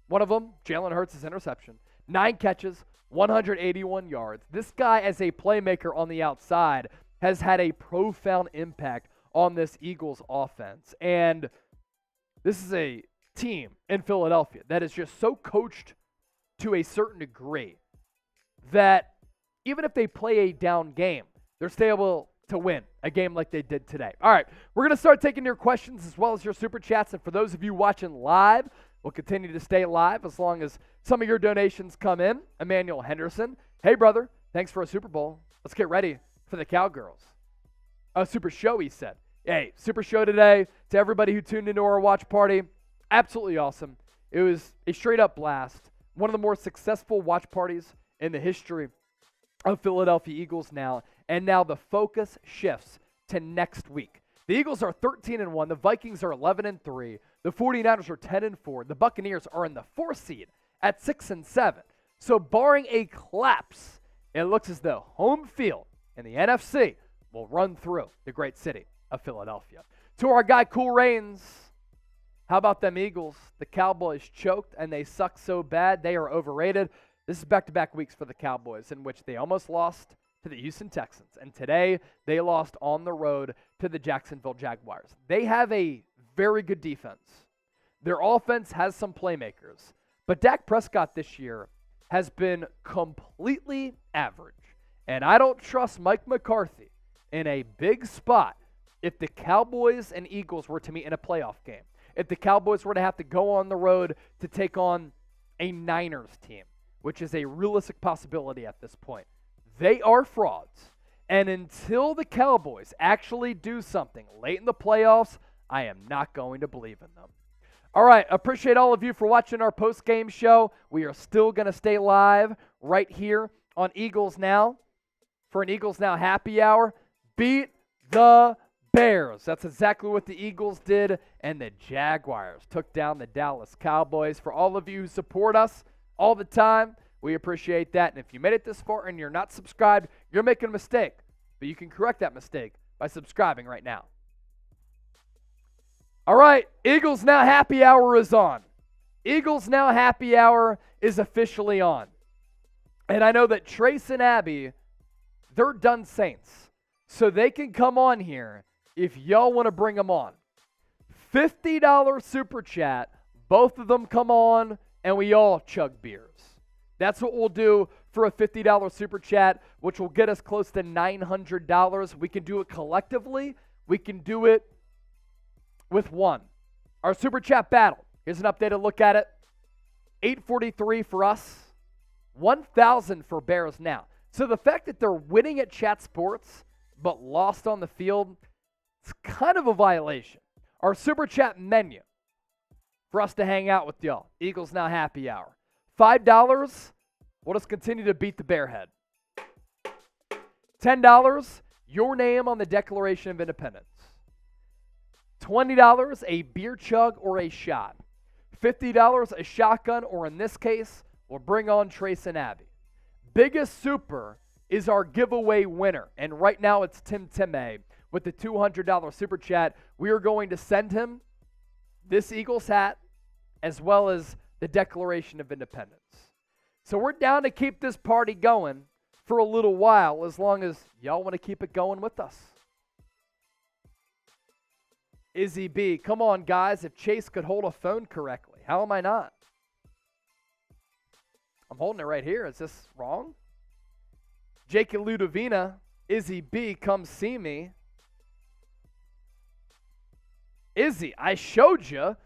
One of them, Jalen Hurts' interception. 9 catches, 181 yards. This guy, as a playmaker on the outside, has had a profound impact on this Eagles offense. And this is a team in Philadelphia that is just so coached to a certain degree that even if they play a down game, they're still able to win a game like they did today. All right, we're going to start taking your questions as well as your super chats. And for those of you watching live, we'll continue to stay live as long as some of your donations come in. Emmanuel Henderson, hey, brother, thanks for a Super Bowl. Let's get ready for the Cowgirls. A super show, he said. Hey, super show today to everybody who tuned into our watch party. Absolutely awesome. It was a straight-up blast. One of the more successful watch parties in the history of Philadelphia Eagles now. And now the focus shifts to next week. The Eagles are 13-1. The Vikings are 11-3. The 49ers are 10-4. The Buccaneers are in the 4th seed at 6-7. So barring a collapse, it looks as though home field in the NFC will run through the great city of Philadelphia. To our guy Cool Reigns, how about them Eagles? The Cowboys choked and they suck so bad they are overrated. This is back-to-back weeks for the Cowboys in which they almost lost to the Houston Texans. And today they lost on the road to the Jacksonville Jaguars. They have a very good defense. Their offense has some playmakers. But Dak Prescott this year has been completely average. And I don't trust Mike McCarthy in a big spot if the Cowboys and Eagles were to meet in a playoff game. If the Cowboys were to have to go on the road to take on a Niners team, which is a realistic possibility at this point. They are frauds. And until the Cowboys actually do something late in the playoffs, I am not going to believe in them. All right, appreciate all of you for watching our post-game show. We are still going to stay live right here on Eagles Now for an Eagles Now happy hour. Beat the Bears. That's exactly what the Eagles did, and the Jaguars took down the Dallas Cowboys. For all of you who support us all the time, we appreciate that. And if you made it this far and you're not subscribed, you're making a mistake. But you can correct that mistake by subscribing right now. All right, Eagles Now happy hour is on. Eagles Now happy hour is officially on. And I know that Trace and Abby, they're done Saints. So they can come on here if y'all want to bring them on. $50 super chat, both of them come on, and we all chug beers. That's what we'll do for a $50 super chat, which will get us close to $900. We can do it collectively. We can do it with one. Our super chat battle. Here's an updated look at it. 843 for us. 1,000 for Bears Now. So the fact that they're winning at Chat Sports but lost on the field, it's kind of a violation. Our super chat menu for us to hang out with y'all. Eagles Now happy hour. $5, we'll just continue to beat the Bearhead. $10, your name on the Declaration of Independence. $20, a beer chug or a shot. $50, a shotgun, or in this case, we'll bring on Trace and Abby. Biggest super is our giveaway winner, and right now it's Tim Timay with the $200 super chat. We are going to send him this Eagles hat as well as the Declaration of Independence. So we're down to keep this party going for a little while as long as y'all want to keep it going with us. Izzy B, come on guys, if Chase could hold a phone correctly. How am I not? I'm holding it right here. Is this wrong? Jake Ludovina, Izzy B, come see me. Izzy, I showed you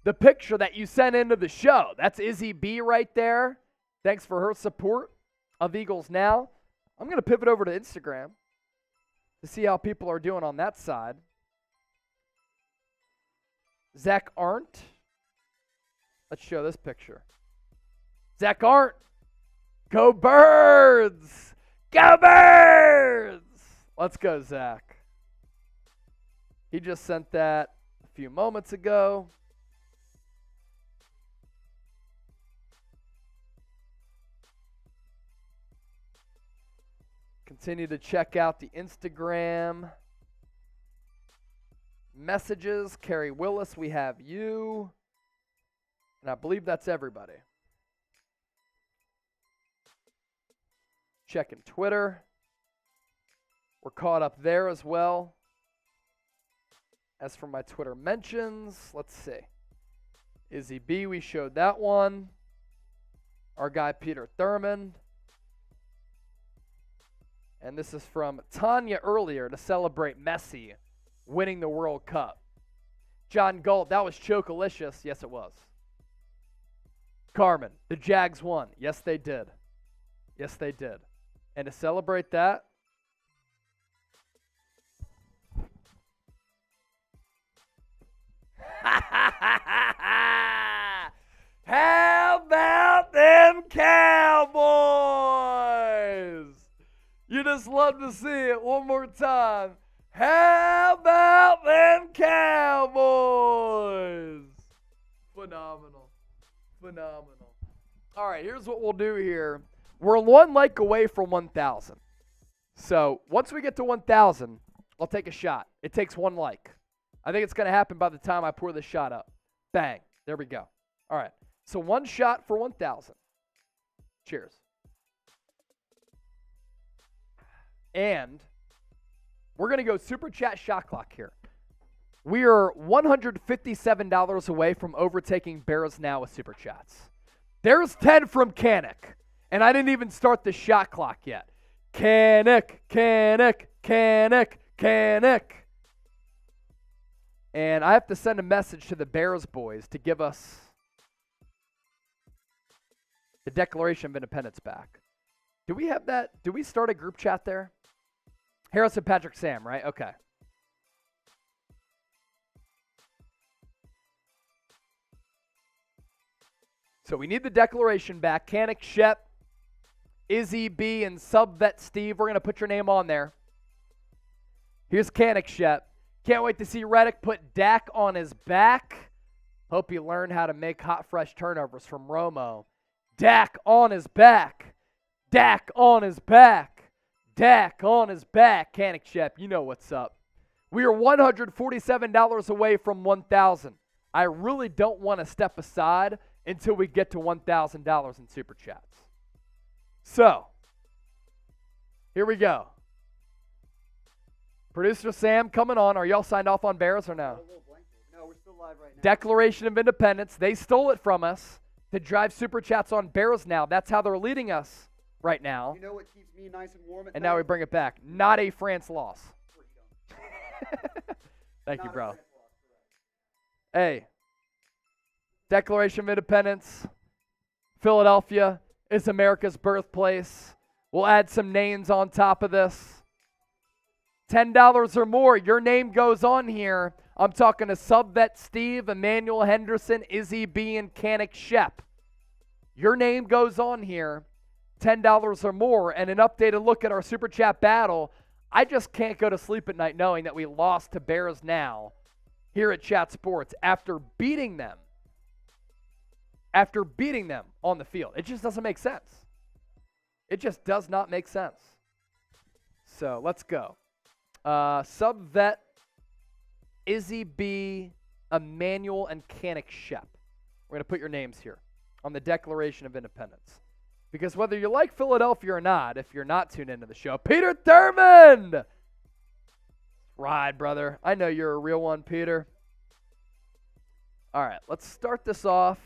the picture that you sent into the show. That's Izzy B right there. Thanks for her support of Eagles Now. I'm going to pivot over to Instagram to see how people are doing on that side. Zach Arndt. Let's show this picture. Zach Arndt. Go Birds! Go Birds! Let's go, Zach. He just sent that a few moments ago. Continue to check out the Instagram messages. Kerry Willis, we have you. And I believe that's everybody. Checking Twitter. We're caught up there as well. As for my Twitter mentions, let's see. Izzy B, we showed that one. Our guy Peter Thurman. And this is from Tanya earlier to celebrate Messi winning the World Cup. John Galt, that was chocolicious. Yes, it was. Carmen, the Jags won. Yes, they did. Yes, they did. And to celebrate that, how about them Cowboys? You just love to see it one more time. How about them Cowboys? Phenomenal. Phenomenal. All right, here's what we'll do here. We're 1 like away from 1,000. So once we get to 1,000, I'll take a shot. It takes 1 like. I think it's going to happen by the time I pour this shot up. Bang. There we go. All right. So 1 shot for 1,000. Cheers. And we're going to go Super Chat shot clock here. We are $157 away from overtaking Bears Now with Super Chats. There's 10 from Kanik. And I didn't even start the shot clock yet. Kanik. And I have to send a message to the Bears boys to give us the Declaration of Independence back. Do we have that? Do we start a group chat there? Harrison, Patrick, Sam, right? Okay. So we need the Declaration back. Kanik, Shep, Izzy B, and Subvet Steve. We're going to put your name on there. Here's Kanik, Shep. Can't wait to see Reddick put Dak on his back. Hope you learn how to make hot, fresh turnovers from Romo. Dak on his back. Dak on his back. Dak on his back. Kanik, Shep, you know what's up. We are $147 away from 1,000. I really don't want to step aside until we get to $1,000 in Super Chats. So, here we go. Producer Sam coming on. Are y'all signed off on Bears or no? No, we're still live right now. Declaration of Independence. They stole it from us to drive Super Chats on Bears Now. That's how they're leading us right now. You know what keeps me nice and warm at And night? now we bring it back. Not a France loss. Thank you, bro. Hey, Declaration of Independence. Philadelphia is America's birthplace. We'll add some names on top of this. $10 or more, your name goes on here. I'm talking to Subvet Steve, Emmanuel Henderson, Izzy B, and Kanik Shep. Your name goes on here. $10 or more, and an updated look at our Super Chat battle. I just can't go to sleep at night knowing that we lost to Bears Now here at Chat Sports after beating them. After beating them on the field. It just doesn't make sense. It just does not make sense. So let's go. Subvet, Izzy B, Emmanuel, and Kanik Shep. We're going to put your names here on the Declaration of Independence. Because whether you like Philadelphia or not, if you're not tuned into the show, Peter Thurmond! Ride, brother. I know you're a real one, Peter. All right, let's start this off.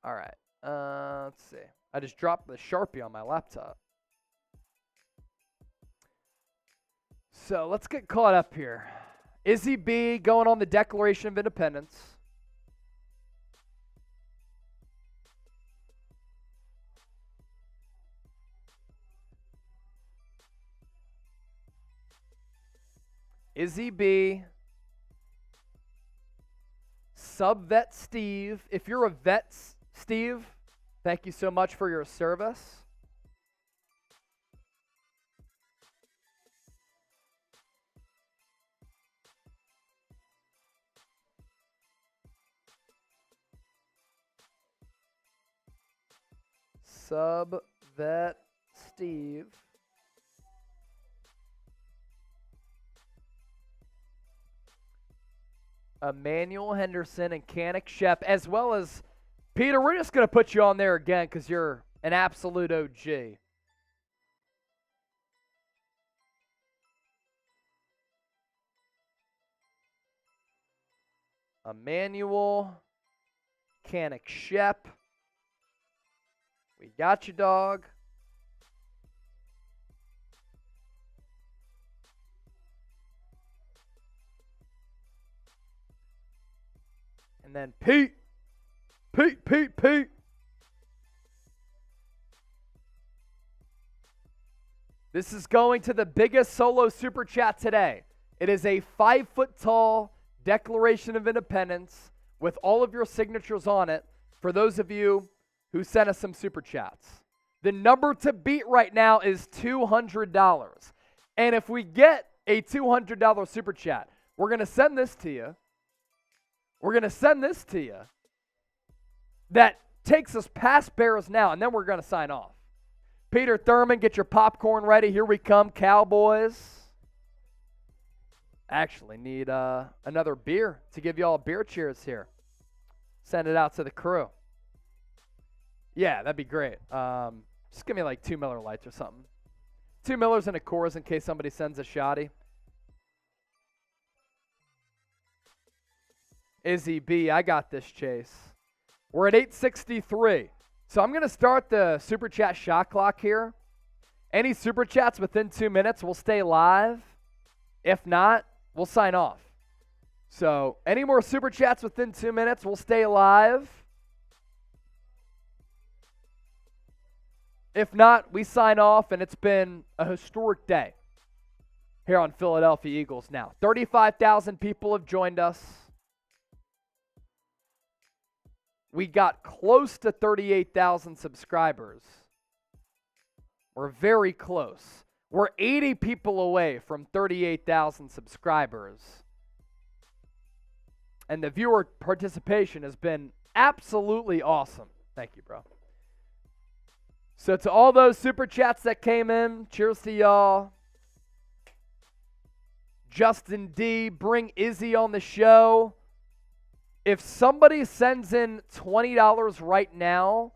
All right, let's see. I just dropped the Sharpie on my laptop. So let's get caught up here. Izzy B going on the Declaration of Independence. Izzy B. Subvet Steve. If you're a vet, Steve, thank you so much for your service. Subvet Steve. Emmanuel Henderson and Kanik Shep, as well as Peter. We're just going to put you on there again because you're an absolute OG. Emmanuel, Kanik Shep. We got you, dog. And then Pete. This is going to the biggest solo super chat today. It is a 5-foot-tall Declaration of Independence with all of your signatures on it for those of you who sent us some super chats. The number to beat right now is $200. And if we get a $200 super chat. We're going to send this to you. We're going to send this to you. That takes us past Bears now, and then we're going to sign off. Peter Thurman, get your popcorn ready. Here we come, Cowboys. Actually need another beer to give you all beer cheers here. Send it out to the crew. Yeah, that'd be great. Just give me like 2 Miller Lights or something. 2 Millers and a Coors in case somebody sends a shotty. Izzy B, I got this, Chase. We're at 8:63. So I'm going to start the Super Chat shot clock here. Any Super Chats within 2 minutes will stay live. If not, we'll sign off. So any more Super Chats within 2 minutes, we'll stay live. If not, we sign off, and it's been a historic day here on Philadelphia Eagles Now. 35,000 people have joined us. We got close to 38,000 subscribers. We're very close. We're 80 people away from 38,000 subscribers. And the viewer participation has been absolutely awesome. Thank you, bro. So to all those Super Chats that came in, cheers to y'all. Justin D, bring Izzy on the show. If somebody sends in $20 right now,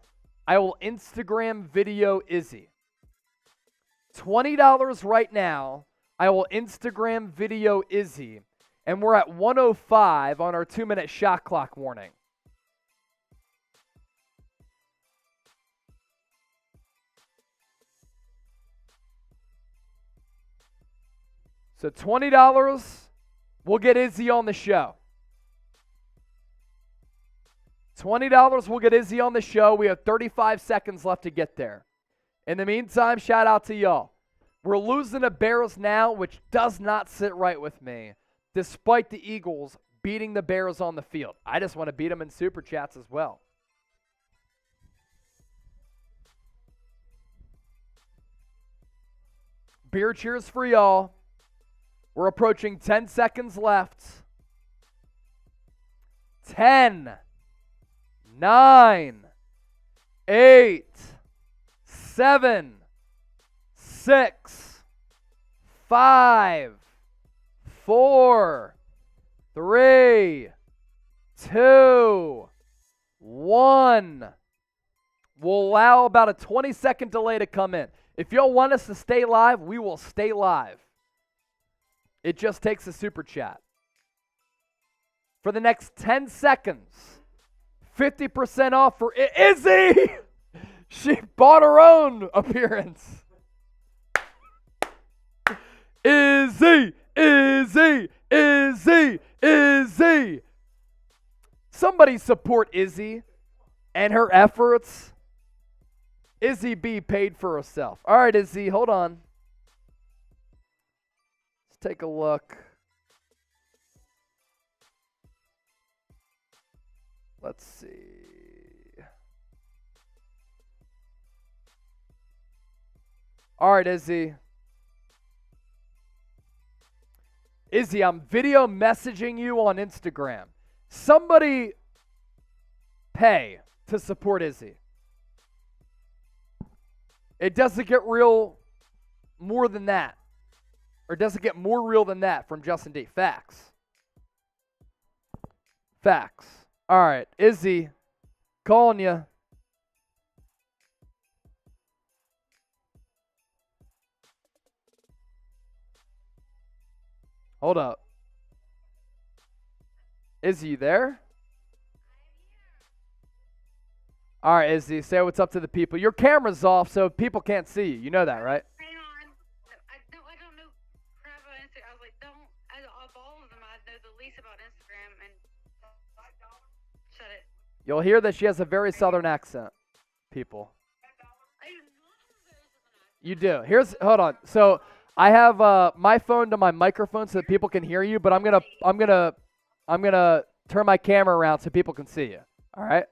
I will Instagram video Izzy. $20 right now, I will Instagram video Izzy. And we're at 105 on our 2-minute shot clock warning. So $20, we'll get Izzy on the show. $20, we'll get Izzy on the show. We have 35 seconds left to get there. In the meantime, shout out to y'all. We're losing to Bears now, which does not sit right with me, despite the Eagles beating the Bears on the field. I just want to beat them in Super Chats as well. Beer cheers for y'all. We're approaching 10 seconds left. 10, 9, 8, 7, 6, 5, 4, 3, 2, 1. We'll allow about a 20-second delay to come in. If y'all want us to stay live, we will stay live. It just takes a Super Chat. For the next 10 seconds, 50% off for Izzy! She bought her own appearance. Izzy! Izzy! Izzy! Izzy! Somebody support Izzy and her efforts. Izzy B paid for herself. All right, Izzy, hold on. Let's take a look. Let's see. All right, Izzy. Izzy, I'm video messaging you on Instagram. Somebody pay to support Izzy. It doesn't get real more than that. Or does it get more real than that from Justin D? Facts. Facts. All right, Izzy, calling you. Hold up. Izzy, you there? All right, Izzy, say what's up to the people. Your camera's off, so people can't see you. You know that, right? Hang on. I don't know crap about Instagram. I was like, of all of them, I know the least about Instagram, and shut it. You'll hear that she has a very southern accent, people. You do. Hold on. So I have my phone to my microphone so that people can hear you, but I'm gonna turn my camera around so people can see you. All right?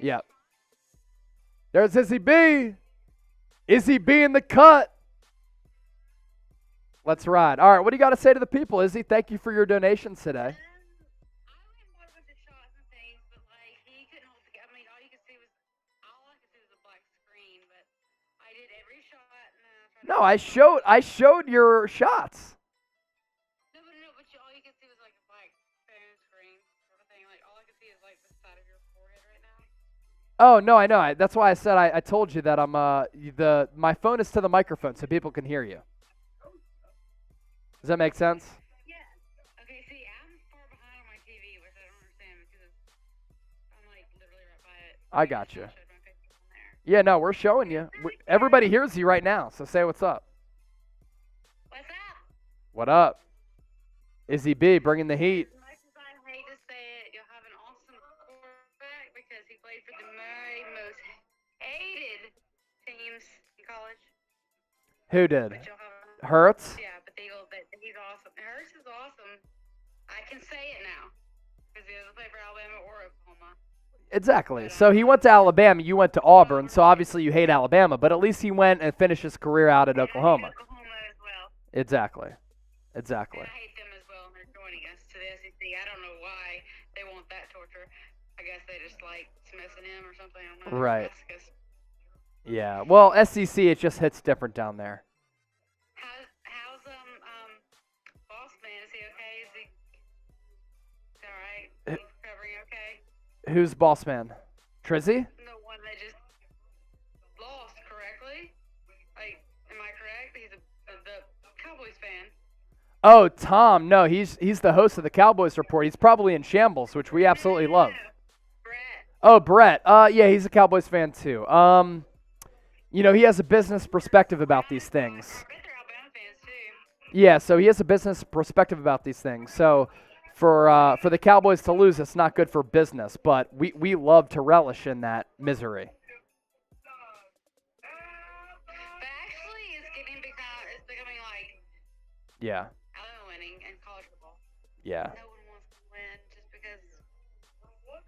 Yep. There's Izzy B. Izzy B in the cut. Let's ride. All right, what do you got to say to the people, Izzy? Thank you for your donations today. I only bought a bunch of shots and things, but like he couldn't hold the. I mean, all I could see was a black screen. But I did every shot, and then I tried. No, I showed your shots. No, but all you could see was like a black phone screen sort of thing. Like all I could see is like the side of your forehead right now. Oh no, I know. That's why I said I told you that my phone is to the microphone so people can hear you. Does that make sense? Yeah. Okay. See, I'm far behind on my TV, which I don't understand because I'm like literally right by it. I got you. Showed my face on there. Yeah, no, we're showing you. Everybody hears you right now, so say what's up. What's up? What up? Izzy B, bringing the heat. As much as I hate to say it, you'll have an awesome quarterback because he played for the most hated teams in college. Who did? But you'll have Hurts? yeah, but the Eagles. But he's awesome. Hurts is awesome. I can say it now because he doesn't play for Alabama or Oklahoma. Exactly. So he went to Alabama, you went to Auburn, so obviously you hate Alabama, but at least he went and finished his career out at Oklahoma. Oklahoma as well. Exactly. And I hate them as well. They're joining us to the SEC. I don't know why they want that torture. I guess they just like smithing him or something. I don't know. Right. That's 'cause Yeah. Well, SEC, it just hits different down there. How's boss man? Is he okay? Is he all right? He's recovering okay? Who's boss man? Trizzy? The one that just lost, correctly? Like, am I correct? He's the Cowboys fan. Oh, Tom. No, he's the host of the Cowboys Report. He's probably in shambles, which we absolutely love. Brett. Oh, Brett. Yeah, he's a Cowboys fan too. You know, he has a business perspective about these things. I bet they're Alabama fans too. Yeah, so he has a business perspective about these things. So for the Cowboys to lose, it's not good for business, but we love to relish in that misery. But actually, it's becoming like Yeah. Alabama winning and college football. Yeah. No one wants to win just because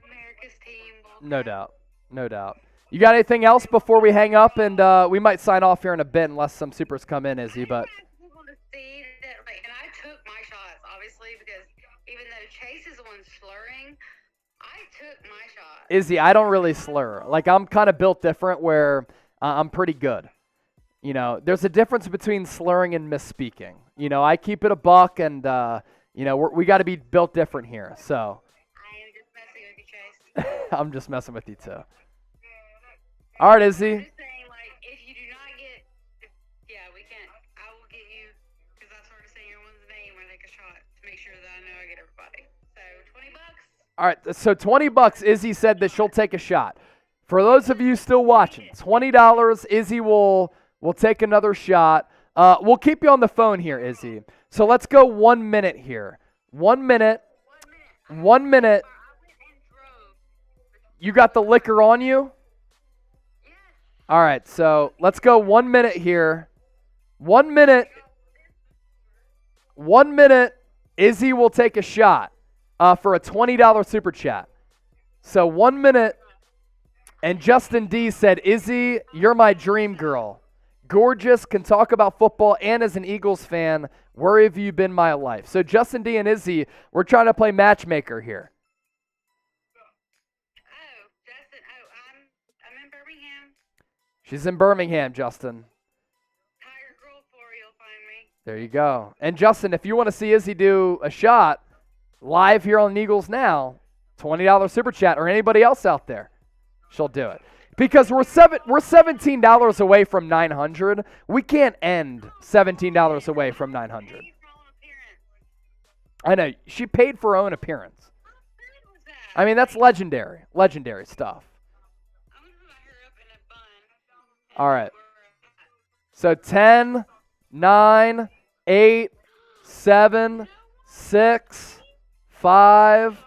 America's team. No doubt. No doubt. You got anything else before we hang up? And we might sign off here in a bit unless some supers come in, Izzy. But People to see that, like, and I took my shots, obviously, because even though Chase is the one slurring, I took my shot. Izzy, I don't really slur. Like, I'm kind of built different where I'm pretty good. You know, there's a difference between slurring and misspeaking. You know, I keep it a buck, and, you know, we got to be built different here. So I am just messing with you, Chase. I'm just messing with you, too. All right, Izzy. I'm just saying, like, if you do not get, we can't. I will get you because I started saying everyone's name when I take a shot to make sure that I know I get everybody. So $20. All right, so $20. Izzy said that she'll take a shot. For those of you still watching, $20. Izzy will take another shot. We'll keep you on the phone here, Izzy. So let's go 1 minute here. 1 minute. 1 minute. You got the liquor on you? All right, so let's go 1 minute here. 1 minute. 1 minute. Izzy will take a shot for a $20 super chat. So 1 minute. And Justin D said, Izzy, you're my dream girl. Gorgeous, can talk about football, and as an Eagles fan, where have you been my life? So Justin D and Izzy, we're trying to play matchmaker here. Oh, Justin. Oh, I'm in Birmingham. She's in Birmingham, Justin. Tiger Girl 4, you'll find me. There you go. And Justin, if you want to see Izzy do a shot live here on Eagles Now, $20 super chat, or anybody else out there, she'll do it. Because we're $17 away from 900. We can't end $17 away from 900. I know. She paid for her own appearance. I mean, that's legendary. Legendary stuff. All right. So 10, 9, 8, 7, 6, 5,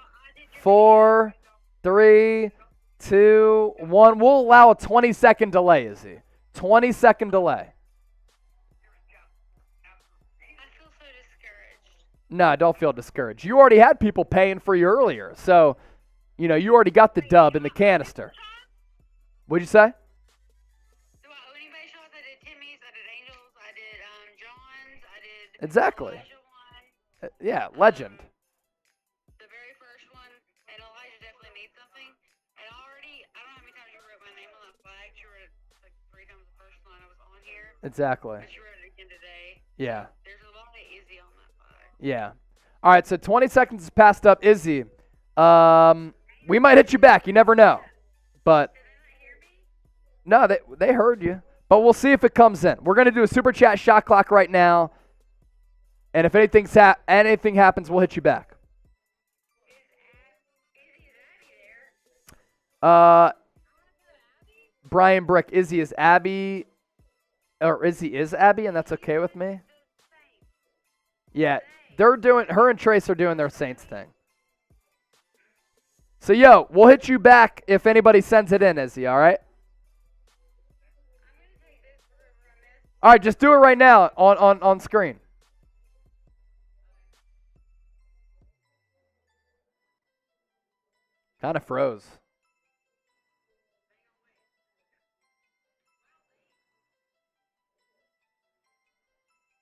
4, 3, 2, 1. We'll allow a 20-second delay, Izzy. 20-second delay. I feel so discouraged. No, don't feel discouraged. You already had people paying for you earlier. So, you know, you already got the dub in the canister. What'd you say? Do I owe anybody shots? I did Timmy's, I did Angels, I did John's, I did Exactly. Elijah won. Yeah, legend. The very first one, and Elijah definitely needs something. And already, I don't know how many times you wrote my name on that flag. She wrote it like 3 times the first time I was on here. Exactly. But she wrote it again today. Yeah. There's a lot of Izzy on that flag. Yeah. All right, so 20 seconds has passed up. Izzy, we might hit you back. You never know. But no, they heard you. But we'll see if it comes in. We're going to do a super chat shot clock right now. And if anything happens, we'll hit you back. Brian Brick, Izzy is Abby, or Izzy is Abby, and that's okay with me? Yeah, her and Trace are doing their Saints thing. So, yo, we'll hit you back if anybody sends it in, Izzy, all right? All right, just do it right now on screen. Kind of froze.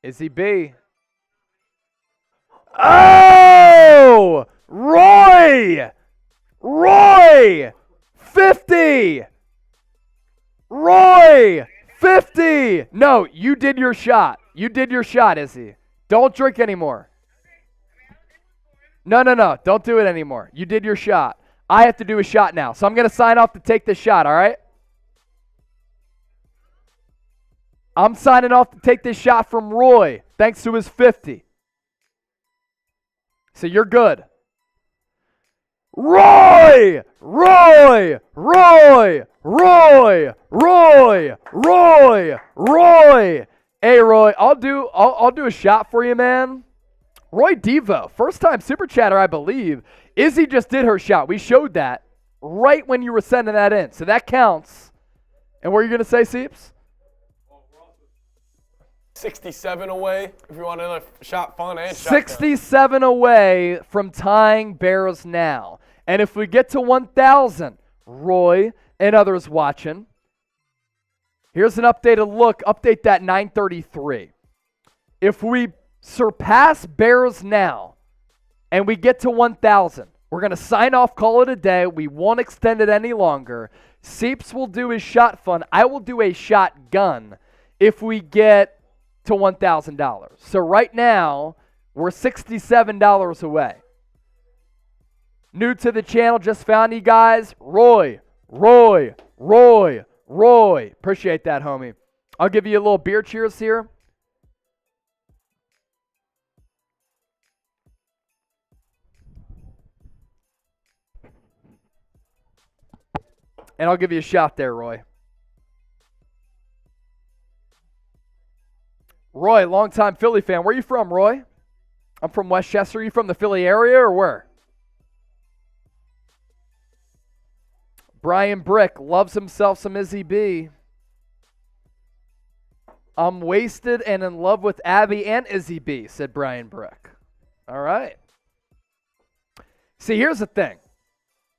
Izzy B. Oh! Roy! 50! Roy! 50! No, you did your shot. You did your shot, Izzy. Don't drink anymore. No. Don't do it anymore. You did your shot. I have to do a shot now. So I'm going to sign off to take this shot, all right? I'm signing off to take this shot from Roy, thanks to his 50. So you're good. Roy! Hey, Roy, I'll do a shot for you, man. Roy Devo, first time super chatter, I believe. Izzy just did her shot. We showed that right when you were sending that in. So that counts. And what are you going to say, Seeps? 67 away if you want another shot fun and shot 67 away from tying Bears now. And if we get to 1,000, Roy and others watching, here's an updated look. Update that 9:33. If we surpass Bears now and we get to 1,000, we're going to sign off, call it a day. We won't extend it any longer. Seeps will do his shot fun. I will do a shotgun if we get to $1,000. So right now, we're $67 away. New to the channel, just found you guys. Roy. Appreciate that, homie. I'll give you a little beer cheers here. And I'll give you a shot there, Roy. Roy, longtime Philly fan. Where are you from, Roy? I'm from Westchester. Are you from the Philly area or where? Brian Brick loves himself some Izzy B. I'm wasted and in love with Abby and Izzy B, said Brian Brick. All right. See, here's the thing.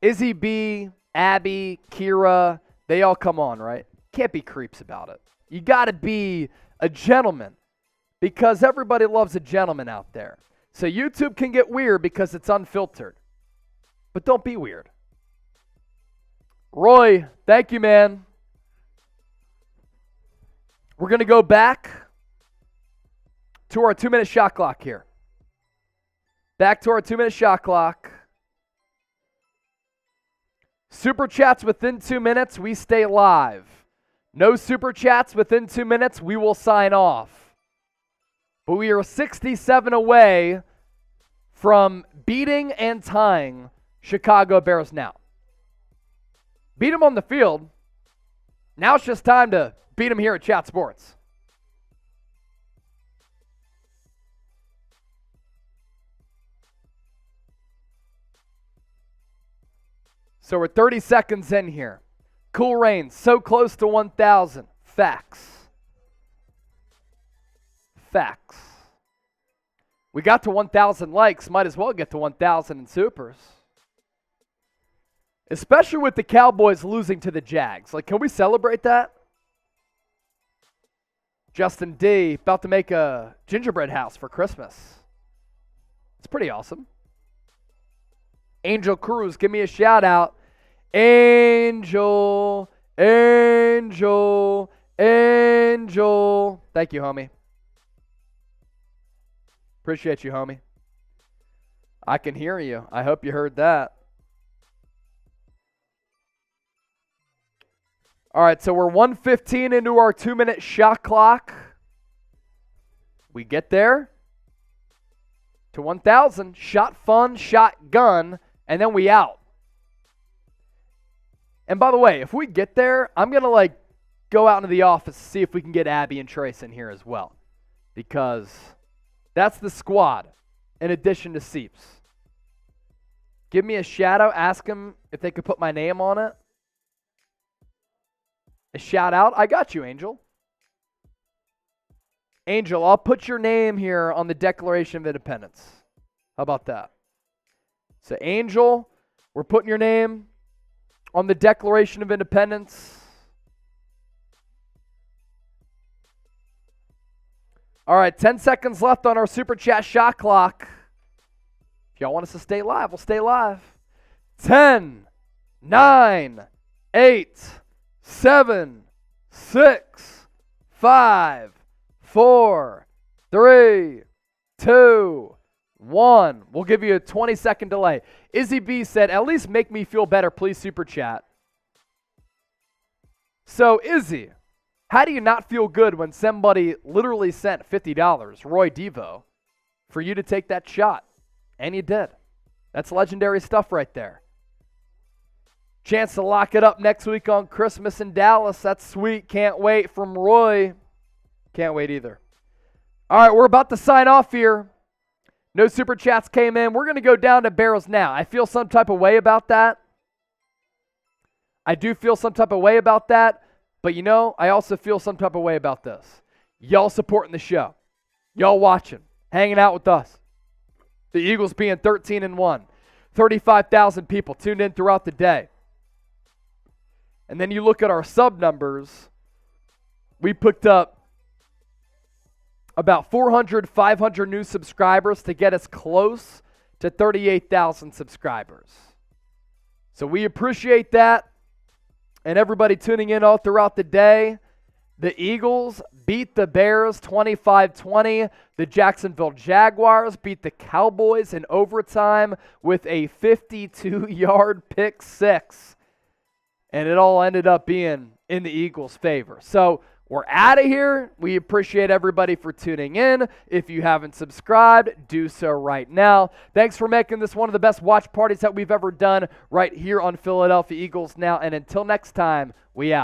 Izzy B, Abby, Kira, they all come on, right? Can't be creeps about it. You got to be a gentleman because everybody loves a gentleman out there. So YouTube can get weird because it's unfiltered. But don't be weird. Roy, thank you, man. We're going to go back to our 2-minute shot clock here. Back to our 2-minute shot clock. Super chats within 2 minutes, we stay live. No super chats within 2 minutes, we will sign off. But we are 67 away from beating and tying Chicago Bears now. Beat them on the field. Now it's just time to beat them here at Chat Sports. So we're 30 seconds in here. Cool Rain, so close to 1,000. Facts. We got to 1,000 likes. Might as well get to 1,000 in supers. Especially with the Cowboys losing to the Jags. Like, can we celebrate that? Justin D, about to make a gingerbread house for Christmas. It's pretty awesome. Angel Cruz, give me a shout out. Angel. Thank you, homie. Appreciate you, homie. I can hear you. I hope you heard that. All right, so we're 1:15 into our 2-minute shot clock. We get there to 1,000. Shot fun, shot gun, and then we out. And by the way, if we get there, I'm going to go out into the office to see if we can get Abby and Trace in here as well. Because that's the squad in addition to Seeps. Give me a shout out. Ask them if they could put my name on it. A shout out. I got you, Angel. Angel, I'll put your name here on the Declaration of Independence. How about that? So, Angel, we're putting your name on the Declaration of Independence. All right, 10 seconds left on our Super Chat shot clock. If y'all want us to stay live, we'll stay live. 10, 9, 8, 7, 6, 5, 4, 3, 2, 1. We'll give you a 20-second delay. Izzy B said, at least make me feel better, please, Super Chat. So, Izzy, how do you not feel good when somebody literally sent $50, Roy Devo, for you to take that shot? And you did. That's legendary stuff right there. Chance to lock it up next week on Christmas in Dallas. That's sweet. Can't wait from Roy. Can't wait either. All right, we're about to sign off here. No Super Chats came in. We're going to go down to barrels now. I feel some type of way about that. I do feel some type of way about that. But, I also feel some type of way about this. Y'all supporting the show. Y'all watching. Hanging out with us. The Eagles being 13-1. 35,000 people tuned in throughout the day. And then you look at our sub numbers. We picked up about 400, 500 new subscribers to get us close to 38,000 subscribers. So we appreciate that. And everybody tuning in all throughout the day. The Eagles beat the Bears 25-20. The Jacksonville Jaguars beat the Cowboys in overtime with a 52-yard pick six. And it all ended up being in the Eagles' favor. So we're out of here. We appreciate everybody for tuning in. If you haven't subscribed, do so right now. Thanks for making this one of the best watch parties that we've ever done right here on Philadelphia Eagles Now. And until next time, we out.